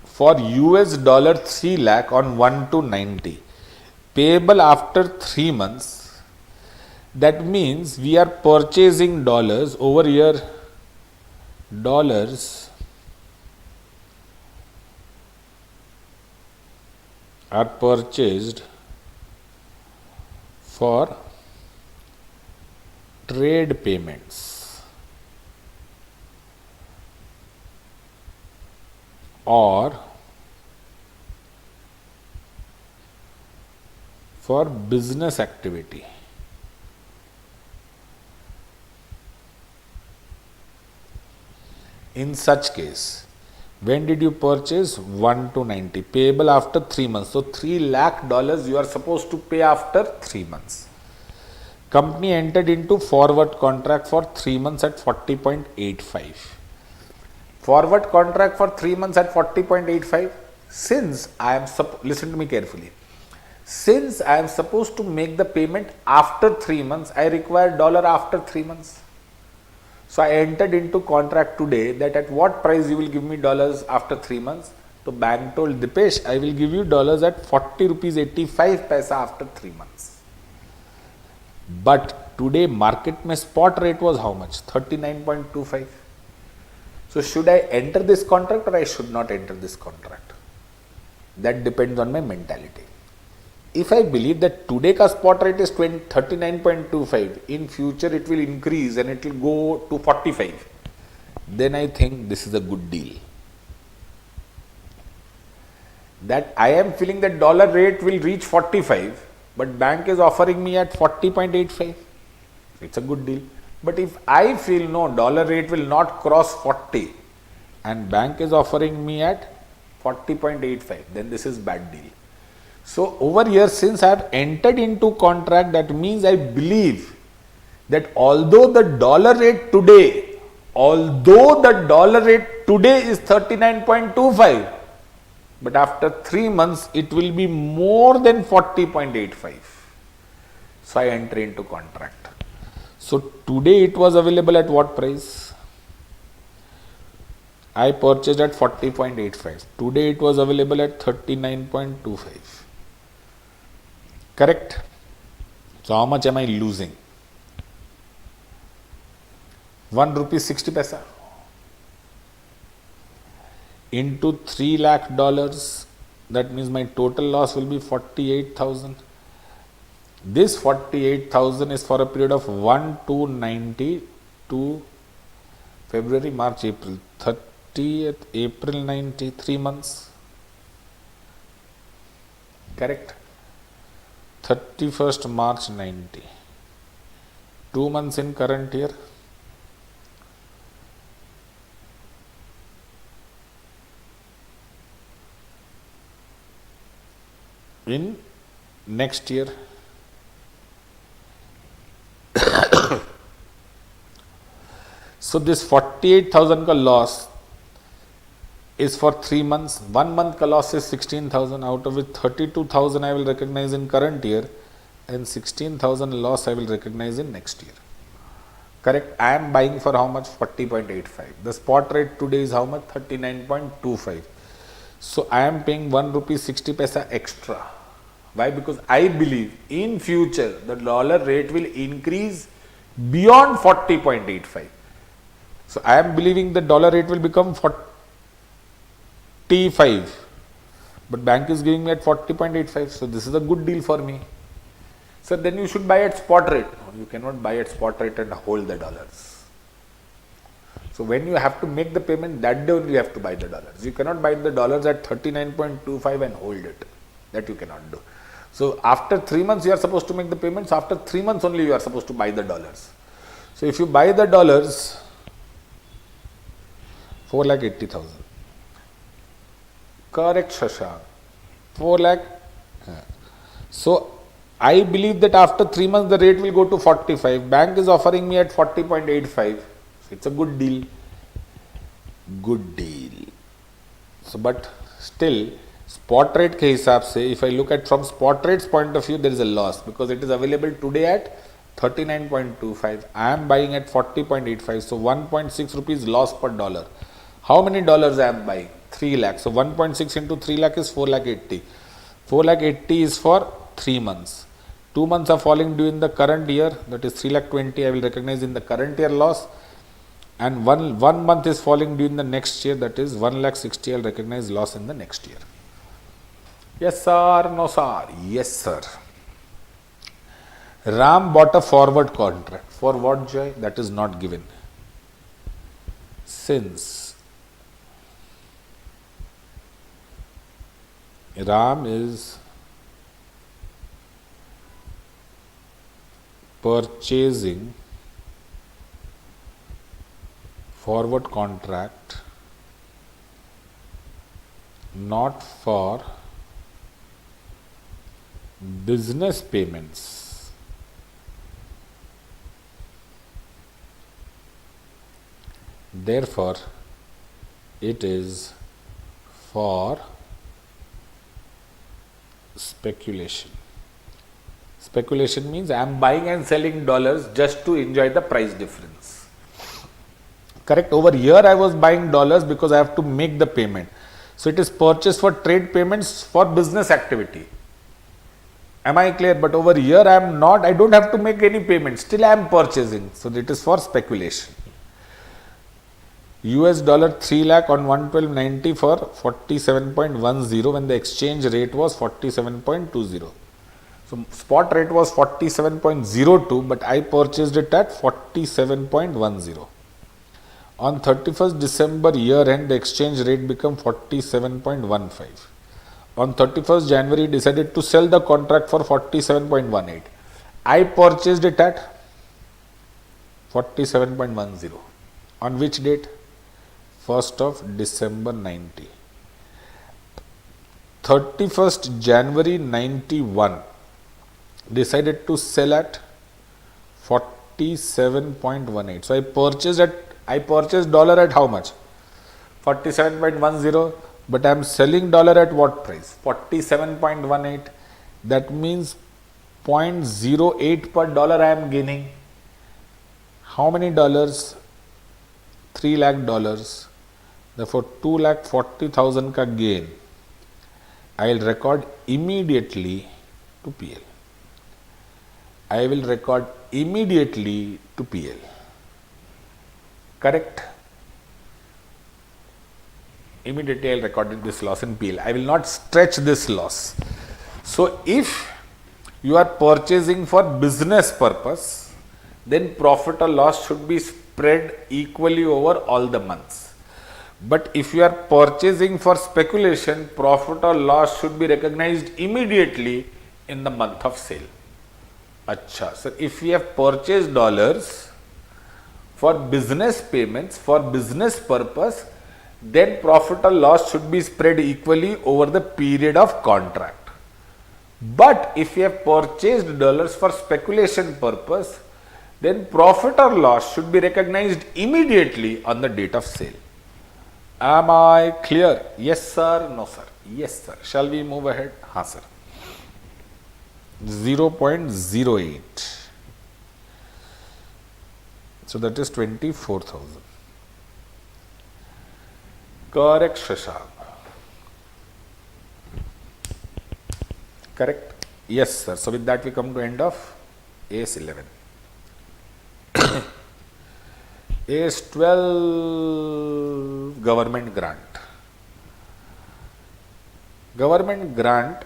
for US dollar 3 lakh on 1/2/90, payable after 3 months. That means we are purchasing dollars over here. Dollars are purchased for trade payments or for business activity. In such case, when did you purchase? 1/2/90, payable after 3 months. So $3 lakh you are supposed to pay after 3 months. Company entered into forward contract for 3 months at 40.85. Forward contract for 3 months at 40.85. Since I am, listen to me carefully. Since I am supposed to make the payment after 3 months, I require dollar after 3 months. So I entered into contract today that at what price you will give me dollars after 3 months. So bank told Dipesh, I will give you dollars at 40 rupees 85 paisa after 3 months. But today market mein spot rate was how much? 39.25. So should I enter this contract or I should not enter this contract? That depends on my mentality. If I believe that today ka spot rate is 39.25, in future it will increase and it will go to 45, then I think this is a good deal. That I am feeling that dollar rate will reach 45, but bank is offering me at 40.85. It's a good deal. But if I feel no, dollar rate will not cross 40 and bank is offering me at 40.85, then this is bad deal. So over here, since I have entered into contract, that means I believe that although the dollar rate today is 39.25, but after 3 months it will be more than 40.85. So I enter into contract. So today it was available at what price? I purchased at 40.85. Today it was available at 39.25. Correct? So how much am I losing? 1 rupee 60 paisa into $3 lakh. That means my total loss will be 48,000. This 48,000 is for a period of 1 to 90 to February, March, April. 30th April 90, 3 months. Correct? 31st March 90. 2 months in current year. In next year. So this 48,000 ka loss is for 3 months. 1 month ka loss is 16,000, out of which 32,000 I will recognize in current year and 16,000 loss I will recognize in next year. Correct? I am buying for how much? 40.85. The spot rate today is how much? 39.25. So I am paying 1 rupee 60 paisa extra. Why? Because I believe in future the dollar rate will increase beyond 40.85. So I am believing the dollar rate will become 45, but bank is giving me at 40.85. So this is a good deal for me. So then you should buy at spot rate. You cannot buy at spot rate and hold the dollars. So when you have to make the payment, that day only you have to buy the dollars. You cannot buy the dollars at 39.25 and hold it. That you cannot do. So after 3 months you are supposed to make the payments. After 3 months only you are supposed to buy the dollars. So if you buy the dollars, 4,80,000. Correct, Shah. 4 lakh. So I believe that after 3 months the rate will go to 45. Bank is offering me at 40.85. So it's a good deal. Good deal. So but still spot rate ke hisab se, if I look at from spot rate's point of view, there is a loss because it is available today at 39.25. I am buying at 40.85. So 1.6 rupees loss per dollar. How many dollars I am buying? 3 lakh. So 1.6 into 3 lakh is 4,80,000. 4,80,000 is for 3 months. 2 months are falling due in the current year, that is 3,20,000 I will recognize in the current year loss, and one month is falling due in the next year, that is 1,60,000 I will recognize loss in the next year. Yes sir, no sir. Yes sir. Ram bought a forward contract. For what, Joy? That is not given. Since Ram is purchasing forward contract not for business payments, therefore it is for speculation. Speculation means I am buying and selling dollars just to enjoy the price difference. Correct? Over here I was buying dollars because I have to make the payment. So it is purchase for trade payments for business activity. Am I clear? But over here I am not, I don't have to make any payment. Still I am purchasing. So it is for speculation. US dollar 3 lakh on 112.90 for 47.10 when the exchange rate was 47.20. So spot rate was 47.02, but I purchased it at 47.10. On 31st December year end, the exchange rate became 47.15. On 31st January, decided to sell the contract for 47.18. I purchased it at 47.10. On which date? 1st of December 90. 31st January 91. Decided to sell at 47.18. So I purchased dollar at how much? 47.10, but I am selling dollar at what price? 47.18. That means 0.08 per dollar I am gaining. How many dollars? 3 lakh dollars. Therefore 2,40,000 ka gain I will record immediately to PL. I will record immediately to PL. Correct? Immediately I will record this loss in PL. I will not stretch this loss. So if you are purchasing for business purpose, then profit or loss should be spread equally over all the months. But if you are purchasing for speculation, profit or loss should be recognized immediately in the month of sale. Acha, so if we have purchased dollars for business payments, for business purpose, then profit or loss should be spread equally over the period of contract. But if you have purchased dollars for speculation purpose, then profit or loss should be recognized immediately on the date of sale. Am I clear? Yes sir, no sir. Yes sir. Shall we move ahead? Ha sir. 0.08. So that is 24,000. Correct, Shah. Correct? Yes sir. So with that we come to end of AS11. AS12 government grant. Government grant.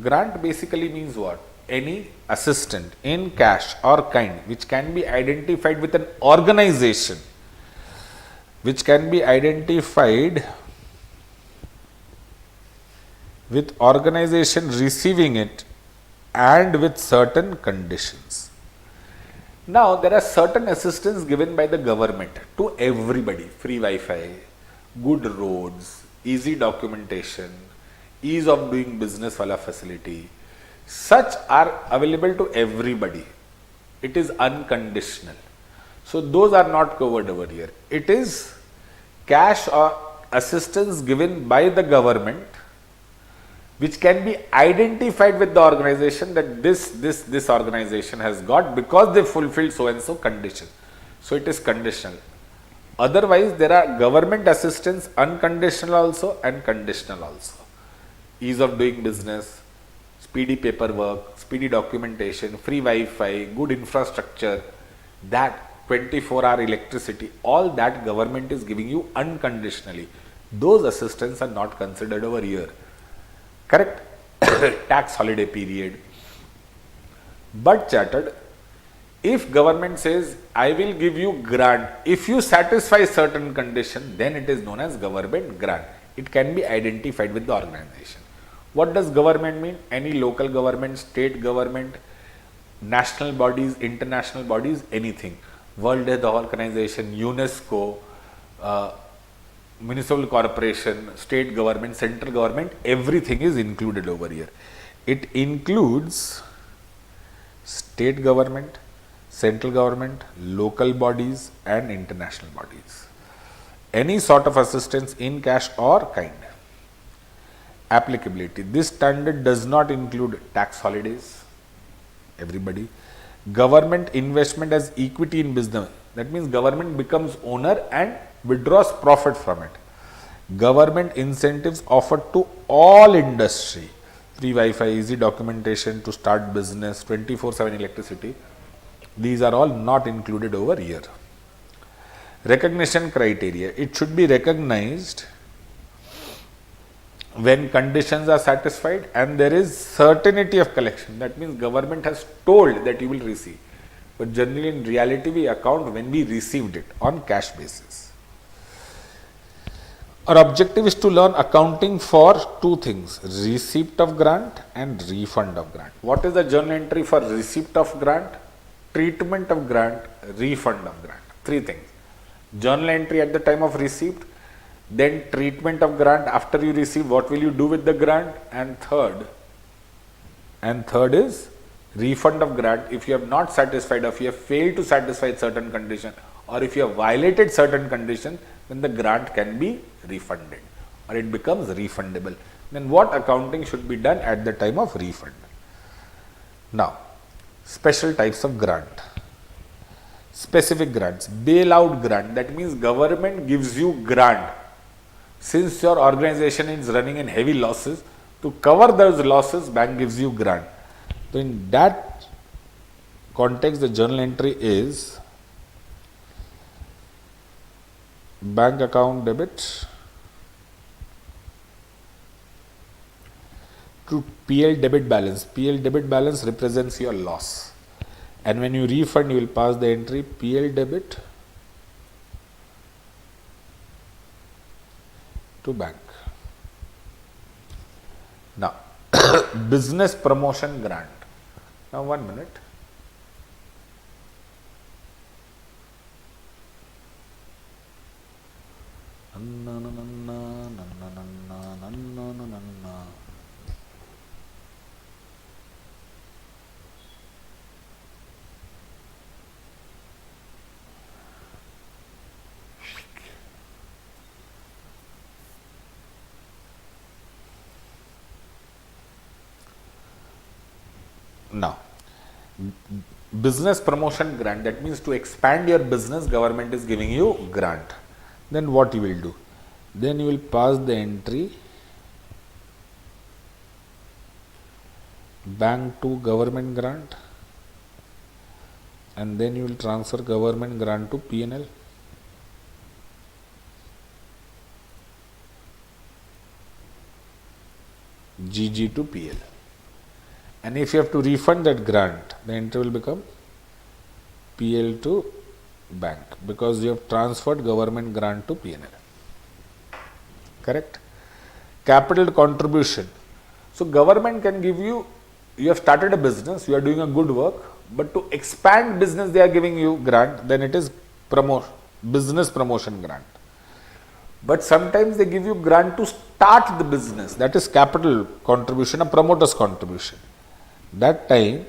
Grant basically means what? Any assistant in cash or kind which can be identified with an organization, which can be identified with organization receiving it and with certain conditions. Now, there are certain assistance given by the government to everybody. Free Wi-Fi, good roads, easy documentation, ease of doing business wala facility. Such are available to everybody. It is unconditional. So, those are not covered over here. It is cash or assistance given by the government which can be identified with the organization that this organization has got because they fulfilled so and so condition. So it is conditional. Otherwise, there are government assistance unconditional also and conditional also. Ease of doing business, speedy paperwork, speedy documentation, free Wi-Fi, good infrastructure, that 24-hour electricity, all that government is giving you unconditionally. Those assistance are not considered over here. Correct? Tax holiday period. But chatted, if government says, I will give you grant, if you satisfy certain condition, then it is known as government grant. It can be identified with the organization. What does government mean? Any local government, state government, national bodies, international bodies, anything. World Health Organization, UNESCO, municipal corporation, state government, central government, everything is included over here. It includes state government, central government, local bodies and international bodies. Any sort of assistance in cash or kind. Applicability. This standard does not include tax holidays, everybody. Government investment as equity in business. That means government becomes owner and withdraws profit from it. Government incentives offered to all industry. Free Wi-Fi, easy documentation to start business, 24/7 electricity. These are all not included over here. Recognition criteria. It should be recognized when conditions are satisfied and there is certainty of collection. That means government has told that you will receive. But generally in reality we account when we received it on cash basis. Our objective is to learn accounting for two things: receipt of grant and refund of grant. What is the journal entry for receipt of grant, treatment of grant, refund of grant? Three things. Journal entry at the time of receipt, then treatment of grant after you receive, what will you do with the grant, and third is refund of grant if you have not satisfied, or if you have failed to satisfy certain condition, or if you have violated certain condition, then the grant can be refunded or it becomes refundable. Then what accounting should be done at the time of refund? Now, special types of grant. Specific grants. Bailout grant, that means government gives you grant. Since your organization is running in heavy losses, to cover those losses, bank gives you grant. So in that context, the journal entry is bank account debit to PL debit balance. PL debit balance represents your loss. And when you refund, you will pass the entry PL debit to bank. Now, business promotion grant. Now, 1 minute. Now, business promotion grant, that means to expand your business, government is giving you grant. Then what you will do? Then you will pass the entry bank to government grant, and then you will transfer government grant to P&L. GG to PL. And if you have to refund that grant, the entry will become PL to bank, because you have transferred government grant to P&L. Correct? Capital contribution. So government can give you, you have started a business, you are doing a good work, but to expand business they are giving you grant, then it is business promotion grant. But sometimes they give you grant to start the business, that is capital contribution, a promoter's contribution. That time,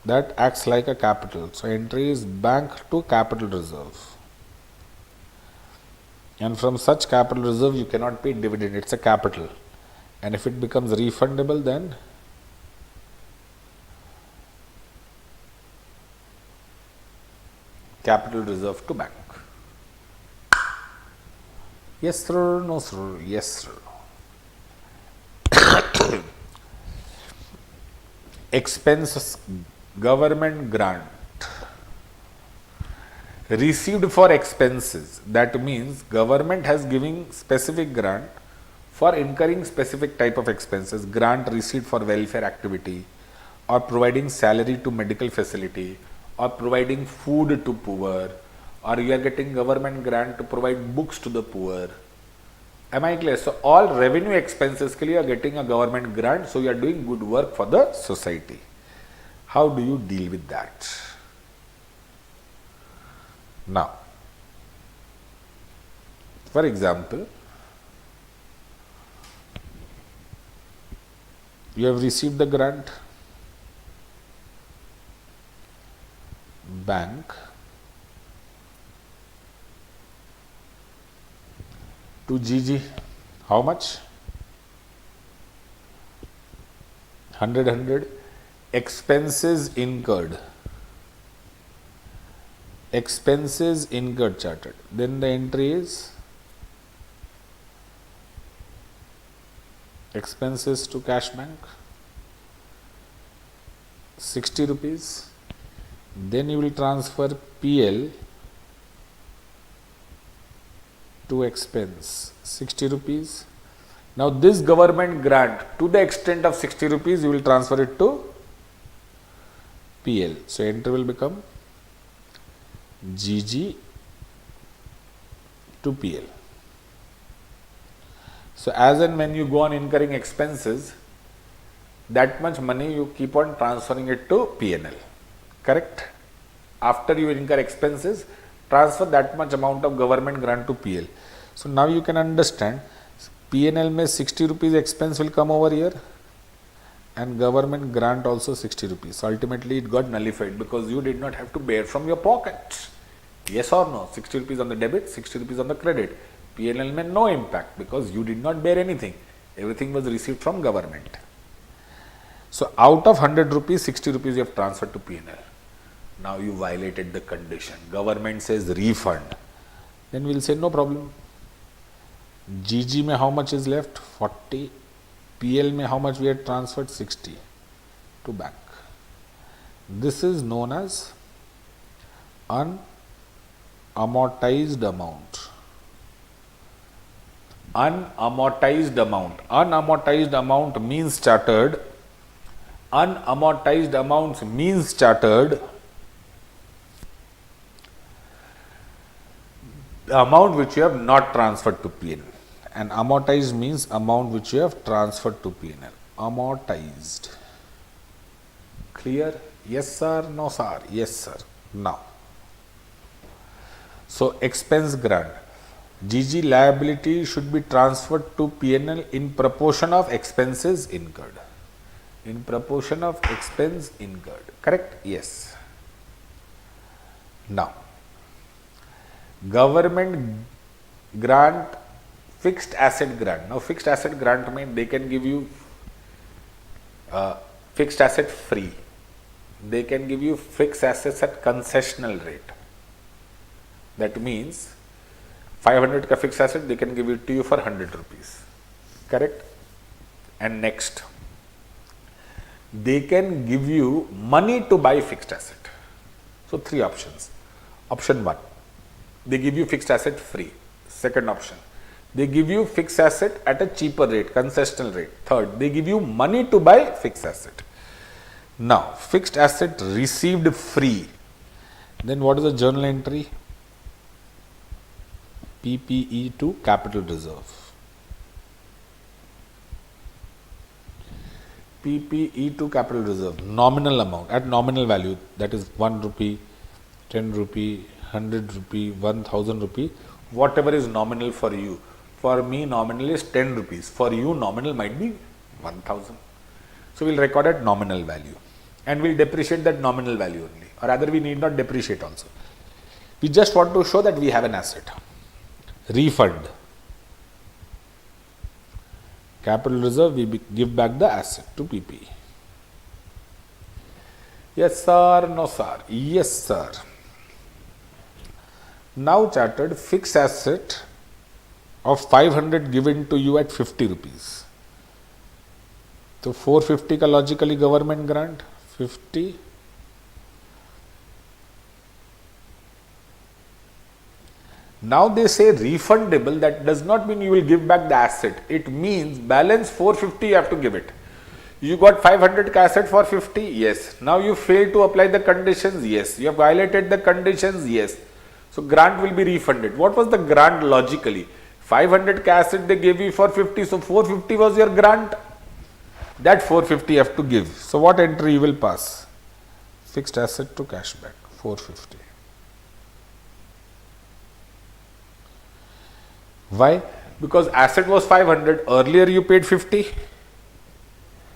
that acts like a capital. So entry is bank to capital reserve. And from such capital reserve, you cannot pay dividend, it's a capital. And if it becomes refundable, then capital reserve to bank. Yes sir, no sir, yes sir. Expenses, government grant received for expenses. That means government has given specific grant for incurring specific type of expenses. Grant received for welfare activity, or providing salary to medical facility, or providing food to poor, or you are getting government grant to provide books to the poor. Am I clear? So all revenue expenses you are getting a government grant, so you are doing good work for the society. How do you deal with that? Now, for example, you have received the grant, bank to GG, how much? 100, expenses incurred. expenses incurred chartered. Then the entry is expenses to cash bank, 60 rupees. Then you will transfer PL to expense, 60 rupees. Now this government grant, to the extent of 60 rupees, you will transfer it to PL. So entry will become GG to PL. So as and when you go on incurring expenses, that much money you keep on transferring it to PNL. Correct? After you incur expenses, transfer that much amount of government grant to PL. So now you can understand, PNL में 60 rupees expense will come over here and government grant also 60 rupees. So ultimately it got nullified because you did not have to bear from your pocket. Yes or no? 60 rupees on the debit, 60 rupees on the credit. PNL में no impact because you did not bear anything. Everything was received from government. So out of 100 rupees, 60 rupees you have transferred to PNL. Now you violated the condition. Government says refund. Then we will say no problem. GG में how much is left? 40. PL में how much we had transferred? 60 to bank. This is known as unamortized amount. Unamortized amount. Unamortized amount means chartered. Unamortized amounts means chartered. The amount which you have not transferred to PNL. And amortized means amount which you have transferred to PNL. Amortized. Clear? Yes sir? No sir? Yes sir. Now. So expense grant. GG liability should be transferred to PNL in proportion of expenses incurred. In proportion of expense incurred. Correct? Yes. Now, government grant, fixed asset grant. Now, fixed asset grant means they can give you fixed asset free. They can give you fixed assets at concessional rate. That means 500 ka fixed asset, they can give it to you for 100 rupees. Correct? And next, they can give you money to buy fixed asset. So, three options. Option 1, they give you fixed asset free. Second option, they give you fixed asset at a cheaper rate, concessional rate. Third, they give you money to buy fixed asset. Now, fixed asset received free. Then what is the journal entry? PPE to capital reserve. PPE to capital reserve, nominal amount, at nominal value, that is 1 rupee, 10 rupee, 100 rupee, 1000 rupee, whatever is nominal for you. For me, nominal is 10 rupees. For you, nominal might be 1000. So, we will record at nominal value and we will depreciate that nominal value only, or rather we need not depreciate also. We just want to show that we have an asset. Refund. Capital reserve, we give back the asset to PP. Yes sir, no sir, yes sir. Now chartered, fixed asset of 500 given to you at 50 rupees. So 450 ka logically government grant, 50. Now they say refundable, that does not mean you will give back the asset. It means balance 450 you have to give it. You got 500 asset for 50, yes. Now you fail to apply the conditions, yes. You have violated the conditions, yes. So grant will be refunded. What was the grant logically? 500 asset they gave you for 50, so 450 was your grant. That 450 you have to give. So what entry you will pass? Fixed asset to cash back, 450. Why? Because asset was 500, earlier you paid 50,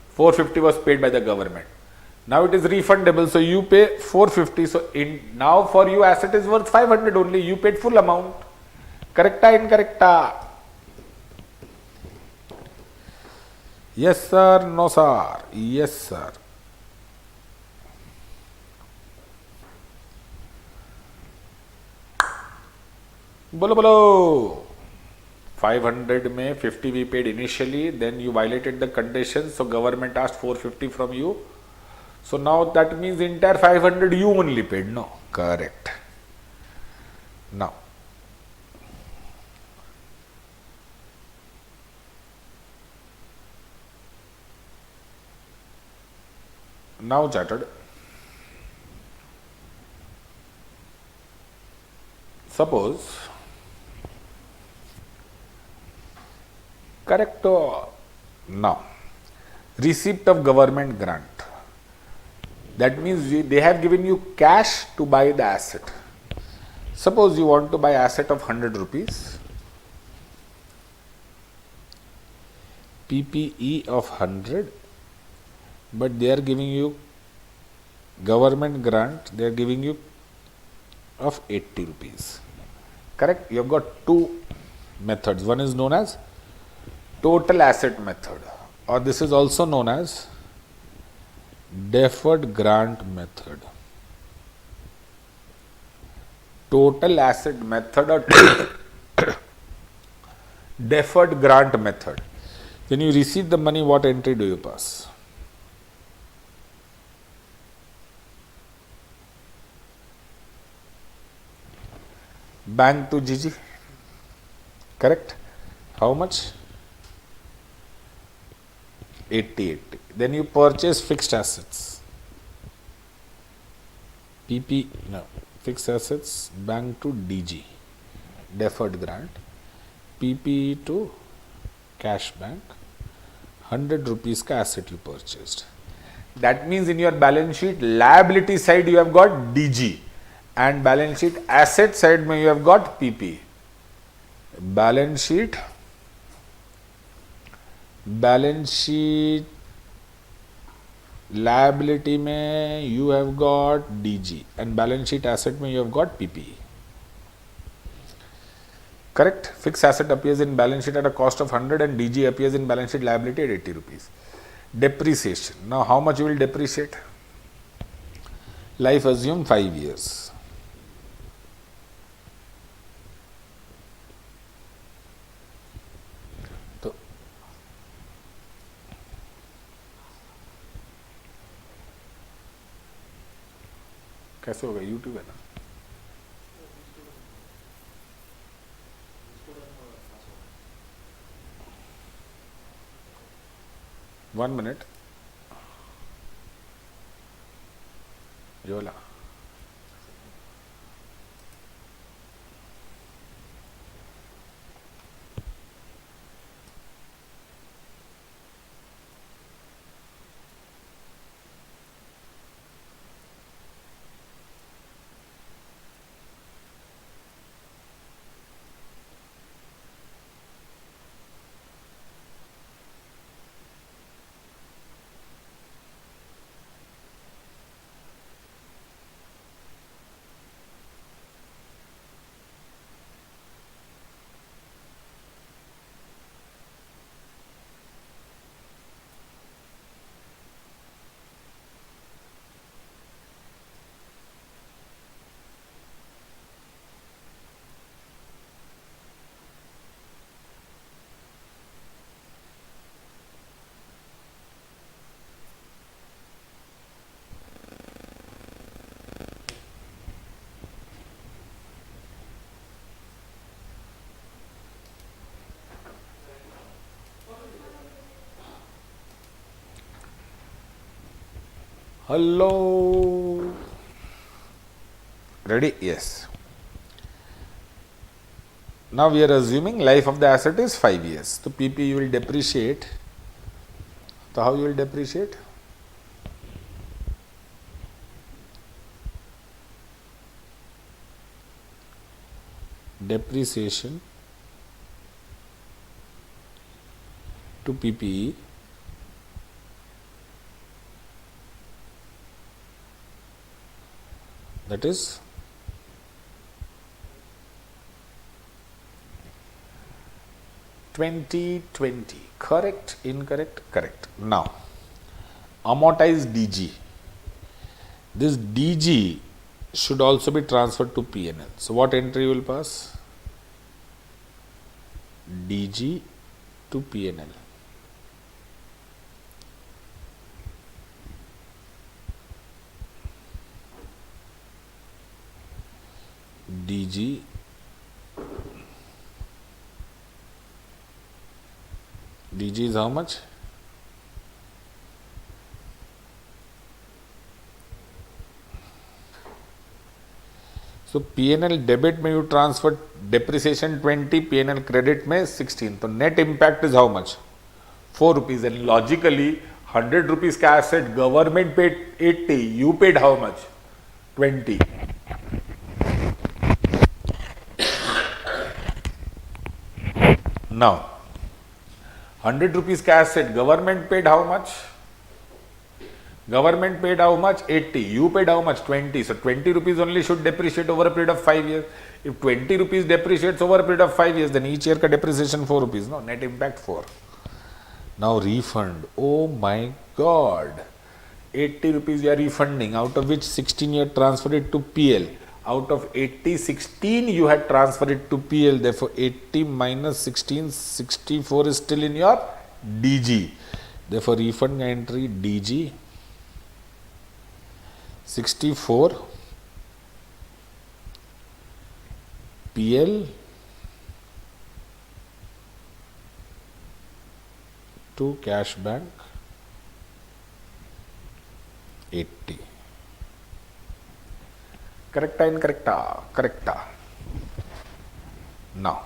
450 was paid by the government. Now it is refundable, so you pay 450. So now for you asset is worth 500 only, you paid full amount. Correcta, incorrecta? Yes sir, no sir, yes sir. बोलो बोलो. 500 में 50 we paid initially, then you violated the conditions, so government asked 450 from you. So now that means entire 500 you only paid, no? Correct. Now, chartered. Suppose, correct, now, receipt of government grant. That means they have given you cash to buy the asset. Suppose you want to buy asset of 100 rupees, PPE of 100, but they are giving you government grant, they are giving you of 80 rupees. Correct? You have got two methods. One is known as total asset method, or this is also known as deferred grant method. Total asset method or deferred grant method. When you receive the money, what entry do you pass? Bank to GG. Correct? How much? 80. Then you purchase fixed assets. Fixed assets, bank to DG, deferred grant, PPE to cash bank, 100 rupees ka asset you purchased. That means in your balance sheet, liability side you have got DG, and balance sheet asset side you have got PP. Balance sheet liability mein you have got DG, and balance sheet asset mein you have got PP. Correct? Fixed asset appears in balance sheet at a cost of 100 and DG appears in balance sheet liability at 80 rupees. Depreciation. Now how much you will depreciate? Life assume 5 years. कैसे होगा? YouTube है ना. 1 minute. Yola. Hello. Ready? Yes. Now we are assuming life of the asset is 5 years. So PP you will depreciate. So how you will depreciate? Depreciation to PPE that is 2020. Correct? Incorrect? Correct. Now, amortize DG. This DG should also be transferred to P&L. So, what entry will pass? DG to PNL. DG is how much? So PNL debit में you transfer depreciation 20, PNL credit में 16, तो net impact is how much? 4 rupees. And logically 100 rupees का asset government paid 80, you paid how much? 20. Now 100 rupees का asset government paid how much? Government paid how much? 80. You paid how much? 20. So 20 rupees only should depreciate over a period of 5 years. If 20 rupees depreciates over a period of 5 years, then each year ka depreciation 4 rupees. No, net impact 4. Now refund. Oh my God. 80 rupees you are refunding, out of which 16 you have transferred it to PL. Out of 80, 16 you had transferred it to PL. Therefore 80 minus 16, 64 is still in your DG. Therefore refund entry DG 64 PL to cash bank 80. Correcta, incorrecta? Correcta. Now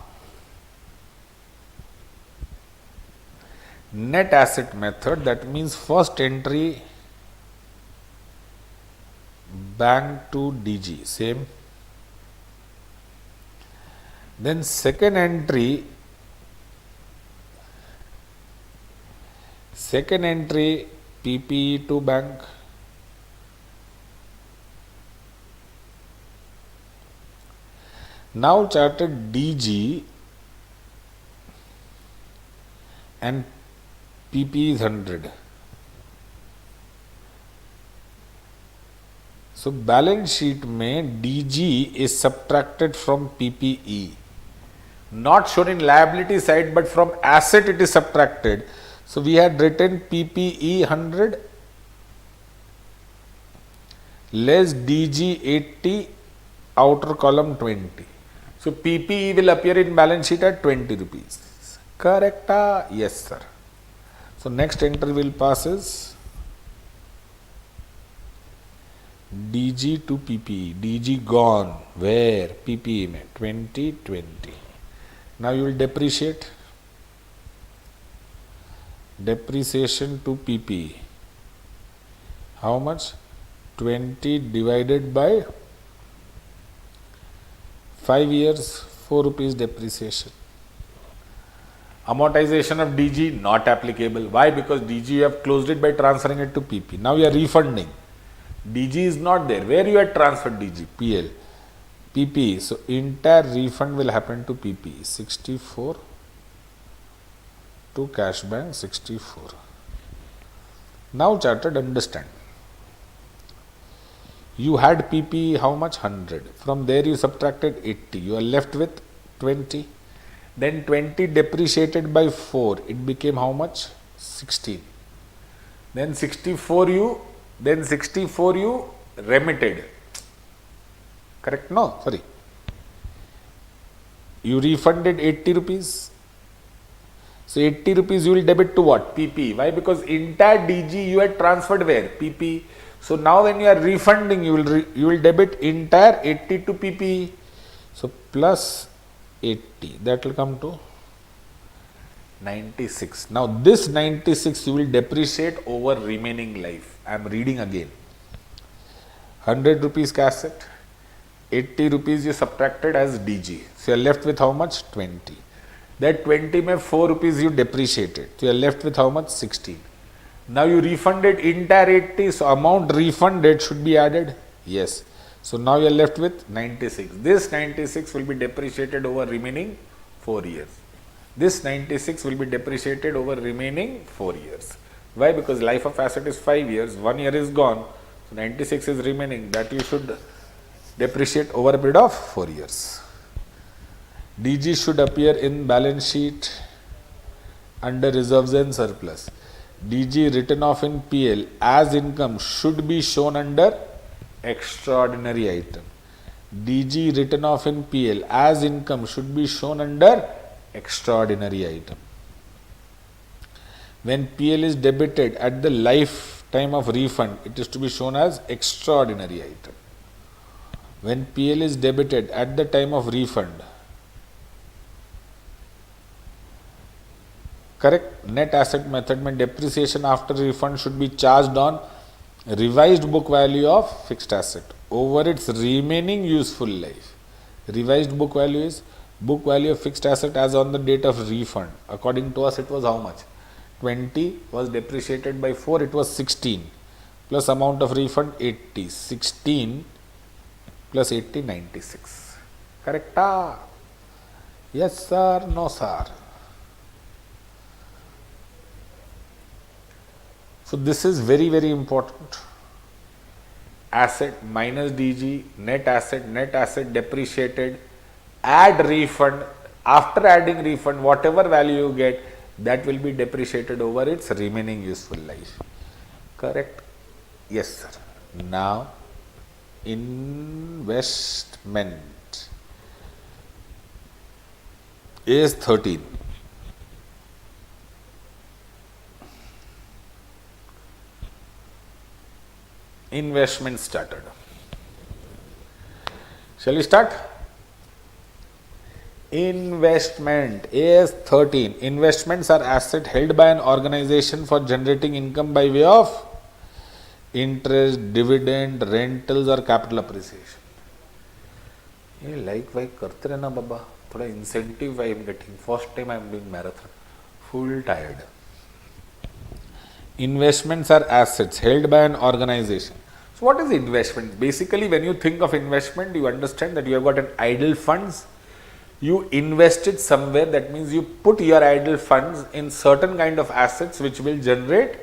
net asset method, that means first entry bank to DG, same. Then second entry PPE to bank. Now charted DG and PPE is 100. So balance sheet में DG is subtracted from PPE, not shown in liability side, but from asset it is subtracted. So we had written PPE 100 less DG 80, outer column 20. So PPE will appear in balance sheet at 20 rupees. Correct? Yes, sir. So next entry will pass is DG to PPE. DG gone. Where? PPE में 2020. Now you will depreciate. Depreciation to PPE. How much? 20 divided by 5 years, 4 rupees depreciation. Amortization of DG not applicable. Why? Because DG you have closed it by transferring it to PP. Now you are refunding. DG is not there. Where you had transferred DG? PL. PP. So entire refund will happen to PP. 64 to cash bank 64. Now chartered, understand. You had PP how much? 100. From there you subtracted 80. You are left with 20. Then 20 depreciated by 4. It became how much? 16. Then 64 you remitted. Correct? No, sorry. You refunded 80 rupees. So 80 rupees you will debit to what? PP. Why? Because entire DG you had transferred where? PP. So now when you are refunding, you will debit entire 80 to PP. So plus 80, that will come to 96. Now this 96 you will depreciate over remaining life. I am reading again. 100 rupees ka asset, 80 rupees you subtracted as DG. So you are left with how much? 20. That 20 mein 4 rupees you depreciated. So you are left with how much? 16. Now you refunded entire 80, so amount refunded should be added. Yes. So now you are left with 96. This 96 will be depreciated over remaining 4 years. This 96 will be depreciated over remaining 4 years. Why? Because life of asset is 5 years, 1 year is gone. So 96 is remaining, that you should depreciate over a period of 4 years. DG should appear in balance sheet under reserves and surplus. DG written off in PL as income should be shown under extraordinary item. DG written off in PL as income should be shown under extraordinary item. When PL is debited at the lifetime of refund, it is to be shown as extraordinary item. When PL is debited at the time of refund, correct, net asset method mein depreciation after refund should be charged on revised book value of fixed asset over its remaining useful life. Revised book value is book value of fixed asset as on the date of refund. According to us, it was how much? 20 was depreciated by 4, it was 16 plus amount of refund 80. 16 plus 80, 96. Correct? Yes sir, no sir. So this is very, very important. Asset minus DG, net asset depreciated, add refund. After adding refund, whatever value you get, that will be depreciated over its remaining useful life. Correct? Yes sir. Now, investment is 13. Investment started. Shall we start? Investment is 13. Investments are assets held by an organization for generating income by way of interest, dividend, rentals or capital appreciation. ये like वाइक करते रहना बाबा, थोड़ा incentive I am getting. First time I am doing marathon, full tired. Investments are assets held by an organization. So what is investment? Basically, when you think of investment, you understand that you have got an idle funds. You invest it somewhere. That means you put your idle funds in certain kind of assets which will generate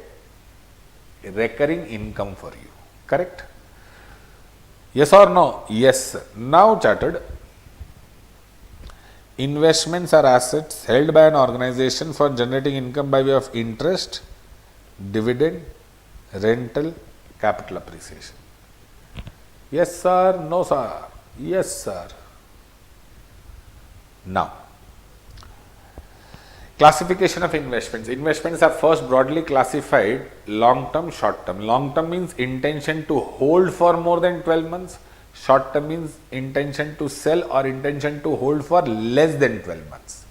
recurring income for you. Correct? Yes or no? Yes. Now chartered. Investments are assets held by an organization for generating income by way of interest, dividend, rental, capital appreciation. Yes sir, no sir, yes sir. Now, classification of investments. Investments are first broadly classified long term, short term. Long term means intention to hold for more than 12 months. Short term means intention to sell or intention to hold for less than 12 months.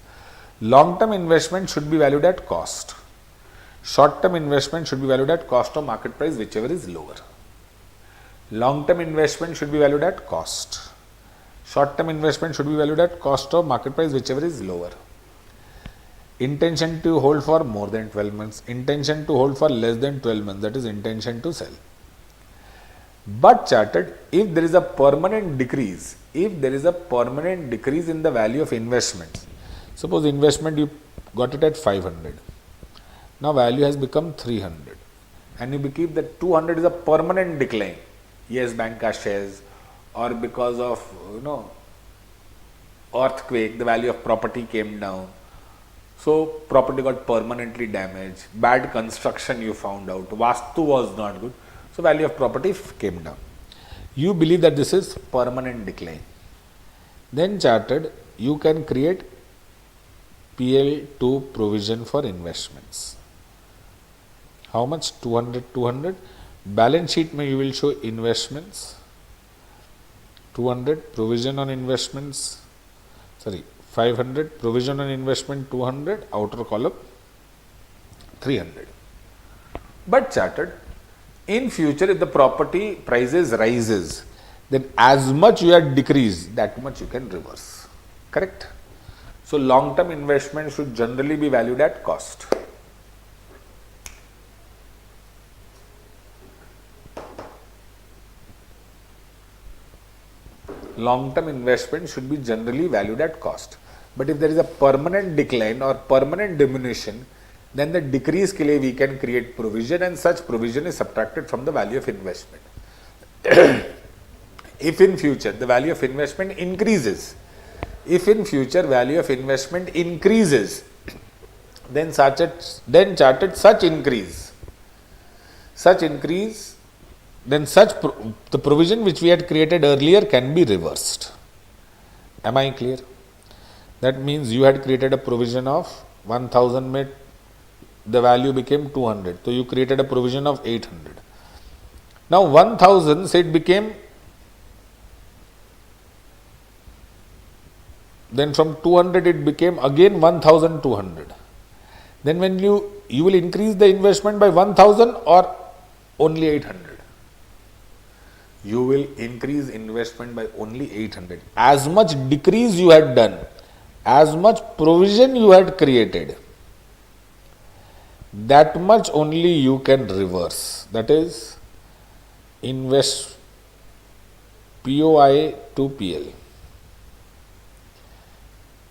Long term investment should be valued at cost. Short term investment should be valued at cost or market price, whichever is lower. Long term investment should be valued at cost. Short term investment should be valued at cost or market price, whichever is lower. Intention to hold for more than 12 months. Intention to hold for less than 12 months, that is intention to sell. But chartered, if there is a permanent decrease, in the value of investments, suppose investment you got it at 500. Now value has become 300 and you believe that 200 is a permanent decline. Yes, bank shares, or because of earthquake, the value of property came down. So property got permanently damaged. Bad construction you found out. Vastu was not good. So value of property came down. You believe that this is permanent decline. Then chartered, you can create PL2 provision for investments. How much? 200. Balance sheet mein you will show investments. 200 provision on investments. 500 provision on investment 200, outer column 300. But chartered, in future if the property prices rises, then as much you had decreased, that much you can reverse. Correct? So long term investment should generally be valued at cost. Long-term investment should be generally valued at cost. But if there is a permanent decline or permanent diminution, then the decrease ke liye we can create provision and such provision is subtracted from the value of investment. If in future the value of investment increases, If in future value of investment increases, then charted such increase, then the provision which we had created earlier can be reversed. Am I clear? That means you had created a provision of 1000 made, the value became 200. So you created a provision of 800. Now 1000, say it became, then from 200 it became again 1200. Then when you will increase the investment by 1000 or only 800? You will increase investment by only 800. As much decrease you had done, as much provision you had created, that much only you can reverse. That is, invest POI to PL.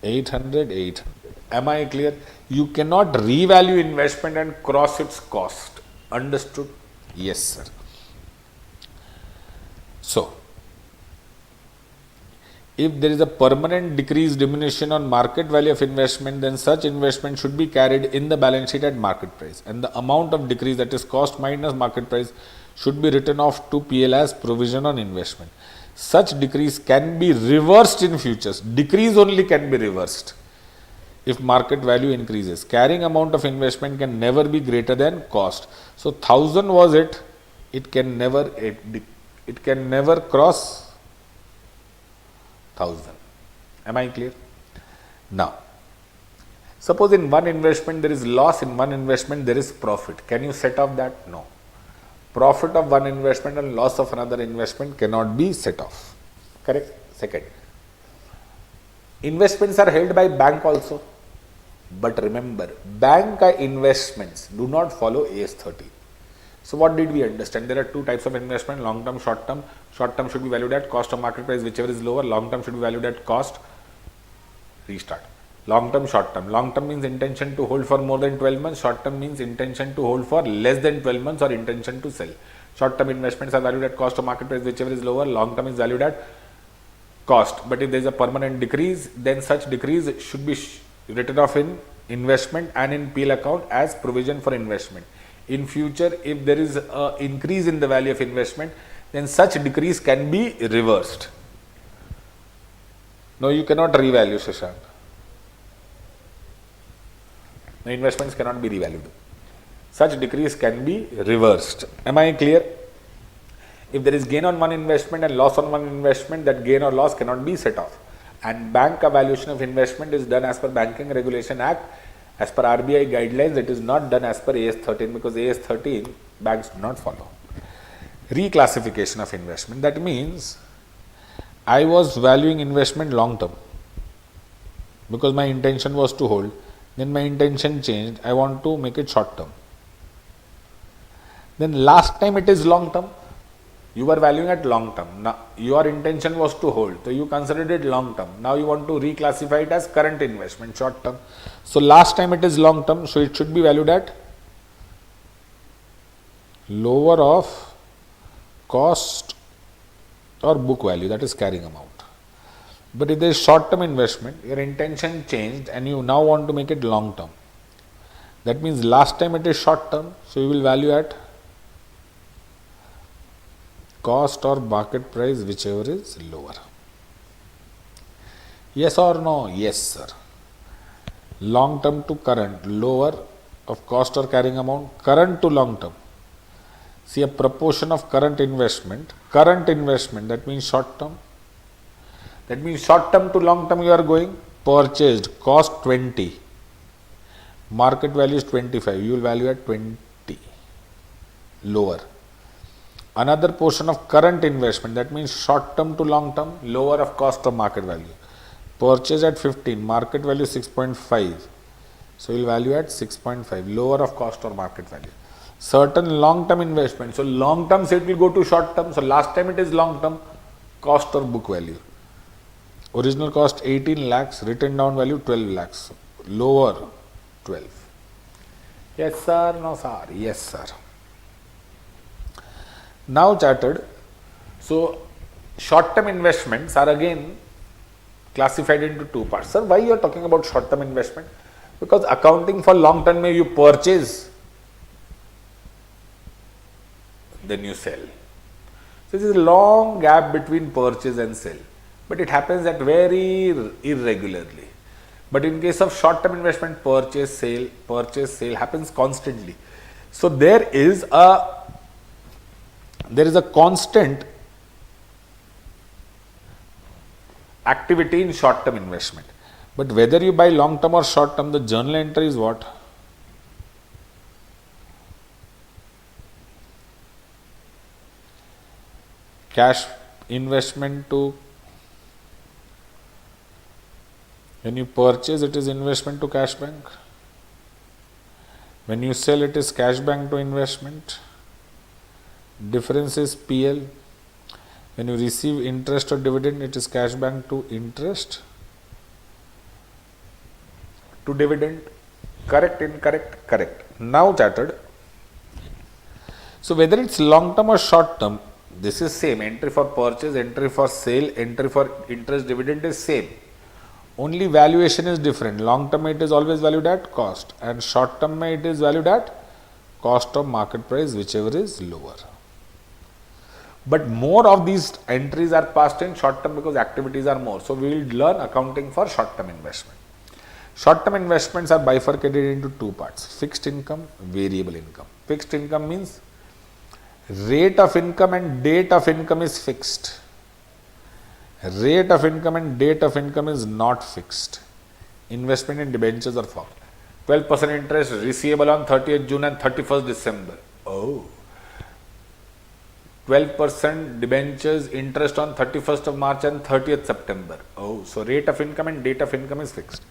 800. Am I clear? You cannot revalue investment and cross its cost. Understood? Yes, sir. So, if there is a permanent decrease, diminution on market value of investment, then such investment should be carried in the balance sheet at market price, and the amount of decrease, that is cost minus market price, should be written off to PL as provision on investment. Such decrease can be reversed in futures. Decrease only can be reversed if market value increases. Carrying amount of investment can never be greater than cost. So 1000 was it. It can never cross 1000. Am I clear? Now, suppose in one investment there is loss, in one investment there is profit. Can you set off that? No. Profit of one investment and loss of another investment cannot be set off. Correct? Second, investments are held by bank also. But remember, bank investments do not follow AS30. So what did we understand? There are two types of investment, long term, short term. Short term should be valued at cost of market price, whichever is lower. Long term should be valued at cost. Restart. Long term, short term. Long term means intention to hold for more than 12 months. Short term means intention to hold for less than 12 months or intention to sell. Short term investments are valued at cost of market price, whichever is lower. Long term is valued at cost. But if there is a permanent decrease, then such decrease should be written off in investment and in PL account as provision for investment. In future, if there is an increase in the value of investment, then such decrease can be reversed. No, you cannot revalue, Shashank. The investments cannot be revalued. Such decrease can be reversed. Am I clear? If there is gain on one investment and loss on one investment, that gain or loss cannot be set off. And bank evaluation of investment is done as per Banking Regulation Act. As per RBI guidelines, it is not done as per AS13, because AS13 banks do not follow. Reclassification of investment. That means I was valuing investment long term because my intention was to hold. Then my intention changed. I want to make it short term. Then last time it is long term. You were valuing at long term. Now your intention was to hold. So you considered it long term. Now you want to reclassify it as current investment, short term. So last time it is long term. So it should be valued at lower of cost or book value, that is carrying amount. But if there is short term investment, your intention changed and you now want to make it long term. That means last time it is short term. So you will value at cost or market price, whichever is lower. Yes or no? Yes, sir. Long term to current, lower of cost or carrying amount, current to long term. See, a proportion of current investment, that means short term. That means short term to long term you are going, purchased, cost 20, market value is 25, you will value at 20, lower. Another portion of current investment, that means short term to long term, lower of cost of market value. Purchase at 15, market value 6.5. So you will value at 6.5, lower of cost or market value. Certain long term investment. So long term, say it will go to short term. So last time it is long term, cost or book value. Original cost 18 lakhs, written down value 12 lakhs. Lower 12. Yes sir, no sir. Yes sir. Now chartered. So short term investments are again classified into two parts. Sir, why you are talking about short-term investment? Because accounting for long-term may you purchase, then you sell. So there is a long gap between purchase and sell, but it happens at very irregularly. But in case of short-term investment, purchase, sale happens constantly. So there is a constant activity in short-term investment. But whether you buy long-term or short-term, the journal entry is what? Cash investment to, when you purchase, it is investment to cash bank. When you sell, it is cash bank to investment. Difference is PL. When you receive interest or dividend, it is cash bank to interest to dividend. Correct, incorrect, correct. Now chartered. So whether it's long term or short term, this is same. Entry for purchase, entry for sale, entry for interest, dividend is same. Only valuation is different. Long term it is always valued at cost, and short term it is valued at cost of market price, whichever is lower. But more of these entries are passed in short term because activities are more. So we will learn accounting for short term investment. Short term investments are bifurcated into two parts: fixed income, variable income. Fixed income means rate of income and date of income is fixed. Rate of income and date of income is not fixed. Investment in debentures are formed. 12% interest receivable on 30th June and 31st December. Oh. 12% debentures interest on 31st of March and 30th September. Oh, so rate of income and date of income is fixed.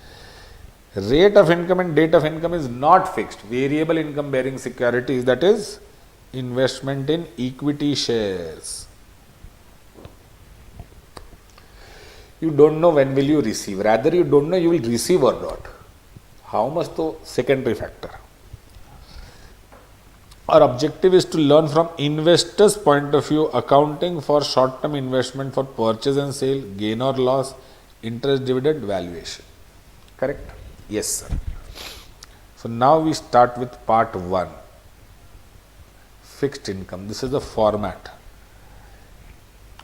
Rate of income and date of income is not fixed. Variable income bearing securities, that is investment in equity shares. You don't know when will you receive. Rather, you don't know you will receive or not. How much though? Secondary factor. Our objective is to learn from investor's point of view accounting for short-term investment for purchase and sale, gain or loss, interest, dividend, valuation. Correct? Yes, sir. So now we start with part 1. Fixed income. This is the format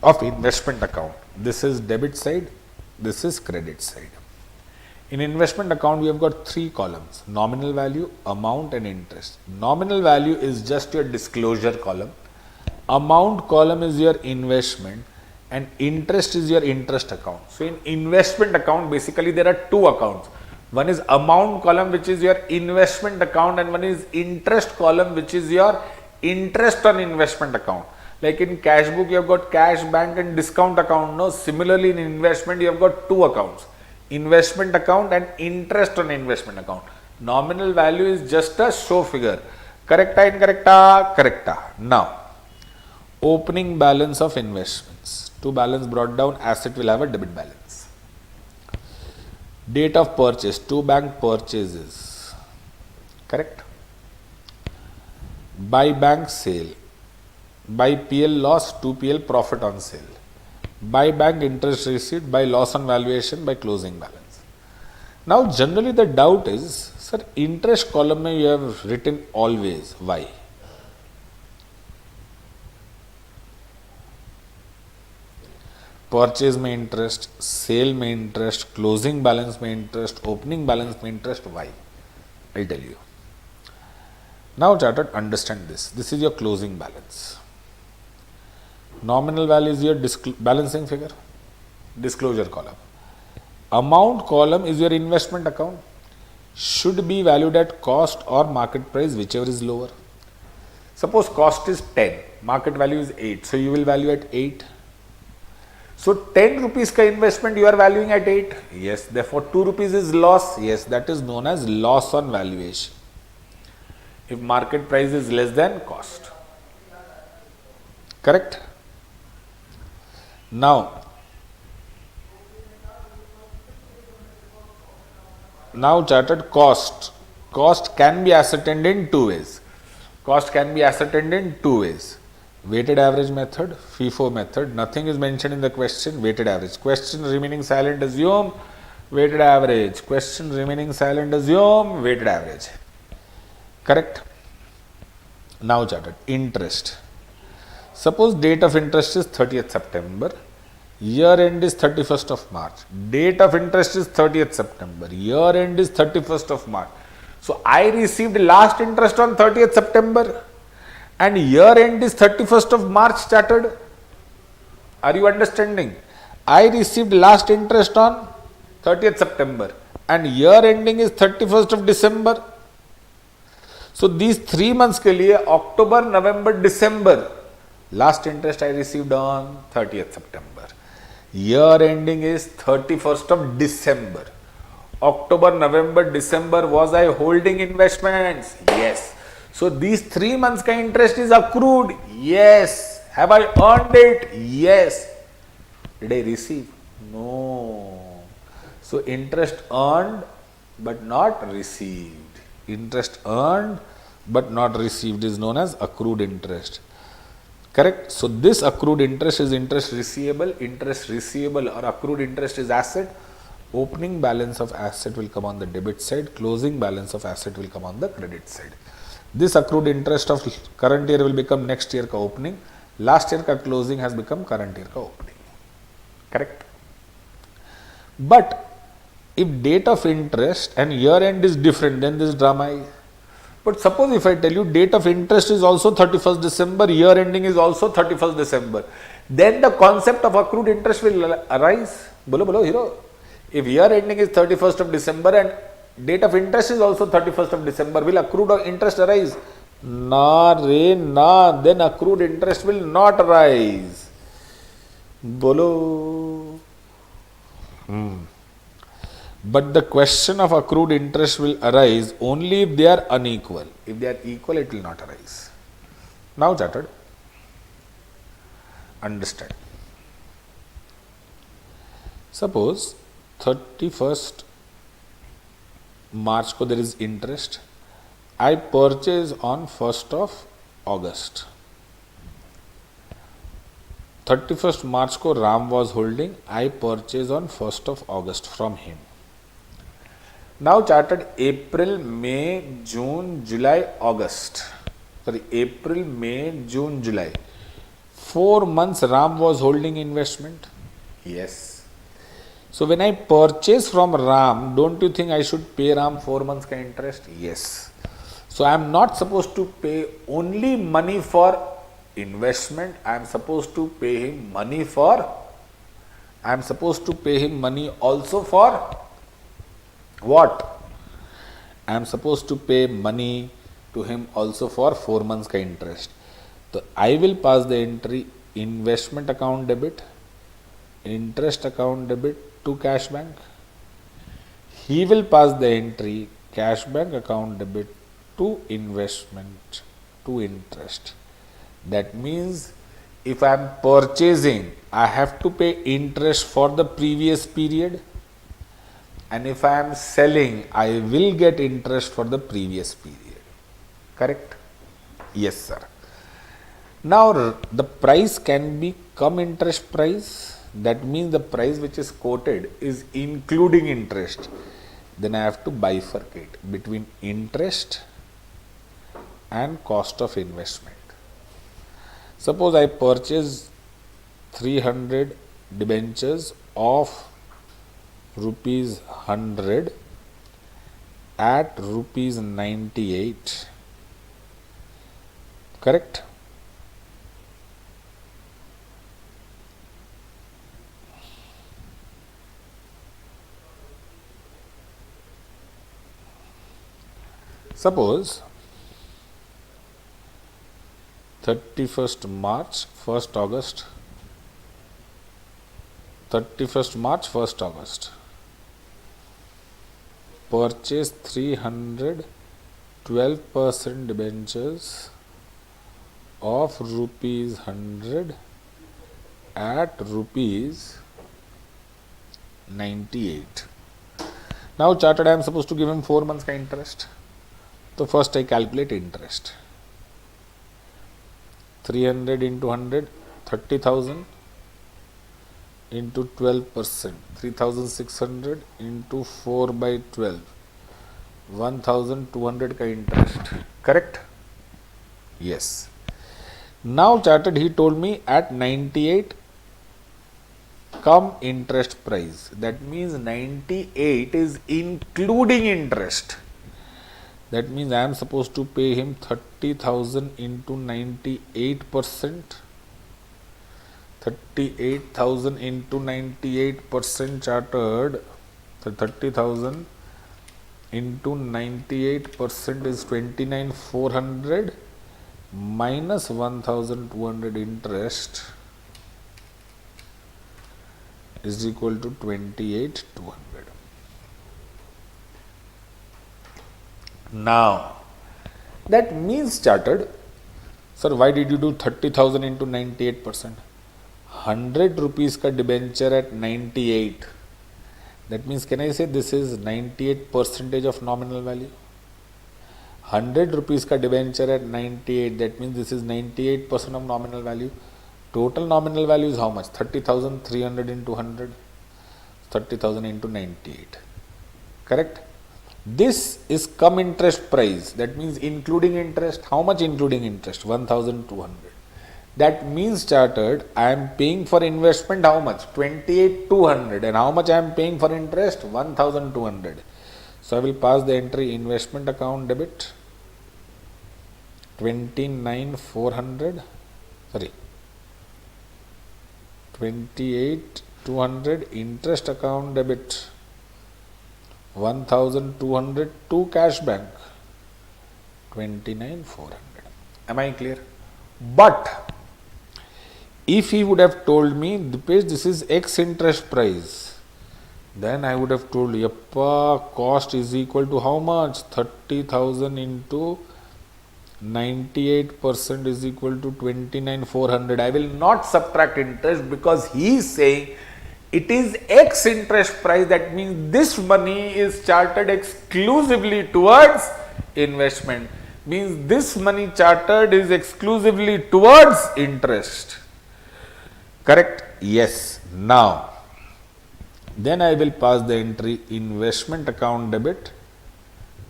of investment account. This is debit side, this is credit side. In investment account, we have got 3 columns: nominal value, amount and interest. Nominal value is just your disclosure column. Amount column is your investment and interest is your interest account. So in investment account, basically there are 2 accounts. One is amount column, which is your investment account, and one is interest column, which is your interest on investment account. Like in cash book, you have got cash, bank and discount account. No, similarly in investment, you have got 2 accounts: investment account and interest on investment account. Nominal value is just a show figure. Correcta, incorrecta? Correcta. Now, opening balance of investments. To balance brought down, asset will have a debit balance. Date of purchase, 2 bank purchases. Correct? By bank sale. By PL loss, 2 PL profit on sale. By bank interest received, by loss on valuation, by closing balance. Now generally the doubt is, sir, interest column you have written always. Why? Purchase may interest, sale may interest, closing balance may interest, opening balance may interest. Why? I'll tell you. Now chartered, understand this. This is your closing balance. Nominal value is your balancing figure, disclosure column. Amount column is your investment account. Should be valued at cost or market price, whichever is lower. Suppose cost is 10, market value is 8. So you will value at 8. So 10 rupees ka investment you are valuing at 8. Yes, therefore 2 rupees is loss. Yes, that is known as loss on valuation. If market price is less than cost. Correct? Now chartered cost. Cost can be ascertained in 2 ways. Cost can be ascertained in 2 ways. Weighted average method, FIFO method, nothing is mentioned in the question, weighted average. Question remaining silent, assume weighted average. Question remaining silent, assume weighted average. Correct? Now charted, interest. Suppose date of interest is 30th September, year end is 31st of March. Date of interest is 30th September, year end is 31st of March. So I received last interest on 30th September and year end is 31st of March chartered. Are you understanding? I received last interest on 30th September and year ending is 31st of December. So these 3 months के लिए October, November, December, last interest I received on 30th September. Year ending is 31st of December. October, November, December, was I holding investments? Yes. So these 3 months का interest is accrued? Yes. Have I earned it? Yes. Did I receive? No. So interest earned but not received. Interest earned but not received is known as accrued interest. Correct? So this accrued interest is interest receivable. Interest receivable or accrued interest is asset. Opening balance of asset will come on the debit side. Closing balance of asset will come on the credit side. This accrued interest of current year will become next year ka opening. Last year ka closing has become current year ka opening. Correct? But if date of interest and year end is different, then this drama is. But suppose if I tell you date of interest is also 31st December, year ending is also 31st December, then the concept of accrued interest will arise. Bolo, hero. If year ending is 31st of December and date of interest is also 31st of December, will accrued interest arise? Na re na, then accrued interest will not arise. Bolo. But the question of accrued interest will arise only if they are unequal. If they are equal, it will not arise. Now chartered, understand. Suppose 31st March ko there is interest. I purchase on 1st of August. 31st March ko Ram was holding. I purchase on 1st of August from him. Now charted April, May, June, July, August. Sorry, April, May, June, July. 4 months Ram was holding investment. Yes. So when I purchase from Ram, don't you think I should pay Ram 4 months ka interest? Yes. So I am not supposed to pay only money for investment. I am supposed to pay him money also for what? I am supposed to pay money to him also for 4 months ka interest. So I will pass the entry investment account debit, interest account debit to cash bank. He will pass the entry cash bank account debit to investment to interest. That means if I am purchasing, I have to pay interest for the previous period. And if I am selling, I will get interest for the previous period. Correct? Yes, sir. Now, the price can become interest price. That means the price which is quoted is including interest. Then I have to bifurcate between interest and cost of investment. Suppose I purchase 300 debentures of rupees 100 at rupees 98. Correct? Suppose 31st March, 1st August, 31st March, 1st August. Purchase 300 12% debentures of rupees 100 at rupees 98. Now chartered I am supposed to give him 4 months ka interest. So first I calculate interest. 300 into 100, 30,000 into 12%, 3,600 into 4 by 12, 1,200 का interest, correct? Yes. Now chartered, he told me at 98 come interest price. That means 98 is including interest. That means I am supposed to pay him 30,000 into 98%. 38,000 into 98% chartered. So 30,000 into 98% is 29,400 minus 1,200 interest is equal to 28,200. Now, that means chartered, sir, why did you do 30,000 into 98%? 100 rupees ka debenture at 98. That means, can I say this is 98% of nominal value? 100 rupees ka debenture at 98. That means this is 98% of nominal value. Total nominal value is how much? 30,300 into 100. 30,000 into 98. Correct? This is come interest price. That means including interest. How much including interest? 1,200. That means chartered, I am paying for investment how much? 28,200. And how much I am paying for interest? 1,200. So I will pass the entry investment account debit 29,400. Sorry. 28,200 interest account debit 1,200 to cash bank 29,400. Am I clear? But if he would have told me, Dipesh, this is X interest price, then I would have told, yappa, cost is equal to how much? 30,000 into 98% is equal to 29,400. I will not subtract interest because he is saying it is X interest price. That means this money is chartered exclusively towards investment. Means this money chartered is exclusively towards interest. Correct? Yes. Now, then I will pass the entry investment account debit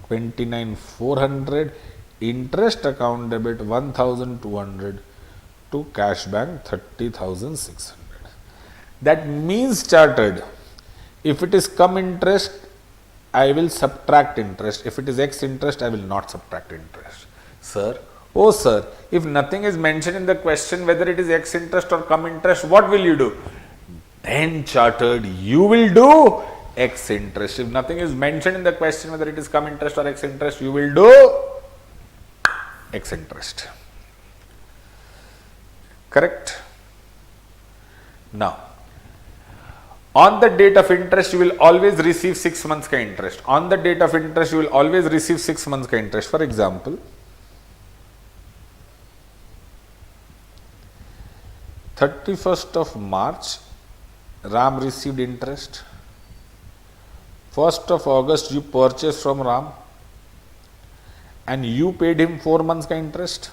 29,400, interest account debit 1,200 to cash bank 30,600. That means chartered, if it is come interest, I will subtract interest. If it is X interest, I will not subtract interest. Sir, oh sir, if nothing is mentioned in the question whether it is X interest or come interest, what will you do? Then chartered, you will do X interest. If nothing is mentioned in the question whether it is come interest or X interest, you will do X interest. Correct? Now, on the date of interest, you will always receive 6 months ka interest. On the date of interest, you will always receive 6 months ka interest. For example, 31st of March, Ram received interest. 1st of August, you purchased from Ram and you paid him 4 months ka interest.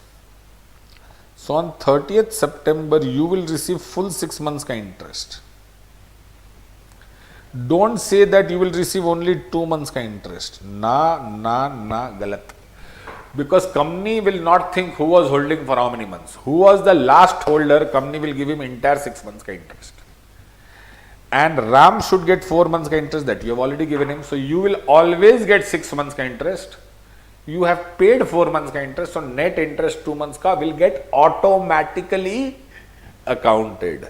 So on 30th September, you will receive full 6 months ka interest. Don't say that you will receive only 2 months ka interest. Na, galat. Because company will not think who was holding for how many months. Who was the last holder, company will give him entire 6 months ka interest. And Ram should get 4 months ka interest that you have already given him. So you will always get 6 months ka interest. You have paid 4 months ka interest. So net interest 2 months ka will get automatically accounted.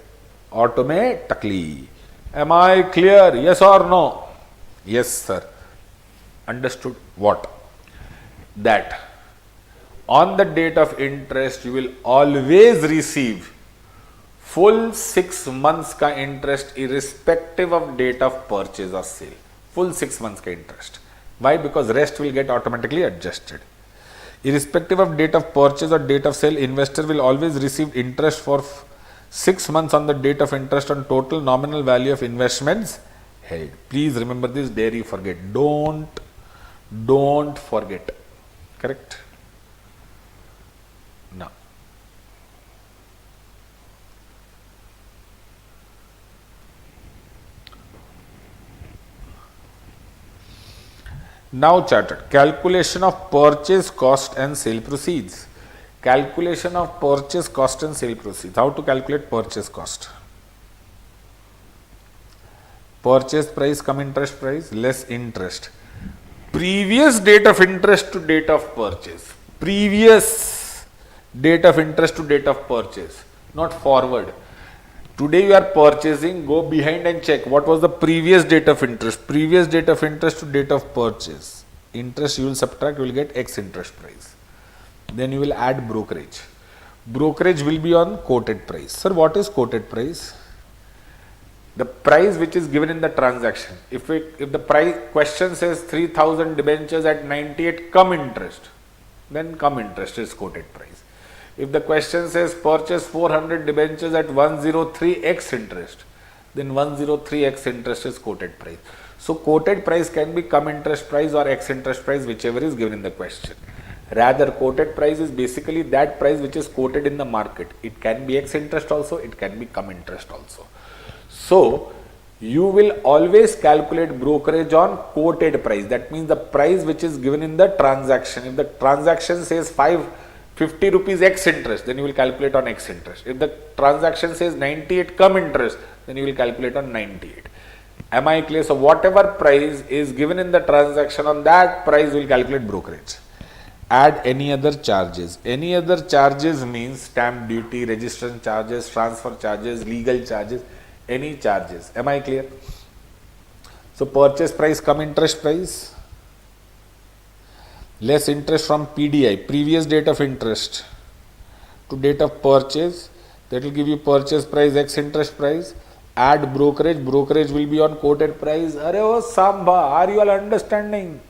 Automatically. Am I clear? Yes or no? Yes, sir. Understood what? That on the date of interest, you will always receive full 6 months ka interest irrespective of date of purchase or sale. Full 6 months ka interest. Why? Because rest will get automatically adjusted. Irrespective of date of purchase or date of sale, investor will always receive interest for 6 months on the date of interest on total nominal value of investments held. Please remember this, dare you forget. Don't forget. Correct? Now, Now charted calculation of purchase cost and sale proceeds. Calculation of purchase cost and sale proceeds. How to calculate purchase cost? Purchase price come interest price less interest. Previous date of interest to date of purchase. Previous date of interest to date of purchase, not forward. Today you are purchasing, go behind and check what was the previous date of interest. Previous date of interest to date of purchase. Interest you will subtract, you will get X interest price. Then you will add brokerage. Brokerage will be on quoted price. Sir, what is quoted price? The price which is given in the transaction. If the price question says 3000 debentures at 98 come interest, then come interest is quoted price. If the question says purchase 400 debentures at 103 X interest, then 103 X interest is quoted price. So quoted price can be come interest price or X interest price, whichever is given in the question. Rather, quoted price is basically that price which is quoted in the market. It can be X interest also, it can be come interest also. So you will always calculate brokerage on quoted price. That means the price which is given in the transaction. If the transaction says 50 rupees X interest, then you will calculate on X interest. If the transaction says 98 come interest, then you will calculate on 98. Am I clear? So whatever price is given in the transaction, on that price you will calculate brokerage. Add any other charges. Any other charges means stamp duty, registration charges, transfer charges, legal charges, any charges. Am I clear? So purchase price come interest price, less interest from PDI, previous date of interest to date of purchase, that will give you purchase price X interest price. Add brokerage, brokerage will be on quoted price. Arey oh Samba, are you all understanding?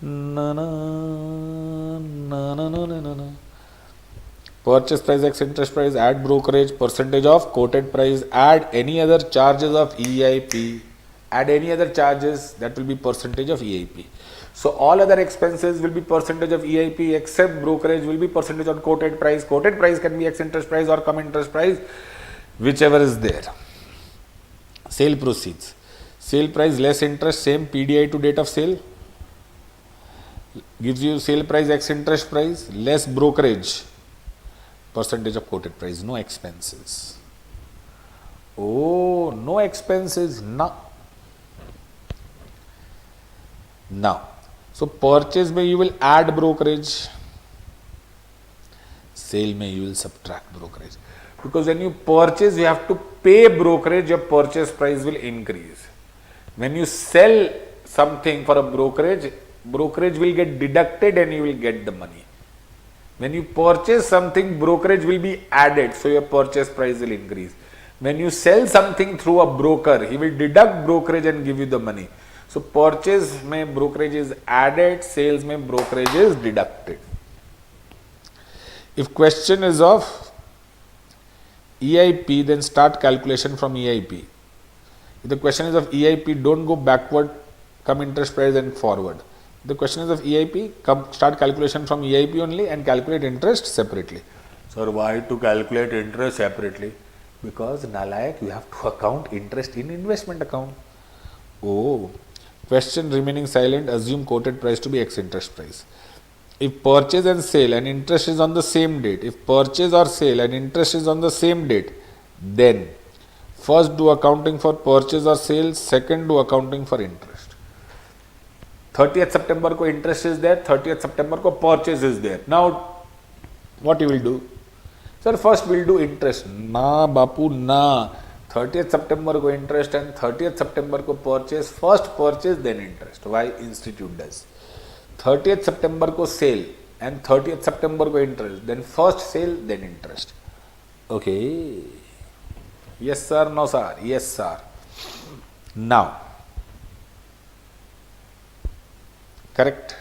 No, no, no, no, no, no, no. Purchase price X interest price, add brokerage, percentage of quoted price, add any other charges of EIP, add any other charges, that will be percentage of EIP. So all other expenses will be percentage of EIP except brokerage will be percentage on quoted price. Quoted price can be X interest price or come interest price, whichever is there. Sale proceeds. Sale price less interest, same PDI to date of sale. Gives you sale price X interest price, less brokerage, percentage of quoted price, no expenses. Oh, no expenses, no. Now, so purchase may you will add brokerage, sale may you will subtract brokerage. Because when you purchase, you have to pay brokerage, your purchase price will increase. When you sell something for a brokerage, brokerage will get deducted and you will get the money. When you purchase something, brokerage will be added, so your purchase price will increase. When you sell something through a broker, he will deduct brokerage and give you the money. So purchase may brokerage is added, sales may brokerage is deducted. If question is of EIP, then start calculation from EIP. If the question is of EIP, don't go backward, come interest price and forward. The question is of EIP, start calculation from EIP only and calculate interest separately. Sir, why to calculate interest separately? Because Nalayak, you have to account interest in investment account. Oh, question remaining silent, assume quoted price to be X interest price. If purchase and sale and interest is on the same date, if purchase or sale and interest is on the same date, then first do accounting for purchase or sale, second do accounting for interest. 30th September ko interest is there, 30th September ko purchase is there. Now, what you will do? Sir, first we will do interest. Na, Bapu, na. 30th September ko interest and 30th September ko purchase. First purchase, then interest. Why? Institute does. 30th September ko sale and 30th September ko interest. Then first sale, then interest. Okay. Yes, sir. No, sir. Yes, sir. Now, correct.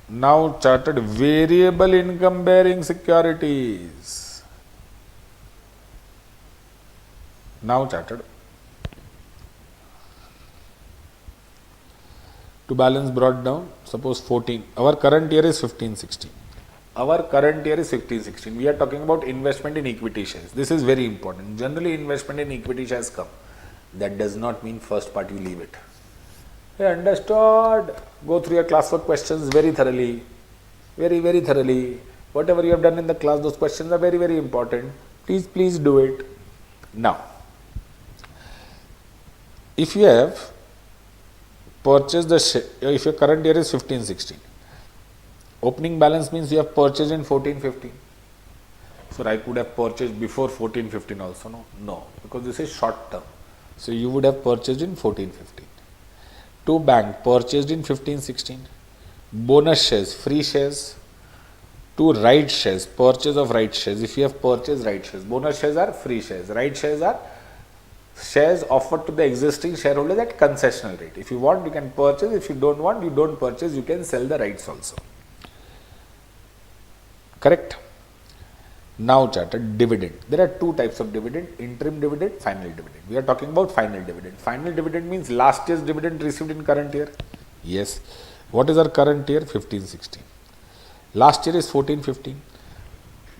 Now charted variable income bearing securities. Now charted. To balance brought down, suppose 14. Our current year is 15-16. Our current year is 15-16. We are talking about investment in equity shares. This is very important. Generally, investment in equity shares come. That does not mean first part you leave it. Hey, understood. Go through your classwork questions very thoroughly. Very, very thoroughly. Whatever you have done in the class, those questions are very, very important. Please do it. Now, if you have purchased if your current year is 15-16, opening balance means you have purchased in 14-15. So I could have purchased before 14-15 also, no? No, because this is short term. So you would have purchased in 14-15. To bank, purchased in 15-16. Bonus shares, free shares. To right shares, purchase of right shares. If you have purchased right shares, bonus shares are free shares. Right shares are shares offered to the existing shareholders at concessional rate. If you want, you can purchase. If you don't want, you don't purchase. You can sell the rights also. Correct? Now charted dividend. There are two types of dividend: interim dividend, final dividend. We are talking about final dividend. Final dividend means last year's dividend received in current year. Yes. What is our current year? 15-16. Last year is 14-15.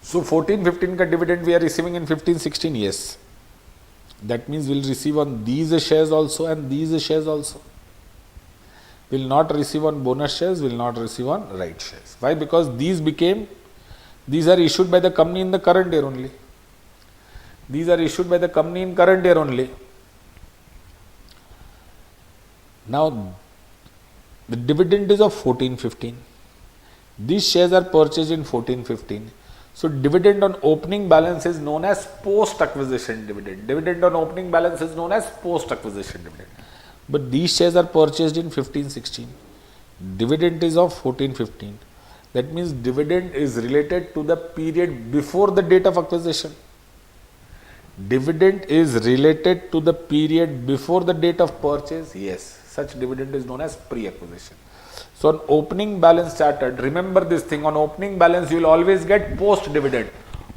So 14-15 ka dividend we are receiving in 15-16. Yes. That means we will receive on these shares also and these shares also. We will not receive on bonus shares, we will not receive on right shares. Why? Because these are issued by the company in the current year only. These are issued by the company in current year only. Now, the dividend is of 14-15. These shares are purchased in 14-15. So, dividend on opening balance is known as post-acquisition dividend. Dividend on opening balance is known as post-acquisition dividend. But these shares are purchased in 15-16. Dividend is of 14-15. That means dividend is related to the period before the date of acquisition. Dividend is related to the period before the date of purchase. Yes, such dividend is known as pre-acquisition. So on opening balance charted, remember this thing, on opening balance you will always get post-dividend.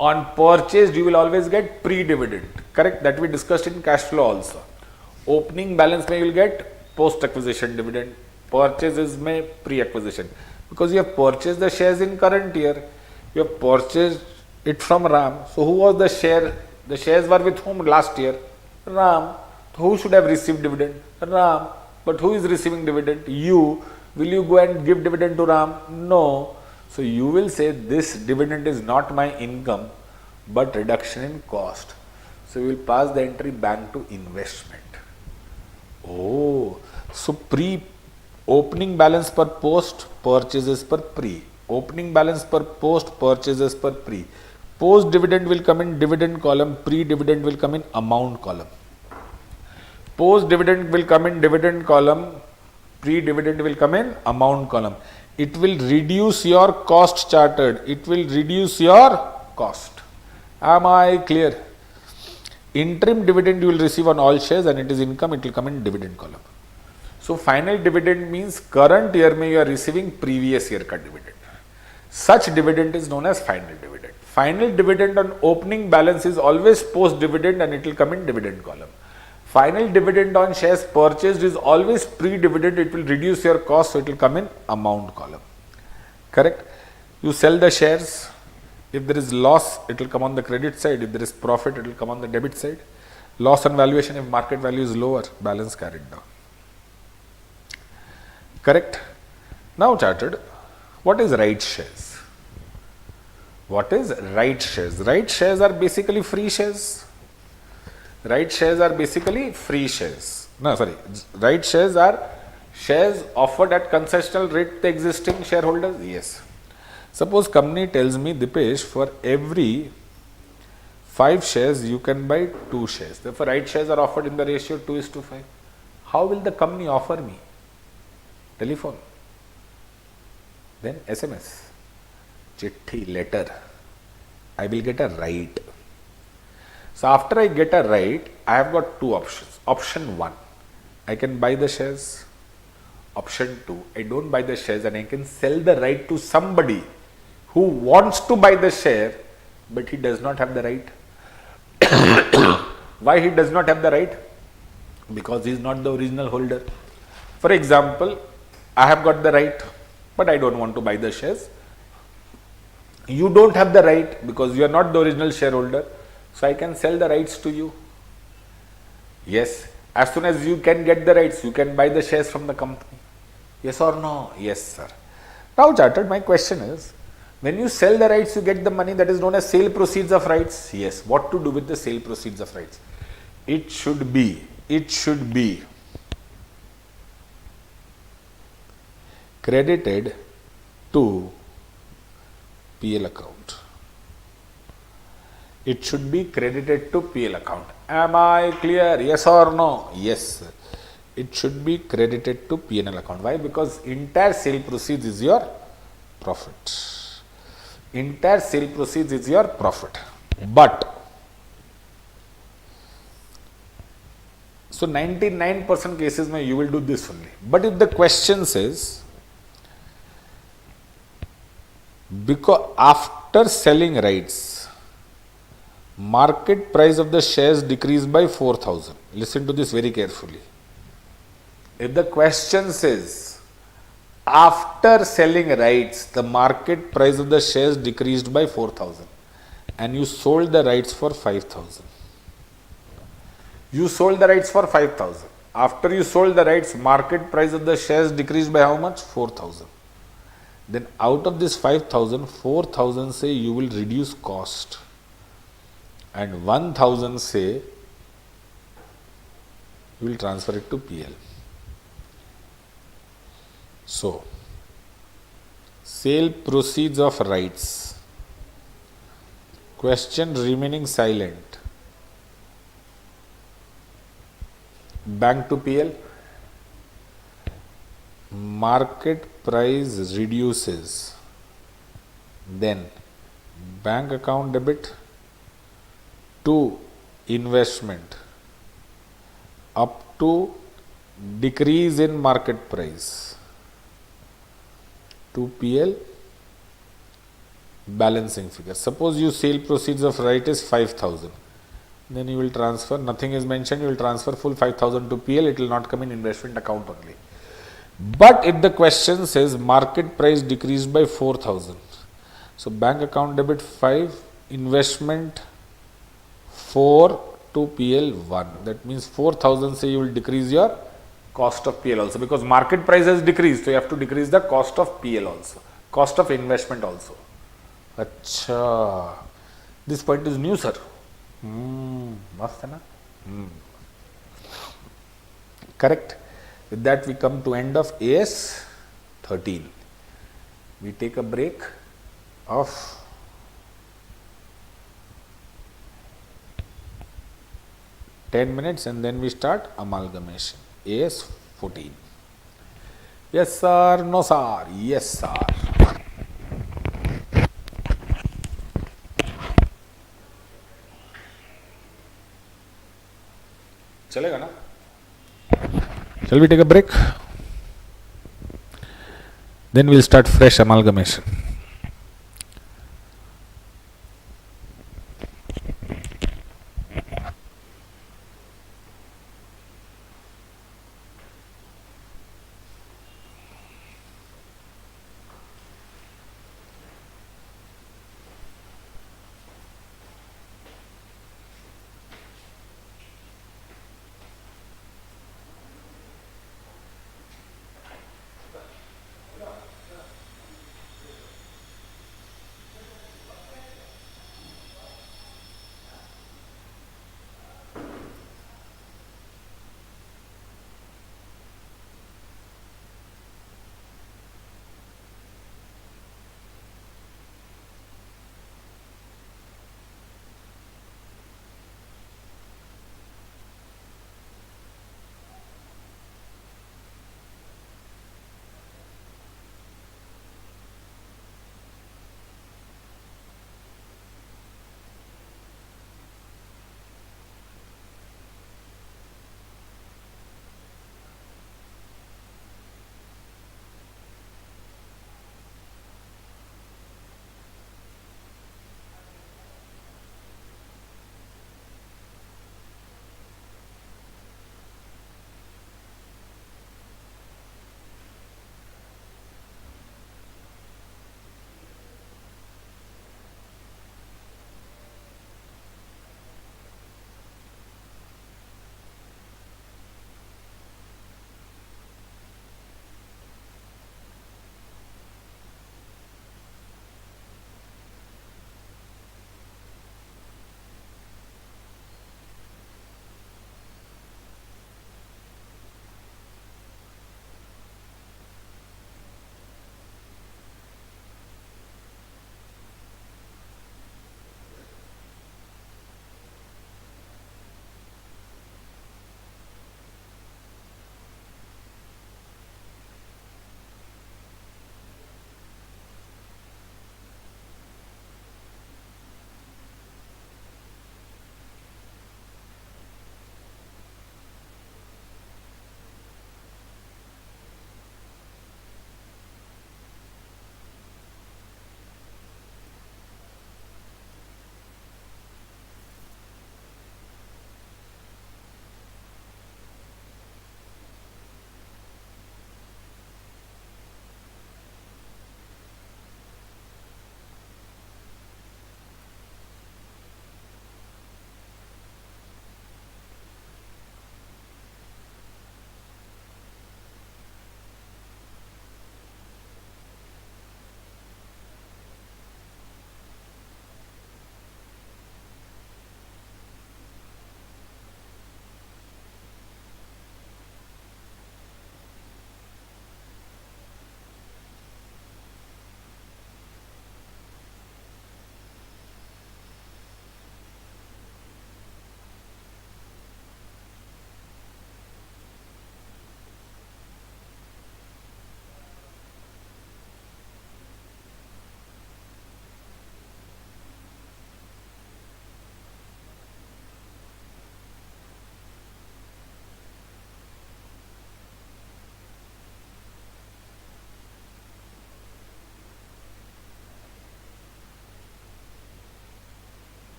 On purchase you will always get pre-dividend. Correct? That we discussed in cash flow also. Opening balance may you will get post-acquisition dividend. Purchases may pre-acquisition. Because you have purchased the shares in current year. You have purchased it from Ram. So who was the share? The shares were with whom last year? Ram. Who should have received dividend? Ram. But who is receiving dividend? You. Will you go and give dividend to Ram? No. So you will say this dividend is not my income but reduction in cost. So you will pass the entry bank to investment. Oh. So opening balance per post, purchases per pre. Opening balance per post, purchases per pre. Post dividend will come in dividend column, pre dividend will come in amount column. Post dividend will come in dividend column, pre-dividend will come in amount column. It will reduce your cost chartered. It will reduce your cost. Am I clear? Interim dividend you will receive on all shares and it is income, it will come in dividend column. So final dividend means current year may you are receiving previous year ka dividend. Such dividend is known as final dividend. Final dividend on opening balance is always post dividend and it will come in dividend column. Final dividend on shares purchased is always pre-dividend, it will reduce your cost, so it will come in amount column. Correct? You sell the shares, if there is loss, it will come on the credit side, if there is profit, it will come on the debit side. Loss on valuation, if market value is lower, balance carried down. Correct? Now charted, what is right shares? What is right shares? Right shares are basically free shares. Right shares are basically free shares. No, sorry. Right shares are shares offered at concessional rate to the existing shareholders. Yes. Suppose company tells me, Dipesh, for every 5 shares you can buy 2 shares. Therefore, right shares are offered in the ratio 2:5. How will the company offer me? Telephone. Then SMS. Chitti, letter. I will get a right. So after I get a right, I have got 2 options. Option 1, I can buy the shares. Option 2, I don't buy the shares and I can sell the right to somebody who wants to buy the share, but he does not have the right. Why he does not have the right? Because he is not the original holder. For example, I have got the right, but I don't want to buy the shares. You don't have the right because you are not the original shareholder. So I can sell the rights to you. Yes, As soon as you can get the rights, you can buy the shares from the company. Yes or no? Yes, sir. Now, Chartered, my question is, when you sell the rights, you get the money that is known as sale proceeds of rights. Yes. What to do with the sale proceeds of rights? It should be credited to PL account. It should be credited to PL account. Am I clear? Yes or no? Yes. It should be credited to P&L account. Why? Because entire sale proceeds is your profit. Entire sale proceeds is your profit. But so 99% cases mein you will do this only. But if the question says, because after selling rights, market price of the shares decreased by 4,000. Listen to this very carefully. If the question says, after selling rights, the market price of the shares decreased by 4,000 and you sold the rights for 5,000. You sold the rights for 5,000. After you sold the rights, market price of the shares decreased by how much? 4,000. Then out of this 5,000, 4,000 say you will reduce cost and 1,000 say you will transfer it to PL. So, sale proceeds of rights, question remaining silent, bank to PL, market price reduces, then bank account debit to investment up to decrease in market price to PL balancing figure. Suppose you sale proceeds of right is 5,000. Then you will transfer, nothing is mentioned, you will transfer full 5,000 to PL, it will not come in investment account only. But if the question says market price decreased by 4,000, so bank account debit 5, investment 4 to PL 1. That means 4,000 say you will decrease your cost of PL also, because market price has decreased, so you have to decrease the cost of PL also, cost of investment also. Acha, this point is new, sir. Mast hai na? Correct. With that we come to end of AS 13. We take a break of 10 minutes and then we start amalgamation. AS 14. Yes sir, no sir, yes sir. चलेगा ना? Shall we take a break? Then we'll start fresh amalgamation.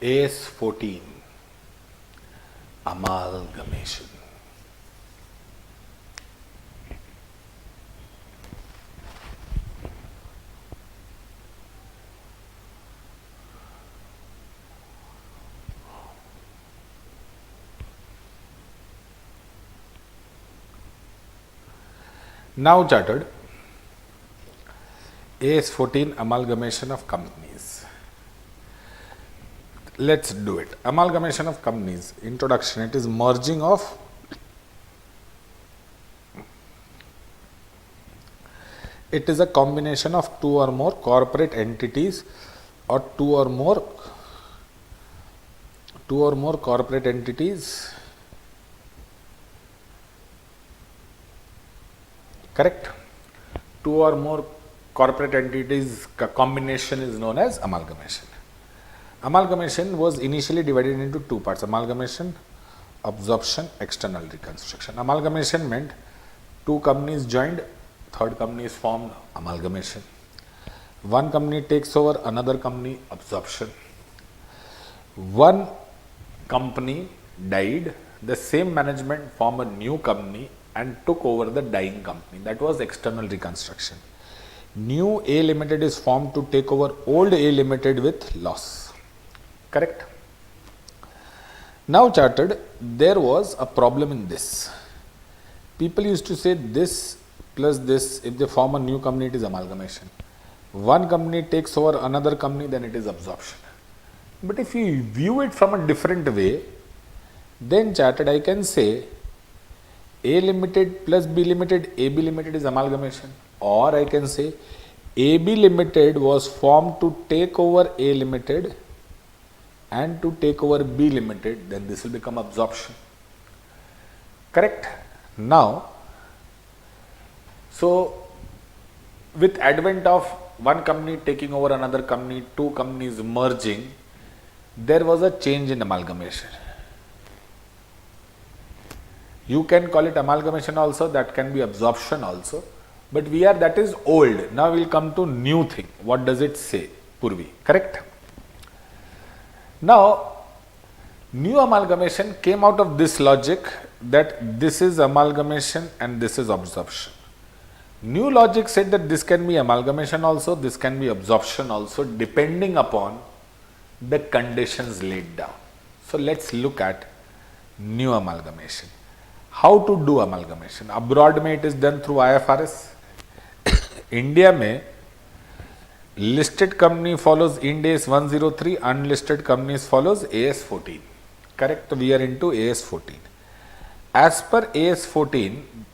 AS14, amalgamation. Now chartered, AS14, amalgamation of companies. Let's do it. Amalgamation of companies, introduction, it is merging of it is a combination of two or more corporate entities or two or more corporate entities. Correct? Two or more corporate entities combination is known as amalgamation. Amalgamation was initially divided into two parts: amalgamation, absorption, external reconstruction. Amalgamation meant two companies joined, third company is formed, amalgamation. One company takes over another company, absorption. One company died, the same management formed a new company and took over the dying company. That was external reconstruction. New A Limited is formed to take over old A Limited with loss. Correct? Now chartered, there was a problem in this. People used to say this plus this, if they form a new company, it is amalgamation. One company takes over another company, then it is absorption. But if you view it from a different way, then chartered, I can say A Limited plus B Limited, AB Limited is amalgamation. Or I can say AB Limited was formed to take over A Limited and to take over B Limited, then this will become absorption. Correct? Now, so with advent of one company taking over another company, two companies merging, there was a change in amalgamation. You can call it amalgamation also, that can be absorption also, but that is old. Now we will come to new thing. What does it say? Purvi. Correct? Now, new amalgamation came out of this logic that this is amalgamation and this is absorption. New logic said that this can be amalgamation also, this can be absorption also, depending upon the conditions laid down. So let's look at new amalgamation. How to do amalgamation? Abroad में it is done through IFRS. India में listed company follows Ind AS 103, unlisted companies follows AS 14. Correct? We are into AS 14. As per AS 14,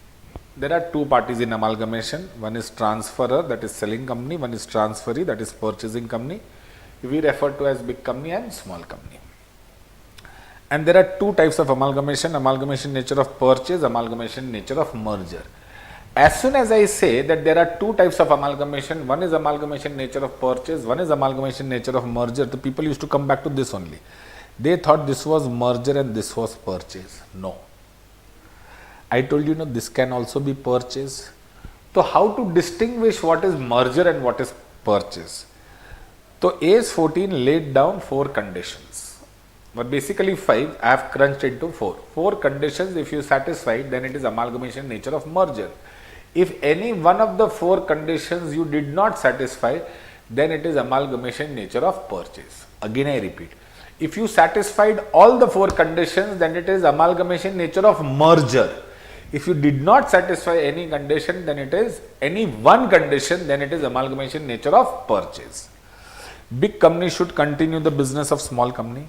there are two parties in amalgamation. One is transferor, that is selling company. One is transferee, that is purchasing company. We refer to as big company and small company. And there are two types of amalgamation: amalgamation nature of purchase, amalgamation nature of merger. As soon as I say that there are two types of amalgamation, one is amalgamation nature of purchase, one is amalgamation nature of merger, the people used to come back to this only. They thought this was merger and this was purchase. No. I told you, no, this can also be purchase. So how to distinguish what is merger and what is purchase? So AS 14 laid down four conditions. But basically 5, I have crunched into 4. 4 conditions, if you satisfy, then it is amalgamation nature of merger. If any one of the 4 conditions you did not satisfy, then it is amalgamation nature of purchase. Again I repeat, if you satisfied all the 4 conditions, then it is amalgamation nature of merger. If you did not satisfy any condition, then it is any one condition, then it is amalgamation nature of purchase. Big company should continue the business of small company.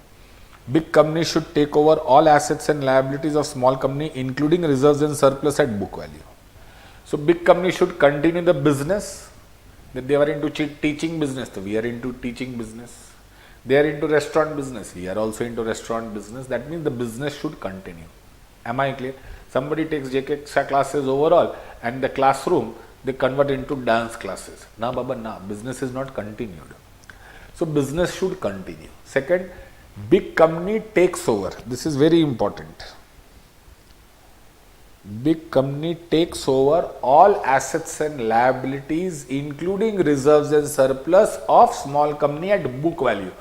Big company should take over all assets and liabilities of small company, including reserves and surplus at book value. So big company should continue the business. That they were into teaching business, so we are into teaching business. They are into restaurant business, we are also into restaurant business. That means the business should continue. Am I clear? Somebody takes JK classes overall and the classroom they convert into dance classes. Na baba na, business is not continued. So business should continue. Second, big company takes over. This is very important. Big company takes over all assets and liabilities, including reserves and surplus of small company at book value.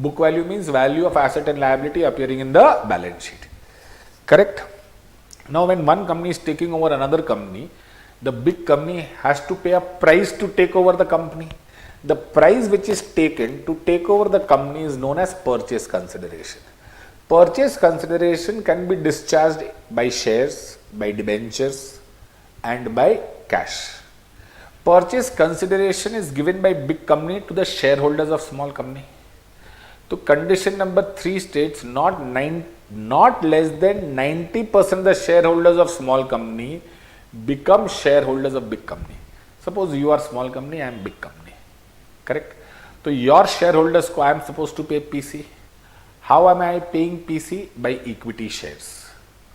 Book value means value of asset and liability appearing in the balance sheet. Correct? Now, when one company is taking over another company, the big company has to pay a price to take over the company. The price which is taken to take over the company is known as purchase consideration. Purchase consideration can be discharged by shares, by debentures, and by cash. Purchase consideration is given by big company to the shareholders of small company. So condition number 3 states not less than 90% the shareholders of small company become shareholders of big company. Suppose you are small company, I am big company. Correct? So your shareholders I am supposed to pay PC. How am I paying PC? By equity shares.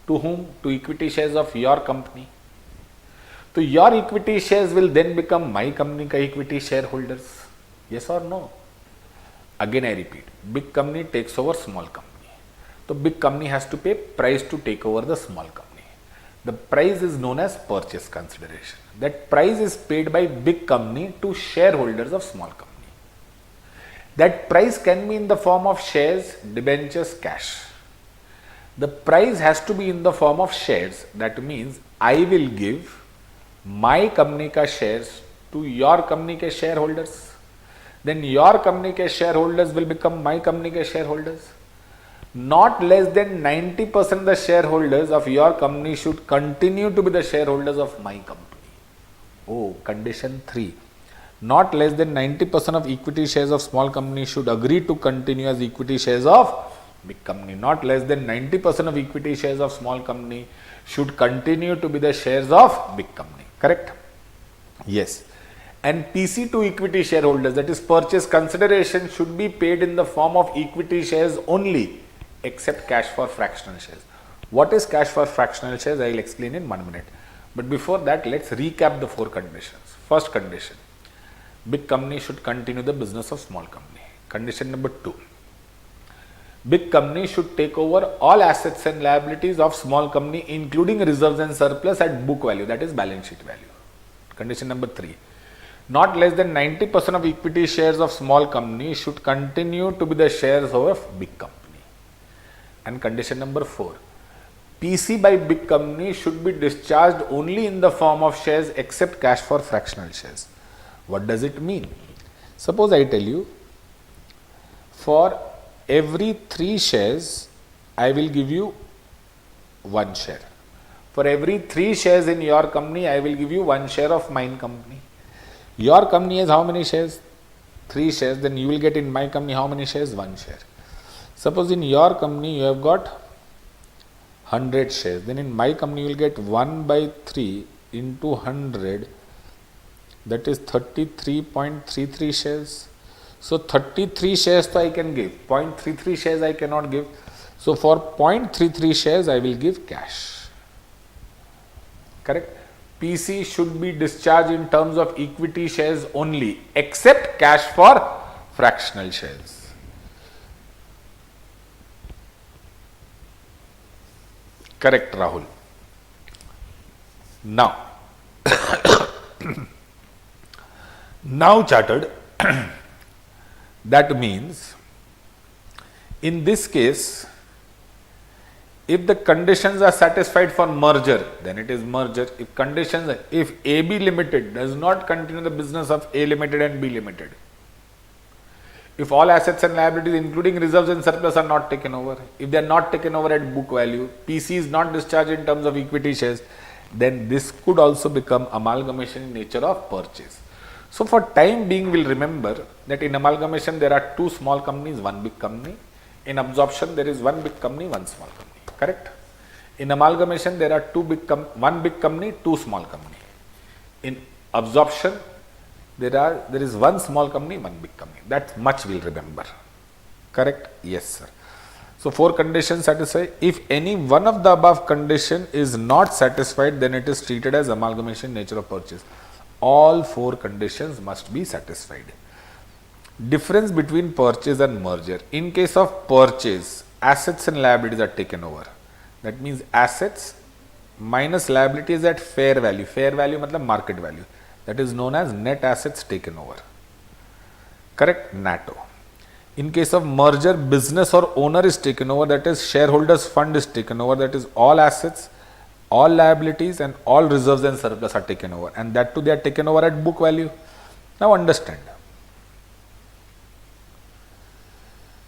To whom? To equity shares of your company. So your equity shares will then become my company ka equity shareholders. Yes or no? Again I repeat, big company takes over small company. So big company has to pay price to take over the small company. The price is known as purchase consideration. That price is paid by big company to shareholders of small company. That price can be in the form of shares, debentures, cash. The price has to be in the form of shares. That means I will give my company ka shares to your company ke shareholders. Then your company ke shareholders will become my company ke shareholders. Not less than 90% the shareholders of your company should continue to be the shareholders of my company. Oh, condition 3. Not less than 90% of equity shares of small company should agree to continue as equity shares of big company. Not less than 90% of equity shares of small company should continue to be the shares of big company. Correct? Yes. And PC to equity shareholders, that is purchase consideration, should be paid in the form of equity shares only, except cash for fractional shares. What is cash for fractional shares? I will explain in 1 minute. But before that, let's recap the 4 conditions. First condition, big company should continue the business of small company. Condition number 2, big company should take over all assets and liabilities of small company, including reserves and surplus at book value, that is balance sheet value. Condition number 3, not less than 90% of equity shares of small company should continue to be the shares of big company. And condition number 4, PC by big company should be discharged only in the form of shares except cash for fractional shares. What does it mean? Suppose I tell you, for every 3 shares, I will give you 1 share. For every 3 shares in your company, I will give you 1 share of mine company. Your company has how many shares? 3 shares. Then you will get in my company how many shares? 1 share. Suppose in your company you have got 100 shares. Then in my company you will get 1 by 3 into 100. That is 33.33 shares. So 33 shares so I can give. 0.33 shares I cannot give. So for 0.33 shares I will give cash. Correct? PC should be discharged in terms of equity shares only, except cash for fractional shares. Correct, Rahul. Now, now chartered, that means in this case, if the conditions are satisfied for merger, then it is merger. If AB Limited does not continue the business of A Limited and B Limited, if all assets and liabilities including reserves and surplus are not taken over, if they are not taken over at book value, PC is not discharged in terms of equity shares, then this could also become amalgamation in nature of purchase. So for time being, we'll remember that in amalgamation there are 2 small companies, 1 big company. In absorption there is 1 big company, 1 small company. Correct? In amalgamation there are 1 big company, 2 small company. In absorption there is 1 small company, 1 big company. That much we'll remember. Correct? Yes, sir. So 4 conditions satisfy. If any one of the above condition is not satisfied, then it is treated as amalgamation nature of purchase. All 4 conditions must be satisfied. Difference between purchase and merger. In case of purchase, assets and liabilities are taken over. That means assets minus liabilities at fair value. Fair value matlab market value. That is known as net assets taken over. Correct? NATO. In case of merger, business or owner is taken over, that is shareholders fund is taken over, that is all assets, all liabilities and all reserves and surplus are taken over, and that too they are taken over at book value. Now understand.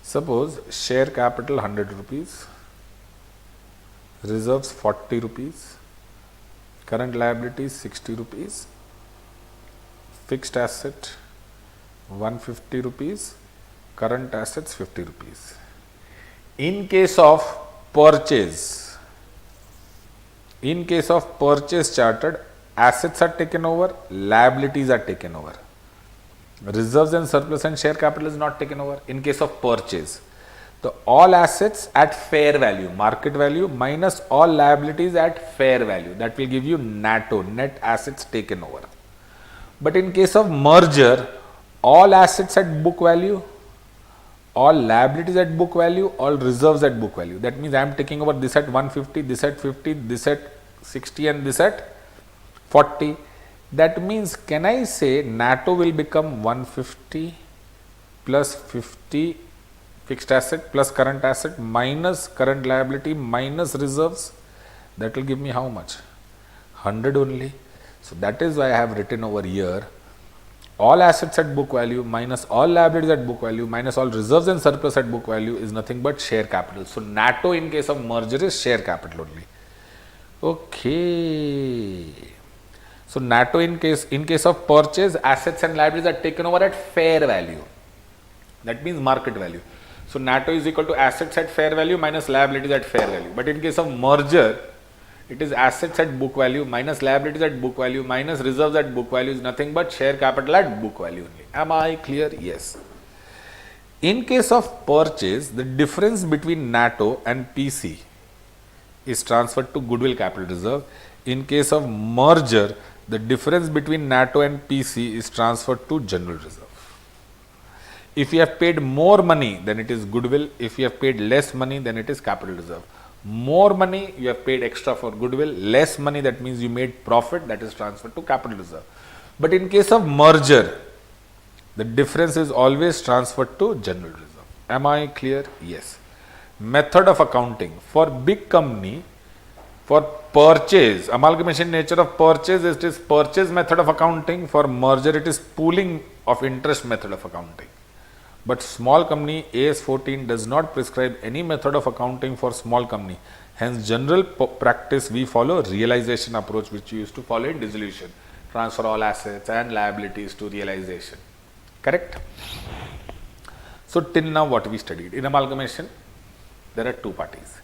Suppose share capital 100 rupees, reserves 40 rupees, current liabilities 60 rupees, fixed asset 150 rupees, current assets 50 rupees. In case of purchase, chartered, assets are taken over, liabilities are taken over. Reserves and surplus and share capital is not taken over. In case of purchase, the all assets at fair value, market value, minus all liabilities at fair value, that will give you NATO, net assets taken over. But in case of merger, all assets at book value, all liabilities at book value, all reserves at book value. That means I am taking over this at 150, this at 50, this at 60 and this at 40. That means, can I say NATO will become 150 plus 50 fixed asset plus current asset minus current liability minus reserves? That will give me how much? 100 only. So that is why I have written over here all assets at book value minus all liabilities at book value minus all reserves and surplus at book value is nothing but share capital. So NATO in case of merger is share capital only. Okay. So NATO in case of purchase, assets and liabilities are taken over at fair value. That means market value. So NATO is equal to assets at fair value minus liabilities at fair value. But in case of merger, it is assets at book value minus liabilities at book value minus reserves at book value is nothing but share capital at book value only. Am I clear? Yes. In case of purchase, the difference between NATO and PC is transferred to goodwill capital reserve. In case of merger, the difference between NATO and PC is transferred to general reserve. If you have paid more money, then it is goodwill. If you have paid less money, then it is capital reserve. More money, you have paid extra for goodwill. Less money, that means you made profit, that is transferred to capital reserve. But in case of merger, the difference is always transferred to general reserve. Am I clear? Yes. Method of accounting. For big company, for purchase, amalgamation nature of purchase, it is purchase method of accounting. For merger, it is pooling of interest method of accounting. But small company AS 14 does not prescribe any method of accounting for small company. Hence, general practice we follow realization approach, which we used to follow in dissolution. Transfer all assets and liabilities to realization. Correct? So, till now what we studied? In amalgamation, there are two parties.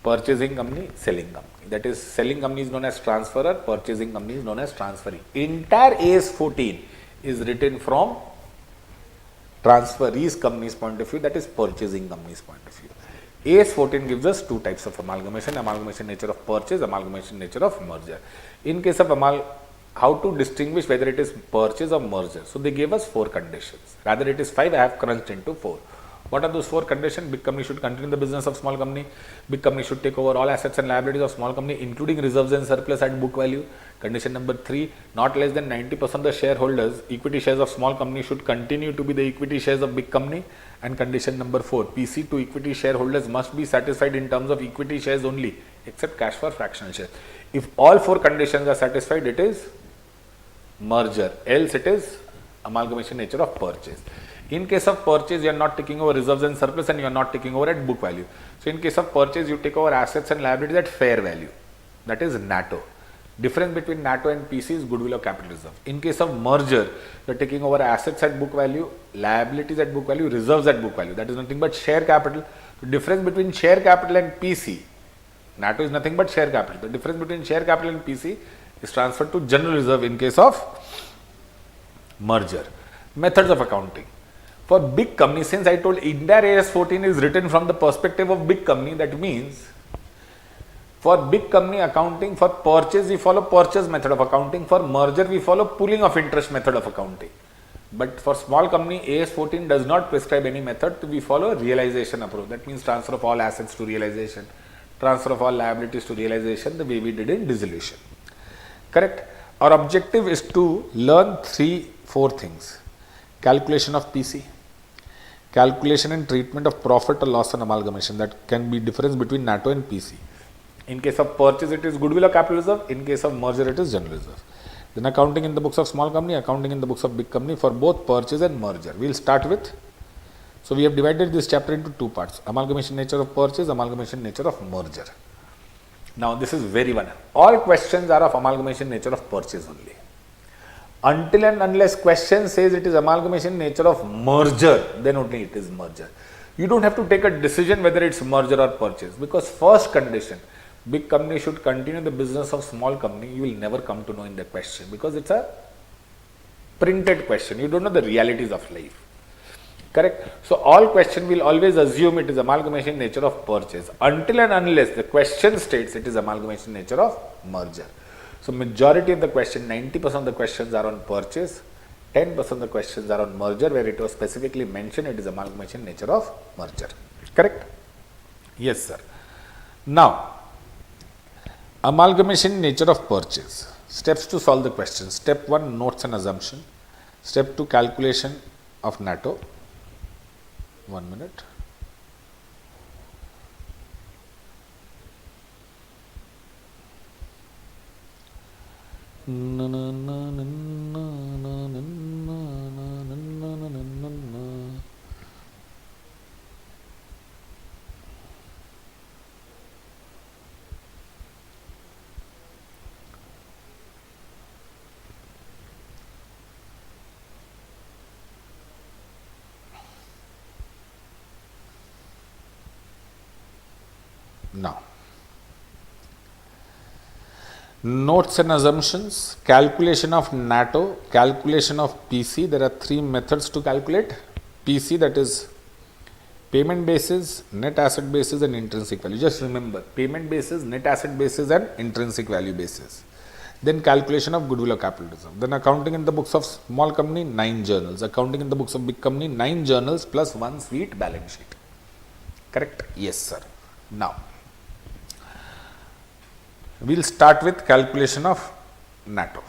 Purchasing company, selling company. That is, selling company is known as transferor, purchasing company is known as transferee. Entire AS 14 is written from transferee's company's point of view, that is purchasing company's point of view. AS 14 gives us two types of amalgamation nature of purchase, amalgamation nature of merger. In case of how to distinguish whether it is purchase or merger? So they gave us 4 conditions. Rather it is 5, I have crunched into 4. What are those 4 conditions? Big company should continue the business of small company. Big company should take over all assets and liabilities of small company, including reserves and surplus at book value. Condition number 3, not less than 90% of the shareholders, equity shares of small company should continue to be the equity shares of big company. And condition number 4, PC to equity shareholders must be satisfied in terms of equity shares only, except cash for fractional shares. If all 4 conditions are satisfied, it is merger, else it is amalgamation nature of purchase. In case of purchase, you are not taking over reserves and surplus and you are not taking over at book value. So in case of purchase, you take over assets and liabilities at fair value. That is NATO. Difference between NATO and PC is goodwill or capital reserve. In case of merger, you are taking over assets at book value, liabilities at book value, reserves at book value. That is nothing but share capital. The difference between share capital and PC, NATO is nothing but share capital. The difference between share capital and PC is transferred to general reserve in case of merger. Methods of accounting. For big company, since I told India AS 14 is written from the perspective of big company, that means for big company accounting, for purchase we follow purchase method of accounting, for merger we follow pooling of interest method of accounting. But for small company, AS 14 does not prescribe any method, we follow realization approach. That means transfer of all assets to realization, transfer of all liabilities to realization, the way we did in dissolution. Correct? Our objective is to learn 3-4 things. Calculation of PC, calculation and treatment of profit or loss on amalgamation. That can be difference between NATO and PC. In case of purchase, it is goodwill or capital reserve. In case of merger, it is general reserve. Then accounting in the books of small company, accounting in the books of big company for both purchase and merger. We will start with, so we have divided this chapter into two parts: amalgamation nature of purchase, amalgamation nature of merger. Now this is very one. All questions are of amalgamation nature of purchase only. Until and unless question says it is amalgamation nature of merger, then only it is merger. You don't have to take a decision whether it's merger or purchase, because first condition, big company should continue the business of small company, you will never come to know in the question, because it's a printed question. You don't know the realities of life. Correct? So all question will always assume it is amalgamation nature of purchase until and unless the question states it is amalgamation nature of merger. So majority of the question, 90% of the questions are on purchase, 10% of the questions are on merger, where it was specifically mentioned it is amalgamation nature of merger. Correct? Yes, sir. Now, amalgamation nature of purchase. Steps to solve the question. Step 1, notes and assumption. Step 2, calculation of NATO. 1 minute. Now, notes and assumptions, calculation of NATO, calculation of PC. There are three methods to calculate. PC, that is payment basis, net asset basis and intrinsic value. Just remember, payment basis, net asset basis and intrinsic value basis. Then calculation of goodwill or capital reserve. Then accounting in the books of small company, 9 journals. Accounting in the books of big company, 9 journals plus 1 sweet balance sheet. Correct? Yes, sir. Now, we will start with calculation of NATO.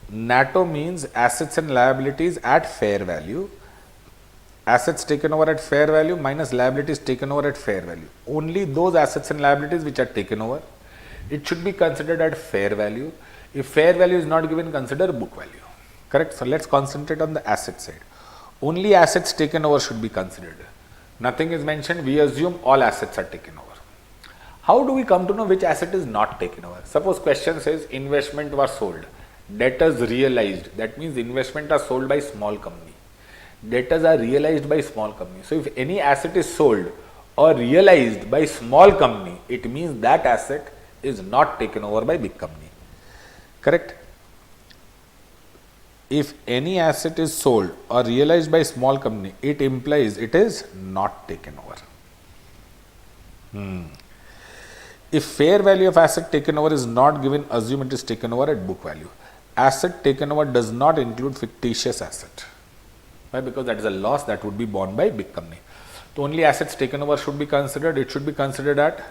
NATO means assets and liabilities at fair value. Assets taken over at fair value minus liabilities taken over at fair value. Only those assets and liabilities which are taken over, it should be considered at fair value. If fair value is not given, consider book value. Correct? So let's concentrate on the asset side. Only assets taken over should be considered. Nothing is mentioned. We assume all assets are taken over. How do we come to know which asset is not taken over? Suppose question says investment was sold, debtors realized. That means investment are sold by small company. Debtors are realized by small company. So if any asset is sold or realized by small company, it means that asset is not taken over by big company. Correct? If any asset is sold or realized by small company, it implies it is not taken over. If fair value of asset taken over is not given, assume it is taken over at book value. Asset taken over does not include fictitious asset. Why? Because that is a loss that would be borne by big company. So only assets taken over should be considered. It should be considered at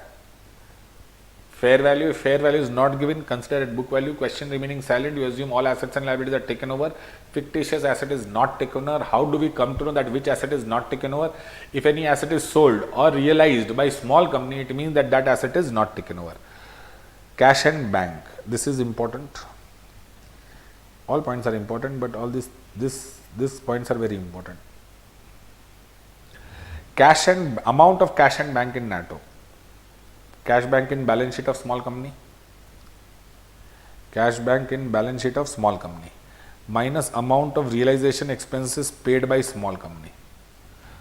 fair value. If fair value is not given, consider at book value. Question remaining silent. You assume all assets and liabilities are taken over. Fictitious asset is not taken over. How do we come to know that which asset is not taken over? If any asset is sold or realized by small company, it means that that asset is not taken over. Cash and bank. This is important. All points are important, but all these points are very important. Cash and amount of cash and bank in NATO. Cash bank in balance sheet of small company. Cash bank in balance sheet of small company. Minus amount of realization expenses paid by small company.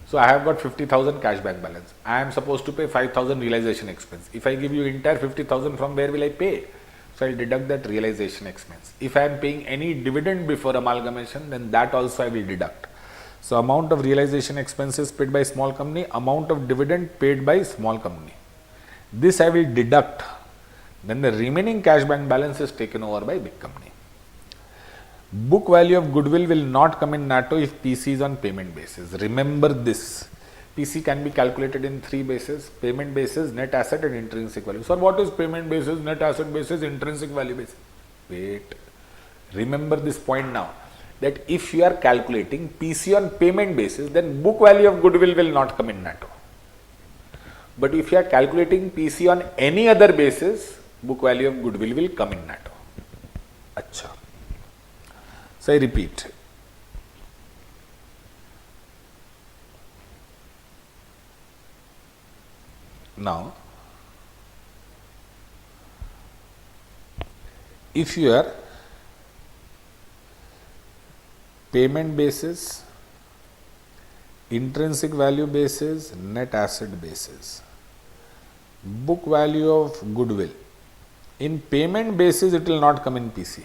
So I have got 50,000 cash bank balance. I am supposed to pay 5,000 realization expense. If I give you entire 50,000, from where will I pay? So I will deduct that realization expense. If I am paying any dividend before amalgamation, then that also I will deduct. So amount of realization expenses paid by small company, amount of dividend paid by small company. This I will deduct. Then the remaining cash bank balance is taken over by big company. Book value of goodwill will not come in NATO if PC is on payment basis. Remember this. PC can be calculated in 3 bases: payment basis, net asset and intrinsic value. So what is payment basis, net asset basis, intrinsic value basis? Wait. Remember this point now. that if you are calculating PC on payment basis, then book value of goodwill will not come in NATO. But if you are calculating PC on any other basis, book value of goodwill will come in NATO. Acha. So I repeat. Now, if you are payment basis, intrinsic value basis, net asset basis, book value of goodwill. In payment basis, it will not come in PC.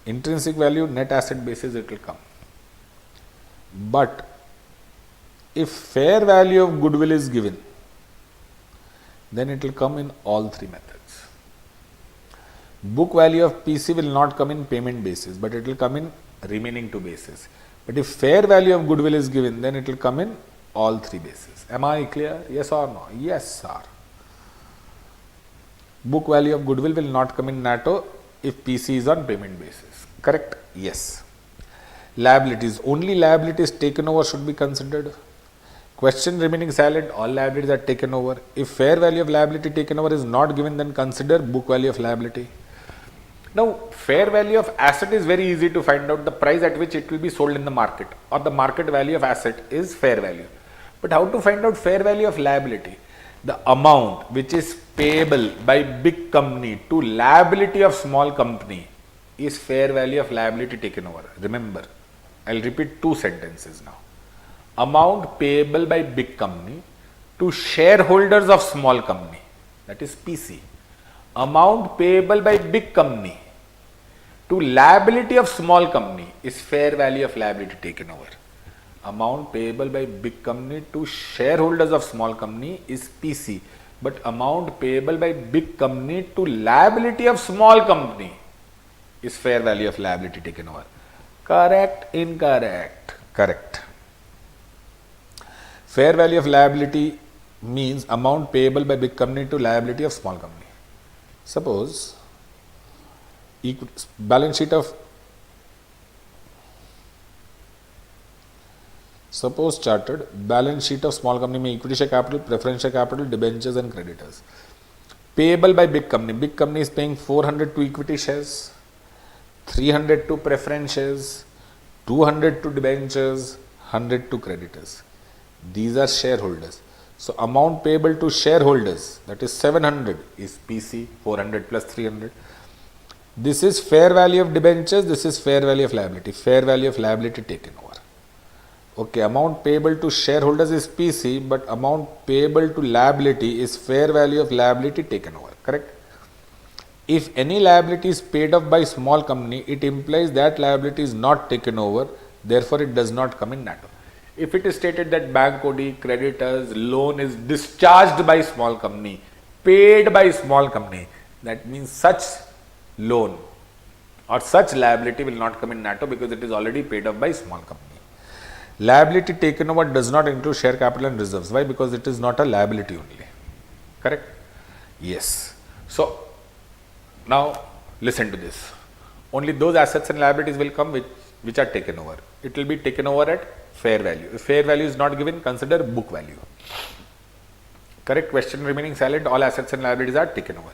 Intrinsic value, net asset basis, it will come. But if fair value of goodwill is given, then it will come in all three methods. Book value of PC will not come in payment basis, but it will come in remaining two bases. But if fair value of goodwill is given, then it will come in all three bases. Am I clear? Yes or no? Yes, sir. Book value of goodwill will not come in NATO if PC is on payment basis. Correct? Yes. Liabilities. Only liabilities taken over should be considered. Question remaining silent, all liabilities are taken over. If fair value of liability taken over is not given, then consider book value of liability. Now, fair value of asset is very easy to find out, the price at which it will be sold in the market, or the market value of asset is fair value. But how to find out fair value of liability? The amount which is payable by big company to liability of small company is fair value of liability taken over. Remember, I'll repeat two sentences now. Amount payable by big company to shareholders of small company, that is PC. Amount payable by big company to liability of small company is fair value of liability taken over. Amount payable by big company to shareholders of small company is PC, but amount payable by big company to liability of small company is fair value of liability taken over. Correct? Incorrect? Correct. Fair value of liability means amount payable by big company to liability of small company. Suppose balance sheet of chartered balance sheet of small company में equity share capital, preference share capital, debentures and creditors. Payable by big company. Big company is paying 400 to equity shares, 300 to preference shares, 200 to debentures, 100 to creditors. These are shareholders. So amount payable to shareholders, that is 700, is PC, 400 plus 300. This is fair value of debentures, this is fair value of liability. Fair value of liability taken over. Okay, amount payable to shareholders is PC, but amount payable to liability is fair value of liability taken over. Correct? If any liability is paid off by small company, it implies that liability is not taken over, therefore it does not come in NATO. If it is stated that bank OD, creditors, loan is discharged by small company, paid by small company, that means such loan or such liability will not come in NATO because it is already paid off by small company. Liability taken over does not include share capital and reserves. Why? Because it is not a liability only. Correct? Yes. So, now listen to this. Only those assets and liabilities will come which are taken over. It will be taken over at fair value. If fair value is not given, consider book value. Correct? Question remaining silent, all assets and liabilities are taken over.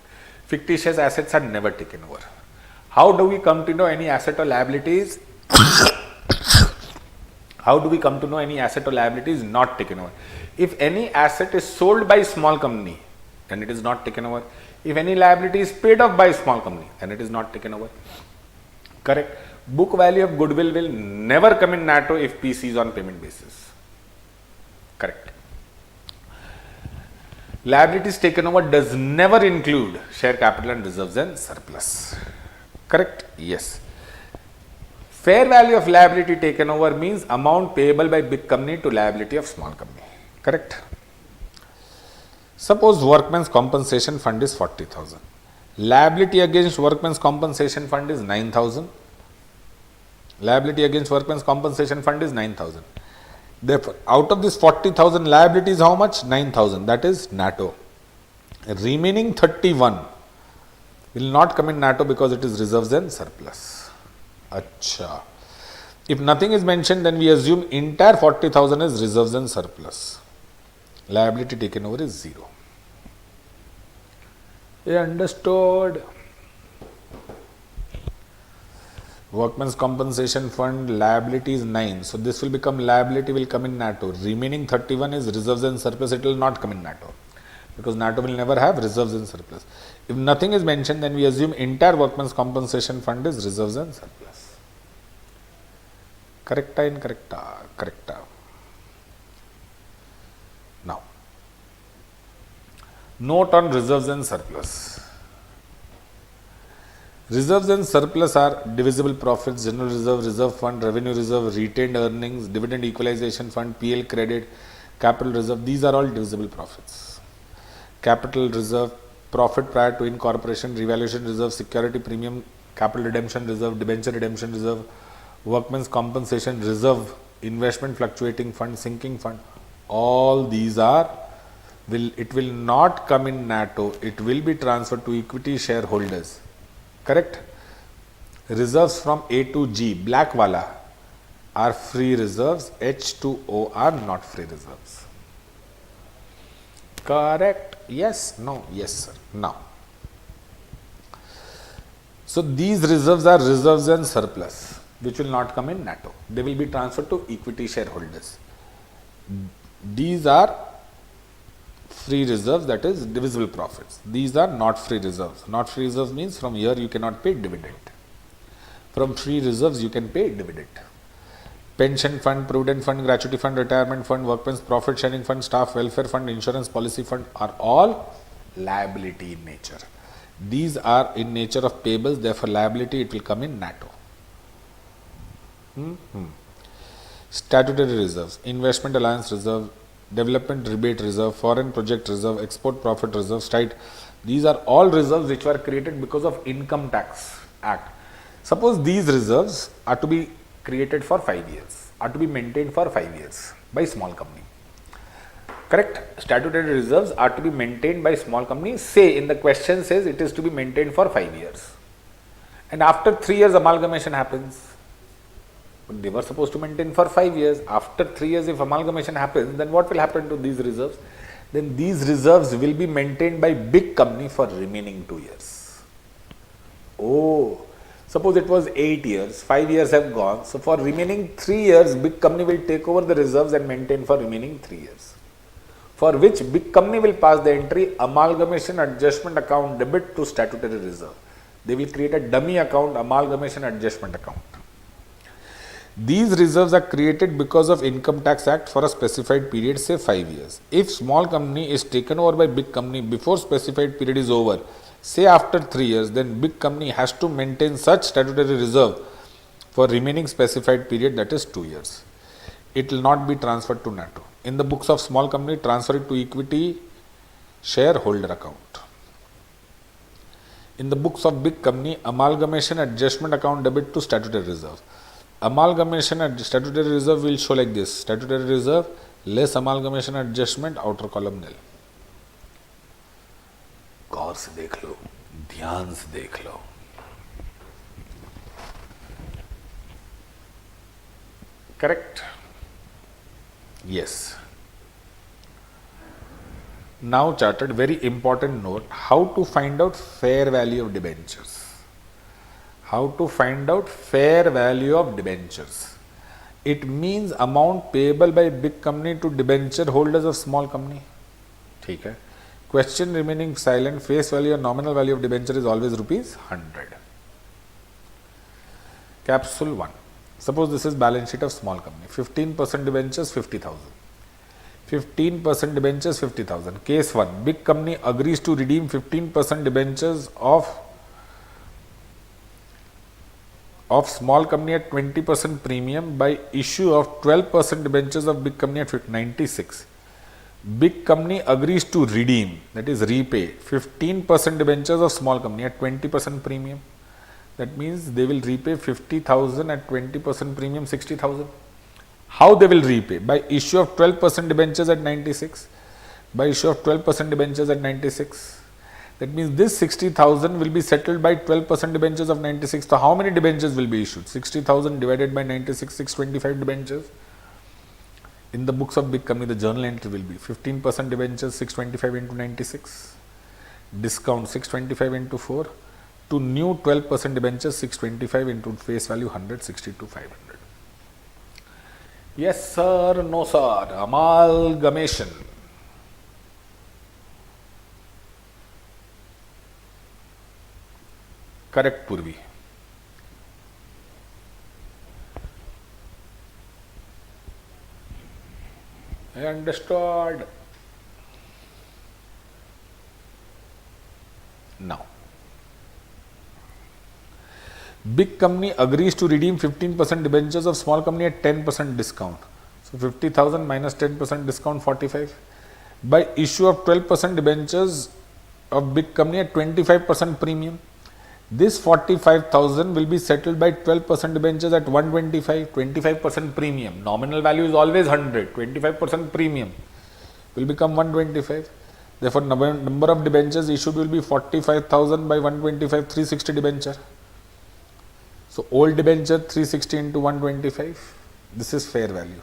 Fictitious assets are never taken over. How do we come to know any asset or liabilities? How do we come to know any asset or liability is not taken over? If any asset is sold by small company, then it is not taken over. If any liability is paid off by small company, then it is not taken over. Correct? Book value of goodwill will never come in NATO if PC is on payment basis. Correct. Liabilities taken over does never include share capital and reserves and surplus. Correct? Yes. Fair value of liability taken over means amount payable by big company to liability of small company. Correct? Suppose workman's compensation fund is 40,000. Liability against workman's compensation fund is 9,000. Liability against workman's compensation fund is 9,000. Therefore, out of this 40,000 liability is how much? 9,000. That is NATO. Remaining 31 will not come in NATO because it is reserves and surplus. Acha. If nothing is mentioned, then we assume entire 40,000 is reserves and surplus. Liability taken over is 0. You understood? Workman's compensation fund liability is 9. So this will become liability will come in NATO. Remaining 31 is reserves and surplus. It will not come in NATO. Because NATO will never have reserves and surplus. If nothing is mentioned, then we assume entire workman's compensation fund is reserves and surplus. Correcta, incorrecta? Correcta. Now, note on reserves and surplus. Reserves and surplus are divisible profits, general reserve, reserve fund, revenue reserve, retained earnings, dividend equalization fund, PL credit, capital reserve. These are all divisible profits. Capital reserve, profit prior to incorporation, revaluation reserve, security premium, capital redemption reserve, debenture redemption reserve, workman's compensation reserve, investment fluctuating fund, sinking fund. All these are, it will not come in NATO. It will be transferred to equity shareholders. Correct? Reserves from A to G, black wala, are free reserves. H to O are not free reserves. Correct? Yes? No? Yes, sir. Now, so these reserves are reserves and surplus, which will not come in NATO. They will be transferred to equity shareholders. These are free reserves, that is divisible profits. These are not free reserves. Not free reserves means from here you cannot pay dividend. From free reserves you can pay dividend. Pension fund, provident fund, gratuity fund, retirement fund, workmen's profit sharing fund, staff welfare fund, insurance policy fund are all liability in nature. These are in nature of payables, therefore liability, it will come in NATO. Statutory reserves, investment alliance reserve, development rebate reserve, foreign project reserve, export profit reserves, right? These are all reserves which were created because of Income Tax Act. Suppose these reserves are to be created for 5 years, are to be maintained for 5 years by small company. Correct? Statutory reserves are to be maintained by small companies. Say in the question says it is to be maintained for 5 years. And after 3 years amalgamation happens. But they were supposed to maintain for 5 years. After 3 years if amalgamation happens, then what will happen to these reserves? Then these reserves will be maintained by big company for remaining 2 years. Oh, suppose it was 8 years, 5 years have gone. So for remaining 3 years, big company will take over the reserves and maintain for remaining 3 years. For which big company will pass the entry amalgamation adjustment account debit to statutory reserve. They will create a dummy account, amalgamation adjustment account. These reserves are created because of Income Tax Act for a specified period, say 5 years. If small company is taken over by big company before specified period is over, say after 3 years, then big company has to maintain such statutory reserve for remaining specified period, that is 2 years. It will not be transferred to NATO. In the books of small company, transfer it to equity shareholder account. In the books of big company, amalgamation adjustment account debit to statutory reserve. Amalgamation and statutory reserve will show like this: statutory reserve less amalgamation adjustment, outer column nil. गौर से देख लो, ध्यान से देख लो. Correct? Yes. Now charted, very important note, how to find out fair value of debentures. How to find out fair value of debentures. It means amount payable by big company to debenture holders of small company. ठीक है. Question remaining silent. Face value or nominal value of debenture is always rupees 100. Capsule 1. Suppose this is balance sheet of small company. 15% debentures 50,000. 15% debentures 50,000. Case 1. Big company agrees to redeem 15% debentures of small company at 20% premium by issue of 12% debentures of big company at 96. Big company agrees to redeem, that is repay, 15% debentures of small company at 20% premium. That means they will repay 50,000 at 20% premium, 60,000. How they will repay? By issue of 12% debentures at 96. By issue of 12% debentures at 96. That means this 60,000 will be settled by 12% debentures of 96. So how many debentures will be issued? 60,000 divided by 96, 625 debentures. In the books of big company, the journal entry will be 15% debentures, 625 into 96. Discount 625 into 4. To new 12% debentures, 625 into face value 100, 62,500. Yes sir, no sir. Amalgamation. Correct, Purvi. I understood. Now, big company agrees to redeem 15% debentures of small company at 10% discount. So 50,000 minus 10% discount, 45. By issue of 12% debentures of big company at 25% premium. This 45,000 will be settled by 12% debentures at 125, 25% premium. Nominal value is always 100, 25% premium will become 125. Therefore, number of debentures issued will be 45,000 by 125, 360 debenture. So, old debenture 360 into 125, this is fair value.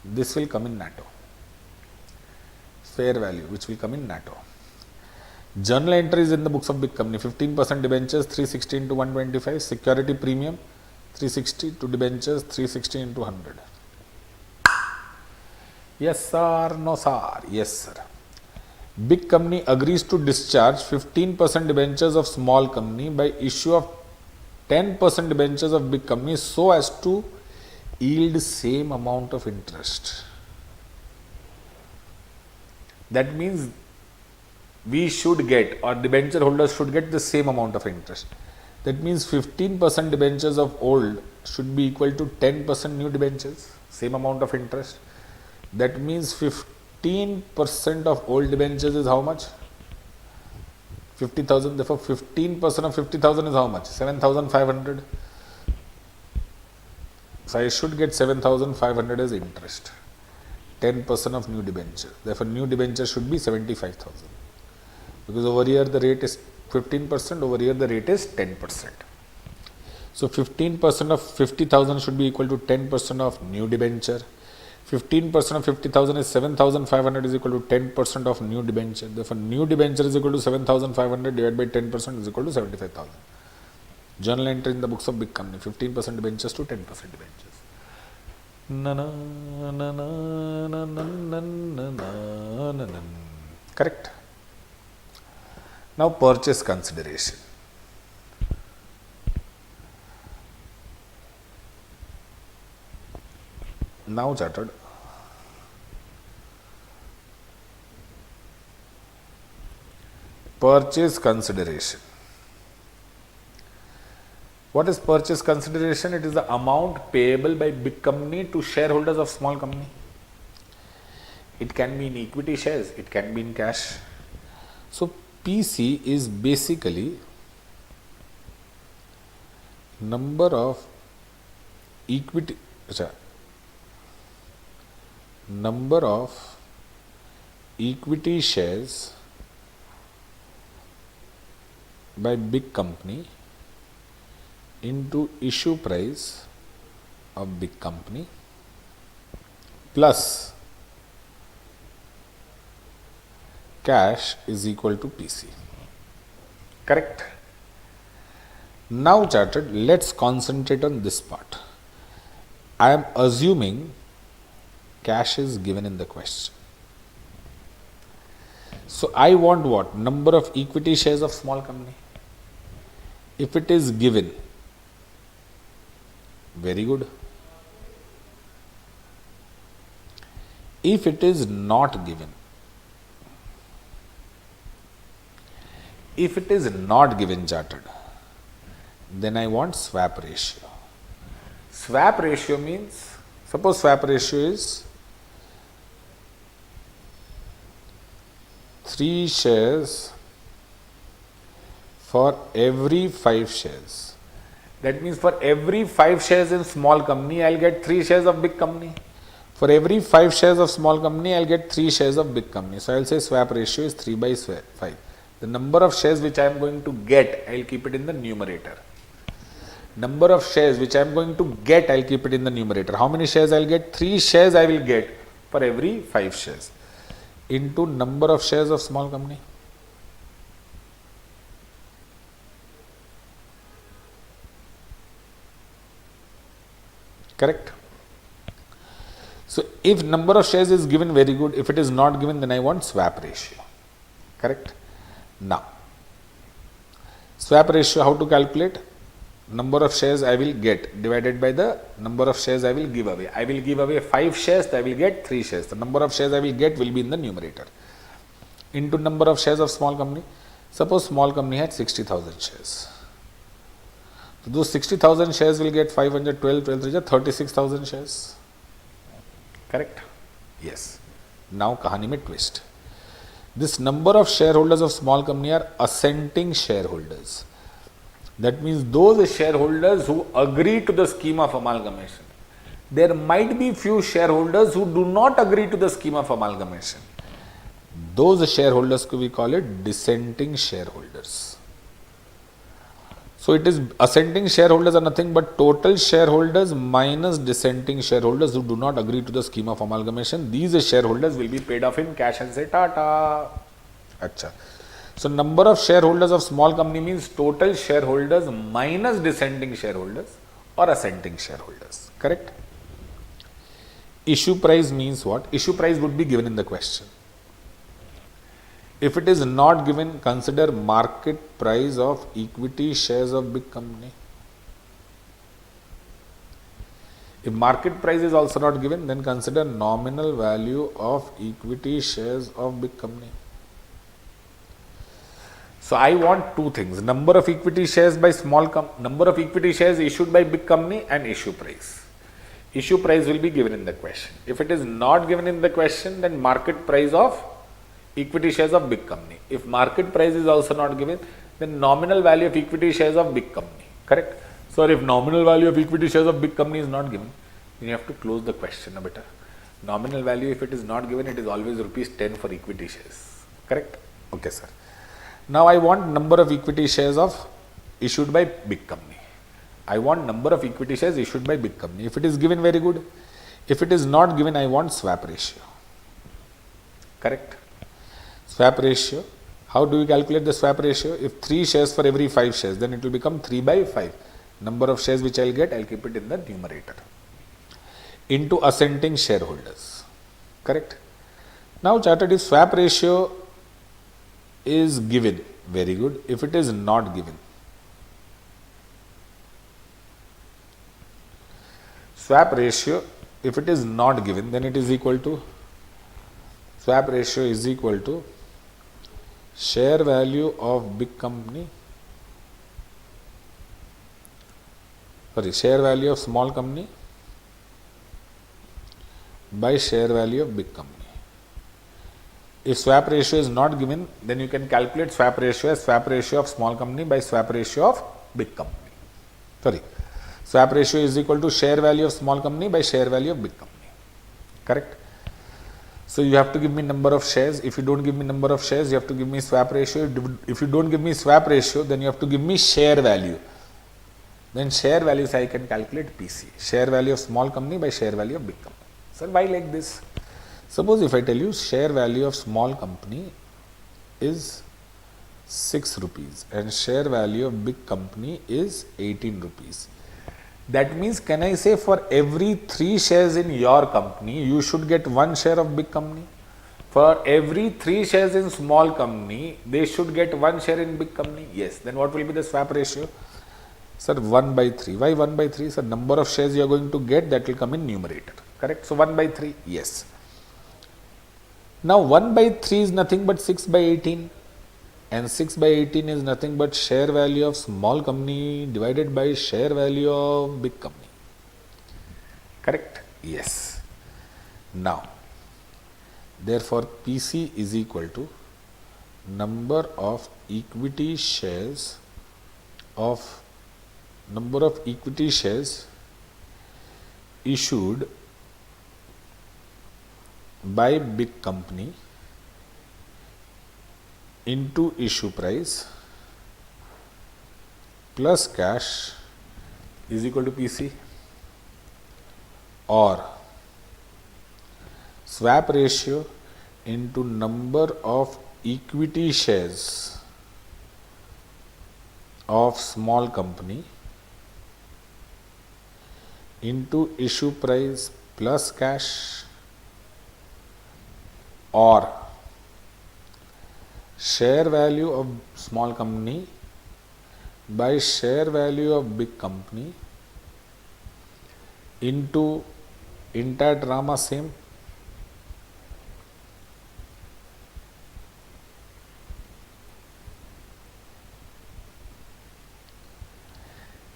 This will come in NATO. Fair value which will come in NATO. Journal entries in the books of big company, 15% debentures 360 into 125, security premium 360 to debentures 360 into 100. Yes sir, no sir, yes sir. Big company agrees to discharge 15% debentures of small company by issue of 10% debentures of big company so as to yield same amount of interest. That means we should get, or debenture holders should get, the same amount of interest. That means 15% debentures of old should be equal to 10% new debentures, same amount of interest. That means 15% of old debentures is how much? 50,000. Therefore, 15% of 50,000 is how much? 7,500. So I should get 7,500 as interest. 10% of new debenture. Therefore, new debenture should be 75,000. Because over here the rate is 15%, over here the rate is 10%. So 15% of 50,000 should be equal to 10% of new debenture. 15% of 50,000 is 7,500 is equal to 10% of new debenture. Therefore, new debenture is equal to 7,500 divided by 10% is equal to 75,000. Journal entry in the books of big company, 15% debentures to 10% debentures. Correct. Now, purchase consideration. Now chartered. Purchase consideration. What is purchase consideration? It is the amount payable by big company to shareholders of small company. It can be in equity shares, it can be in cash. So, PC is basically number of equity shares by big company into issue price of big company plus cash is equal to PC. Correct? Now chartered, let's concentrate on this part. I am assuming cash is given in the question. So I want what? Number of equity shares of small company. If it is given, very good. If it is not given, chartered, then I want swap ratio. Swap ratio means, suppose swap ratio is 3 shares for every 5 shares. That means for every 5 shares in small company, I will get 3 shares of big company. For every 5 shares of small company, I will get 3 shares of big company. So I will say swap ratio is 3 by 5. The number of shares which I am going to get, I will keep it in the numerator. Number of shares which I am going to get, I will keep it in the numerator. How many shares I will get? 3 shares I will get for every 5 shares into number of shares of small company. Correct? So if number of shares is given, very good. If it is not given, then I want swap ratio. Correct? Now, swap ratio, how to calculate? Number of shares I will get divided by the number of shares I will give away. I will give away 5 shares, I will get 3 shares. The number of shares I will get will be in the numerator. Into number of shares of small company. Suppose small company had 60,000 shares. So those 60,000 shares will get 512, 36,000 shares. Correct? Yes. Now kahani mein twist. This number of shareholders of small company are assenting shareholders. That means those shareholders who agree to the scheme of amalgamation. There might be few shareholders who do not agree to the scheme of amalgamation. Those shareholders we call it dissenting shareholders. So it is assenting shareholders are nothing but total shareholders minus dissenting shareholders who do not agree to the scheme of amalgamation. These shareholders will be paid off in cash and say Tata. Acha. So number of shareholders of small company means total shareholders minus dissenting shareholders or assenting shareholders. Correct? Issue price means what? Issue price would be given in the question. If it is not given, consider market price of equity shares of big company. If market price is also not given, then consider nominal value of equity shares of big company. So I want two things: number of equity shares by number of equity shares issued by big company and issue price. Issue price will be given in the question. If it is not given in the question, then market price of equity shares of big company. If market price is also not given, then nominal value of equity shares of big company. Correct? So if nominal value of equity shares of big company is not given, then you have to close the question a bit. Nominal value, if it is not given, it is always rupees 10 for equity shares. Correct? Okay, sir. Now I want number of equity shares of issued by big company. I want number of equity shares issued by big company. If it is given, very good. If it is not given, I want swap ratio. Correct? Swap ratio. How do we calculate the swap ratio? If 3 shares for every 5 shares, then it will become 3 by 5. Number of shares which I will get, I will keep it in the numerator. Into assenting shareholders. Correct? Now charted, if swap ratio is given, very good. If it is not given, swap ratio, if it is not given, then it is equal to, swap ratio is equal to share value of big company, share value of small company by share value of big company. If swap ratio is not given, then you can calculate swap ratio as swap ratio of small company by swap ratio of big company. Swap ratio is equal to share value of small company by share value of big company. Correct? So you have to give me number of shares. If you don't give me number of shares, you have to give me swap ratio. If you don't give me swap ratio, then you have to give me share value. Then share values I can calculate PC. Share value of small company by share value of big company. Sir, why like this? Suppose if I tell you share value of small company is 6 rupees and share value of big company is 18 rupees. That means, can I say for every 3 shares in your company, you should get 1 share of big company? For every 3 shares in small company, they should get 1 share in big company? Yes. Then what will be the swap ratio? Sir, 1 by 3. Why 1 by 3? Sir, number of shares you are going to get, that will come in numerator. Correct? So 1 by 3? Yes. Now 1 by 3 is nothing but 6 by 18. And 6 by 18 is nothing but share value of small company divided by share value of big company. Correct? Yes. Now, therefore, PC is equal to number of equity shares issued by big company into issue price plus cash is equal to PC, or swap ratio into number of equity shares of small company into issue price plus cash, or share value of small company by share value of big company into entire drama same.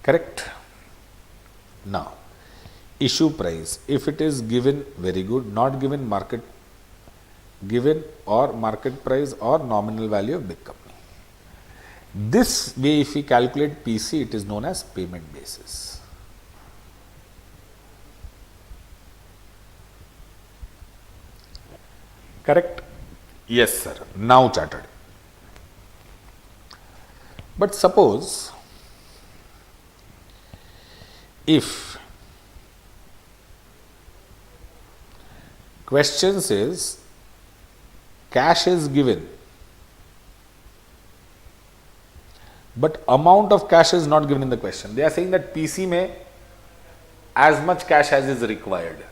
Correct? Now, issue price, if it is given, very good, not given, market, given or market price or nominal value of big company. This way, if we calculate PC, it is known as payment basis. Correct? Yes, sir. Now chartered. But suppose if question says cash is given but amount of cash is not given in the question. They are saying that PC may as much cash as is required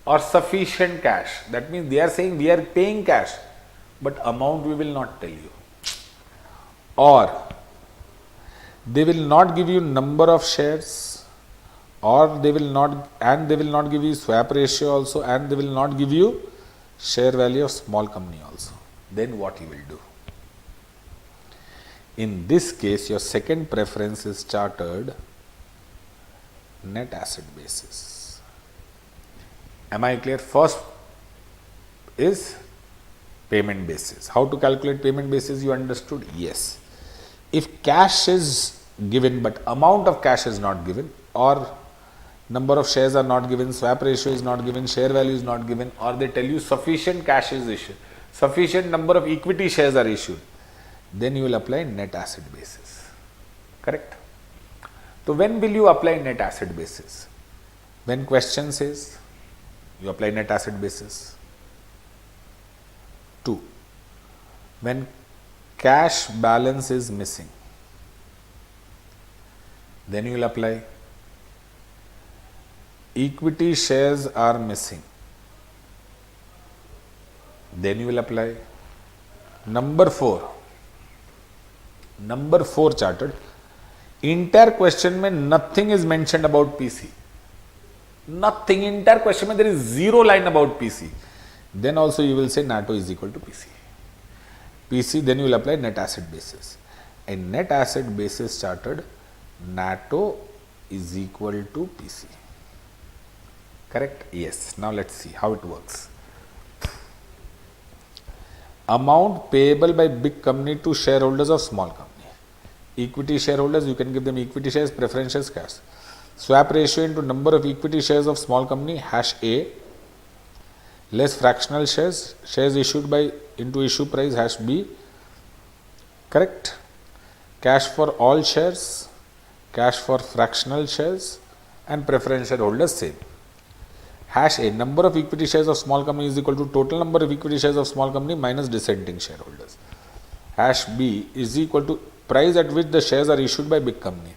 or sufficient cash. That means they are saying we are paying cash but amount we will not tell you, or they will not give you number of shares, or they will not give you swap ratio also, and they will not give you share value of small company also. Then what you will do? In this case, your second preference is chartered net asset basis. Am I clear? First is payment basis. How to calculate payment basis you understood? Yes. If cash is given but amount of cash is not given, or number of shares are not given, swap ratio is not given, share value is not given, or they tell you sufficient cash is issued, sufficient number of equity shares are issued, then you will apply net asset basis. Correct? So when will you apply net asset basis? When question says you apply net asset basis. 2. When cash balance is missing, then you will apply. Equity shares are missing, then you will apply. Number 4 chartered, entire question mein nothing is mentioned about PC. Nothing, entire question mein there is 0 line about PC. Then also you will say NATO is equal to PC. PC, then you will apply net asset basis. And net asset basis chartered, NATO is equal to PC. Correct? Yes. Now let's see how it works. Amount payable by big company to shareholders of small company. Equity shareholders, you can give them equity shares, preference shares, cash. Swap ratio into number of equity shares of small company, #A, less fractional shares, shares issued by into issue price, #B. Correct? Cash for all shares, cash for fractional shares, and preference shareholders same. #A, number of equity shares of small company is equal to total number of equity shares of small company minus dissenting shareholders. #B is equal to price at which the shares are issued by big company.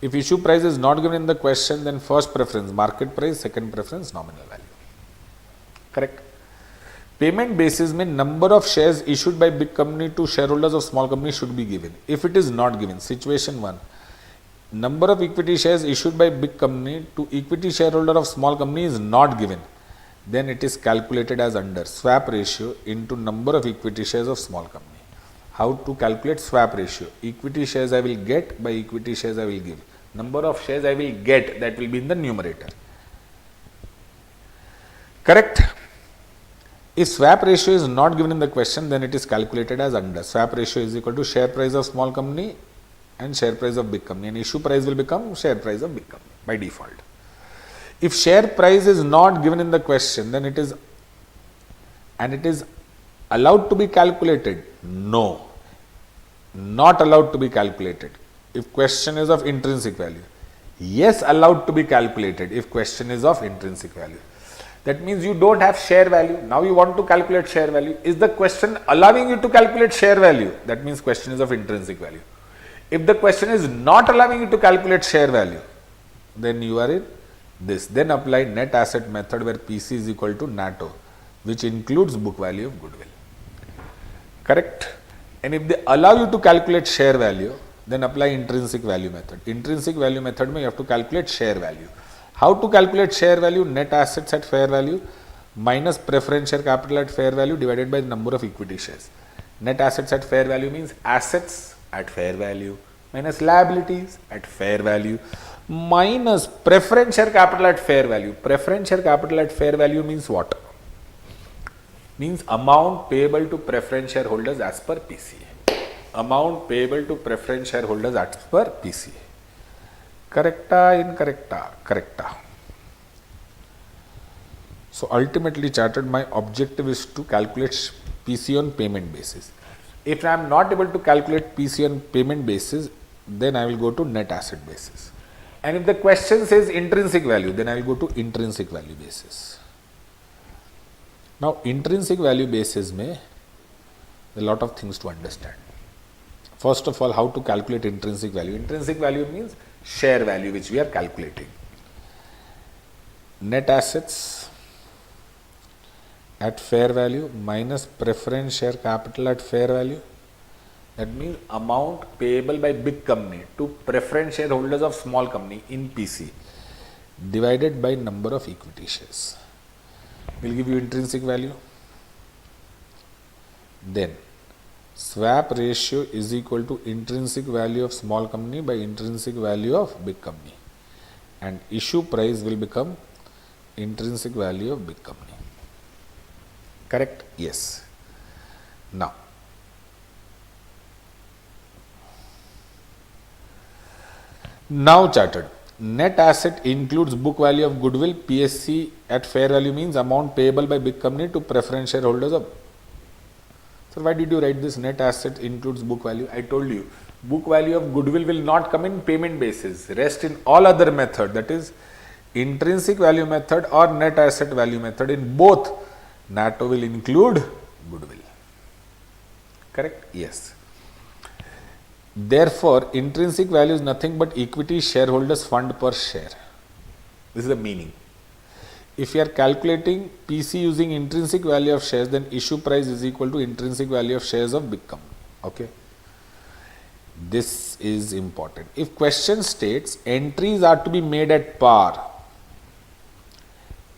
If issue price is not given in the question, then first preference market price, second preference nominal value. Correct? Payment basis means number of shares issued by big company to shareholders of small company should be given. If it is not given, situation 1, number of equity shares issued by big company to equity shareholder of small company is not given, then it is calculated as under swap ratio into number of equity shares of small company. How to calculate swap ratio? Equity shares I will get by equity shares I will give. Number of shares I will get, that will be in the numerator. Correct? If swap ratio is not given in the question, then it is calculated as under swap ratio is equal to share price of small company and share price of big company, and issue price will become share price of big company by default. If share price is not given in the question, then it is Allowed to be calculated? No, not allowed to be calculated. If question is of intrinsic value. Yes, allowed to be calculated if question is of intrinsic value. That means you don't have share value. Now you want to calculate share value. Is the question allowing you to calculate share value? That means question is of intrinsic value. If the question is not allowing you to calculate share value, then you are in this. Then apply net asset method where PC is equal to NATO, which includes book value of goodwill. Correct? And if they allow you to calculate share value, then apply intrinsic value method. Intrinsic value method means you have to calculate share value. How to calculate share value? Net assets at fair value minus preference share capital at fair value divided by the number of equity shares. Net assets at fair value means assets at fair value minus liabilities at fair value minus preference share capital at fair value. Preference share capital at fair value means what? Means amount payable to preference shareholders as per PCA. Amount payable to preference shareholders as per PCA. Correcta, incorrecta? Correcta. So ultimately chartered, my objective is to calculate PC on payment basis. If I am not able to calculate PC on payment basis, then I will go to net asset basis. And if the question says intrinsic value, then I will go to intrinsic value basis. Now intrinsic value basis may a lot of things to understand. First of all, how to calculate intrinsic value? Intrinsic value means share value which we are calculating. Net assets at fair value minus preference share capital at fair value. That means amount payable by big company to preference shareholders of small company in PC divided by number of equity shares will give you intrinsic value. Then swap ratio is equal to intrinsic value of small company by intrinsic value of big company, and issue price will become intrinsic value of big company. Correct? Yes. Now chartered. Net asset includes book value of goodwill. PSC at fair value means amount payable by big company to preference shareholders of. So why did you write this? Net asset includes book value. I told you book value of goodwill will not come in payment basis. Rest in all other method, that is intrinsic value method or net asset value method. In both, NATO will include goodwill. Correct? Yes. Therefore, intrinsic value is nothing but equity shareholders fund per share. This is the meaning. If you are calculating PC using intrinsic value of shares, then issue price is equal to intrinsic value of shares of big company. Okay. This is important. If question states entries are to be made at par,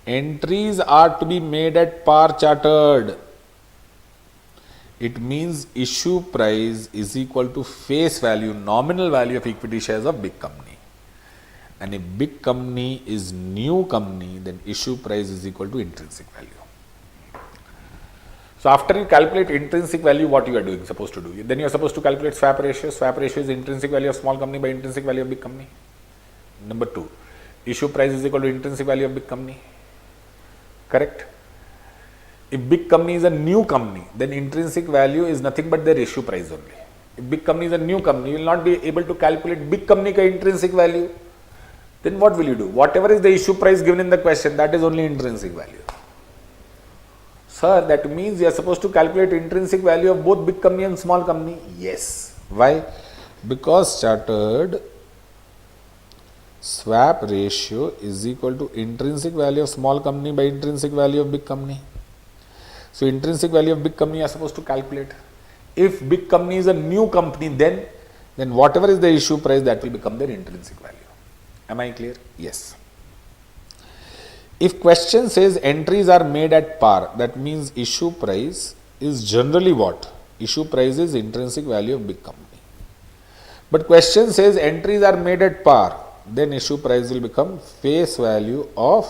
entries are to be made at par chartered, it means issue price is equal to face value, nominal value of equity shares of big company. And if big company is new company, then issue price is equal to intrinsic value. So after you calculate intrinsic value, what you are supposed to do? Then you are supposed to calculate swap ratio. Swap ratio is intrinsic value of small company by intrinsic value of big company. Number 2, issue price is equal to intrinsic value of big company. Correct? If big company is a new company, then intrinsic value is nothing but their issue price only. If big company is a new company, you will not be able to calculate big company ka intrinsic value. Then what will you do? Whatever is the issue price given in the question, that is only intrinsic value. Sir, that means you are supposed to calculate intrinsic value of both big company and small company. Yes. Why? Because chartered swap ratio is equal to intrinsic value of small company by intrinsic value of big company. So intrinsic value of big company you are supposed to calculate. If big company is a new company, then whatever is the issue price, that will become their intrinsic value. Am I clear? Yes. If question says entries are made at par, that means issue price is generally what? Issue price is intrinsic value of big company. But question says entries are made at par, then issue price will become face value of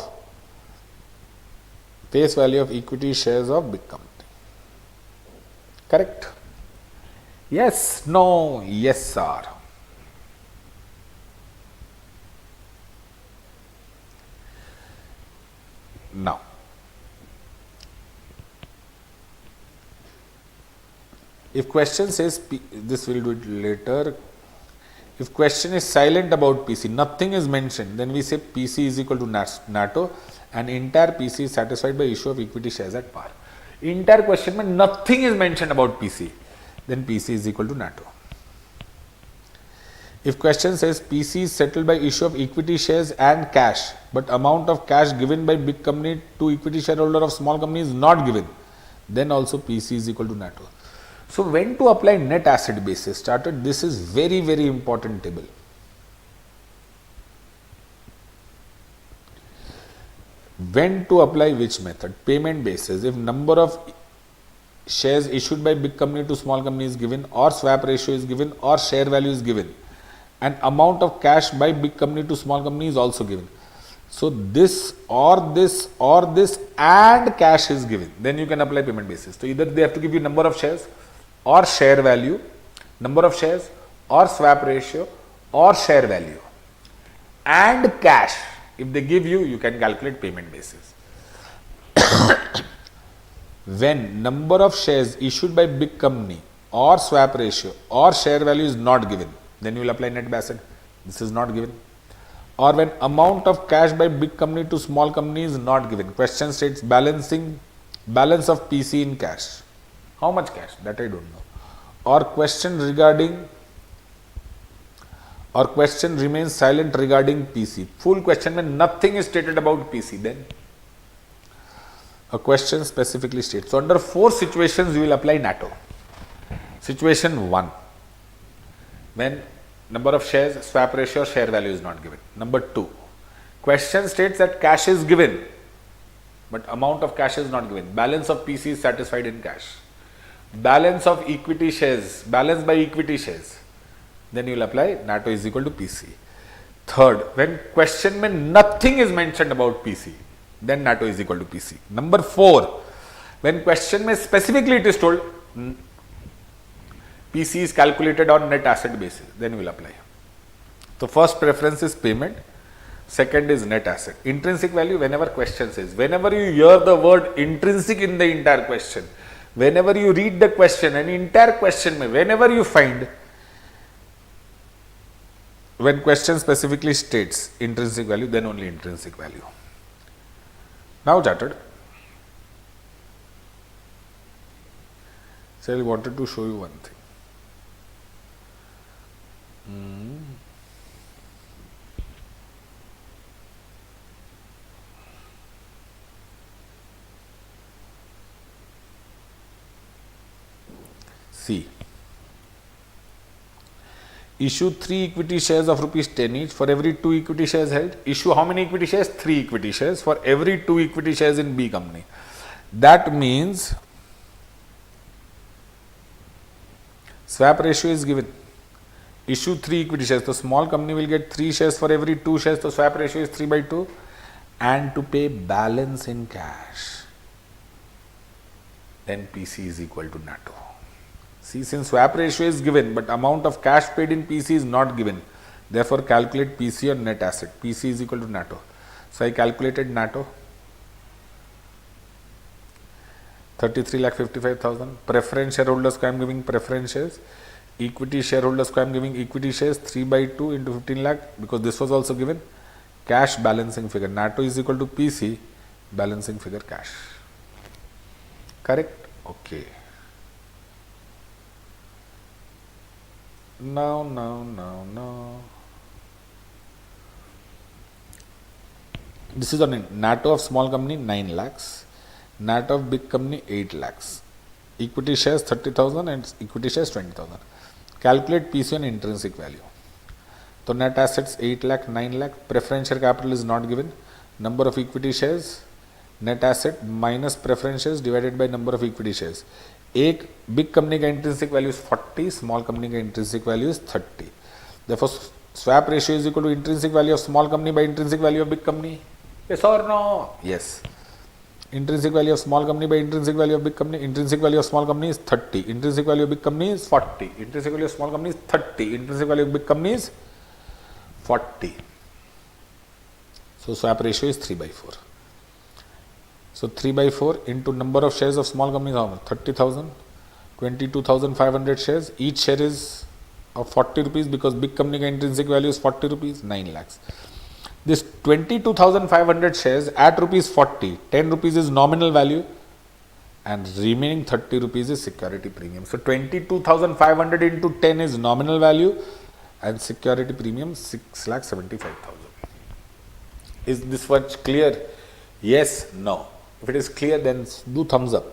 equity shares of big company. Correct? Yes, no, yes, sir. Now, If question says, this we'll do it later. If question is silent about PC, nothing is mentioned, then we say PC is equal to NATO and entire PC is satisfied by issue of equity shares at par. Entire question mein nothing is mentioned about PC, then PC is equal to NATO. If question says PC is settled by issue of equity shares and cash, but amount of cash given by big company to equity shareholder of small company is not given, then also PC is equal to NATO. So when to apply net asset basis started, this is very, very important table. When to apply which method? Payment basis. If number of shares issued by big company to small company is given, or swap ratio is given, or share value is given, and amount of cash by big company to small company is also given. So this or this or this and cash is given, then you can apply payment basis. So either they have to give you number of shares or share value, number of shares or swap ratio or share value and cash. If they give you, you can calculate payment basis. When number of shares issued by big company or swap ratio or share value is not given, then you will apply net asset. This is not given. Or when amount of cash by big company to small company is not given. Question states balance of PC in cash. How much cash? That I don't know. Or question remains silent regarding PC. Full question when nothing is stated about PC, then a question specifically states. So under 4 situations you will apply NATO. Situation 1, when number of shares, swap ratio, share value is not given. Number 2, question states that cash is given, but amount of cash is not given. Balance of PC is satisfied in cash. Balance of equity shares, balance by equity shares, then you will apply NATO is equal to PC. Third, when question mein nothing is mentioned about PC, then NATO is equal to PC. Number 4, when question mein specifically it is told PC is calculated on net asset basis, then you will apply. So first preference is payment, second is net asset. Intrinsic value, whenever question says, whenever you hear the word intrinsic in the entire question, whenever you read the question and entire question mein, whenever you find, when question specifically states intrinsic value, then only intrinsic value. Now chartered. So I wanted to show you one thing. See, issue 3 equity shares of rupees 10 each for every 2 equity shares held. Issue how many equity shares? 3 equity shares for every 2 equity shares in B company. That means swap ratio is given. Issue 3 equity shares. So small company will get 3 shares for every 2 shares. So swap ratio is 3/2. And to pay balance in cash, then PC is equal to NATO. See, since swap ratio is given, but amount of cash paid in PC is not given, therefore calculate PC on net asset. PC is equal to NATO. So I calculated NATO. 33,55,000. Preference shareholders I am giving preference shares. Equity shareholders I am giving equity shares 3/2 into 15 lakh, because this was also given. Cash balancing figure. NATO is equal to PC, balancing figure cash. Correct? Okay. Now. This is on NATO of small company 9 lakhs, NATO of big company 8 lakhs. Equity shares 30,000 and equity shares 20,000. Calculate PC on intrinsic value. So net assets 8 lakh, 9 lakh. Preferential capital is not given. Number of equity shares, net asset minus preference shares divided by number of equity shares. एक big company का intrinsic value is 40, small company का intrinsic value is 30. Therefore, swap ratio is equal to intrinsic value of small company by intrinsic value of big company. Yes or no? Yes. Intrinsic value of small company by intrinsic value of big company. Intrinsic value of small company is 30. Intrinsic value of big company is 40. Intrinsic value of small company is 30. Intrinsic value of big company is 40. So swap ratio is 3/4. So 3/4 into number of shares of small companies, how much? 30,000. 22,500 shares. Each share is of 40 rupees because big company ka intrinsic value is 40 rupees, 9 lakhs. This 22,500 shares at rupees 40, 10 rupees is nominal value and remaining 30 rupees is security premium. So 22,500 into 10 is nominal value and security premium 6,75,000. Is this much clear? Yes, no. If it is clear, then do thumbs up.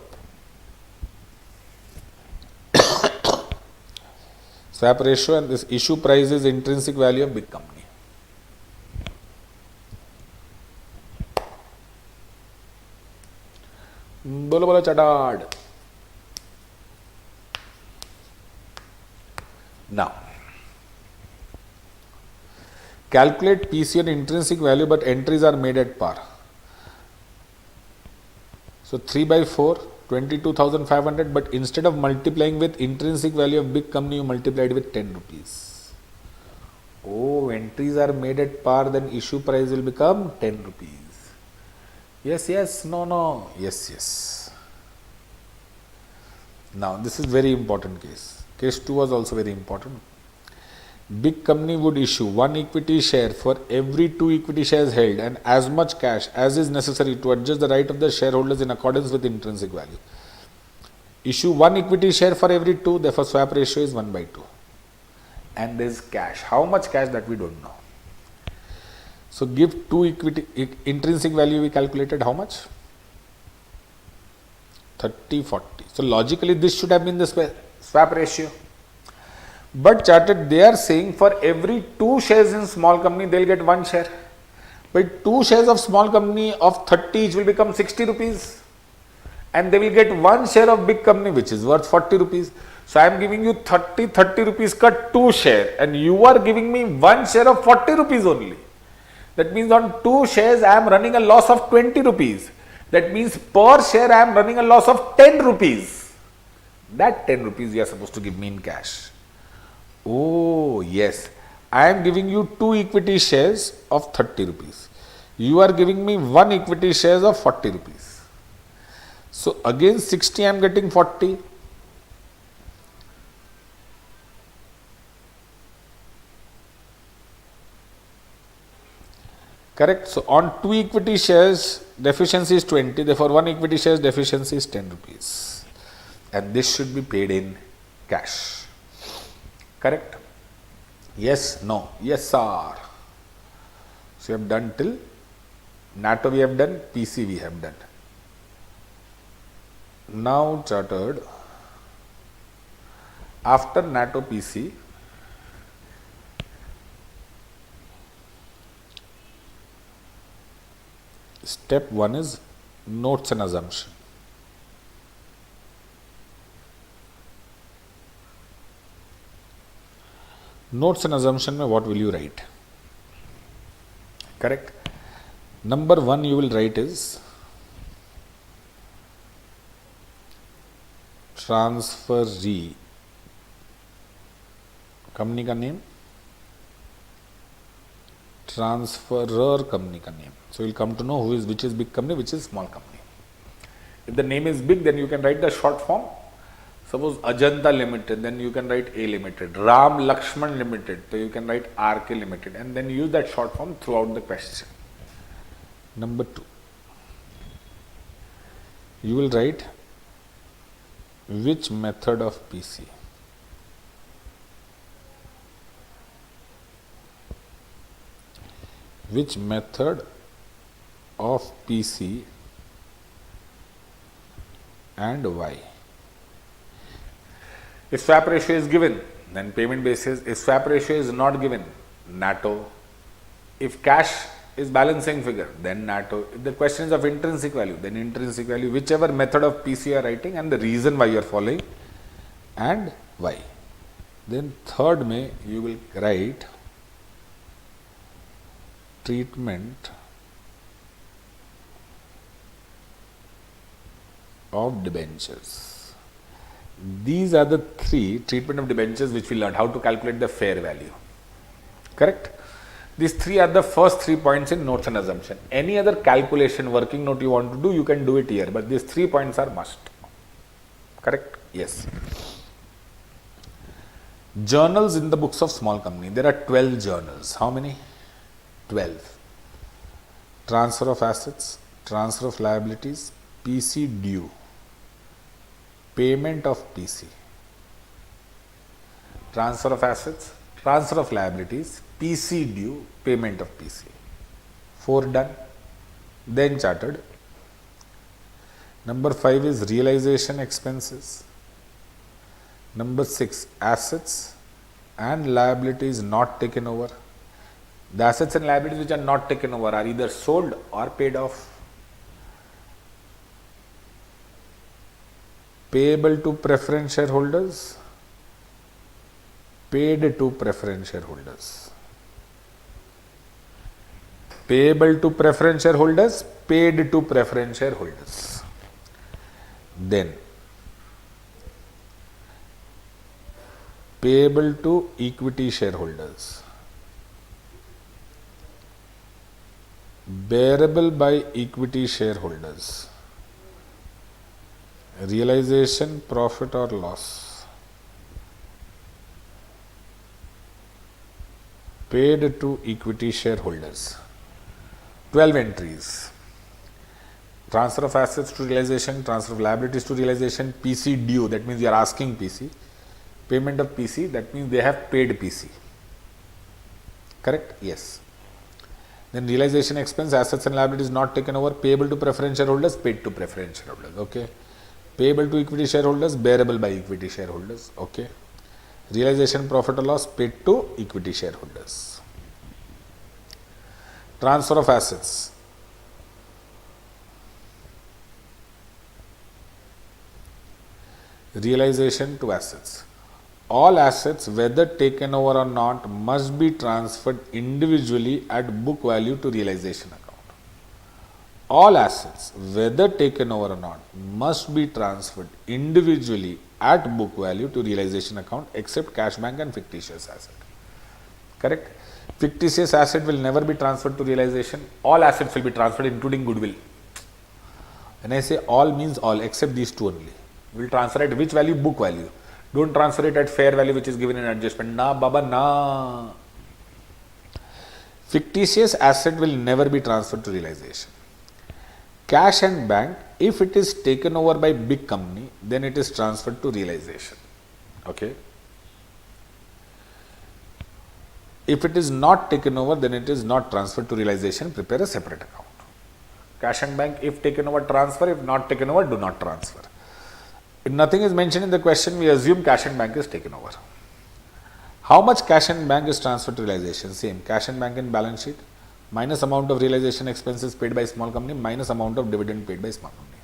Swap ratio and this issue price is intrinsic value of big company. बोलो बोलो चटाड. Now, calculate PC on intrinsic value, but entries are made at par. So 3 by 4, 22,500, but instead of multiplying with intrinsic value of big company, you multiplied with 10 rupees. Oh, entries are made at par, then issue price will become 10 rupees. Yes, yes, no, no, yes, yes. Now, this is very important case. Case 2 was also very important. Big company would issue 1 equity share for every 2 equity shares held and as much cash as is necessary to adjust the right of the shareholders in accordance with intrinsic value. Issue 1 equity share for every 2, therefore swap ratio is 1 by 2. And there is cash. How much cash, that we don't know. So give 2 equity, intrinsic value we calculated how much? 30, 40. So logically this should have been the swap ratio. But chartered, they are saying for every 2 shares in small company, they will get 1 share. But 2 shares of small company of 30 each will become 60 rupees. And they will get 1 share of big company which is worth 40 rupees. So I am giving you 30 rupees cut 2 share and you are giving me 1 share of 40 rupees only. That means on 2 shares I am running a loss of 20 rupees. That means per share I am running a loss of 10 rupees. That 10 rupees you are supposed to give me in cash. Oh yes, I am giving you 2 equity shares of 30 rupees. You are giving me 1 equity shares of 40 rupees. So against 60 I am getting 40. Correct. So on 2 equity shares, deficiency is 20. Therefore, 1 equity shares deficiency is 10 rupees. And this should be paid in cash. Correct? Yes, no. Yes, sir. So, we have done till NATO we have done, PC we have done. Now, chartered, after NATO PC, step 1 is notes and assumption. Notes and assumption mein what will you write? Correct? Number 1 you will write is transferee, company ka name, transferor company ka name. So you will come to know which is big company, which is small company. If the name is big, then you can write the short form. Suppose Ajanta Limited, then you can write A Limited. Ram Lakshman Limited, so you can write RK Limited, and then use that short form throughout the question. Number 2, you will write which method of PC. Which method of PC and why. If swap ratio is given, then payment basis. If swap ratio is not given, NATO. If cash is balancing figure, then NATO. If the question is of intrinsic value, then intrinsic value, whichever method of PC you are writing and the reason why you are following and why. Then third may you will write treatment of debentures. These are the 3 treatment of debentures which we learned, how to calculate the fair value. Correct? These 3 are the first 3 points in notes and assumption. Any other calculation working note you want to do, you can do it here, but these 3 points are must. Correct? Yes. Journals in the books of small company. There are 12 journals. How many? 12. Transfer of assets, transfer of liabilities, PC due, payment of PC. Transfer of assets, transfer of liabilities, PC due, payment of PC. 4 done. Then chartered. Number 5 is realization expenses. Number 6, assets and liabilities not taken over. The assets and liabilities which are not taken over are either sold or paid off. Payable to preference shareholders, paid to preference shareholders. Payable to preference shareholders, paid to preference shareholders. Then payable to equity shareholders, bearable by equity shareholders, realization, profit or loss, paid to equity shareholders. 12 entries. Transfer of assets to realization, transfer of liabilities to realization, PC due, that means you are asking PC. Payment of PC, that means they have paid PC. Correct? Yes. Then realization expense, assets and liabilities not taken over, payable to preference shareholders, paid to preference shareholders. Okay. Payable to equity shareholders, bearable by equity shareholders. Okay. Realization, profit or loss, paid to equity shareholders. Transfer of assets. Realization to assets. All assets, whether taken over or not, must be transferred individually at book value to realization account. All assets, whether taken over or not, must be transferred individually at book value to realization account except cash bank and fictitious asset. Correct? Fictitious asset will never be transferred to realization. All assets will be transferred including goodwill. When I say all means all except these two only. We will transfer at which value? Book value. Don't transfer it at fair value which is given in adjustment. Na baba na. Fictitious asset will never be transferred to realization. Cash and bank, if it is taken over by big company, then it is transferred to realization. Okay. If it is not taken over, then it is not transferred to realization. Prepare a separate account. Cash and bank, if taken over, transfer. If not taken over, do not transfer. If nothing is mentioned in the question, we assume cash and bank is taken over. How much cash and bank is transferred to realization? Same. Cash and bank in balance sheet minus amount of realization expenses paid by small company minus amount of dividend paid by small company.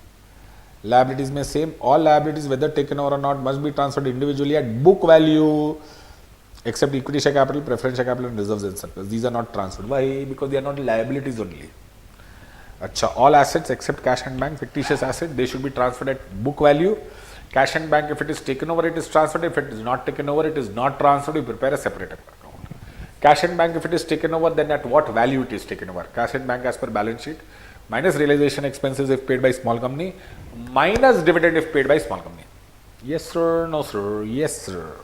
Liabilities may same. All liabilities, whether taken over or not, must be transferred individually at book value except equity share capital, preference share capital and reserves and surplus. These are not transferred. Why? Because they are not liabilities only. All assets except cash and bank, fictitious asset, they should be transferred at book value. Cash and bank, if it is taken over, it is transferred. If it is not taken over, it is not transferred. We prepare a separate account. Cash and bank, if it is taken over, then at what value it is taken over? Cash and bank as per balance sheet, minus realization expenses if paid by small company, minus dividend if paid by small company. Yes sir, no sir, yes sir.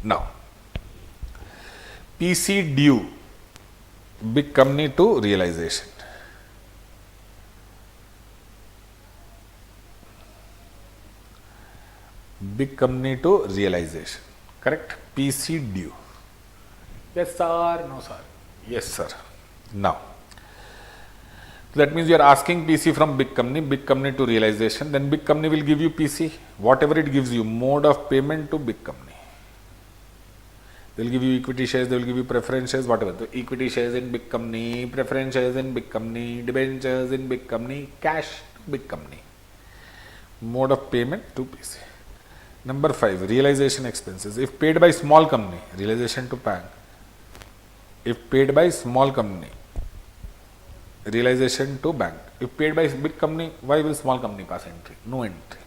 Now, PC due, big company to realization. Big company to realization. Correct? PC due. Yes sir, no sir. Yes sir. Now, that means you are asking PC from big company to realization, then big company will give you PC, whatever it gives you, mode of payment to big company. They will give you equity shares, they will give you preference shares, whatever. So equity shares in big company, preference shares in big company, debentures in big company, cash to big company. Mode of payment to PC. Number 5, realization expenses. If paid by small company, realization to bank. If paid by small company, realization to bank. If paid by big company, why will small company pass entry? No entry.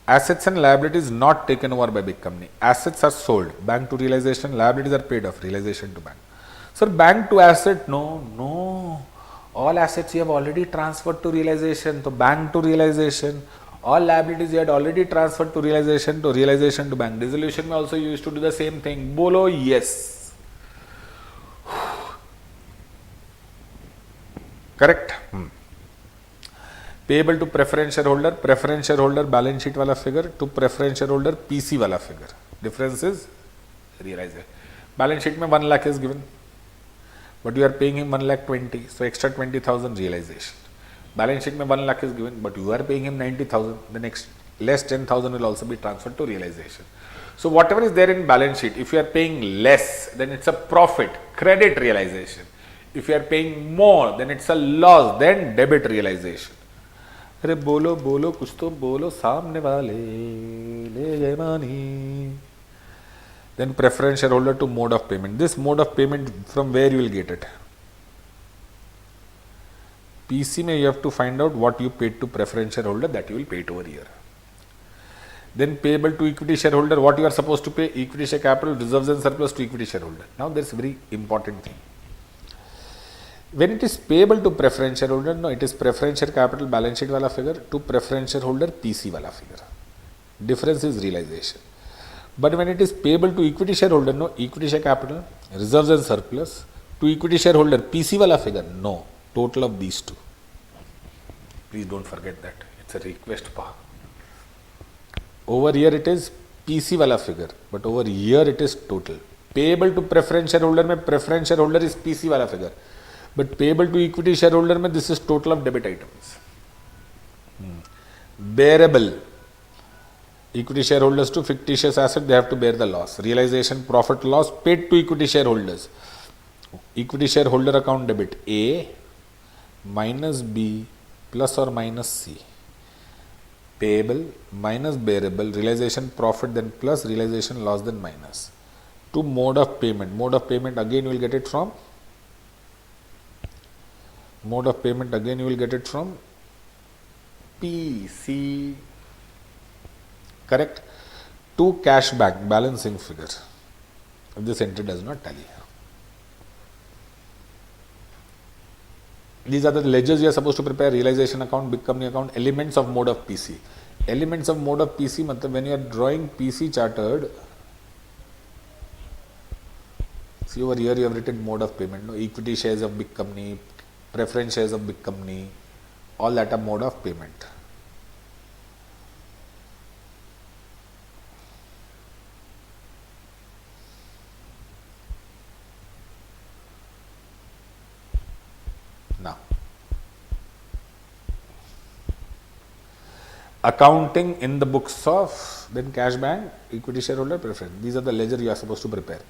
Assets and liabilities not taken over by big company. Assets are sold, bank to realization, liabilities are paid off, realization to bank. Sir, bank to asset, no. All assets you have already transferred to realization, to bank to realization. All liabilities you had already transferred to realization to bank. Dissolution में also you used to do the same thing. Bolo yes. Correct? Payable to preference shareholder balance sheet वाला figure to preference shareholder PC वाला figure. Difference is realization. Balance sheet में 1 lakh is given, but you are paying him 1 lakh 20, so extra 20,000 realization. Balance sheet में 1 lakh is given, but you are paying him 90,000, the next less 10,000 will also be transferred to realization. So whatever is there in balance sheet, if you are paying less, then it's a profit, credit realization. If you are paying more, then it's a loss, then debit realization. अरे बोलो बोलो कुछ तो बोलो सामने वाले ले गए मानी. Then preference shareholder to mode of payment. This mode of payment, from where you will get it? PC में you have to find out what you paid to preference shareholder, that you will pay it over here. Then payable to equity shareholder, what you are supposed to pay? Equity share capital, reserves and surplus to equity shareholder. Now there is a very important thing. When it is payable to preference shareholder, no, it is preference share capital balance sheet wala figure to preference shareholder PC wala figure. Difference is realization. But when it is payable to equity shareholder, no, equity share capital, reserves and surplus to equity shareholder PC wala figure, no, total of these two. Please don't forget that. It's a request part. Over here it is PC wala figure, but over here it is total. Payable to preference shareholder में preference shareholder is PC wala figure, but payable to equity shareholder में this is total of debit items. Bearable, equity shareholders to fictitious asset, they have to bear the loss. Realization, profit, loss paid to equity shareholders. Equity shareholder account debit A minus B plus or minus C. Payable minus bearable, realization profit then plus, realization loss then minus. To mode of payment. Mode of payment again you will get it from PC. Correct? To cash bank, balancing figure. If this entry does not tally. These are the ledgers you are supposed to prepare: realization account, big company account, elements of mode of PC. Elements of mode of PC, when you are drawing PC chartered, see over here you have written mode of payment, no? Equity shares of big company, preference shares of big company, all that are mode of payment. Now, accounting in the books of, then cash bank, equity shareholder, preference. These are the ledger you are supposed to prepare.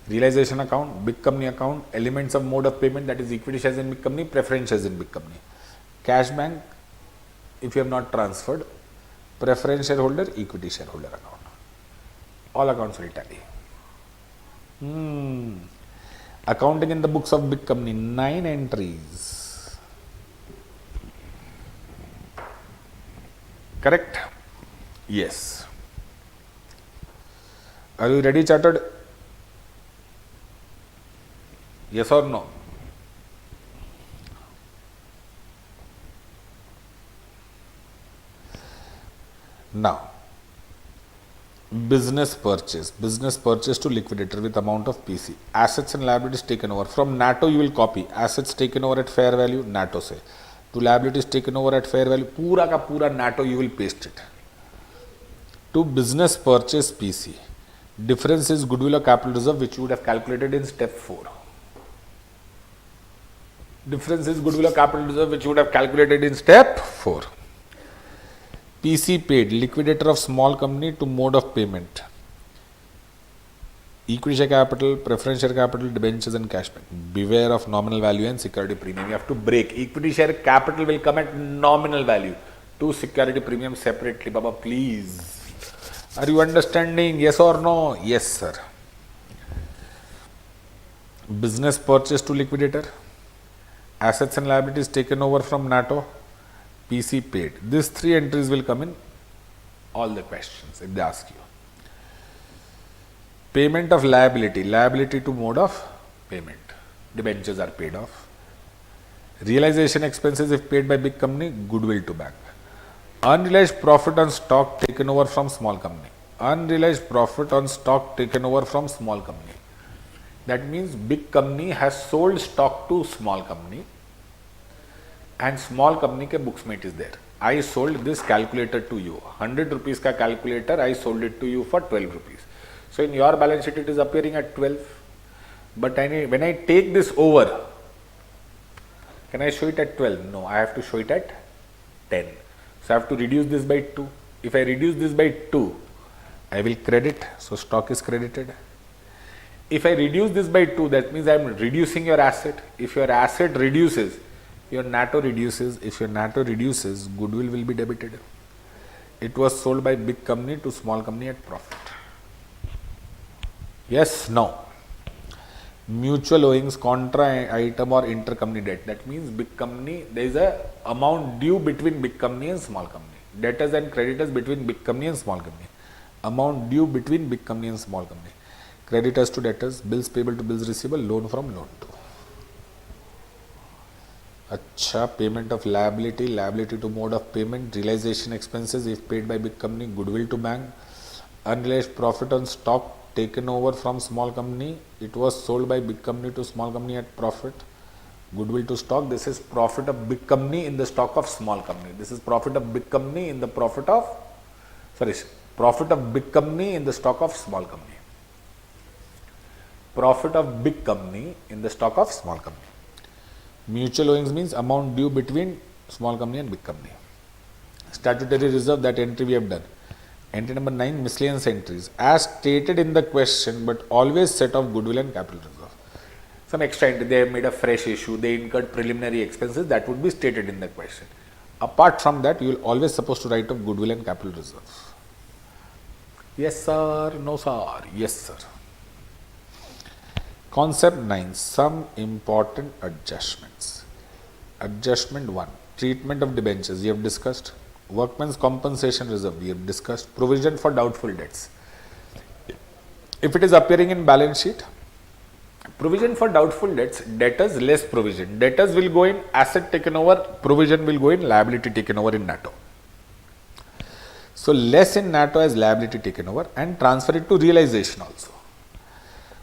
Realization account, big company account, elements of mode of payment, that is equity shares in big company, preference shares in big company. Cash bank, if you have not transferred, preference shareholder, equity shareholder account. All accounts will tally. Accounting in the books of big company, 9 entries. Correct? Yes. Are you ready, chartered? Yes or no? Now, business purchase to liquidator with amount of PC. Assets and liabilities taken over. From NATO you will copy. Assets taken over at fair value, NATO से. To liabilities taken over at fair value, पूरा का पूरा NATO you will paste it. To business purchase PC. Difference is goodwill or capital reserve, which you would have calculated in step 4. Difference is goodwill or capital reserve, which you would have calculated in step 4. PC paid, liquidator of small company to mode of payment. Equity share capital, preference share capital, debentures and cash back. Beware of nominal value and security premium. You have to break. Equity share capital will come at nominal value. To security premium separately. Baba, please. Are you understanding? Yes or no? Yes, sir. Business purchase to liquidator. Assets and liabilities taken over from NATO. PC paid. These 3 entries will come in all the questions if they ask you. Payment of liability to mode of payment. Debentures are paid off. Realization expenses if paid by big company, goodwill to bank. Unrealized profit on stock taken over from small company. Unrealized profit on stock taken over from small company. That means big company has sold stock to small company and small company ke books mein it is there. I sold this calculator to you. 100 rupees ka calculator, I sold it to you for 12 rupees. So in your balance sheet it is appearing at 12. But when I take this over, can I show it at 12? No, I have to show it at 10. So I have to reduce this by 2. If I reduce this by 2, I will credit. So stock is credited. If I reduce this by 2, that means I am reducing your asset. If your asset reduces, your NATO reduces. If your NATO reduces, goodwill will be debited. It was sold by big company to small company at profit. Yes, no. Mutual owings, contra item or intercompany debt. That means big company, there is a amount due between big company and small company. Debtors and creditors between big company and small company. Amount due between big company and small company. Creditors to debtors, bills payable to bills receivable, loan from loan to. Acha, payment of liability, liability to mode of payment, realization expenses if paid by big company, goodwill to bank, unrealized profit on stock taken over from small company, it was sold by big company to small company at profit, goodwill to stock. This is profit of big company in the stock of small company. This is profit of big company in the profit of big company in the stock of small company. Profit of big company in the stock of small company. Mutual owings means amount due between small company and big company. Statutory reserve, that entry we have done. Entry number 9, miscellaneous entries. As stated in the question, but always set off goodwill and capital reserve. Some extra entry, they have made a fresh issue, they incurred preliminary expenses, that would be stated in the question. Apart from that, you will always supposed to write off goodwill and capital reserve. Yes sir, no sir, yes sir. Concept 9, some important adjustments. Adjustment 1, treatment of debentures, we have discussed. Workman's compensation reserve, we have discussed. Provision for doubtful debts. If it is appearing in balance sheet, provision for doubtful debts, debtors less provision. Debtors will go in asset taken over, provision will go in liability taken over in NATO. So less in NATO as liability taken over and transfer it to realization also.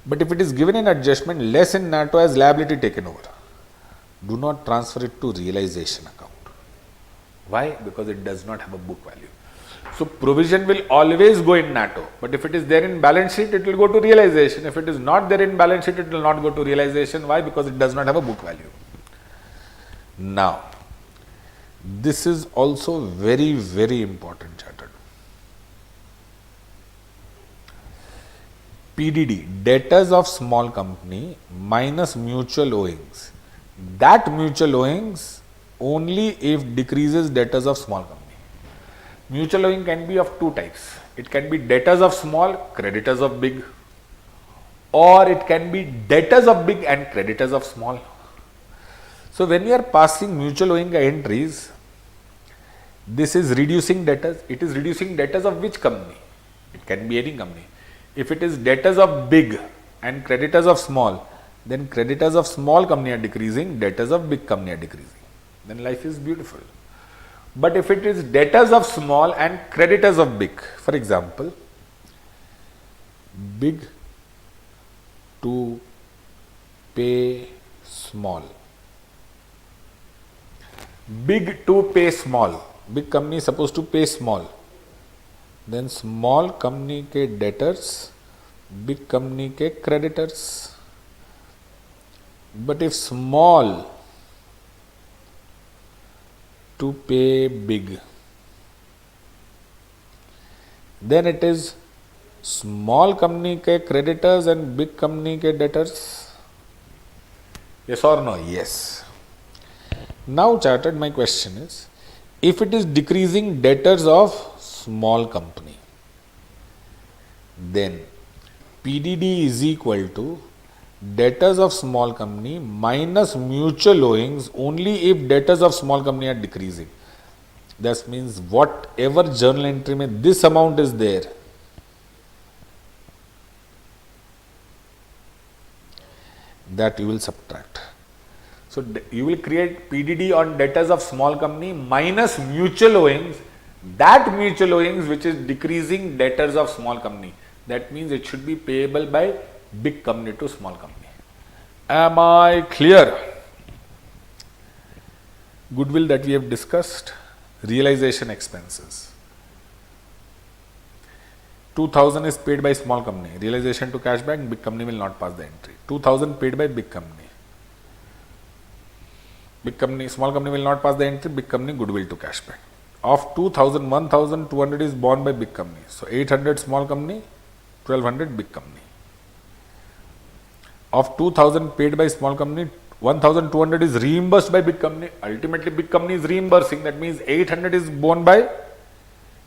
But if it is given in adjustment, less in NATO as liability taken over, do not transfer it to realization account. Why? Because it does not have a book value. So provision will always go in NATO, but if it is there in balance sheet, it will go to realization. If it is not there in balance sheet, it will not go to realization. Why? Because it does not have a book value. Now, this is also very, very important, chartered. PDD, debtors of small company minus mutual owings. That mutual owings only if decreases debtors of small company. Mutual owing can be of two types. It can be debtors of small, creditors of big, or it can be debtors of big and creditors of small. So when we are passing mutual owing entries, this is reducing debtors. It is reducing debtors of which company? It can be any company. If it is debtors of big and creditors of small, then creditors of small company are decreasing, debtors of big company are decreasing. Then life is beautiful. But if it is debtors of small and creditors of big, for example, big to pay small, big to pay small, big company is supposed to pay small, then small company ke debtors, big company ke creditors. But if small to pay big, then it is small company ke creditors and big company ke debtors. Yes or no? Yes. Now chartered, my question is, if it is decreasing debtors of small company, then PDD is equal to debtors of small company minus mutual owings only if debtors of small company are decreasing. That means whatever journal entry mein this amount is there, that you will subtract. So you will create PDD on debtors of small company minus mutual owings, that mutual owings which is decreasing debtors of small company. That means it should be payable by big company to small company. Am I clear? Goodwill that we have discussed, realization expenses. 2000 is paid by small company, realization to cash bank, big company will not pass the entry. 2000 paid by big company. Big company, small company will not pass the entry, big company goodwill to cash bank. Of 2000, 1200 is borne by big company. So 800 small company, 1200 big company. Of 2000 paid by small company, 1200 is reimbursed by big company. Ultimately big company is reimbursing, that means 800 is borne by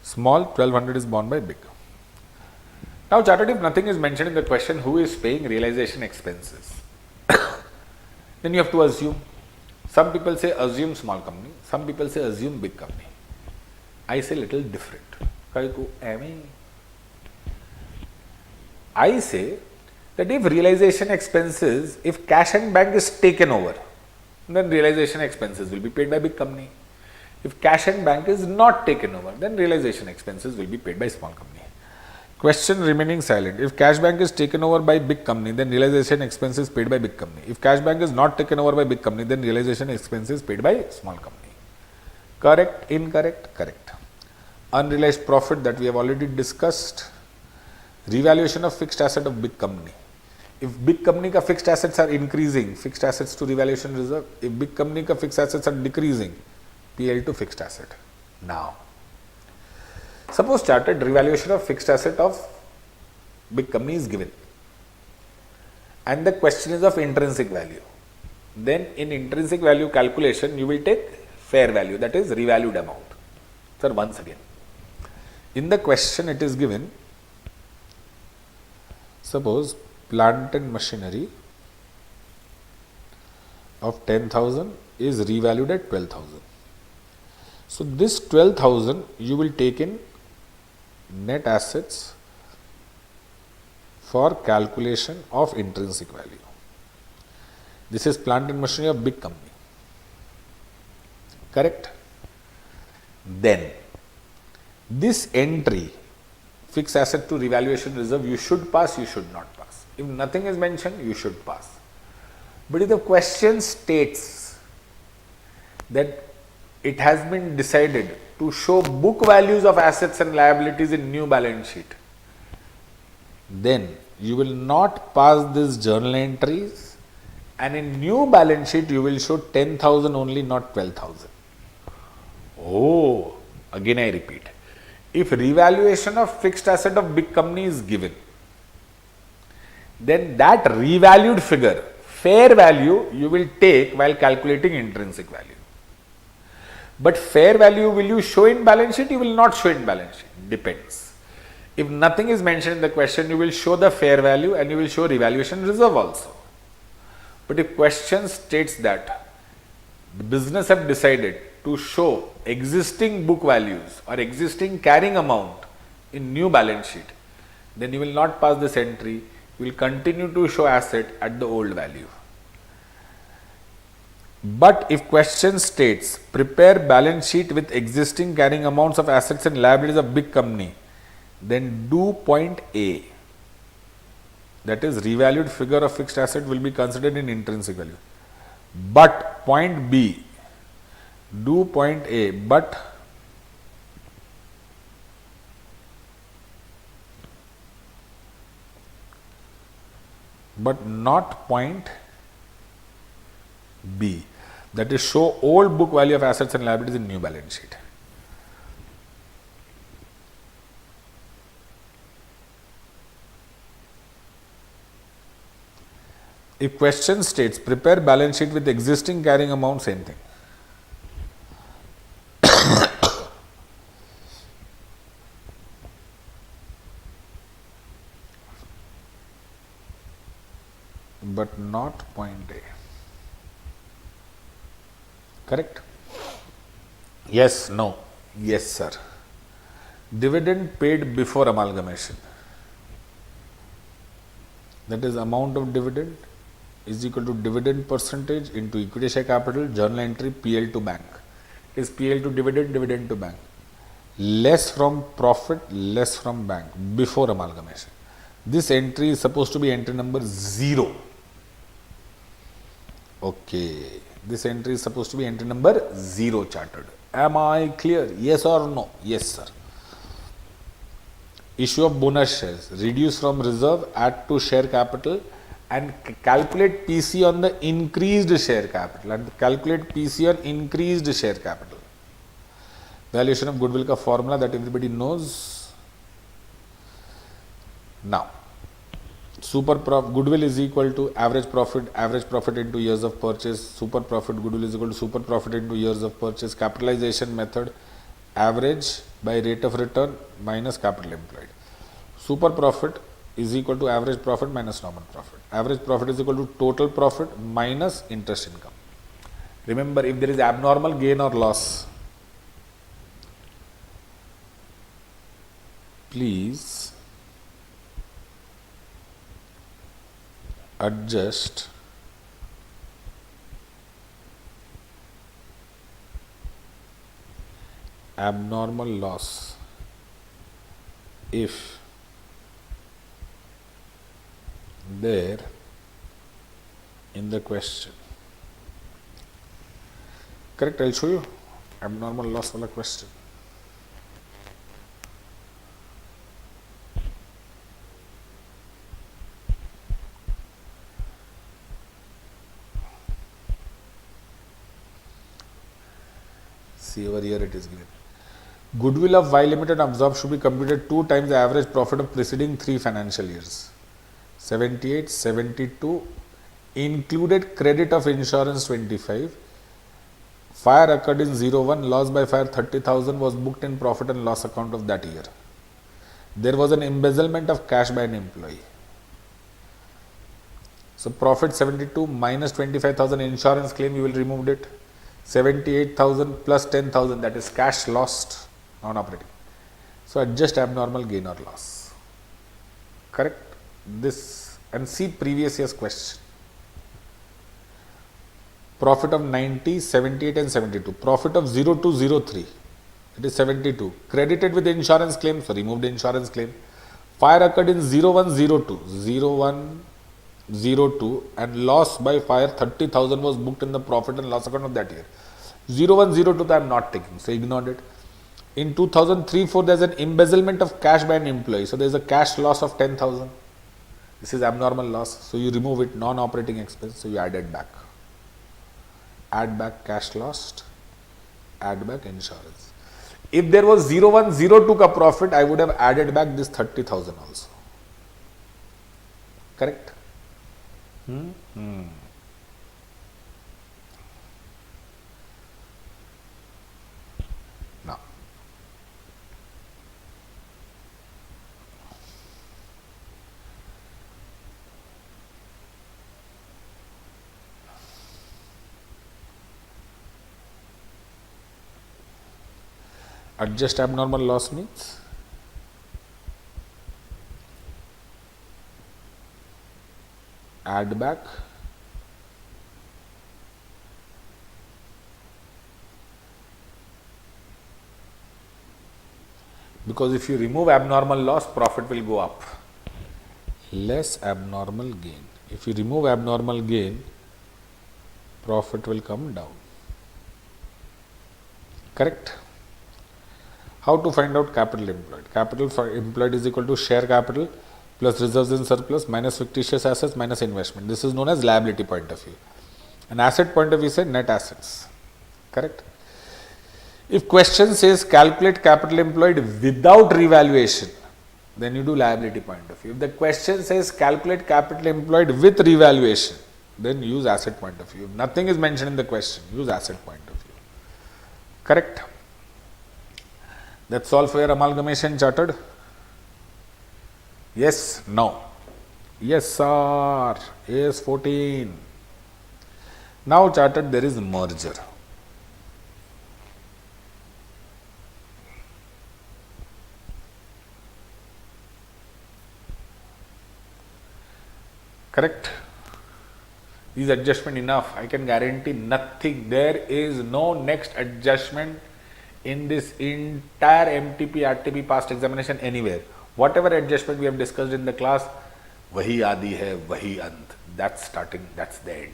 small, 1200 is borne by big. Now chartered, if nothing is mentioned in the question, who is paying realization expenses? Then you have to assume. Some people say assume small company, some people say assume big company. I say little different. I say that if realization expenses, if cash and bank is taken over, then realization expenses will be paid by big company. If cash and bank is not taken over, then realization expenses will be paid by small company. Question remaining silent. If cash bank is taken over by big company, then realization expenses paid by big company. If cash bank is not taken over by big company, then realization expenses paid by small company. Correct? Incorrect? Correct. Unrealized profit that we have already discussed. Revaluation of fixed asset of big company. If big company ka fixed assets are increasing, fixed assets to revaluation reserve. If big company ka fixed assets are decreasing, PL to fixed asset. Now, suppose chartered revaluation of fixed asset of big company is given and the question is of intrinsic value. Then in intrinsic value calculation, you will take fair value, that is revalued amount. Sir, once again, in the question it is given, suppose plant and machinery of 10,000 is revalued at 12,000. So this 12,000 you will take in net assets for calculation of intrinsic value. This is plant and machinery of big company. Correct? Then this entry, fixed asset to revaluation reserve, you should pass, you should not pass. If nothing is mentioned, you should pass. But if the question states that it has been decided to show book values of assets and liabilities in new balance sheet, then you will not pass these journal entries, and in new balance sheet you will show 10,000 only, not 12,000. Oh, again I repeat. If revaluation of fixed asset of big company is given, then that revalued figure, fair value, you will take while calculating intrinsic value. But fair value will you show in balance sheet? You will not show in balance sheet. Depends. If nothing is mentioned in the question, you will show the fair value and you will show revaluation reserve also. But if question states that the business have decided to show existing book values or existing carrying amount in new balance sheet, then you will not pass this entry. You will continue to show asset at the old value. But if question states prepare balance sheet with existing carrying amounts of assets and liabilities of big company, then do point A, that is revalued figure of fixed asset will be considered in intrinsic value. But point B, do point A, but not point B, that is show old book value of assets and liabilities in new balance sheet. If question states prepare balance sheet with existing carrying amount, same thing. But not point A. Correct? Yes, no. Yes, sir. Dividend paid before amalgamation. That is amount of dividend is equal to dividend percentage into equity share capital, journal entry PL to bank. Is PL to dividend, dividend to bank. Less from profit, less from bank before amalgamation. This entry is supposed to be entry number 0. Okay. This entry is supposed to be entry number 0 chartered. Am I clear? Yes or no? Yes, sir. Issue of bonus shares. Reduce from reserve, add to share capital and calculate PC on the increased share capital. And calculate PC on increased share capital. Valuation of goodwill ka formula that everybody knows. Now, goodwill is equal to average profit into years of purchase. Super profit goodwill is equal to super profit into years of purchase. Capitalization method, average by rate of return minus capital employed. Super profit is equal to average profit minus normal profit. Average profit is equal to total profit minus interest income. Remember, if there is abnormal gain or loss, please adjust abnormal loss if there in the question. Correct, I'll show you abnormal loss wala question. See over here it is given. Goodwill of Y Limited absorbed should be computed 2 times the average profit of preceding 3 financial years. 78, 72, included credit of insurance 25. Fire occurred in 01, loss by fire 30,000 was booked in profit and loss account of that year. There was an embezzlement of cash by an employee. So profit 72 minus 25,000 insurance claim, we will remove it. 78,000 plus 10,000, that is cash lost, non-operating. So adjust abnormal gain or loss. Correct? This and see previous year's question. Profit of 90, 78 and 72. Profit of 0203, it is 72. Credited with insurance claim, so remove the insurance claim. Fire occurred in 0102, 0102 and loss by fire 30,000 was booked in the profit and loss account of that year. 0102 I am not taking, so ignored it. In 2003-04 there is an embezzlement of cash by an employee, so there is a cash loss of 10,000. This is abnormal loss, so you remove it, non-operating expense, so you add it back. Add back cash lost, add back insurance. If there was 0102 ka profit, I would have added back this 30,000 also. Correct? Now, adjust abnormal loss means add back because if you remove abnormal loss, profit will go up. Less abnormal gain. If you remove abnormal gain, profit will come down. Correct? How to find out capital employed? Capital for employed is equal to share capital plus reserves in surplus minus fictitious assets minus investment. This is known as liability point of view. An asset point of view say net assets. Correct? If question says calculate capital employed without revaluation, then you do liability point of view. If the question says calculate capital employed with revaluation, then use asset point of view. Nothing is mentioned in the question, use asset point of view. Correct? That's all for your amalgamation chartered. Yes, no. Yes, sir. Yes, 14. Now chartered there is merger. Correct? Is adjustment enough? I can guarantee nothing. There is no next adjustment in this entire MTP, RTP past examination anywhere. Whatever adjustment we have discussed in the class, wahi adi hai, wahi ant. That's starting, that's the end.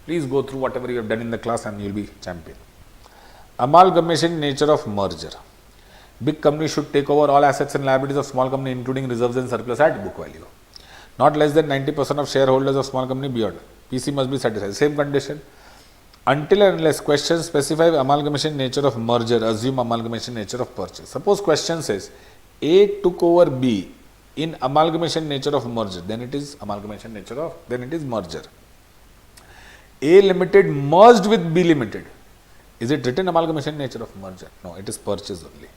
Please go through whatever you have done in the class and you will be champion. Amalgamation nature of merger. Big company should take over all assets and liabilities of small company including reserves and surplus at book value. Not less than 90% of shareholders of small company beyond. PC must be satisfied. Same condition. Until and unless questions specify amalgamation nature of merger, assume amalgamation nature of purchase. Suppose question says A took over B in amalgamation nature of merger, then it is amalgamation nature of, then it is merger. A limited merged with B limited. Is it written amalgamation nature of merger? No, it is purchase only.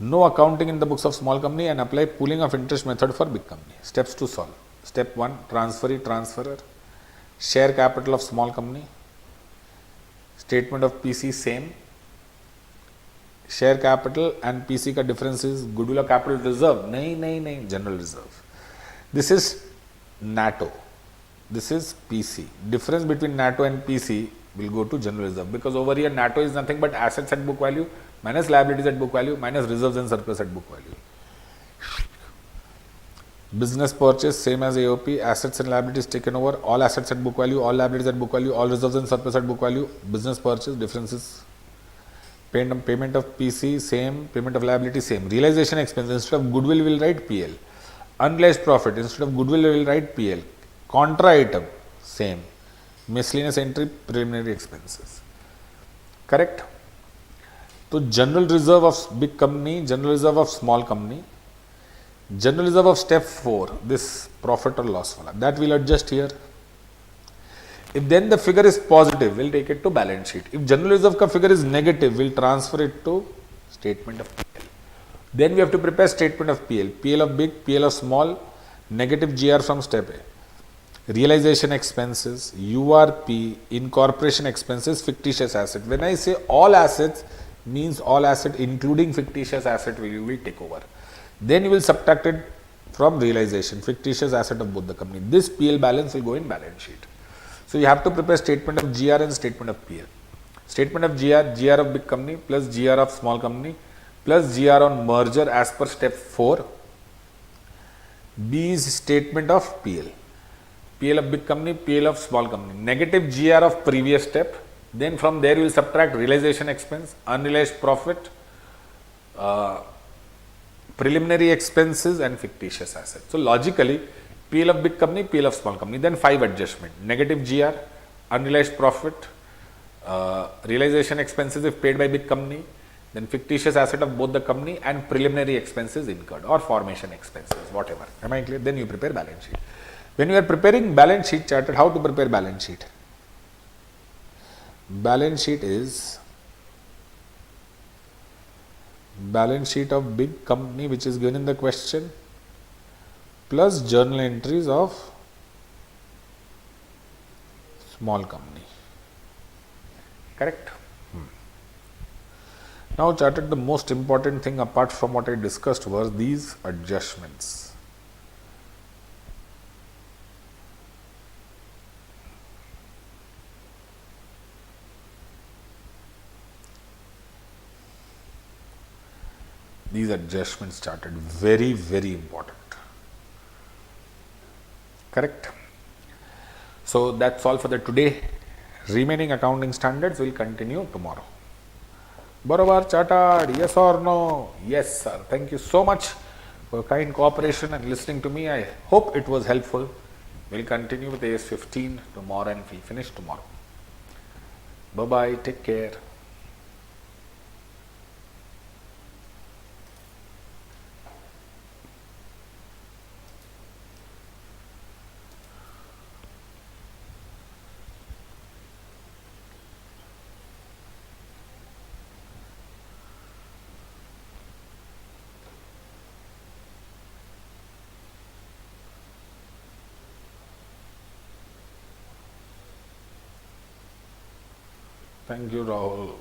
No accounting in the books of small company and apply pooling of interest method for big company. Steps to solve. Step 1, transferee, transferor. Share capital of small company. Statement of PC same. Share capital and PC का difference is goodwill or capital reserve. नहीं, general reserve. This is NATO. This is PC. Difference between NATO and PC will go to general reserve because over here NATO is nothing but assets at book value minus liabilities at book value minus reserves and surplus at book value. Business purchase same as AOP, assets and liabilities taken over, all assets at book value, all liabilities at book value, all reserves and surplus at book value. Business purchase differences. Payment of PC same, payment of liability same. Realization expense instead of goodwill we will write PL. Unrealized profit instead of goodwill we will write PL. Contra item same. Miscellaneous entry preliminary expenses. Correct? So general reserve of big company, general reserve of small company, general reserve of step 4, this profit or loss wala, that will adjust here. If then the figure is positive, we'll take it to balance sheet. If general reserve ka figure is negative, we'll transfer it to statement of PL. Then we have to prepare statement of PL. PL of big, PL of small, negative GR from step A. Realization expenses, URP, incorporation expenses, fictitious asset. When I say all assets, means all asset including fictitious asset you will take over. Then you will subtract it from realization, fictitious asset of both the company. This PL balance will go in balance sheet. So you have to prepare statement of GR and statement of PL. Statement of GR of big company plus GR of small company plus GR on merger as per step 4. B is statement of PL. PL of big company, PL of small company. Negative GR of previous step. Then from there we will subtract realization expense, unrealized profit, preliminary expenses and fictitious assets. So logically, PL of big company, PL of small company. Then 5 adjustment. Negative GR, unrealized profit, realization expenses if paid by big company, then fictitious asset of both the company and preliminary expenses incurred or formation expenses, whatever. Am I clear? Then you prepare balance sheet. When you are preparing balance sheet charted, how to prepare balance sheet? Balance sheet is balance sheet of big company which is given in the question plus journal entries of small company. Correct? Now charted, the most important thing apart from what I discussed was these adjustments. These adjustments charted, very, very important. Correct? So that's all for the today. Remaining accounting standards will continue tomorrow. Barabar chartered, yes or no? Yes, sir. Thank you so much for kind cooperation and listening to me. I hope it was helpful. We'll continue with AS 15 tomorrow and we'll finish tomorrow. Bye-bye. Take care. Thank you, Rahul.